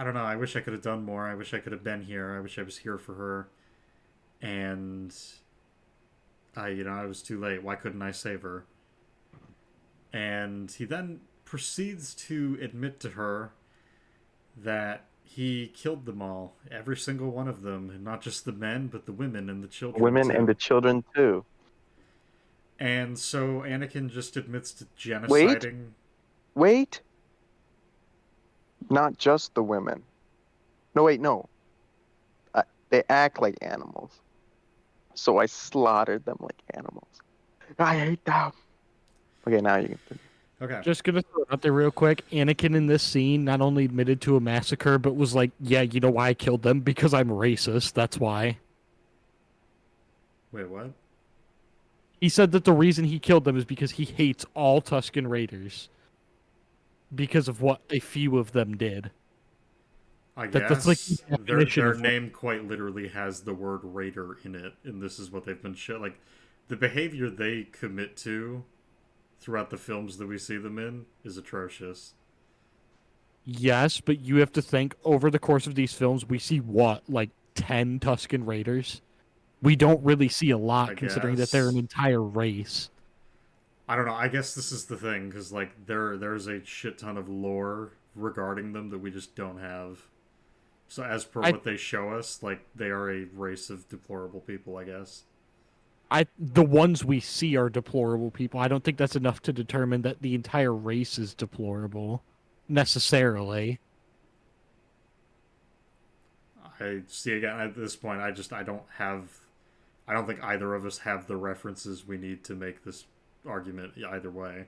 don't know, I wish I could have done more. I wish I could have been here. I wish I was here for her. And I was too late. Why couldn't I save her? And he then proceeds to admit to her that he killed them all, every single one of them, and not just the men, but the women and the children. Women and the children too. And so Anakin just admits to genociding. Wait. Not just the women. No, wait, no. They act like animals. So I slaughtered them like animals. I hate them. Okay, now you can. Okay. Just gonna throw it out there real quick. Anakin in this scene not only admitted to a massacre, but was like, yeah, you know why I killed them? Because I'm racist. That's why. Wait, what? He said that the reason he killed them is because he hates all Tusken Raiders. Because of what a few of them did. I guess that's like the definition their of name quite literally has the word raider in it, and this is what they've been shown. Like, the behavior they commit to throughout the films that we see them in is atrocious. Yes, but you have to think, over the course of these films, we see what, like 10 Tusken Raiders? We don't really see a lot, considering that they're an entire race. I don't know. I guess this is the thing, because like there's a shit ton of lore regarding them that we just don't have. So as per what they show us, like, they are a race of deplorable people, I guess. The ones we see are deplorable people. I don't think that's enough to determine that the entire race is deplorable, necessarily. I see, again, at this point, I don't think either of us have the references we need to make this argument either way.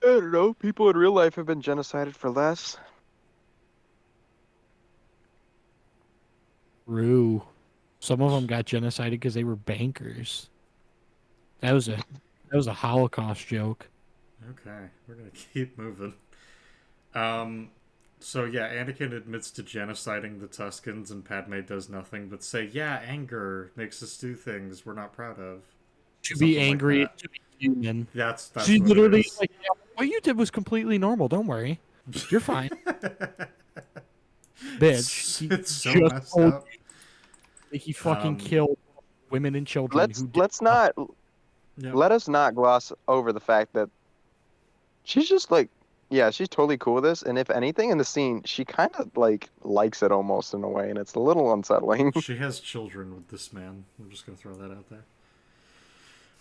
I don't know. People in real life have been genocided for less. True. Some of them got genocided because they were bankers. That was a Holocaust joke. Okay, we're gonna keep moving. So yeah, Anakin admits to genociding the Tuscans, and Padme does nothing but say, "Yeah, anger makes us do things we're not proud of." To be Something like angry, that. to be human. That's She what it literally is. like, yeah, what you did was completely normal. Don't worry, you're fine, bitch. He It's so just messed told up. you that he fucking Um, killed women and children who did Let's nothing. not yep. let us not gloss over the fact that she's just like, yeah, she's totally cool with this. And if anything in the scene, she kind of like likes it almost in a way, and it's a little unsettling. She has children with this man. I'm just gonna throw that out there.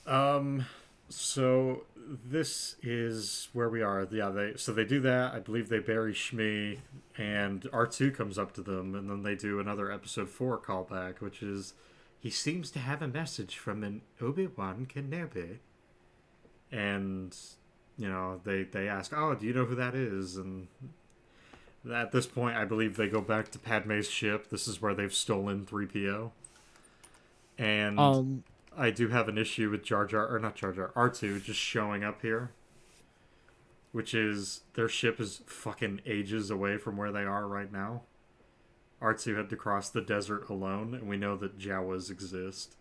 Um, so this is where we are. Yeah, they do that. I believe they bury Shmi, and R2 comes up to them, and then they do another episode 4 callback, which is he seems to have a message from an Obi-Wan Kenobi, and they ask, "Oh, do you know who that is?" And at this point, I believe they go back to Padme's ship. This is where they've stolen 3PO, and Um, I do have an issue with Jar Jar, or not Jar Jar, R2 just showing up here, which is their ship is fucking ages away from where they are right now. R2 had to cross the desert alone, and we know that Jawas exist.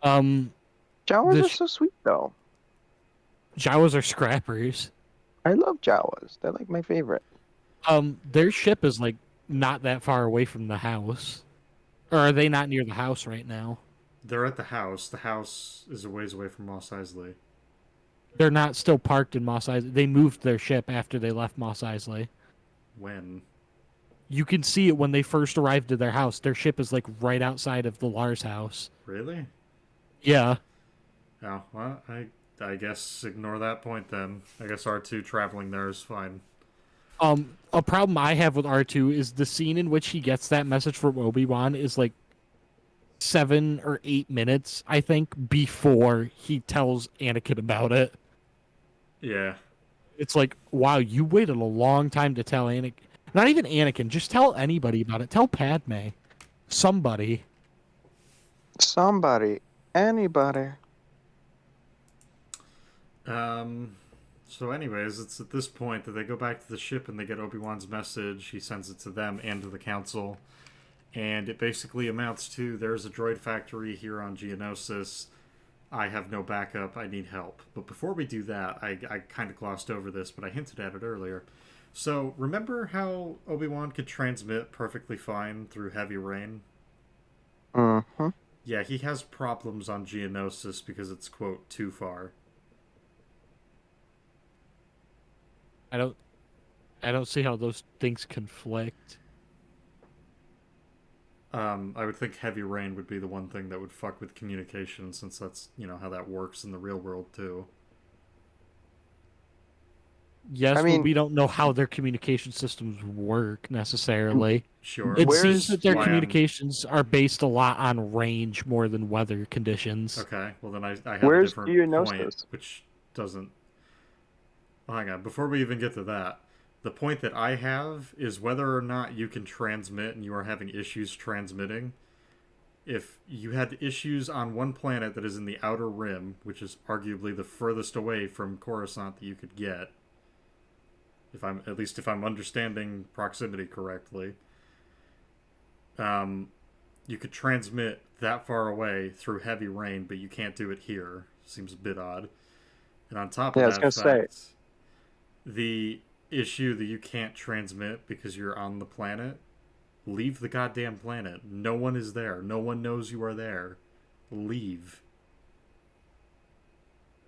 um, Jawas the are so sweet though. Jawas are scrappers. I love Jawas. They're like my favorite. Their ship is like not that far away from the house, or are they not near the house right now? They're at the house. The house is a ways away from Mos Eisley. They're not still parked in Mos Eisley. They moved their ship after they left Mos Eisley. When? You can see it when they first arrived at their house. Their ship is like right outside of the Lars house. Really? Yeah. Oh, well, I guess ignore that point then. I guess R2 traveling there is fine. A problem I have with R2 is the scene in which he gets that message from Obi-Wan is like 7 or 8 minutes, I think, before he tells Anakin about it. Yeah. It's like, wow, you waited a long time to tell Anakin. Not even Anakin, just tell anybody about it. Tell Padme. Somebody. Somebody, anybody. So anyways, it's at this point that they go back to the ship and they get Obi-Wan's message. He sends it to them and to the council. And it basically amounts to, there's a droid factory here on Geonosis. I have no backup. I need help. But before we do that, I kind of glossed over this, but I hinted at it earlier. So remember how Obi-Wan could transmit perfectly fine through heavy rain? Mm-hmm. Yeah, he has problems on Geonosis because it's, quote, too far. I don't see how those things conflict. I would think heavy rain would be the one thing that would fuck with communication, since that's, how that works in the real world, too. Yes, I mean, but we don't know how their communication systems work necessarily. Sure. It Where's- seems that their why communications are based a lot on range more than weather conditions. Okay, well then I have Where's a different Geonosis? point, which doesn't... Well, hang on, before we even get to that, the point that I have is whether or not you can transmit and you are having issues transmitting. If you had issues on one planet that is in the outer rim, which is arguably the furthest away from Coruscant that you could get, if I'm understanding proximity correctly, you could transmit that far away through heavy rain, but you can't do it here. Seems a bit odd. And on top of Yeah, I was that gonna fact, the issue that you can't transmit because you're on the planet, leave the goddamn planet. No one is there. No one knows you are there. Leave.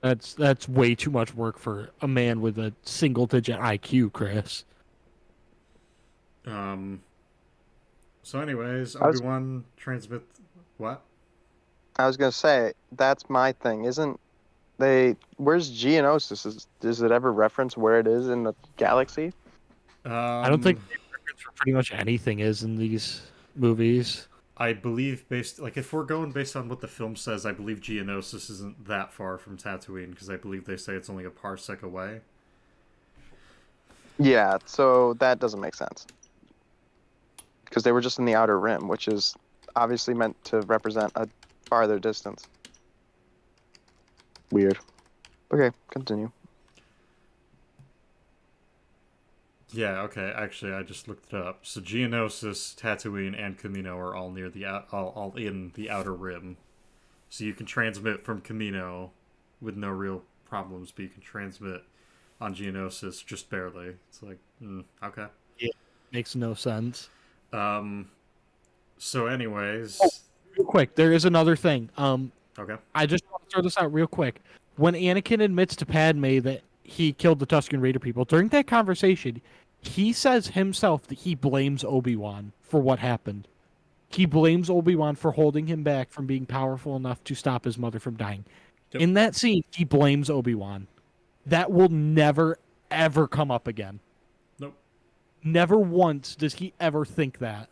That's way too much work for a man with a single digit IQ, Chris. So anyways, I was- Obi-Wan transmit... What? I was gonna say that's my thing. Isn't they? Where's Geonosis? Does it ever reference where it is in the galaxy? I don't think the reference for pretty much anything is in these movies. I believe if we're going based on what the film says, I believe Geonosis isn't that far from Tatooine because I believe they say it's only a parsec away. Yeah, so that doesn't make sense. Because they were just in the Outer Rim, which is obviously meant to represent a farther distance. Weird. Okay, continue. Yeah, okay. Actually, I just looked it up. So Geonosis, Tatooine, and Kamino are all near all in the Outer Rim. So you can transmit from Kamino with no real problems, but you can transmit on Geonosis just barely. It's like, okay. Yeah, makes no sense. So, anyways, Real quick, there is another thing. Okay. I just want to throw this out real quick. When Anakin admits to Padme that he killed the Tusken Raider people, during that conversation, he says himself that he blames Obi-Wan for what happened. He blames Obi-Wan for holding him back from being powerful enough to stop his mother from dying. Yep. In that scene, he blames Obi-Wan. That will never, ever come up again. Nope. Never once does he ever think that.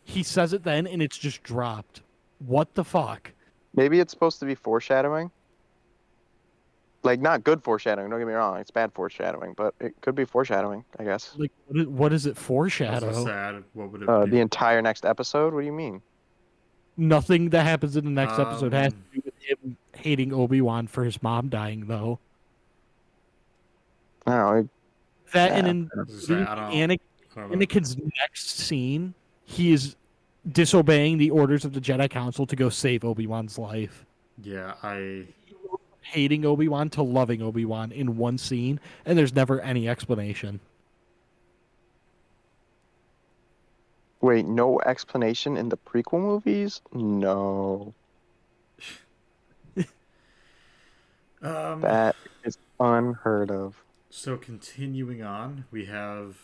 He says it then, and it's just dropped. What the fuck? Maybe it's supposed to be foreshadowing. Like, not good foreshadowing, don't get me wrong. It's bad foreshadowing, but it could be foreshadowing, I guess. Like, what is it foreshadow? Sad. What would it be? The entire next episode? What do you mean? Nothing that happens in the next episode has to do with him hating Obi-Wan for his mom dying, though. I don't know. That Yeah. and in Anakin's next scene, he is disobeying the orders of the Jedi Council to go save Obi-Wan's life. Yeah, Hating Obi-Wan to loving Obi-Wan in one scene, and there's never any explanation. Wait, no explanation in the prequel movies? No. That is unheard of. So continuing on, we have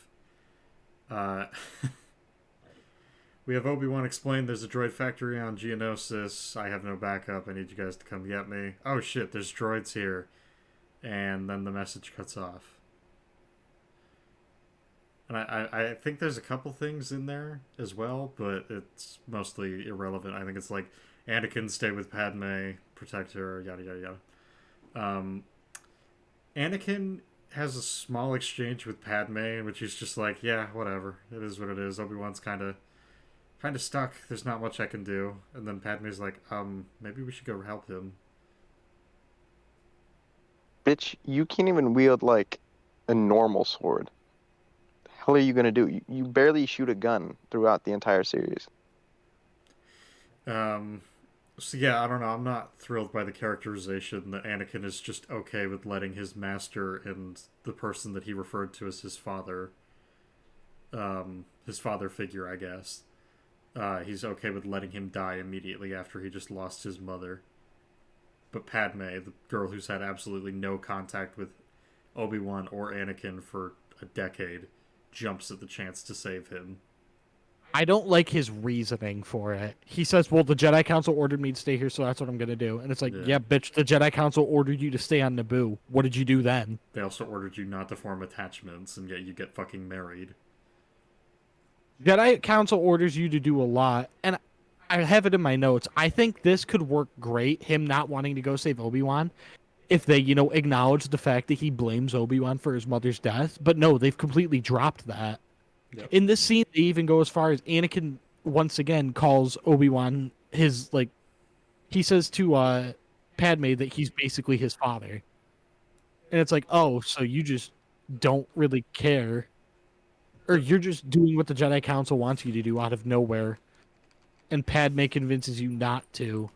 we have Obi-Wan explain there's a droid factory on Geonosis. I have no backup. I need you guys to come get me. Oh shit, there's droids here. And then the message cuts off. And I think there's a couple things in there as well, but it's mostly irrelevant. I think it's like Anakin stay with Padme, protect her, yada yada yada. Anakin has a small exchange with Padme in which he's just like, yeah, whatever. It is what it is. Obi-Wan's kind of stuck. There's not much I can do. And then Padme's like, maybe we should go help him. Bitch, you can't even wield, like, a normal sword. The hell are you gonna do? You barely shoot a gun throughout the entire series. So yeah, I don't know. I'm not thrilled by the characterization that Anakin is just okay with letting his master and the person that he referred to as his father figure, I guess. He's okay with letting him die immediately after he just lost his mother. But Padme, the girl who's had absolutely no contact with Obi-Wan or Anakin for a decade, jumps at the chance to save him. I don't like his reasoning for it. He says, well, the Jedi Council ordered me to stay here, so that's what I'm going to do. And it's like, yeah, bitch, the Jedi Council ordered you to stay on Naboo. What did you do then? They also ordered you not to form attachments, and yet you get fucking married. Jedi Council orders you to do a lot, and I have it in my notes. I think this could work great, him not wanting to go save Obi-Wan, if they, acknowledge the fact that he blames Obi-Wan for his mother's death. But no, they've completely dropped that. Yep. In this scene, they even go as far as Anakin once again calls Obi-Wan his, he says to Padme that he's basically his father. And it's like, oh, so you just don't really care. Or you're just doing what the Jedi Council wants you to do out of nowhere. And Padme convinces you not to.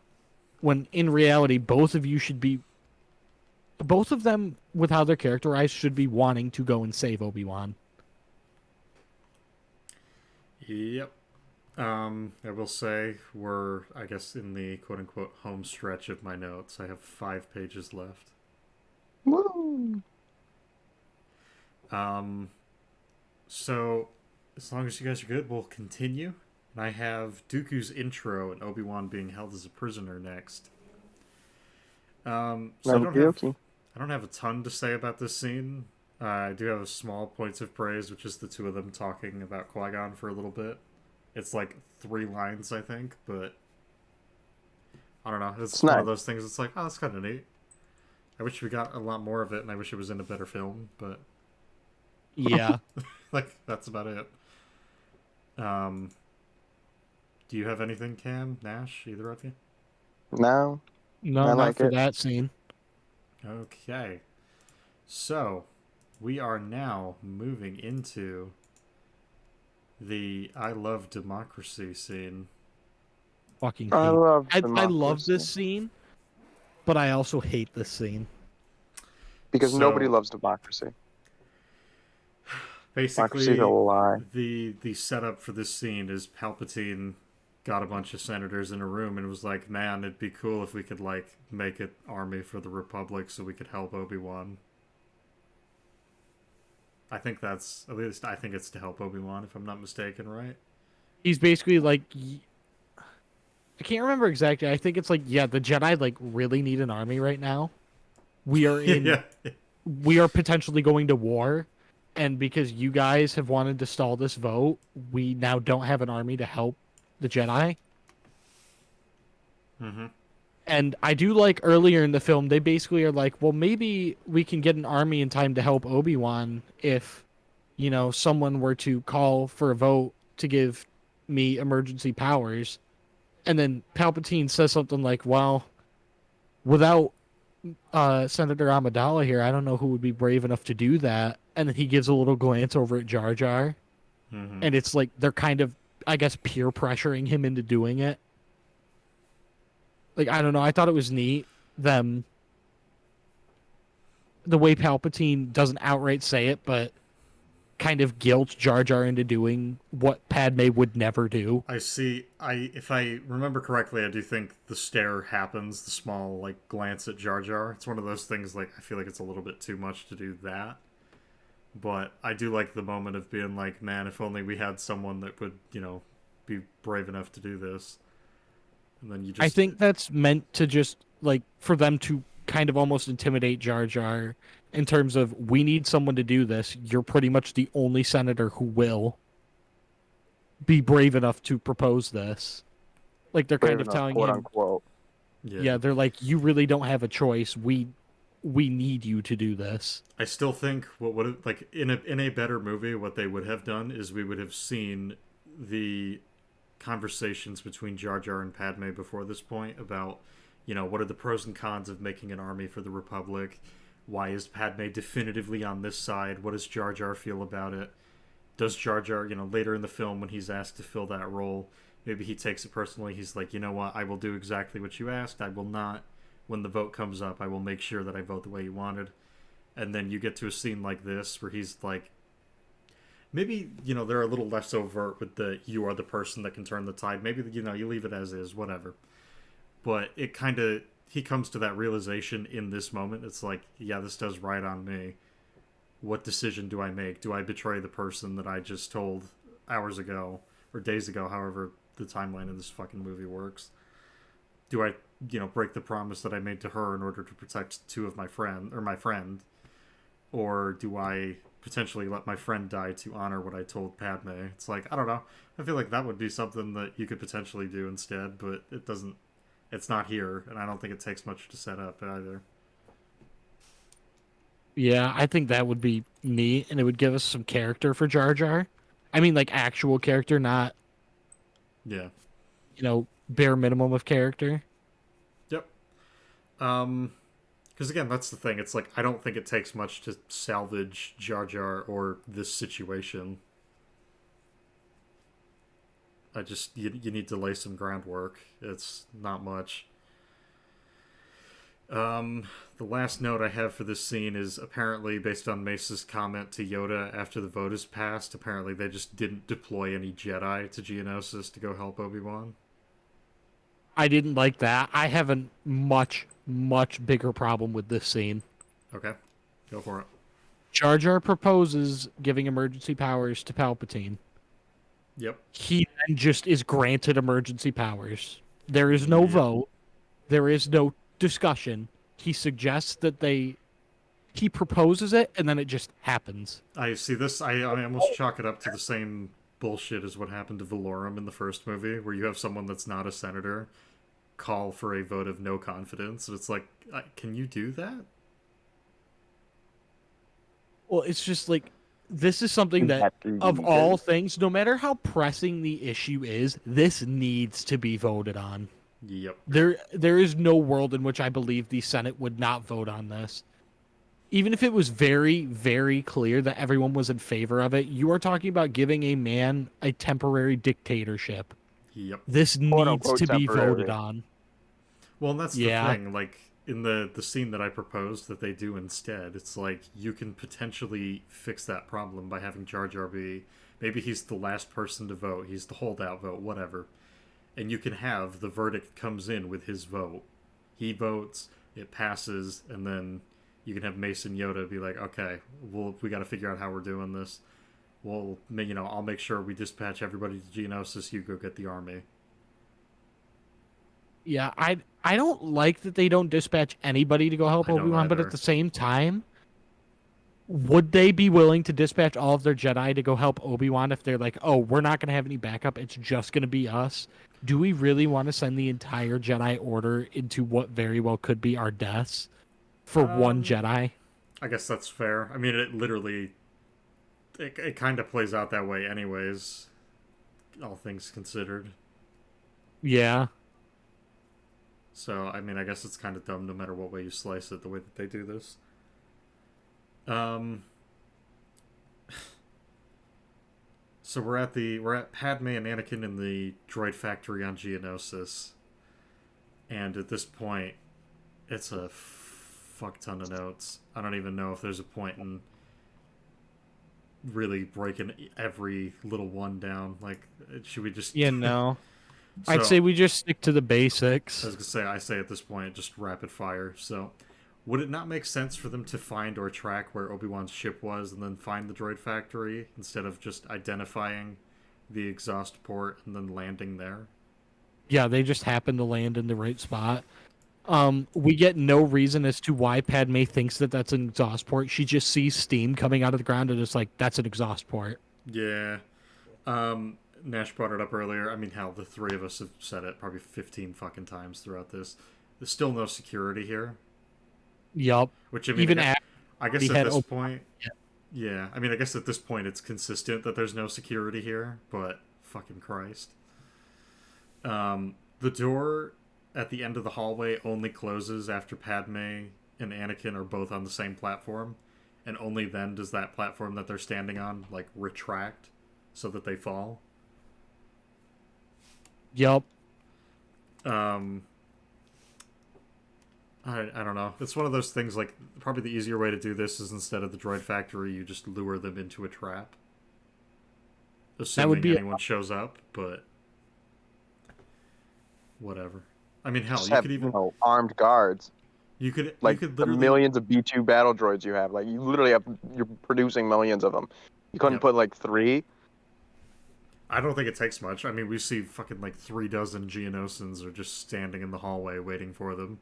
When in reality, both of them, with how they're characterized, should be wanting to go and save Obi-Wan. Yep. I will say we're, I guess, in the quote-unquote home stretch of my notes. I have 5 pages left. Woo! So, as long as you guys are good, we'll continue. And I have Dooku's intro and Obi-Wan being held as a prisoner next. So I don't have a ton to say about this scene. I do have a small points of praise, which is the two of them talking about Qui-Gon for a little bit. It's like 3 lines, I think, but I don't know. It's It's one nice. of those things. It's like, oh, that's kind of neat. I wish we got a lot more of it, and I wish it was in a better film, but Yeah. like that's about it. Um, do you have anything, Cam, Nash, either of you? No, No, I not like for it. that scene. Okay, so we are now moving into the "I love democracy" scene. Fucking I hate. love I love this democracy scene, but I also hate this scene. because nobody So loves democracy. Democracy is a basically, lie. the setup for this scene is Palpatine got a bunch of senators in a room and was like, "Man, it'd be cool if we could like make an army for the Republic so we could help Obi-Wan." I think that's at least I think it's to help Obi-Wan if I'm not mistaken, right? He's basically like, I can't remember exactly. I think it's like, yeah, the Jedi like really need an army right now. We are in, Yeah. we are potentially going to war, and because you guys have wanted to stall this vote, we now don't have an army to help the Jedi. Mm-hmm. And I do like earlier in the film, they basically are like, well, maybe we can get an army in time to help Obi-Wan if, someone were to call for a vote to give me emergency powers. And then Palpatine says something like, well, without Senator Amidala here, I don't know who would be brave enough to do that. And then he gives a little glance over at Jar Jar. Mm-hmm. And it's like they're kind of, I guess, peer pressuring him into doing it. Like, I don't know. I thought it was neat, them, the way Palpatine doesn't outright say it, but kind of guilt Jar Jar into doing what Padme would never do. I see. If I remember correctly, I do think the stare happens, the small like glance at Jar Jar. It's one of those things like I feel like it's a little bit too much to do that. But I do like the moment of being like, man, if only we had someone that would, be brave enough to do this. And then you just I think that's meant to just, like, for them to kind of almost intimidate Jar Jar in terms of, we need someone to do this. You're pretty much the only senator who will be brave enough to propose this. Like, they're Brave kind of enough, telling quote him, unquote. yeah, they're like, you really don't have a choice. We need you to do this. I still think what would have like in a better movie, what they would have done is we would have seen the conversations between Jar Jar and Padme before this point about, what are the pros and cons of making an army for the Republic? Why is Padme definitively on this side? What does Jar Jar feel about it? Does Jar Jar, later in the film when he's asked to fill that role, maybe he takes it personally. He's like, you know what, I will do exactly what you asked. I will not, when the vote comes up, I will make sure that I vote the way you wanted. And then you get to a scene like this where he's like, maybe they're a little less overt with the "you are the person that can turn the tide." Maybe you leave it as is, whatever. But it kind of he comes to that realization in this moment. It's like, yeah, this does right on me. What decision do I make? Do I betray the person that I just told hours ago or days ago, however the timeline of this fucking movie works? Do I break the promise that I made to her in order to protect two of my friend, or do I potentially let my friend die to honor what I told Padme? It's like, I don't know. I feel like that would be something that you could potentially do instead, but it doesn't. It's not here, and I don't think it takes much to set up either. Yeah, I think that would be neat, and it would give us some character for Jar Jar. I mean, like, actual character, not, Yeah. bare minimum of character. Yep. Because again, that's the thing. It's like I don't think it takes much to salvage Jar Jar or this situation. I just you need to lay some groundwork. It's not much. The last note I have for this scene is apparently based on Mace's comment to Yoda after the vote is passed. Apparently, they just didn't deploy any Jedi to Geonosis to go help Obi-Wan. I didn't like that. I have a much, much bigger problem with this scene. Okay, go for it. Jar Jar proposes giving emergency powers to Palpatine. Yep. He then just is granted emergency powers. There is no Yep. vote. There is no discussion. He suggests that he proposes it, and then it just happens. I see this. I almost chalk it up to the same bullshit is what happened to Valorum in the first movie, where you have someone that's not a senator call for a vote of no confidence. And it's like, can you do that? Well, it's just like, this is something that, of all things, no matter how pressing the issue is, this needs to be voted on. Yep. There is no world in which I believe the Senate would not vote on this. Even if it was very, very clear that everyone was in favor of it, you are talking about giving a man a temporary dictatorship. Yep. This needs to be voted on. Well, and that's the thing. Like, in the scene that I proposed that they do instead, it's like, you can potentially fix that problem by having Jar Jar be... Maybe he's the last person to vote. He's the holdout vote, whatever. And you can have the verdict comes in with his vote. He votes, it passes, and then... You can have Mason Yoda be like, okay, we got to figure out how we're doing this. Well, I'll make sure we dispatch everybody to Geonosis. You go get the army. Yeah, I don't like that they don't dispatch anybody to go help Obi-Wan, but at the same time, would they be willing to dispatch all of their Jedi to go help Obi-Wan if they're like, oh, we're not going to have any backup, it's just going to be us? Do we really want to send the entire Jedi Order into what very well could be our deaths? For one Jedi? I guess that's fair. I mean, it literally... It kind of plays out that way anyways, all things considered. Yeah. So, I mean, I guess it's kind of dumb no matter what way you slice it, the way that they do this. So we're at Padme and Anakin in the droid factory on Geonosis. And at this point, it's a fuck ton of notes. I don't even know if there's a point in really breaking every little one down. Like, should we just... Yeah, no. So, I'd say we just stick to the basics. I say at this point, just rapid fire. So, would it not make sense for them to find or track where Obi-Wan's ship was and then find the droid factory instead of just identifying the exhaust port and then landing there? Yeah, they just happen to land in the right spot. We get no reason as to why Padme thinks that that's an exhaust port. She just sees steam coming out of the ground and is like, that's an exhaust port. Yeah. Nash brought it up earlier. I mean, hell, the three of us have said it probably 15 fucking times throughout this. There's still no security here. Yup. Which, I mean, even I guess at this point... Yeah, I mean, I guess at this point it's consistent that there's no security here, but fucking Christ. The door at the end of the hallway only closes after Padme and Anakin are both on the same platform, and only then does that platform that they're standing on, like, retract so that they fall. Yup. I don't know. It's one of those things, like, probably the easier way to do this is instead of the droid factory, you just lure them into a trap. Assuming anyone shows up, but... Whatever. I mean, hell, you could even... armed guards. You could like, literally... the millions of B2 battle droids you have. Like, you literally have... You're producing millions of them. You couldn't put, like, 3? I don't think it takes much. I mean, we see fucking, like, 3 dozen Geonosins are just standing in the hallway waiting for them.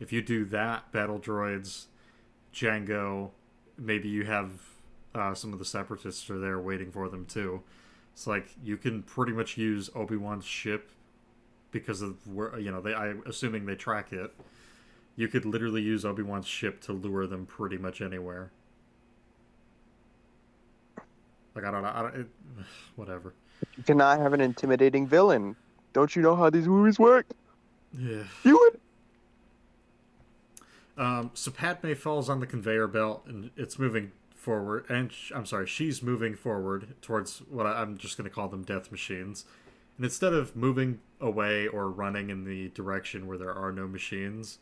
If you do that, battle droids, Jango, maybe you have some of the Separatists are there waiting for them, too. It's like, you can pretty much use Obi-Wan's ship because of where, assuming they track it, you could literally use Obi-Wan's ship to lure them pretty much anywhere. Like, I don't know, whatever. You cannot have an intimidating villain. Don't you know how these movies work? Yeah. You would. So Padme falls on the conveyor belt, and it's moving forward, and she's moving forward towards what I'm just going to call them death machines. And instead of moving away or running in the direction where there are no machines,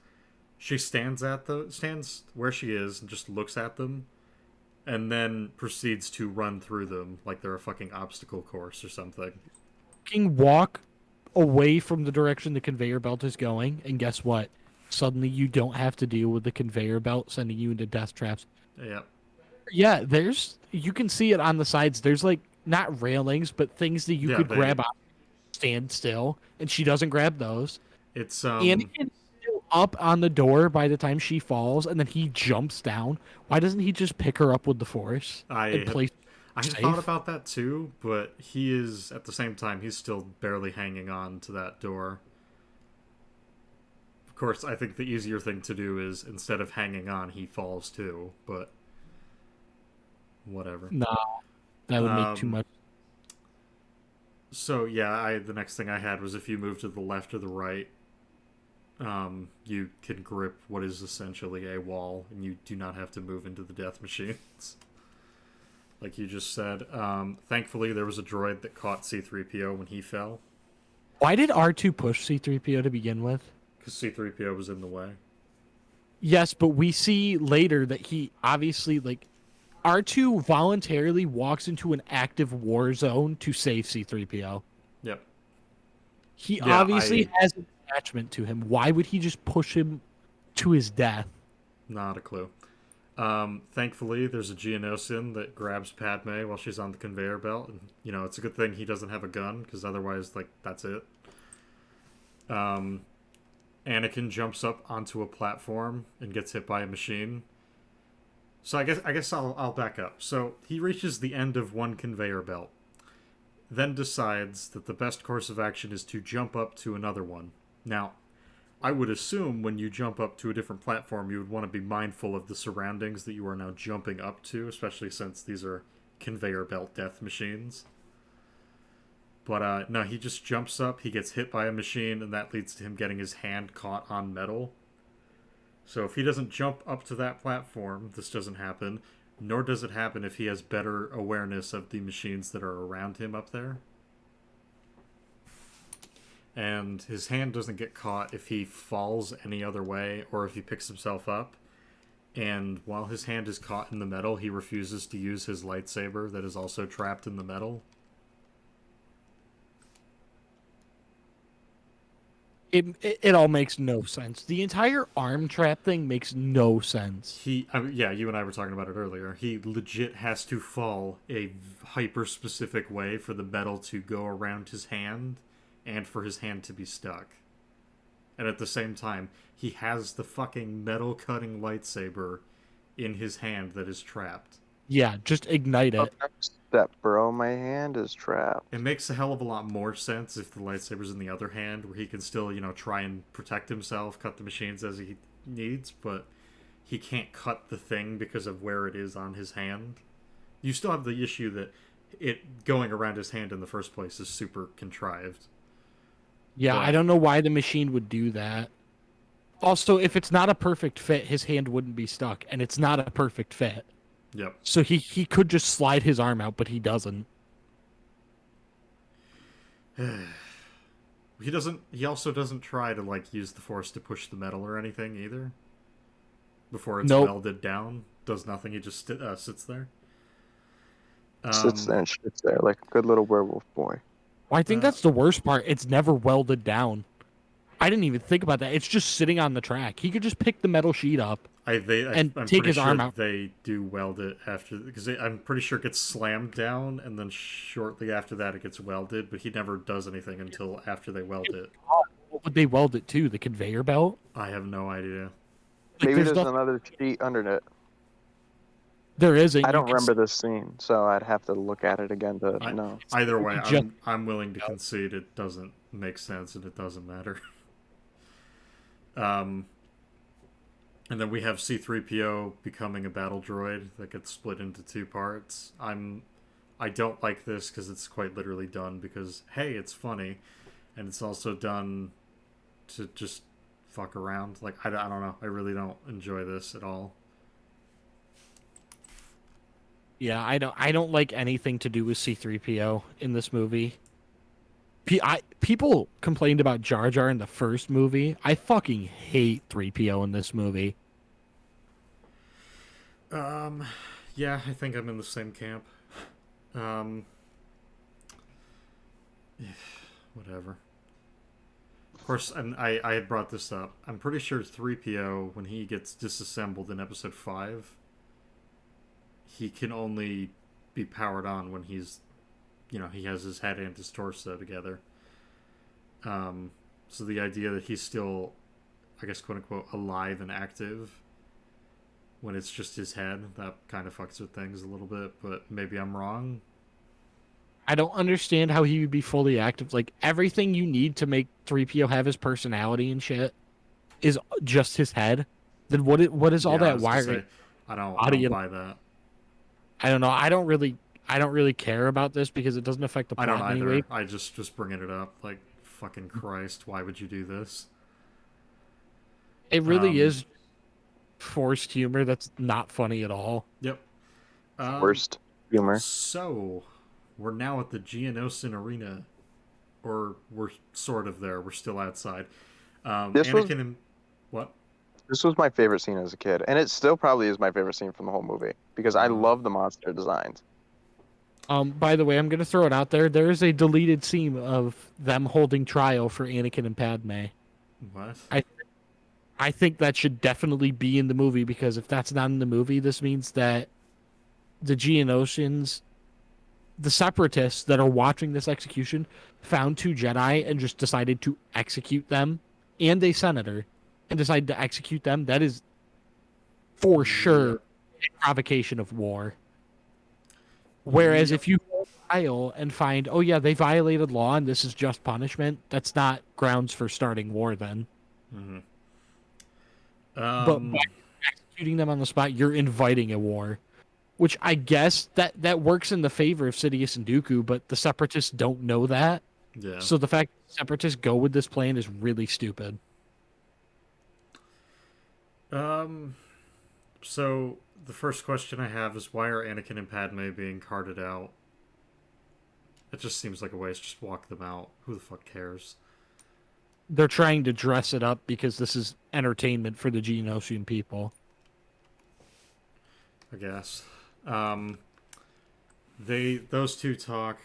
she stands where she is and just looks at them, and then proceeds to run through them like they're a fucking obstacle course or something. Walk away from the direction the conveyor belt is going, and guess what? Suddenly you don't have to deal with the conveyor belt sending you into death traps. Yeah. Yeah, you can see it on the sides. There's like, not railings, but things that you could grab on, stand still, and she doesn't grab those. It's Anakin's still up on the door by the time she falls, and then he jumps down. Why doesn't he just pick her up with the Force? I I had thought about that too, but he is, at the same time, he's still barely hanging on to that door. Of course, I think the easier thing to do is, instead of hanging on, he falls too, but whatever. No, that would make too Um, much. So yeah, the next thing I had was if you move to the left or the right, you can grip what is essentially a wall, and you do not have to move into the death machines. Like you just said. Thankfully, there was a droid that caught C-3PO when he fell. Why did R2 push C-3PO to begin with? Because C-3PO was in the way. Yes, but we see later that he obviously, like, R2 voluntarily walks into an active war zone to save C-3PO. Yep. He obviously has an attachment to him. Why would he just push him to his death? Not a clue. Thankfully, there's a Geonosian that grabs Padme while she's on the conveyor belt, and it's a good thing he doesn't have a gun, because otherwise, like, that's it. Anakin jumps up onto a platform and gets hit by a machine. So I guess I'll back up. So he reaches the end of one conveyor belt, then decides that the best course of action is to jump up to another one. Now, I would assume when you jump up to a different platform, you would want to be mindful of the surroundings that you are now jumping up to, especially since these are conveyor belt death machines. But no, he just jumps up, he gets hit by a machine, and that leads to him getting his hand caught on metal. So if he doesn't jump up to that platform, this doesn't happen, nor does it happen if he has better awareness of the machines that are around him up there. And his hand doesn't get caught if he falls any other way or if he picks himself up. And while his hand is caught in the metal, he refuses to use his lightsaber that is also trapped in the metal. It all makes no sense. The entire arm trap thing makes no sense. Yeah, you and I were talking about it earlier. He legit has to fall a hyper-specific way for the metal to go around his hand and for his hand to be stuck. And at the same time, he has the fucking metal-cutting lightsaber in his hand that is trapped. Yeah, just ignite it. Step, bro. My hand is trapped. It makes a hell of a lot more sense if the lightsaber's in the other hand, where he can still, try and protect himself, cut the machines as he needs, but he can't cut the thing because of where it is on his hand. You still have the issue that it going around his hand in the first place is super contrived. Yeah, but I don't know why the machine would do that. Also, if it's not a perfect fit, his hand wouldn't be stuck, and it's not a perfect fit. Yep. So he could just slide his arm out, but he doesn't. He also doesn't try to use the force to push the metal or anything either. Before it's welded down, does nothing. He just sits there. Sits there and shits there like a good little werewolf boy. Well, I think that's the worst part. It's never welded down. I didn't even think about that. It's just sitting on the track. He could just pick the metal sheet up and take his arm out. They do weld it after, because I'm pretty sure it gets slammed down, and then shortly after that it gets welded. But he never does anything until after they weld it. What would they weld it to? The conveyor belt? I have no idea. Maybe there's another sheet under it. There isn't. I don't remember this scene, so I'd have to look at it again to know. Either way, I'm willing to concede it doesn't make sense and it doesn't matter. And then we have C-3PO becoming a battle droid that gets split into two parts. I don't like this because it's quite literally done because, hey, it's funny, and it's also done to just fuck around. I don't know. I really don't enjoy this at all. Yeah, I don't like anything to do with C-3PO in this movie. People complained about Jar Jar in the first movie. I fucking hate 3PO in this movie. Yeah, I think I'm in the same camp. Whatever. Of course, and I had brought this up. I'm pretty sure 3PO, when he gets disassembled in Episode 5, he can only be powered on when he's, he has his head and his torso together. So the idea that he's still, I guess, quote unquote, alive and active when it's just his head. That kind of fucks with things a little bit, but maybe I'm wrong. I don't understand how he would be fully active. Like, everything you need to make 3PO have his personality and shit is just his head. Then what is all Yeah, I that was gonna wiring? say, I don't buy that. I don't know. I don't really care about this because it doesn't affect the I plot don't in any either. way. I just bringing it up. Like, fucking Christ, why would you do this? It really is forced humor that's not funny at all. Yep. Worst humor. So, we're now at the Geonosian arena, or we're sort of there. We're still outside. Anakin and what? This was my favorite scene as a kid, and it still probably is my favorite scene from the whole movie because I love the monster designs. By the way, I'm gonna throw it out there. There is a deleted scene of them holding trial for Anakin and Padme. What? I think that should definitely be in the movie, because if that's not in the movie, this means that the Geonosians, the separatists that are watching this execution, found 2 Jedi and just decided to execute them, and a senator, and decided to execute them. That is for sure a provocation of war. Whereas if you trial and find, oh yeah, they violated law and this is just punishment, that's not grounds for starting war then. Mm-hmm. But by executing them on the spot, you're inviting a war. Which I guess that works in the favor of Sidious and Dooku, but the Separatists don't know that. Yeah. So the fact that Separatists go with this plan is really stupid. So the first question I have is, why are Anakin and Padme being carted out? It just seems like a waste. Just walk them out. Who the fuck cares? They're trying to dress it up because this is entertainment for the Geonosian people. I guess. Those two talk.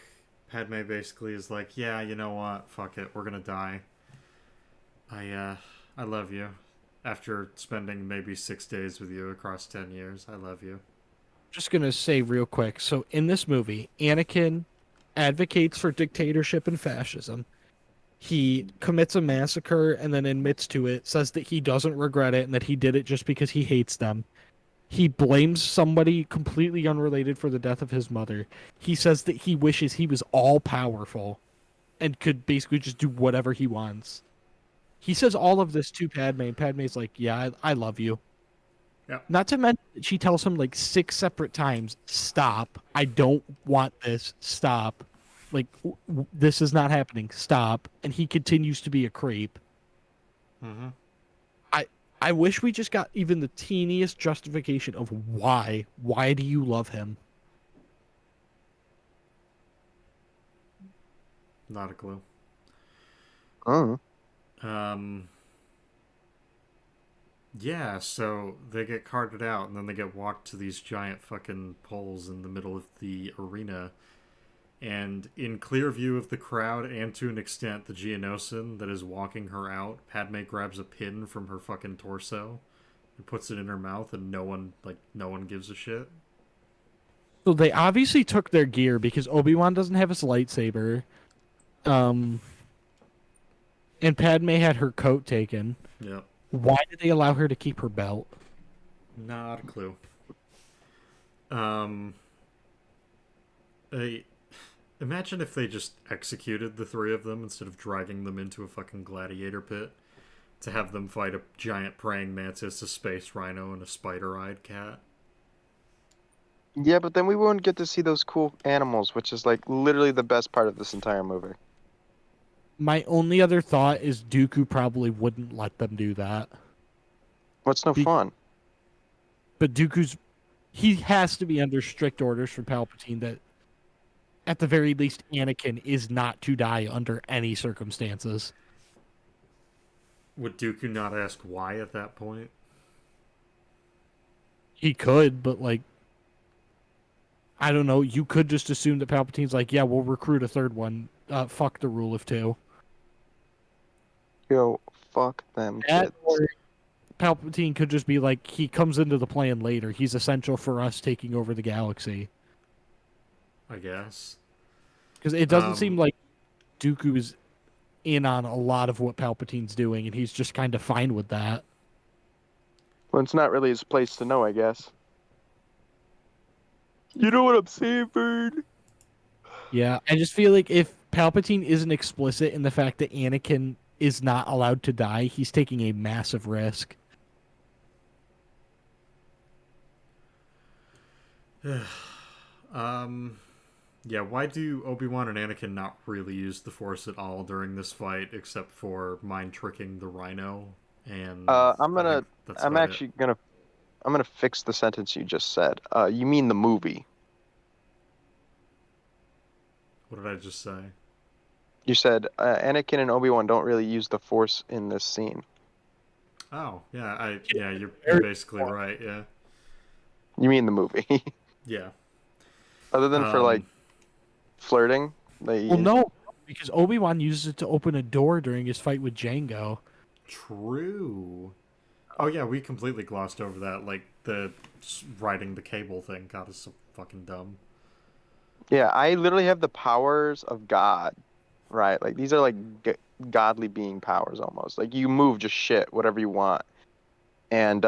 Padme basically is like, yeah, you know what? Fuck it. We're gonna die. I love you. After spending maybe 6 days with you across 10 years, I love you. Just gonna say real quick. So in this movie, Anakin advocates for dictatorship and fascism. He commits a massacre and then admits to it, says that he doesn't regret it and that he did it just because he hates them. He blames somebody completely unrelated for the death of his mother. He says that he wishes he was all powerful and could basically just do whatever he wants. He says all of this to Padme, and Padme's like, yeah, I love you. Yeah. Not to mention that she tells him like 6 separate times, stop. I don't want this. Stop. Like, this is not happening. Stop. And he continues to be a creep. Mm-hmm. I wish we just got even the teeniest justification of why. Why do you love him? Not a clue. Oh. Yeah, so they get carted out and then they get walked to these giant fucking poles in the middle of the arena. And in clear view of the crowd and to an extent the Geonosian that is walking her out, Padme grabs a pin from her fucking torso and puts it in her mouth, and no one gives a shit. So they obviously took their gear because Obi-Wan doesn't have his lightsaber. And Padme had her coat taken. Yep. Why did they allow her to keep her belt? Not a clue. Imagine if they just executed the 3 of them instead of dragging them into a fucking gladiator pit to have them fight a giant praying mantis, a space rhino, and a spider-eyed cat. Yeah, but then we wouldn't get to see those cool animals, which is like literally the best part of this entire movie. My only other thought is Dooku probably wouldn't let them do that. What's no fun? But he has to be under strict orders from Palpatine that at the very least Anakin is not to die under any circumstances. Would Dooku not ask why at that point? He could, but like, I don't know. You could just assume that Palpatine's like, yeah, we'll recruit a 3rd one. Fuck the rule of 2. Yo, fuck them That, kids. or Palpatine could just be like, he comes into the plan later. He's essential for us taking over the galaxy. I guess. Because it doesn't seem like Dooku is in on a lot of what Palpatine's doing, and he's just kind of fine with that. Well, it's not really his place to know, I guess. You know what I'm saying, Bird? Yeah, I just feel like if Palpatine isn't explicit in the fact that Anakin is not allowed to die, he's taking a massive risk. Yeah, why do Obi-Wan and Anakin not really use the Force at all during this fight, except for mind tricking the Rhino? And I'm I think gonna. that's I'm about it. actually gonna. I'm gonna fix the sentence you just said. You mean the movie? What did I just say? You said Anakin and Obi-Wan don't really use the Force in this scene. Oh, yeah, you're basically right. Yeah, You mean the movie? yeah. Other than for like Um, flirting, Well, they. no, because Obi-Wan uses it to open a door during his fight with Jango. true. Oh yeah, we completely glossed over that. Like the riding the cable thing. God, is so fucking dumb. Yeah, I literally have the powers of God, right? Like these are like godly being powers almost. Like you move just shit, whatever you want, and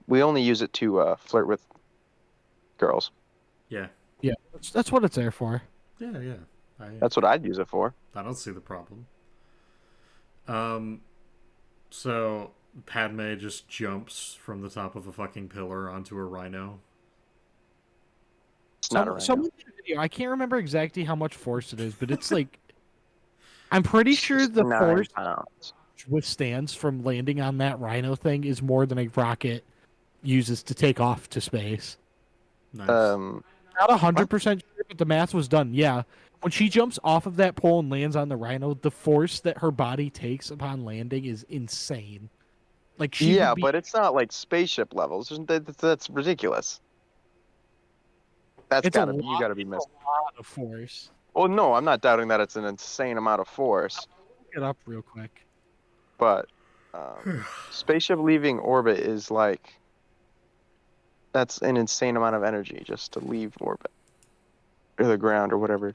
we only use it to flirt with girls. Yeah, Yeah, that's what it's there for. yeah. That's what I'd use it for. I don't see the problem. Um, so Padme just jumps from the top of a fucking pillar onto a rhino. It's not a rhino. Someone did a video. I can't remember exactly how much force it is, but it's like I'm pretty sure the 69 force pounds. withstands from landing on that rhino thing is more than a rocket uses to take off to space. Nice. Not 100% sure, but the math was done. Yeah. When she jumps off of that pole and lands on the rhino, the force that her body takes upon landing is insane. Like she Yeah, would be. but it's not like spaceship levels. That's ridiculous. That's It's a gotta be you lot. gotta be It's missed. a lot of force. Well, no, I'm not doubting that it's an insane amount of force, Look it up real quick. but spaceship leaving orbit is like that's an insane amount of energy just to leave orbit or the ground or whatever.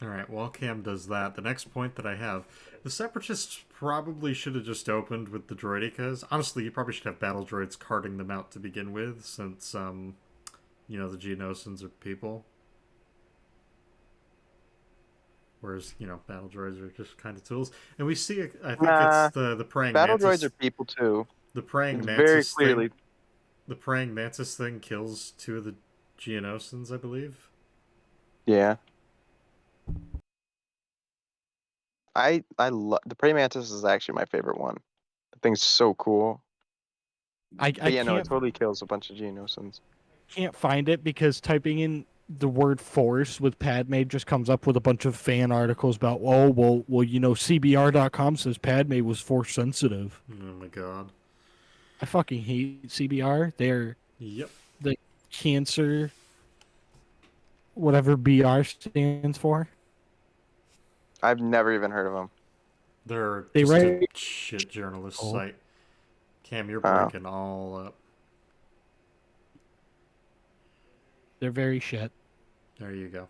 All right, while Cam does that, the next point that I have, the Separatists probably should have just opened with the droidicas. Honestly, you probably should have battle droids carting them out to begin with, since the Geonosians are people. Whereas, battle droids are just kind of tools. And we see, I think Nah, it's the praying battle mantis. droids are people too. The praying It's mantis very thing. clearly. The praying mantis thing kills two of the Geonosians, I believe. Yeah. I love the praying mantis is actually my favorite one. The thing's so cool. I But yeah, no, it can't totally kills a bunch of Geonosians. find it because typing in the word force with Padme just comes up with a bunch of fan articles about CBR.com says Padme was force sensitive. Oh my god. I fucking hate CBR. They're Yep. the cancer whatever BR stands for. I've never even heard of them. They're They just a write shit journalist Oh. site. Cam, you're Wow. breaking all up. They're very shit. There you go.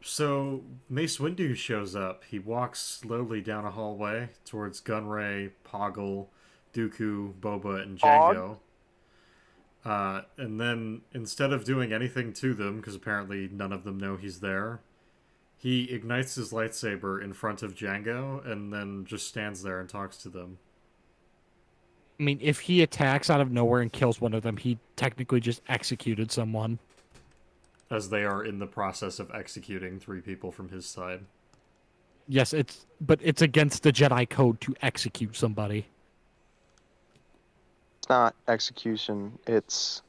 So Mace Windu shows up. He walks slowly down a hallway towards Gunray, Poggle, Dooku, Boba, and Jango. And then instead of doing anything to them, because apparently none of them know he's there, he ignites his lightsaber in front of Jango and then just stands there and talks to them. I mean, if he attacks out of nowhere and kills one of them, he technically just executed someone. As they are in the process of executing 3 people from his side. Yes, but it's against the Jedi code to execute somebody. It's not execution. It's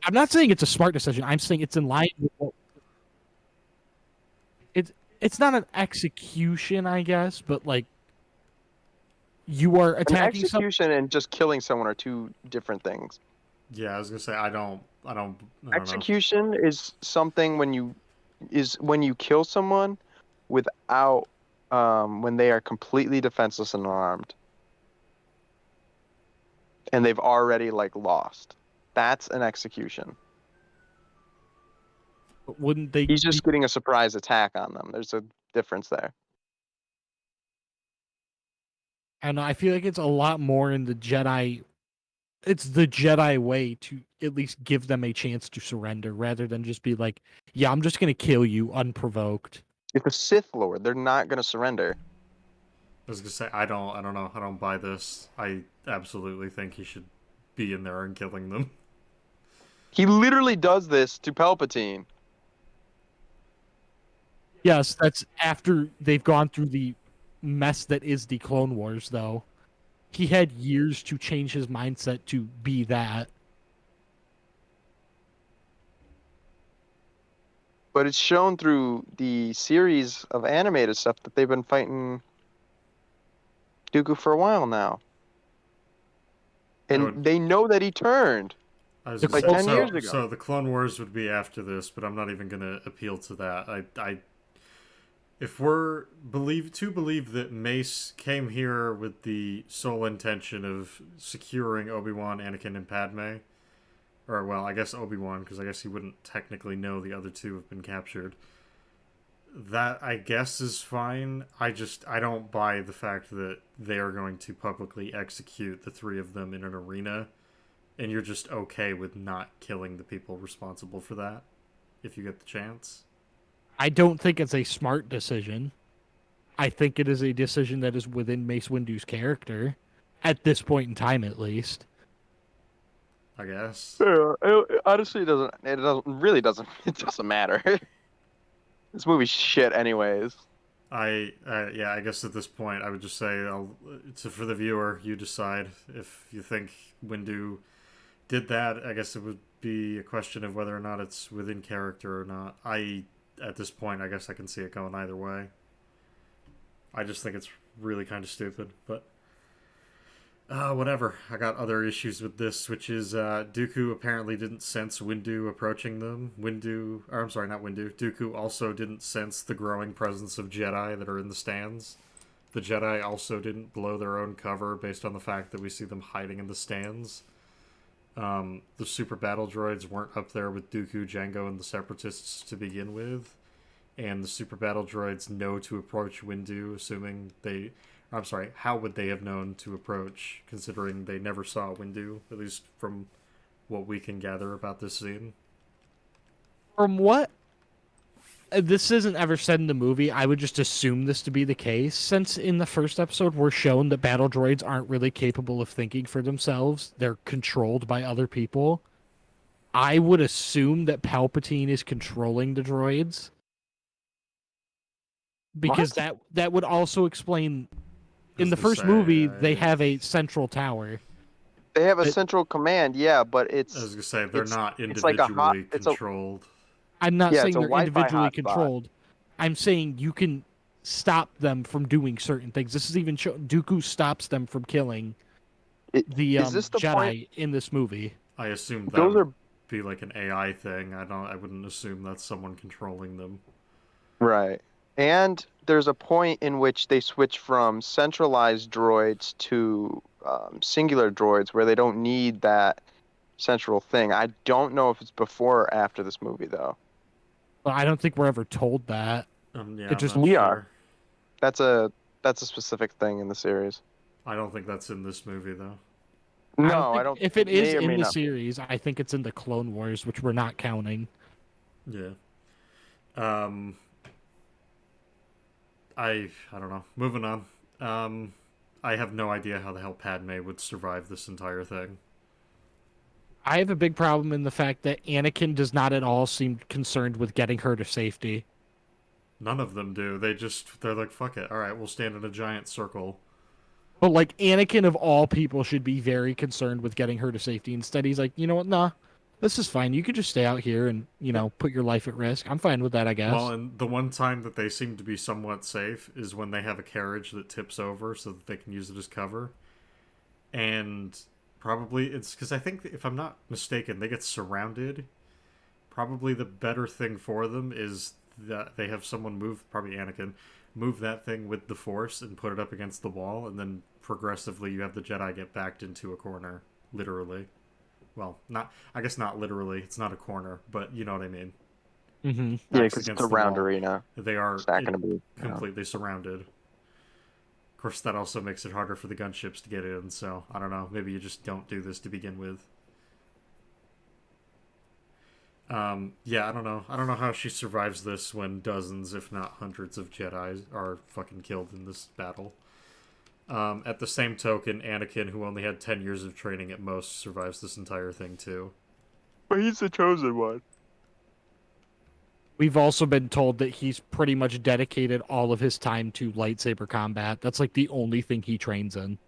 I'm not saying it's a smart decision. I'm saying it's in line with what it's not an execution, I guess, but like you are an attacking execution and just killing someone are two different things. Yeah, I was gonna say I don't know. Execution is something when you kill someone without when they are completely defenseless and unarmed. And they've already lost. That's an execution. But wouldn't they? He's just getting a surprise attack on them. There's a difference there. And I feel like it's a lot more in the Jedi. It's the Jedi way to at least give them a chance to surrender, rather than just be like, "Yeah, I'm just gonna kill you unprovoked." If a Sith Lord, they're not going to surrender. I was gonna say I don't know. I don't buy this. I absolutely think he should be in there and killing them. He literally does this to Palpatine. Yes, that's after they've gone through the mess that is the Clone Wars, though. He had years to change his mindset to be that. But it's shown through the series of animated stuff that they've been fighting Dooku for a while now. And they know that he turned. I was like say, 10 years ago. So the Clone Wars would be after this, but I'm not even gonna appeal to that. If we're to believe that Mace came here with the sole intention of securing Obi-Wan, Anakin, and Padme, or well, I guess Obi-Wan, because I guess he wouldn't technically know the other two have been captured. That I guess is fine. I don't buy the fact that they are going to publicly execute the three of them in an arena, and you're just okay with not killing the people responsible for that if you get the chance. I don't think it's a smart decision. I think it is a decision that is within Mace Windu's character, at this point in time, at least. I guess. Honestly, it doesn't. It doesn't. It doesn't matter. This movie's shit, anyways. I guess at this point I would just say for the viewer, you decide if you think Windu did that. I guess it would be a question of whether or not it's within character or not. At this point, I guess I can see it going either way. I just think it's really kind of stupid, but whatever. I got other issues with this, which is Dooku apparently didn't sense Windu approaching them. Dooku also didn't sense the growing presence of Jedi that are in the stands. The Jedi also didn't blow their own cover based on the fact that we see them hiding in the stands. The super battle droids weren't up there with Dooku, Jango, and the Separatists to begin with. And the super battle droids know to approach Windu, how would they have known to approach, considering they never saw Windu, at least from what we can gather about this scene? From what? This isn't ever said in the movie. I would just assume this to be the case, since in the first episode we're shown that battle droids aren't really capable of thinking for themselves. They're controlled by other people. I would assume that Palpatine is controlling the droids. Because that would also explain... In the first movie, they have a central tower. They have a central command, yeah, but it's... I was going to say, they're not individually controlled. I'm not saying they're individually controlled. I'm saying you can stop them from doing certain things. This is even Dooku stops them from killing the Jedi in this movie. I assume that would be like an AI thing. I wouldn't assume that's someone controlling them. Right. And there's a point in which they switch from centralized droids to singular droids where they don't need that central thing. I don't know if it's before or after this movie, though. Well, I don't think we're ever told that. We are. That's a specific thing in the series. I don't think that's in this movie, though. No, I don't. If it is in the series, I think it's in the Clone Wars, which we're not counting. Yeah. I don't know. Moving on. I have no idea how the hell Padme would survive this entire thing. I have a big problem in the fact that Anakin does not at all seem concerned with getting her to safety. None of them do. They're like, fuck it. All right, we'll stand in a giant circle. But like Anakin of all people should be very concerned with getting her to safety. Instead, he's like, you know what? Nah, this is fine. You could just stay out here and, put your life at risk. I'm fine with that, I guess. Well, and the one time that they seem to be somewhat safe is when they have a carriage that tips over so that they can use it as cover. And probably it's because I think, if I'm not mistaken, they get surrounded. Probably the better thing for them is that they have someone probably Anakin, move that thing with the Force and put it up against the wall, and then progressively you have the Jedi get backed into a corner, literally. Well, I guess not literally. It's not a corner, but you know what I mean. Mm-hmm. Yeah, because it's a round arena. They are not going to be completely surrounded. Of course, that also makes it harder for the gunships to get in, so I don't know. Maybe you just don't do this to begin with. Yeah, I don't know. I don't know how she survives this when dozens, if not hundreds, of Jedi are fucking killed in this battle. At the same token, Anakin, who only had 10 years of training at most, survives this entire thing too. But he's the chosen one. We've also been told that he's pretty much dedicated all of his time to lightsaber combat. That's like the only thing he trains in.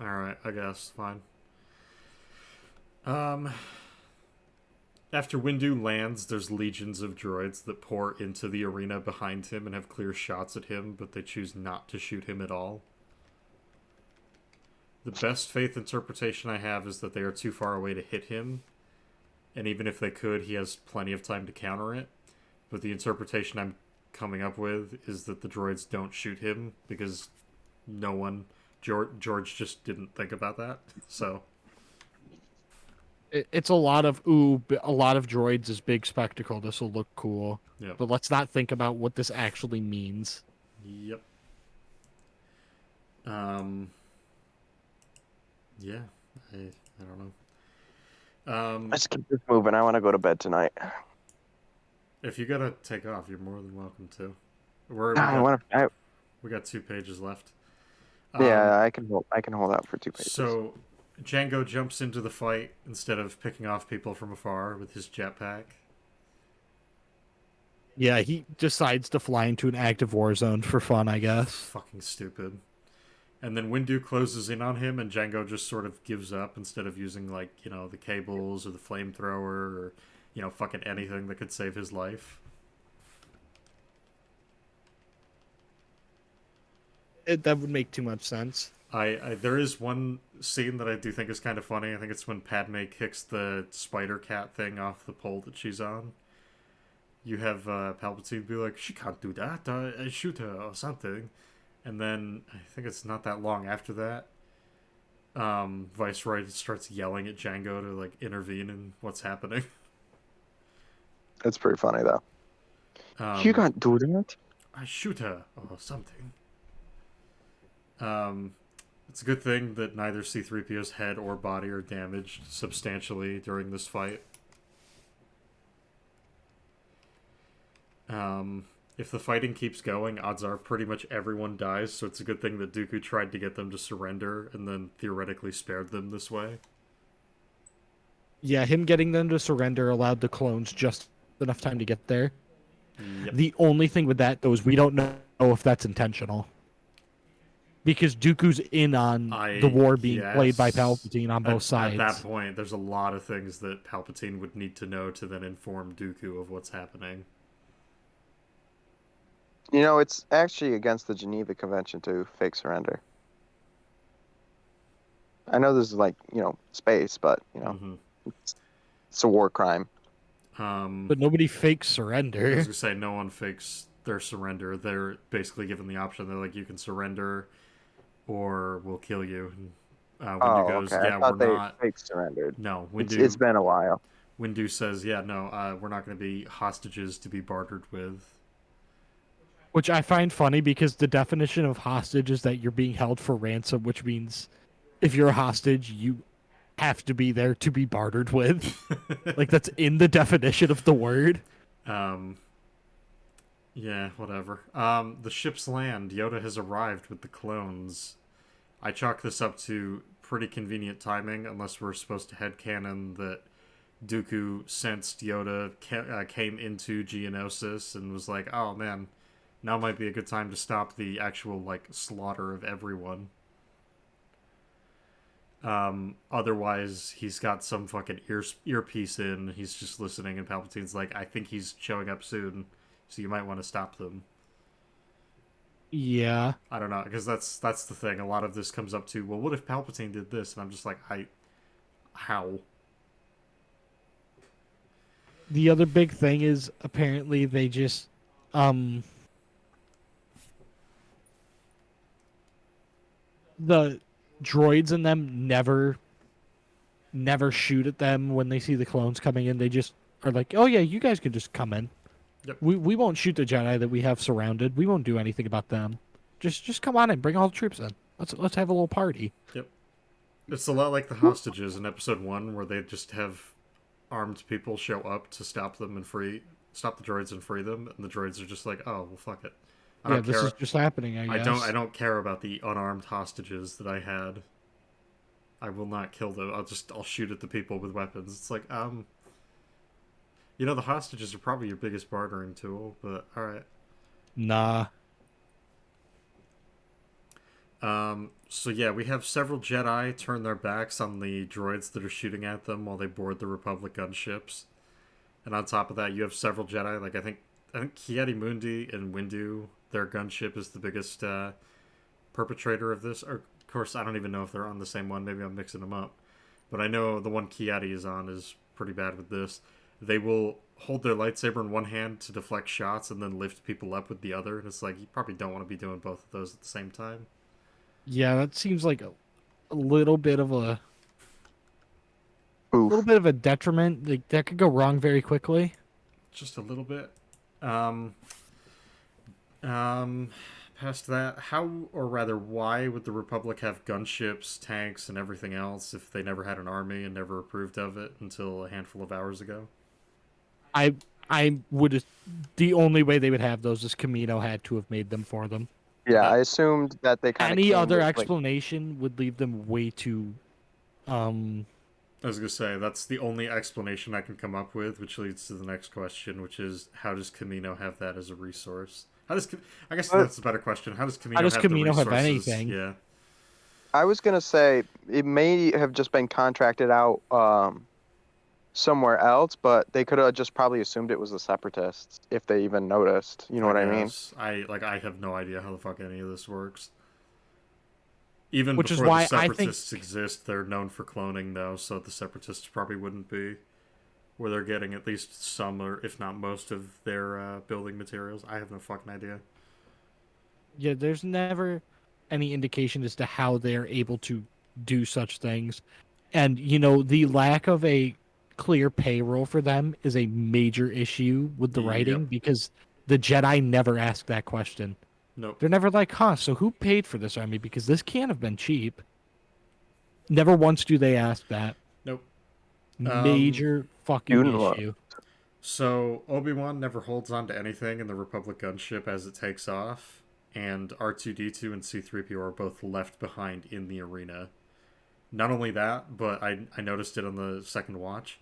Alright, I guess. Fine. After Windu lands, there's legions of droids that pour into the arena behind him and have clear shots at him, but they choose not to shoot him at all. The best faith interpretation I have is that they are too far away to hit him, and even if they could, he has plenty of time to counter it. But the interpretation I'm coming up with is that the droids don't shoot him because no one... George just didn't think about that, so... It's a lot of, a lot of droids is big spectacle. This will look cool. Yep. But let's not think about what this actually means. Yep. Yeah, I don't know. Let's keep this moving. I want to go to bed tonight. If you gotta take off, you're more than welcome to. We got 2 pages left. Yeah, I can hold out for 2 pages. So, Django jumps into the fight instead of picking off people from afar with his jetpack. Yeah, he decides to fly into an active war zone for fun, I guess. Fucking stupid. And then Windu closes in on him, and Django just sort of gives up instead of using, like, you know, the cables or the flamethrower or, you know, fucking anything that could save his life. That would make too much sense. There is one scene that I do think is kind of funny. I think it's when Padme kicks the spider cat thing off the pole that she's on. You have Palpatine be like, she can't do that, I shoot her or something. And then, I think it's not that long after that, Viceroy starts yelling at Django to, like, intervene in what's happening. It's pretty funny, though. You can't do that. I shoot her or something. It's a good thing that neither C-3PO's head or body are damaged substantially during this fight. If the fighting keeps going, odds are pretty much everyone dies, so it's a good thing that Dooku tried to get them to surrender and then theoretically spared them this way. Yeah, him getting them to surrender allowed the clones just enough time to get there. Yep. The only thing with that, though, is we don't know if that's intentional. Because Dooku's in on the war being played by Palpatine on both sides. At that point, there's a lot of things that Palpatine would need to know to then inform Dooku of what's happening. You know, it's actually against the Geneva Convention to fake surrender. I know this is like, you know, space, but, you know, it's a war crime. But nobody fakes surrender. I was going to say, no one fakes their surrender. They're basically given the option. They're like, you can surrender or we'll kill you. And Windu goes, okay. yeah, I thought we're not. Fake surrendered. No, Windu. It's been a while. Windu says, yeah, no, we're not going to be hostages to be bartered with. Which I find funny because the definition of hostage is that you're being held for ransom, which means if you're a hostage, you have to be there to be bartered with. Like, that's in the definition of the word. Yeah, whatever. The ships land. Yoda has arrived with the clones. I chalk this up to pretty convenient timing, unless we're supposed to headcanon that Dooku sensed Yoda came into Geonosis and was like, oh man, now might be a good time to stop the actual, like, slaughter of everyone. Otherwise, he's got some fucking earpiece in, he's just listening, and Palpatine's like, I think he's showing up soon, so you might want to stop them. Yeah. I don't know, because that's the thing. A lot of this comes up to, well, what if Palpatine did this? And I'm just like, how? The other big thing is, apparently, they just, the droids in them never shoot at them when they see the clones coming in. They just are like, oh yeah, you guys can just come in. Yep. We won't shoot the Jedi that we have surrounded. We won't do anything about them. Just come on and bring all the troops in. Let's have a little party. Yep. It's a lot like the hostages in episode 1, where they just have armed people show up to stop them and stop the droids and free them, and the droids are just like, oh well, fuck it. Yeah, this is just happening. I guess. I don't care about the unarmed hostages that I had. I will not kill them. I'll shoot at the people with weapons. It's like, the hostages are probably your biggest bartering tool, but alright. Nah. So yeah, we have several Jedi turn their backs on the droids that are shooting at them while they board the Republic gunships. And on top of that, you have several Jedi, like I think Ki-Adi-Mundi and Windu, their gunship is the biggest perpetrator of this. Or, of course, I don't even know if they're on the same one. Maybe I'm mixing them up. But I know the one Ki-Adi is on is pretty bad with this. They will hold their lightsaber in one hand to deflect shots and then lift people up with the other. And it's like, you probably don't want to be doing both of those at the same time. Yeah, that seems like a little bit of a Oof. little bit of a detriment. Like, that could go wrong very quickly. Just a little bit. Past that, how, or rather, why would the Republic have gunships, tanks, and everything else if they never had an army and never approved of it until a handful of hours ago? I would. The only way they would have those is Camino had to have made them for them. Yeah, I assumed that they kind of. Any other explanation would leave them way too. I was gonna say that's the only explanation I can come up with, which leads to the next question, which is how does Camino have that as a resource? I guess that's a better question. How does Camino have anything? Yeah. I was gonna say it may have just been contracted out somewhere else, but they could have just probably assumed it was the Separatists if they even noticed. You know what I mean? I have no idea how the fuck any of this works. Even Which before is why the Separatists exist, they're known for cloning, though, so the Separatists probably wouldn't be where they're getting at least some, or if not most, of their building materials. I have no fucking idea. Yeah, there's never any indication as to how they're able to do such things. And, the lack of a clear payroll for them is a major issue with the writing, because the Jedi never ask that question. Nope. They're never like, so who paid for this army? Because this can't have been cheap. Never once do they ask that. Nope. Major fucking issue. So, Obi-Wan never holds on to anything in the Republic gunship as it takes off, and R2-D2 and C-3PO are both left behind in the arena. Not only that, but I noticed it on the second watch.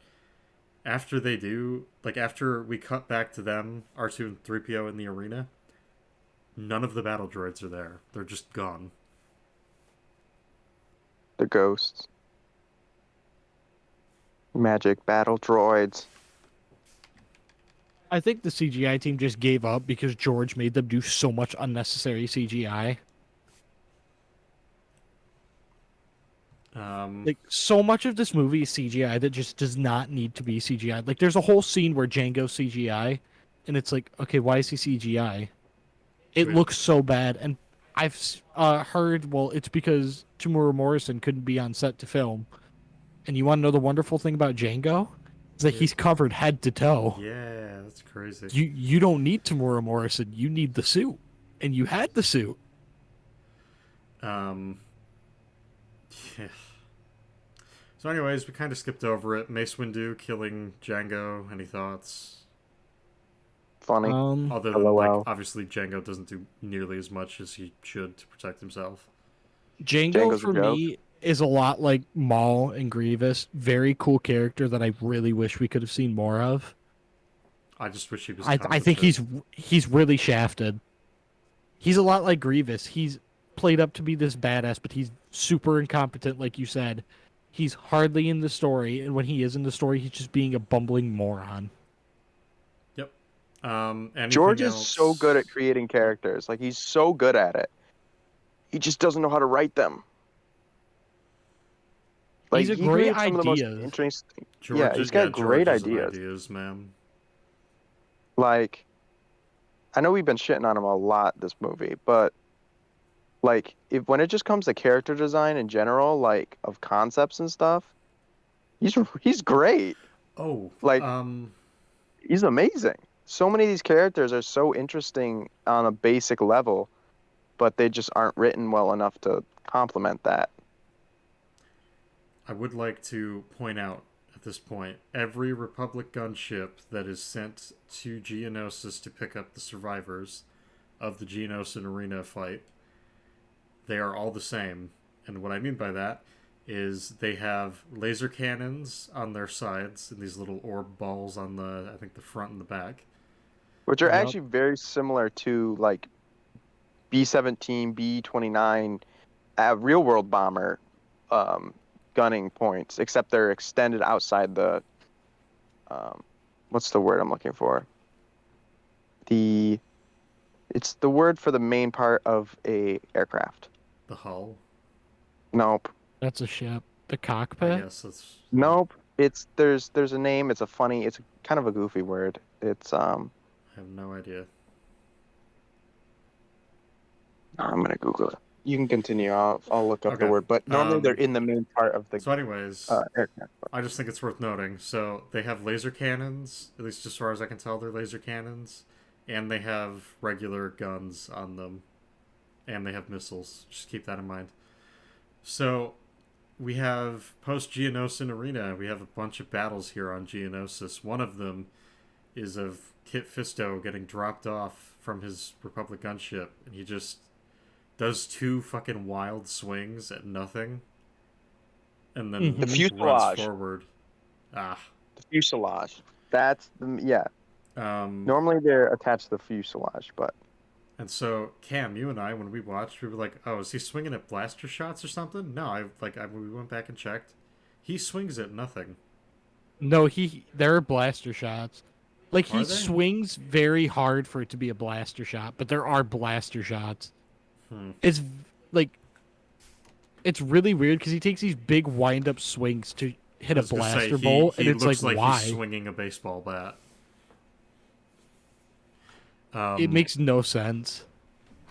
After they do, after we cut back to them, R2 and 3PO in the arena, none of the battle droids are there. They're just gone. The ghosts. Magic battle droids. I think the CGI team just gave up because George made them do so much unnecessary CGI. So much of this movie is CGI that just does not need to be CGI. Like, there's a whole scene where Django's CGI, and it's like, okay, why is he CGI? It looks so bad, and I've heard, well, it's because Temuera Morrison couldn't be on set to film. And you want to know the wonderful thing about Django? Is that he's covered head to toe. Yeah, that's crazy. You don't need Temuera Morrison. You need the suit. And you had the suit. Yeah. So anyways, we kind of skipped over it. Mace Windu killing Django. Any thoughts? Funny. Other than, obviously Django doesn't do nearly as much as he should to protect himself. Django, for me, is a lot like Maul and Grievous. Very cool character that I really wish we could have seen more of. I just wish he was I think he's really shafted. He's a lot like Grievous. He's played up to be this badass, but he's super incompetent, like you said. He's hardly in the story, and when he is in the story, he's just being a bumbling moron. Yep. George is so good at creating characters. Like, he's so good at it. He just doesn't know how to write them. Like, he's a great idea. Yeah, he's got great ideas, man. Like, I know we've been shitting on him a lot this movie, but like, when it just comes to character design in general, like, of concepts and stuff, he's great. Oh, like, he's amazing. so many of these characters are so interesting on a basic level, but they just aren't written well enough to complement that. I would like to point out at this point every Republic gunship that is sent to Geonosis to pick up the survivors of the Geonosis Arena fight, they are all the same. And what I mean by that is they have laser cannons on their sides and these little orb balls on I think the front and the back. Which are Yep. actually very similar to like B-17, B-29, real world bomber um, gunning points, except they're extended outside the what's the word I'm looking for? The It's the word for the main part of a aircraft. The hull. Nope. That's a ship. The I cockpit. guess that's. Nope. There's a name. It's a funny. It's kind of a goofy word. It's I have no idea. I'm gonna Google it. You can continue. I'll look up the Okay. word. But normally they're in the main part of the So, anyways, aircraft. I just think it's worth noting. So they have laser cannons, at least as far as I can tell, they're laser cannons, and they have regular guns on them, and they have missiles. Just keep that in mind. So we have post Geonosis Arena. We have a bunch of battles here on Geonosis. One of them is of Kit Fisto getting dropped off from his Republic gunship, and he just does two fucking wild swings at nothing, and then The Mhm. fuselage. runs forward. Ah. The fuselage. That's the yeah. Um, Normally they're attached to the fuselage, but and so Cam, you and I, when we watched, we were like, "Oh, is he swinging at blaster shots or something?" No, we went back and checked. He swings at nothing. No, there are blaster shots. Like he Are they? swings very hard for it to be a blaster shot, but there are blaster shots. Hmm. It's like it's really weird because he takes these big wind up swings to hit I a was gonna say blaster bolt, he and it's looks like like why? he's swinging a baseball bat. It makes no sense.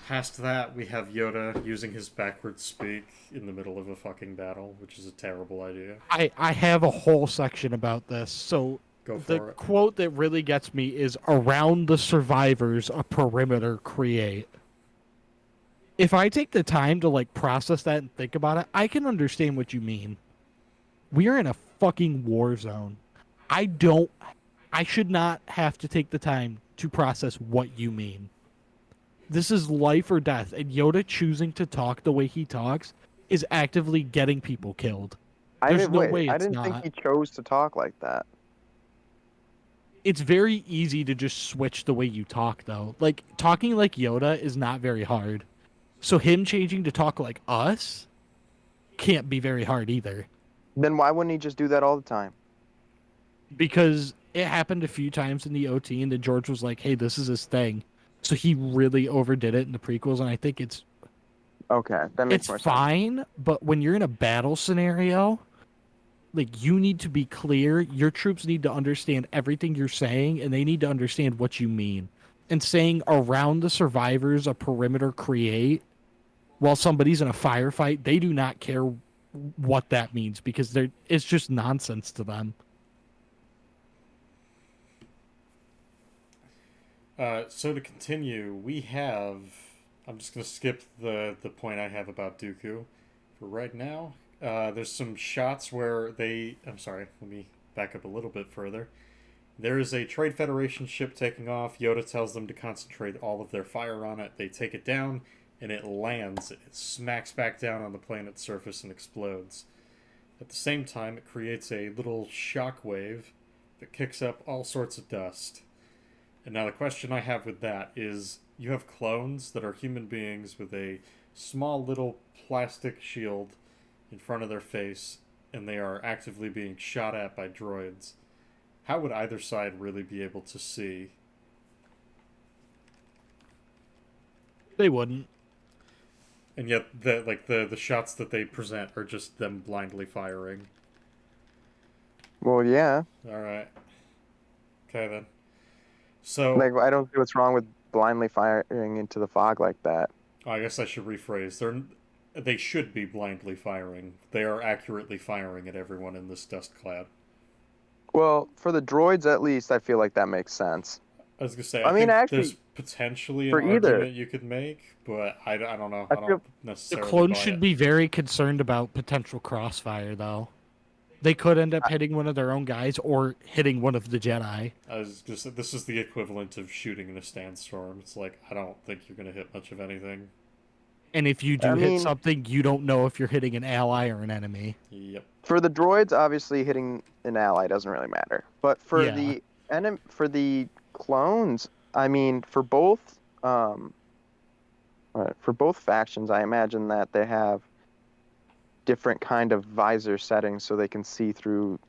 Past that, we have Yoda using his backwards speak in the middle of a fucking battle, which is a terrible idea. I have a whole section about this. So Go the for it. quote that really gets me is around the survivors a perimeter create. If I take the time to like process that and think about it, I can understand what you mean. We are in a fucking war zone. I don't I should not have to take the time to process what you mean. This is life or death, and Yoda choosing to talk the way he talks is actively getting people killed. There's no way I it's didn't think not. he chose to talk like that. It's very easy to just switch the way you talk, though. Like, talking like Yoda is not very hard. So him changing to talk like us can't be very hard either. Then why wouldn't he just do that all the time? Because it happened a few times in the OT, and then George was like, hey, this is his thing. So he really overdid it in the prequels, and I think it's Okay, that makes more sense. fine, but when you're in a battle scenario, like you need to be clear. Your troops need to understand everything you're saying, and they need to understand what you mean. And saying around the survivors a perimeter create while somebody's in a firefight, they do not care what that means because it's just nonsense to them. So to continue, we have. I'm just gonna skip the point I have about Dooku for right now. There's some shots where they. I'm sorry. Let me back up a little bit further. There is a Trade Federation ship taking off. Yoda tells them to concentrate all of their fire on it. They take it down, and it lands. It smacks back down on the planet's surface and explodes. At the same time, it creates a little shock wave that kicks up all sorts of dust. And now the question I have with that is you have clones that are human beings with a small little plastic shield in front of their face, and they are actively being shot at by droids. How would either side really be able to see? They wouldn't. And yet the shots that they present are just them blindly firing. Well, yeah. Alright. Okay then. So Like I don't see what's wrong with blindly firing into the fog like that. I guess I should rephrase. They should be blindly firing. They are accurately firing at everyone in this dust cloud. Well, for the droids at least, I feel like that makes sense. I was gonna say, I I mean, think actually, there's potentially an for either, argument you could make, but I don't know. I I don't feel The necessarily clones buy should it. be very concerned about potential crossfire, though. They could end up hitting one of their own guys or hitting one of the Jedi. I was just this is the equivalent of shooting in a sandstorm. It's like I don't think you're gonna hit much of anything. And if you I do hit mean, something, you don't know if you're hitting an ally or an enemy. Yep. for the droids, obviously hitting an ally doesn't really matter. But Yeah. for the clones, I mean, for both factions, I imagine that they have different kind of visor settings so they can see through,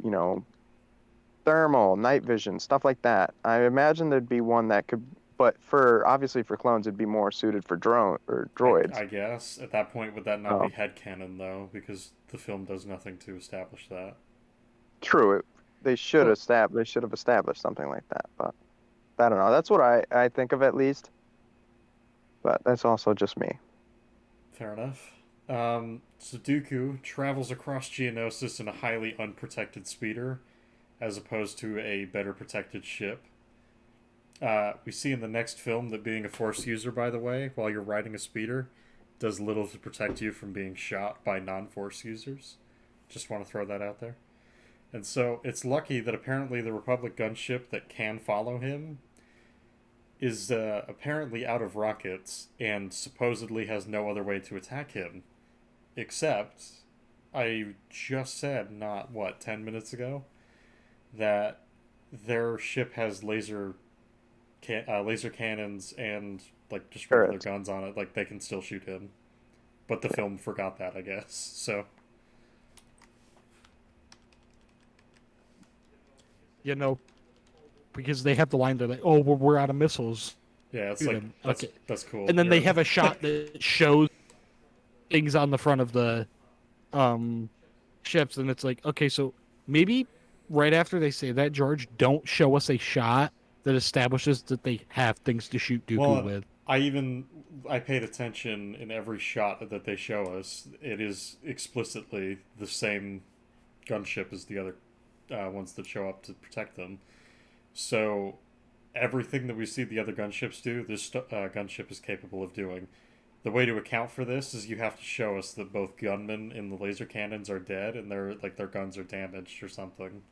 thermal, night vision, stuff like that. I imagine there'd be one that could, but obviously for clones, it'd be more suited for drone or droids. I guess at that point would that not be Oh, headcanon though, because the film does nothing to establish that. true. They should Well, have established something like that, but I don't know. That's what I think of at least. But that's also just me. Fair enough. So Dooku travels across Geonosis in a highly unprotected speeder, as opposed to a better protected ship. We see in the next film that being a Force user, by the way, while you're riding a speeder, does little to protect you from being shot by non-Force users. Just want to throw that out there. And so it's lucky that apparently the Republic gunship that can follow him is apparently out of rockets and supposedly has no other way to attack him. Except, I just said, not what, 10 minutes ago, that their ship has laser cannons and like just regular Turrets. guns on it. Like they can still shoot him, but the film forgot that, I guess. So you know, because they have the line, they're like, "Oh, we're out of missiles." yeah, it's Shoot like him. that's Okay. that's cool. And then they You're- have a shot that shows things on the front of the um ships, and it's like, okay, so maybe right after they say that, George, don't show us a shot that establishes that they have things to shoot Dooku well, with. I paid attention in every shot that they show us. It is explicitly the same gunship as the other ones that show up to protect them. So everything that we see the other gunships do, this gunship is capable of doing. The way to account for this is you have to show us that both gunmen in the laser cannons are dead and their guns are damaged or something.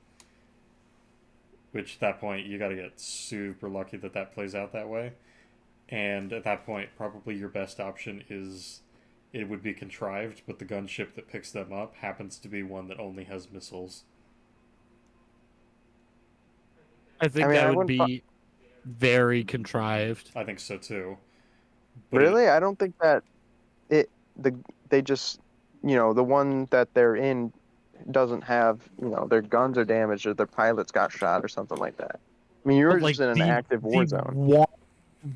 Which at that point you got to get super lucky that that plays out that way. And at that point, probably your best option is it would be contrived, but the gunship that picks them up happens to be one that only has missiles. I think I mean, that I would wouldn't. be very contrived. I think so too. But Really, I don't think that it the they just the one that they're in doesn't have their guns are damaged or their pilots got shot or something like that. I mean, you're But like just in an active war zone.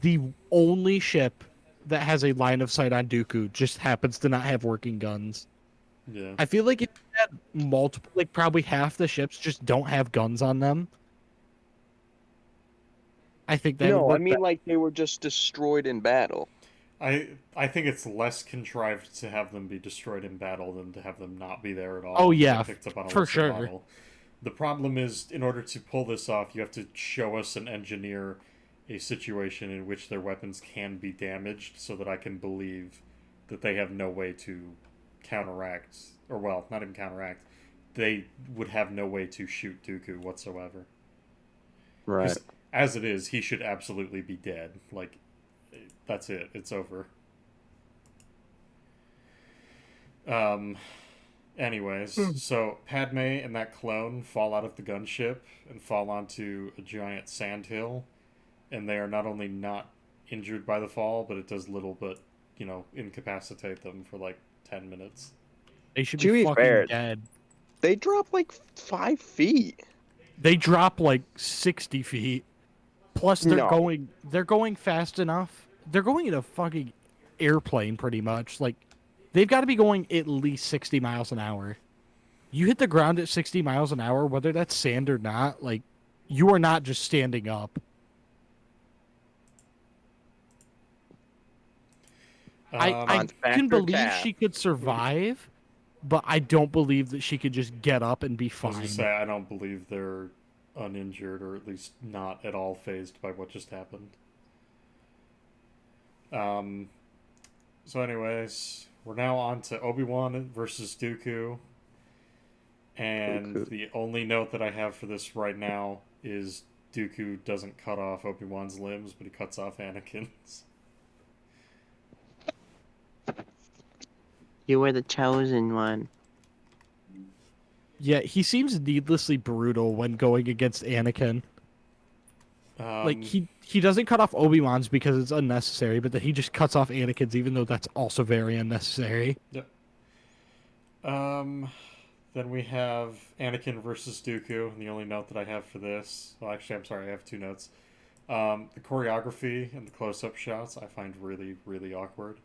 the only ship that has a line of sight on Dooku just happens to not have working guns. yeah, I feel like if you had multiple, like probably half the ships just don't have guns on them. I think that would No, I work. mean like they were just destroyed in battle. I think it's less contrived to have them be destroyed in battle than to have them not be there at all. Oh and yeah, get picked up on a for lesser sure. model. The problem is, in order to pull this off, you have to show us and engineer a situation in which their weapons can be damaged, so that I can believe that they have no way to counteract, or well, not even counteract. They would have no way to shoot Dooku whatsoever. Right. Because as it is, he should absolutely be dead. Like, that's it. It's over. Um. Anyways, so Padme and that clone fall out of the gunship and fall onto a giant sandhill, and they are not only not injured by the fall, but it does little but, incapacitate them for like 10 minutes. They should To be be fucking fair, dead. they dropped like 5 feet. They drop like 60 feet. Plus, they're No. going fast enough. They're going in a fucking airplane, pretty much. Like, they've got to be going at least 60 miles an hour. You hit the ground at 60 miles an hour, whether that's sand or not, like, you are not just standing up. I Um, can believe Tab. she could survive, but I don't believe that she could just get up and be I was gonna fine. say, I don't believe they're uninjured, or at least not at all phased by what just happened. So anyways, we're now on to Obi-Wan versus Dooku. And Dooku. the only note that I have for this right now is Dooku doesn't cut off Obi-Wan's limbs, but he cuts off Anakin's. You were the chosen one. Yeah, he seems needlessly brutal when going against Anakin. Like he doesn't cut off Obi-Wan's because it's unnecessary, but that he just cuts off Anakin's, even though that's also very unnecessary. Yep. Then we have Anakin versus Dooku, and the only note that I have for this, well, actually, I'm sorry, I have two notes. The choreography and the close-up shots I find really, really awkward.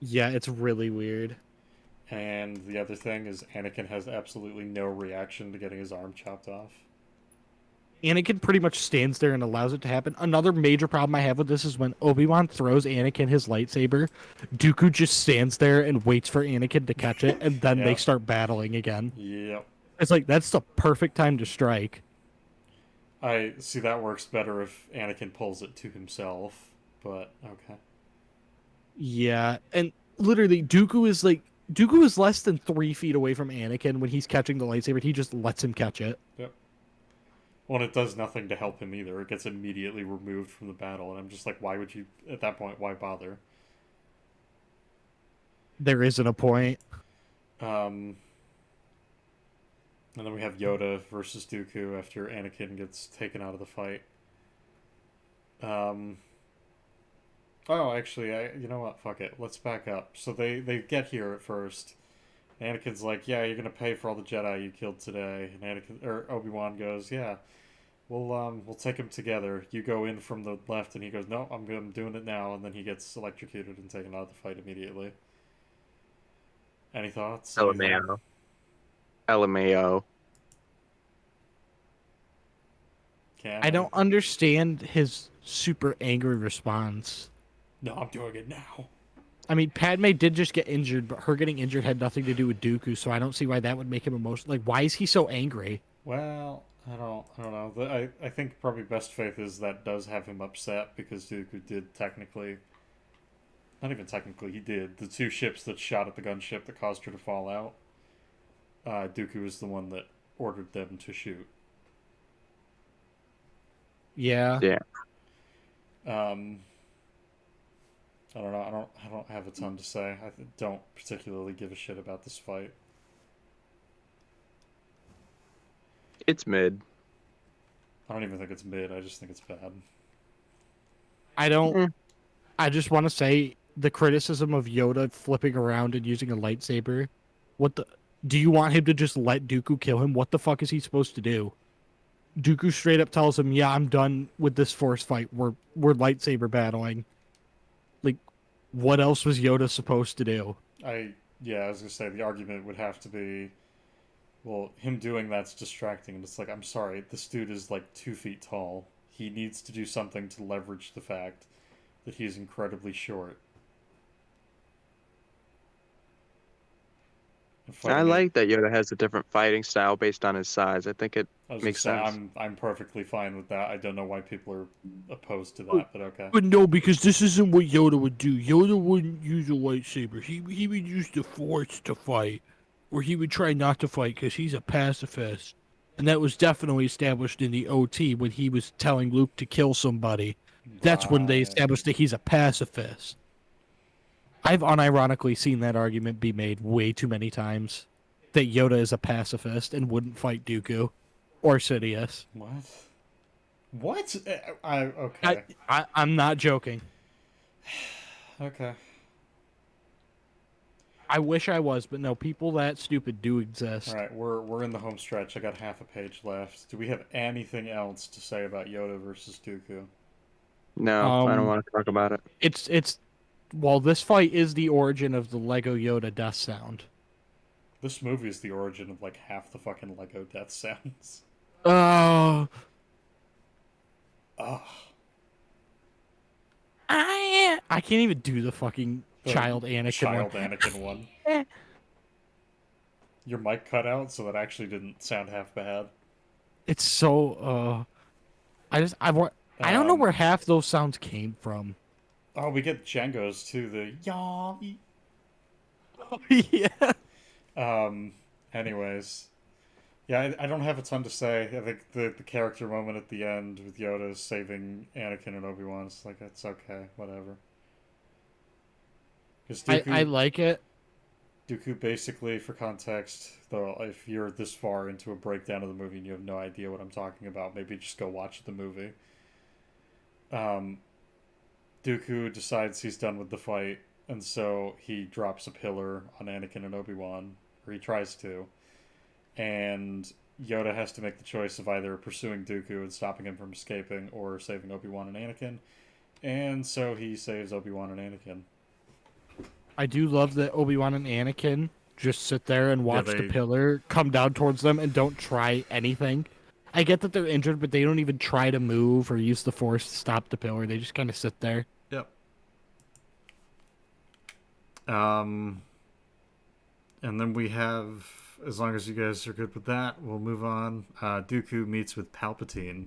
Yeah, it's really weird. And the other thing is Anakin has absolutely no reaction to getting his arm chopped off. Anakin pretty much stands there and allows it to happen. Another major problem I have with this is when Obi-Wan throws Anakin his lightsaber, Dooku just stands there and waits for Anakin to catch it, and then they Yep. start battling again. Yep. It's like, that's the perfect time to strike. I see that works better if Anakin pulls it to himself, but okay. Yeah, and literally, Dooku is less than 3 feet away from Anakin when he's catching the lightsaber. He just lets him catch it. Yep. Well, and it does nothing to help him either. It gets immediately removed from the battle, and I'm just like, why would you, at that point, why bother? There isn't a point. And then we have Yoda versus Dooku after Anakin gets taken out of the fight. Oh, actually, you know what? Fuck it. Let's back up. So they get here at first. Anakin's like, "Yeah, you're gonna pay for all the Jedi you killed today." And Obi-Wan goes, "Yeah, we'll take them together. You go in from the left," and he goes, "No, I'm doing it now." And then he gets electrocuted and taken out of the fight immediately. Any thoughts? LMAO. LMAO. Cam? I don't understand his super angry response. No, I'm doing it now. I mean, Padme did just get injured, but her getting injured had nothing to do with Dooku, so I don't see why that would make him emotional. Like, why is he so angry? Well, I don't know. I think probably best faith is that does have him upset because Dooku did technically, not even technically, he did. The two ships that shot at the gunship that caused her to fall out, Dooku was the one that ordered them to shoot. Yeah. Yeah. I don't know. I don't have a ton to say. I don't particularly give a shit about this fight. It's mid. I don't even think it's mid. I just think it's bad. I don't. I just want to say the criticism of Yoda flipping around and using a lightsaber. What the? Do you want him to just let Dooku kill him? What the fuck is he supposed to do? Dooku straight up tells him, "Yeah, I'm done with this force fight. We're lightsaber battling." Like, what else was Yoda supposed to do? I was gonna say the argument would have to be, well, him doing that's distracting, and it's like, I'm sorry, this dude is like 2 feet tall. He needs to do something to leverage the fact that he's incredibly short. I like that Yoda has a different fighting style based on his size. I think it makes sense. I'm perfectly fine with that. I don't know why people are opposed to that, but okay. But no, because this isn't what Yoda would do. Yoda wouldn't use a lightsaber. He would use the Force to fight, or he would try not to fight because he's a pacifist. And that was definitely established in the OT when he was telling Luke to kill somebody. That's when they established that he's a pacifist. I've unironically seen that argument be made way too many times. That Yoda is a pacifist and wouldn't fight Dooku or Sidious. What? What? Okay. I'm not joking. Okay. I wish I was, but no, people that stupid do exist. All right, we're in the home stretch. I got half a page left. Do we have anything else to say about Yoda versus Dooku? No, I don't want to talk about it. It's well, this fight is the origin of the Lego Yoda death sound. This movie is the origin of like half the fucking Lego death sounds. Oh. Ugh. I can't even do the fucking child Anakin Child one. Anakin one. Your mic cut out, so that actually didn't sound half bad. It's so I don't know Um, where half those sounds came from. oh, we get Django's too. The yaw. Yeah. Um. Anyways, yeah, I don't have a ton to say. I think the character moment at the end with Yoda saving Anakin and Obi-Wan is like it's okay, whatever. Because I like it. Dooku basically, for context, though, if you're this far into a breakdown of the movie and you have no idea what I'm talking about, maybe just go watch the movie. Um, Dooku decides he's done with the fight, and so he drops a pillar on Anakin and Obi-Wan, or he tries to, and Yoda has to make the choice of either pursuing Dooku and stopping him from escaping, or saving Obi-Wan and Anakin, and so he saves Obi-Wan and Anakin. I do love that Obi-Wan and Anakin just sit there and watch the pillar come down towards them and don't try anything. I get that they're injured, but they don't even try to move or use the Force to stop the pillar. They just kind of sit there. Yep. And then we have, as long as you guys are good with that, we'll move on. Dooku meets with Palpatine.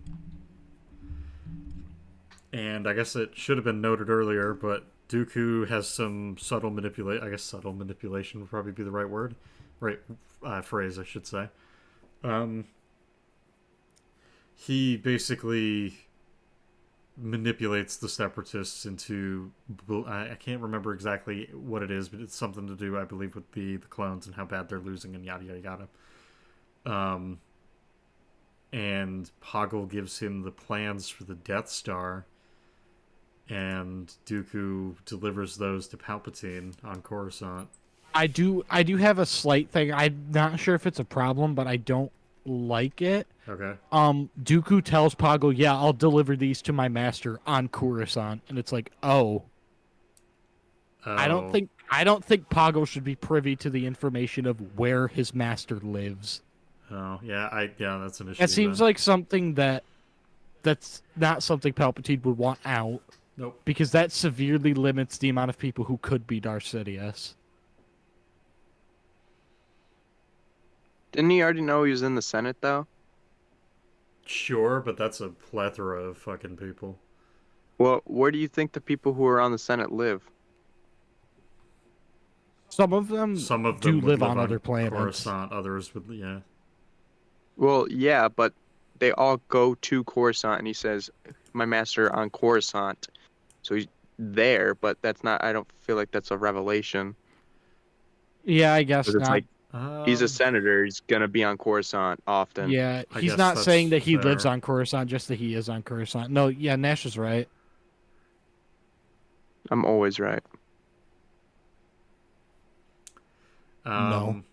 And I guess it should have been noted earlier, but Dooku has some subtle manipulation. I guess subtle manipulation would probably be the right word. Right phrase, I should say. He basically manipulates the Separatists into... I can't remember exactly what it is, but it's something to do, I believe, with the clones and how bad they're losing and yada, yada, yada. And Poggle gives him the plans for the Death Star, and Dooku delivers those to Palpatine on Coruscant. I do have a slight thing. I'm not sure if it's a problem, but I don't like it. Okay. Dooku tells Poggle, "Yeah, I'll deliver these to my master on Coruscant," and it's like, oh. I don't think Poggle should be privy to the information of where his master lives. Oh yeah, that's an issue. It seems like something that's not something Palpatine would want out. Nope. Because that severely limits the amount of people who could be Darth Sidious. Didn't he already know he was in the Senate, though? Sure, but that's a plethora of fucking people. Well, where do you think the people who are on the Senate live? Some of them do live on other planets. Coruscant, others would, yeah. Well, yeah, but they all go to Coruscant, and he says, "My master on Coruscant." So he's there, but that's not. I don't feel like that's a revelation. Yeah, I guess it's not. like he's a senator. He's gonna be on Coruscant often. Yeah, he's not saying that he lives on Coruscant, just that he is on Coruscant. No, yeah, Nash is right. I'm always right. No.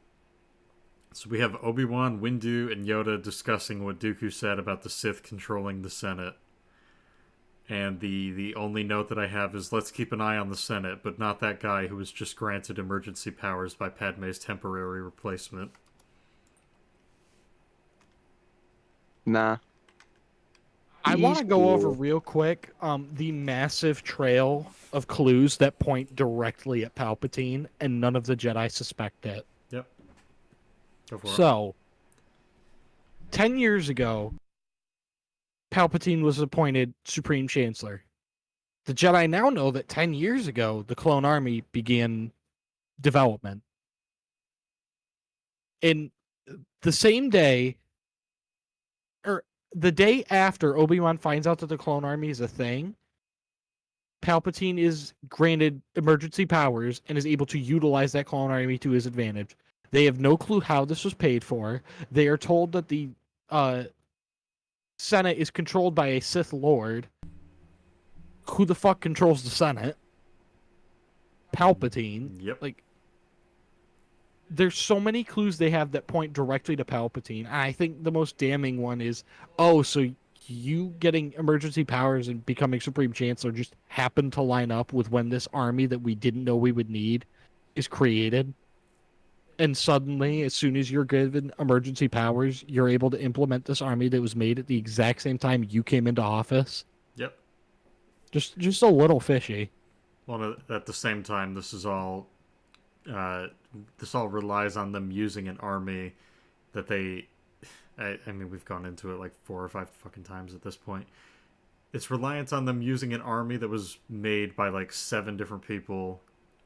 So we have Obi-Wan, Windu, and Yoda discussing what Dooku said about the Sith controlling the Senate. And the only note that I have is, let's keep an eye on the Senate, but not that guy who was just granted emergency powers by Padme's temporary replacement. Nah. I want to go over real quick the massive trail of clues that point directly at Palpatine, and none of the Jedi suspect it. Yep. Go for it. So, 10 years ago, Palpatine was appointed Supreme Chancellor. The Jedi now know that 10 years ago, the Clone Army began development. In the same day, or the day after Obi-Wan finds out that the Clone Army is a thing, Palpatine is granted emergency powers and is able to utilize that Clone Army to his advantage. They have no clue how this was paid for. They are told that the Senate is controlled by a Sith Lord. Who the fuck controls the Senate? Palpatine. Yep. Like, there's so many clues they have that point directly to Palpatine. I think the most damning one is, oh, so you getting emergency powers and becoming Supreme Chancellor just happened to line up with when this army that we didn't know we would need is created. And suddenly, as soon as you're given emergency powers, you're able to implement this army that was made at the exact same time you came into office. Yep. Just a little fishy. Well, at the same time, this is all this all relies on them using an army that they. I mean, we've gone into it like 4 or 5 fucking times at this point. It's reliance on them using an army that was made by like 7 different people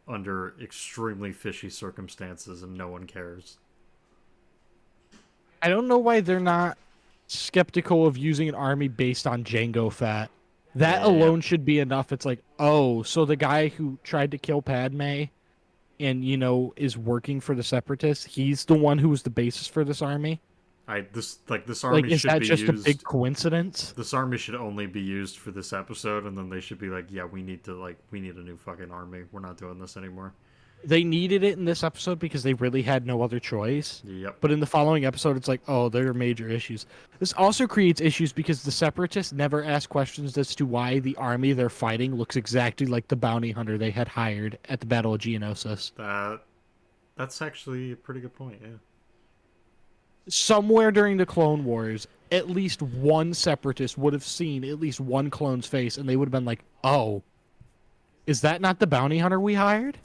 under extremely fishy circumstances, and no one cares. I don't know why they're not skeptical of using an army based on Jango fat. That alone should be enough. It's like, oh, so the guy who tried to kill Padme and, is working for the Separatists, he's the one who was the basis for this army? This army Is should that be just used. a big coincidence? This army should only be used for this episode, and then they should be like, yeah, we need a new fucking army. We're not doing this anymore. They needed it in this episode because they really had no other choice. Yep. But in the following episode, it's like, oh, there are major issues. This also creates issues because the Separatists never ask questions as to why the army they're fighting looks exactly like the bounty hunter they had hired at the Battle of Geonosis. That's actually a pretty good point, yeah. Somewhere during the Clone Wars, at least one Separatist would have seen at least one clone's face, and they would have been like, oh, is that not the bounty hunter we hired?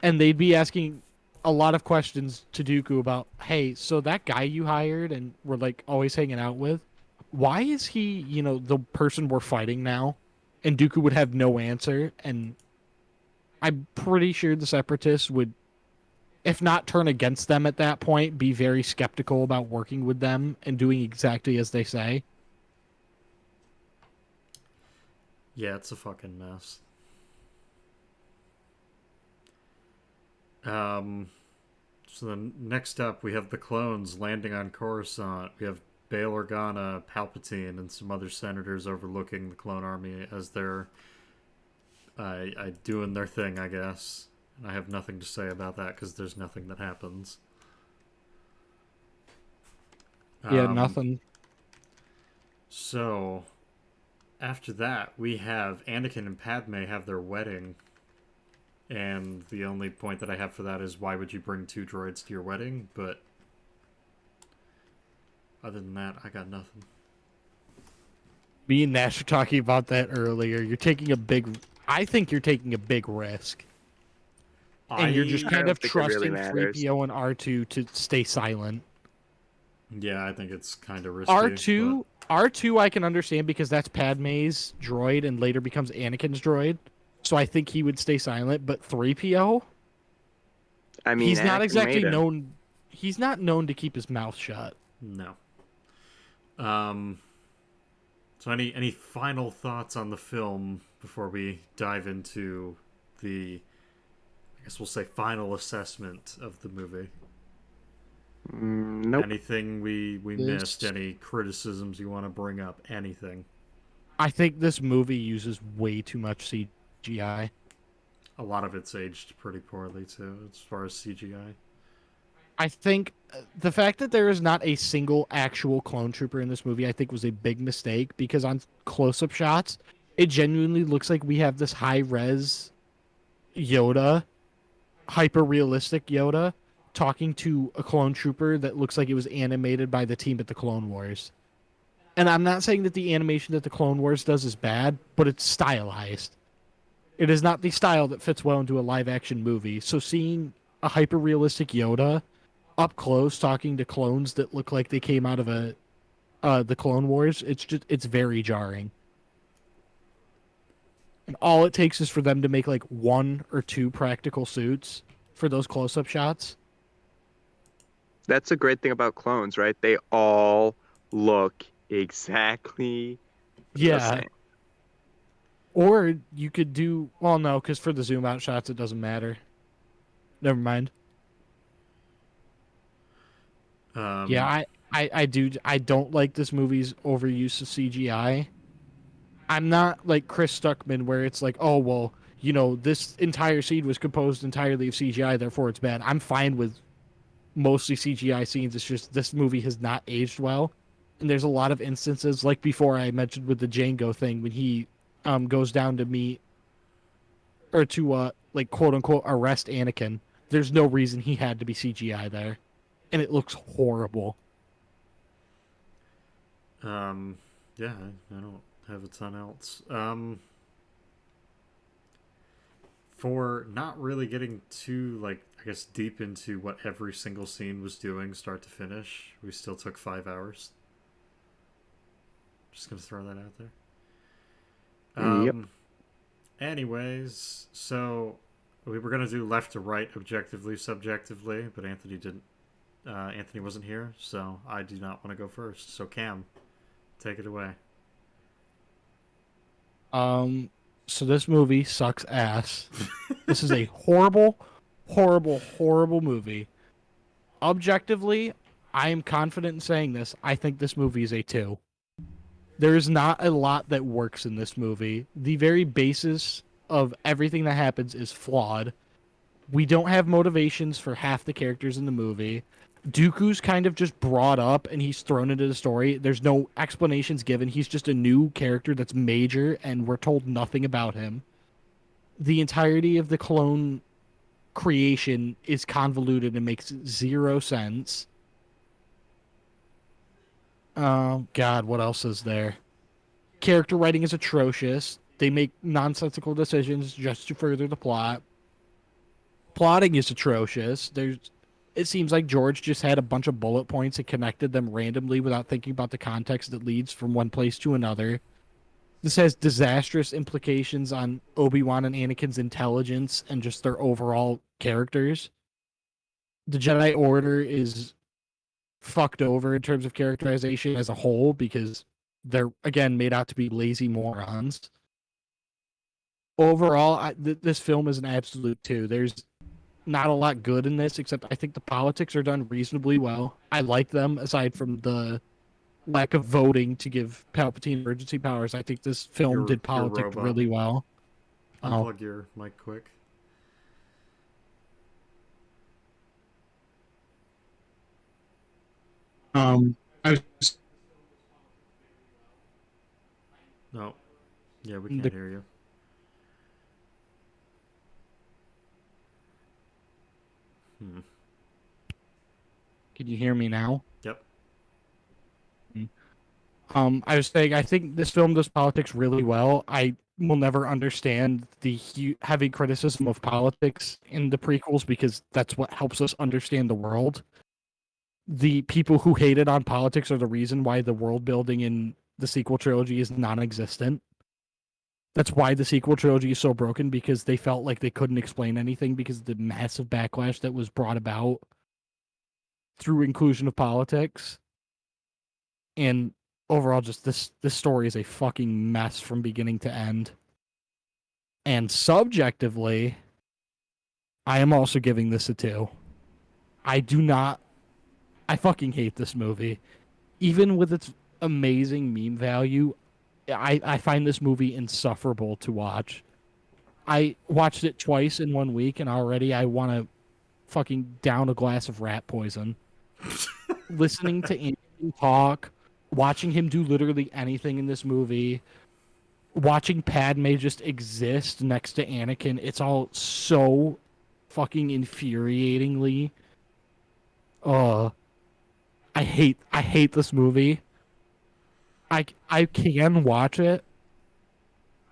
And they'd be asking a lot of questions to Dooku about, hey, so that guy you hired and we're like always hanging out with, why is he, the person we're fighting now? And Dooku would have no answer. And I'm pretty sure the Separatists would, if not turn against them at that point, be very skeptical about working with them and doing exactly as they say. Yeah, it's a fucking mess. So then next up, we have the clones landing on Coruscant. We have Bail Organa, Palpatine, and some other senators overlooking the clone army as they're doing their thing, I guess. And I have nothing to say about that because there's nothing that happens. Yeah, nothing. So, after that, we have Anakin and Padme have their wedding. And the only point that I have for that is, why would you bring 2 droids to your wedding? But other than that, I got nothing. Me and Nash were talking about that earlier. I think you're taking a big risk. And you're just kind of trusting 3PO and R2 to stay silent. Yeah, I think it's kind of risky. R2 I can understand because that's Padme's droid and later becomes Anakin's droid. So I think he would stay silent, but 3PO? I mean, he's not exactly known. He's not known to keep his mouth shut. No. So any final thoughts on the film before we dive into the, I guess we'll say, final assessment of the movie? Nope. Anything we missed? Any criticisms you want to bring up? Anything? I think this movie uses way too much CGI. A lot of it's aged pretty poorly too, as far as CGI. I think the fact that there is not a single actual clone trooper in this movie, I think, was a big mistake, because on close-up shots, it genuinely looks like we have this high-res Yoda, hyper-realistic Yoda, talking to a clone trooper that looks like it was animated by the team at the Clone Wars. And I'm not saying that the animation that the Clone Wars does is bad, but it's stylized. It is not the style that fits well into a live-action movie. So seeing a hyper-realistic Yoda up close talking to clones that look like they came out of the Clone Wars, it's very jarring. And all it takes is for them to make like 1 or 2 practical suits for those close-up shots. That's a great thing about clones, right? They all look exactly the same. Or you could do, well, no, because for the zoom out shots it doesn't matter. Never mind. I don't like this movie's overuse of CGI. I'm not like Chris Stuckman, where it's like, oh, well, this entire scene was composed entirely of CGI, therefore it's bad. I'm fine with mostly CGI scenes. It's just this movie has not aged well. And there's a lot of instances, like before I mentioned with the Django thing, when he goes down to meet, or to, like, quote-unquote, arrest Anakin. There's no reason he had to be CGI there. And it looks horrible. Yeah, I don't have a ton else. for not really getting too, like, I guess, deep into what every single scene was doing, start to finish, we still took 5 hours. Just gonna throw that out there. Yep. Anyways, so we were gonna do left to right, objectively, subjectively, but Anthony didn't. Anthony wasn't here, so I do not want to go first. So Cam, take it away. So this movie sucks ass. This is a horrible, horrible, horrible movie. Objectively, I am confident in saying this. I think this movie is a 2. There is not a lot that works in this movie. The very basis of everything that happens is flawed. We don't have motivations for half the characters in the movie. Dooku's kind of just brought up and he's thrown into the story. There's no explanations given. He's just a new character that's major and we're told nothing about him. The entirety of the clone creation is convoluted and makes 0 sense. Oh, God, what else is there? Character writing is atrocious. They make nonsensical decisions just to further the plot. Plotting is atrocious. It seems like George just had a bunch of bullet points and connected them randomly without thinking about the context that leads from one place to another. This has disastrous implications on Obi-Wan and Anakin's intelligence and just their overall characters. The Jedi Order is fucked over in terms of characterization as a whole because they're, again, made out to be lazy morons. Overall, this film is an absolute 2. There's not a lot good in this, except I think the politics are done reasonably well. I like them, aside from the lack of voting to give Palpatine emergency powers. I think this film did politics really well. Unplug your mic quick. I was... No. Yeah, we can't hear you. Can you hear me now? Yep. I was saying, I think this film does politics really well. I will never understand the heavy criticism of politics in the prequels because that's what helps us understand the world. The people who hated on politics are the reason why the world building in the sequel trilogy is non-existent. That's why the sequel trilogy is so broken, because they felt like they couldn't explain anything because of the massive backlash that was brought about through inclusion of politics. And overall, just this story is a fucking mess from beginning to end. And subjectively, I am also giving this a 2. I fucking hate this movie. Even with its amazing meme value, I find this movie insufferable to watch. I watched it twice in 1 week, and already I want to fucking down a glass of rat poison. Listening to Anakin talk, watching him do literally anything in this movie, watching Padme just exist next to Anakin, it's all so fucking infuriatingly. I hate this movie. I can watch it.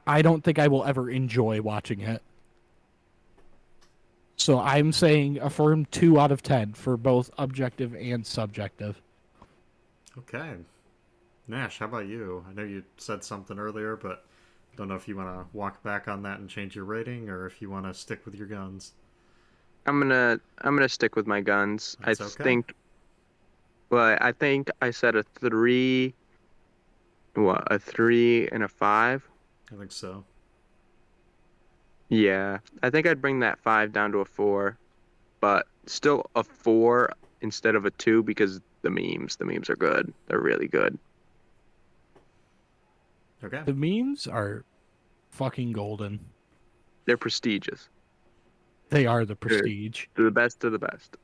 I don't think I will ever enjoy watching it. So I'm saying a firm 2 out of 10 for both objective and subjective. Okay. Nash, how about you? I know you said something earlier, but I don't know if you want to walk back on that and change your rating, or if you want to stick with your guns. I'm gonna stick with my guns. That's okay. I think I said a 3. What, a 3 and a 5? I think so. Yeah, I think I'd bring that 5 down to a 4, but still a 4 instead of a 2 because the memes are good. They're really good. Okay. The memes are fucking golden. They're prestigious. They are the prestige. They're the best of the best.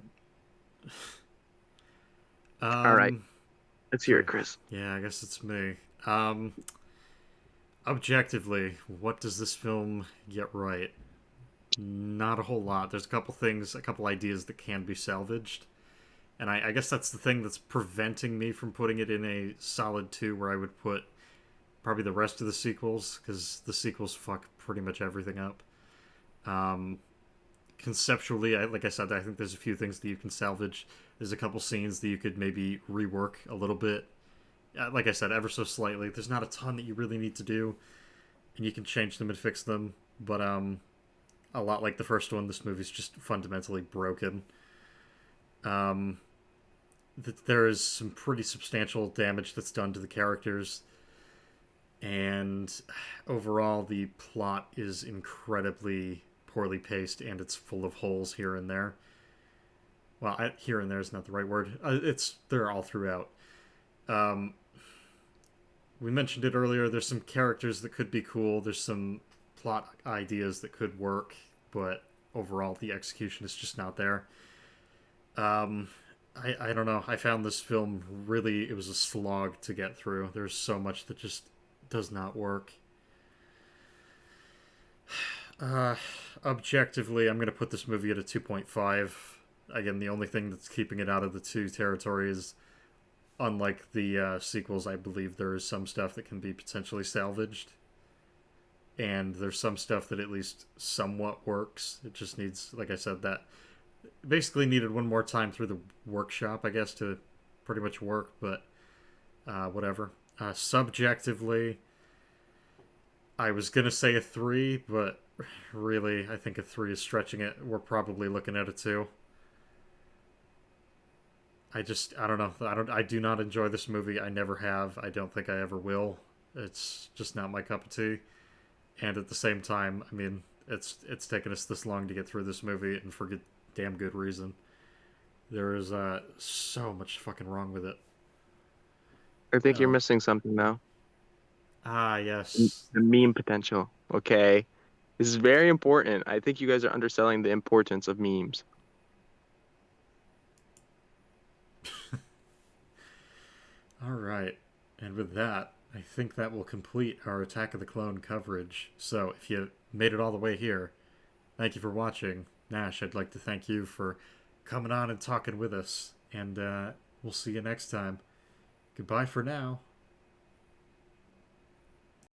All right. Let's hear it, Chris. Yeah, I guess it's me. Objectively, what does this film get right? Not a whole lot. There's a couple ideas that can be salvaged. And I guess that's the thing that's preventing me from putting it in a solid 2, where I would put probably the rest of the sequels, because the sequels fuck pretty much everything up. Conceptually, like I said, I think there's a few things that you can salvage. There's a couple scenes that you could maybe rework a little bit. Like I said, ever so slightly. There's not a ton that you really need to do, and you can change them and fix them. But a lot like the first one, this movie's just fundamentally broken. Um, there is some pretty substantial damage that's done to the characters, and overall, the plot is incredibly poorly paced, and it's full of holes here and there. Well, here and there is not the right word. They're all throughout. Um, we mentioned it earlier. There's some characters that could be cool. There's some plot ideas that could work, but overall, the execution is just not there. I don't know. I found this film really, it was a slog to get through. There's so much that just does not work. Objectively, I'm going to put this movie at a 2.5. Again, the only thing that's keeping it out of the 2 territory is, unlike the sequels, I believe there is some stuff that can be potentially salvaged. And there's some stuff that at least somewhat works. It just needs, like I said, that basically needed one more time through the workshop, I guess, to pretty much work, but whatever. Subjectively, I was going to say a 3, but really, I think a 3 is stretching it. We're probably looking at a 2. I don't know. I do not enjoy this movie. I never have. I don't think I ever will. It's just not my cup of tea. And at the same time, I mean, it's taken us this long to get through this movie, and for good, damn good reason. There is so much fucking wrong with it. I think you're missing something, though. Yes. The meme potential. Okay. This is very important. I think you guys are underselling the importance of memes. All right. And with that, I think that will complete our Attack of the Clone coverage. So if you made it all the way here, thank you for watching. Nash, I'd like to thank you for coming on and talking with us. And we'll see you next time. Goodbye for now.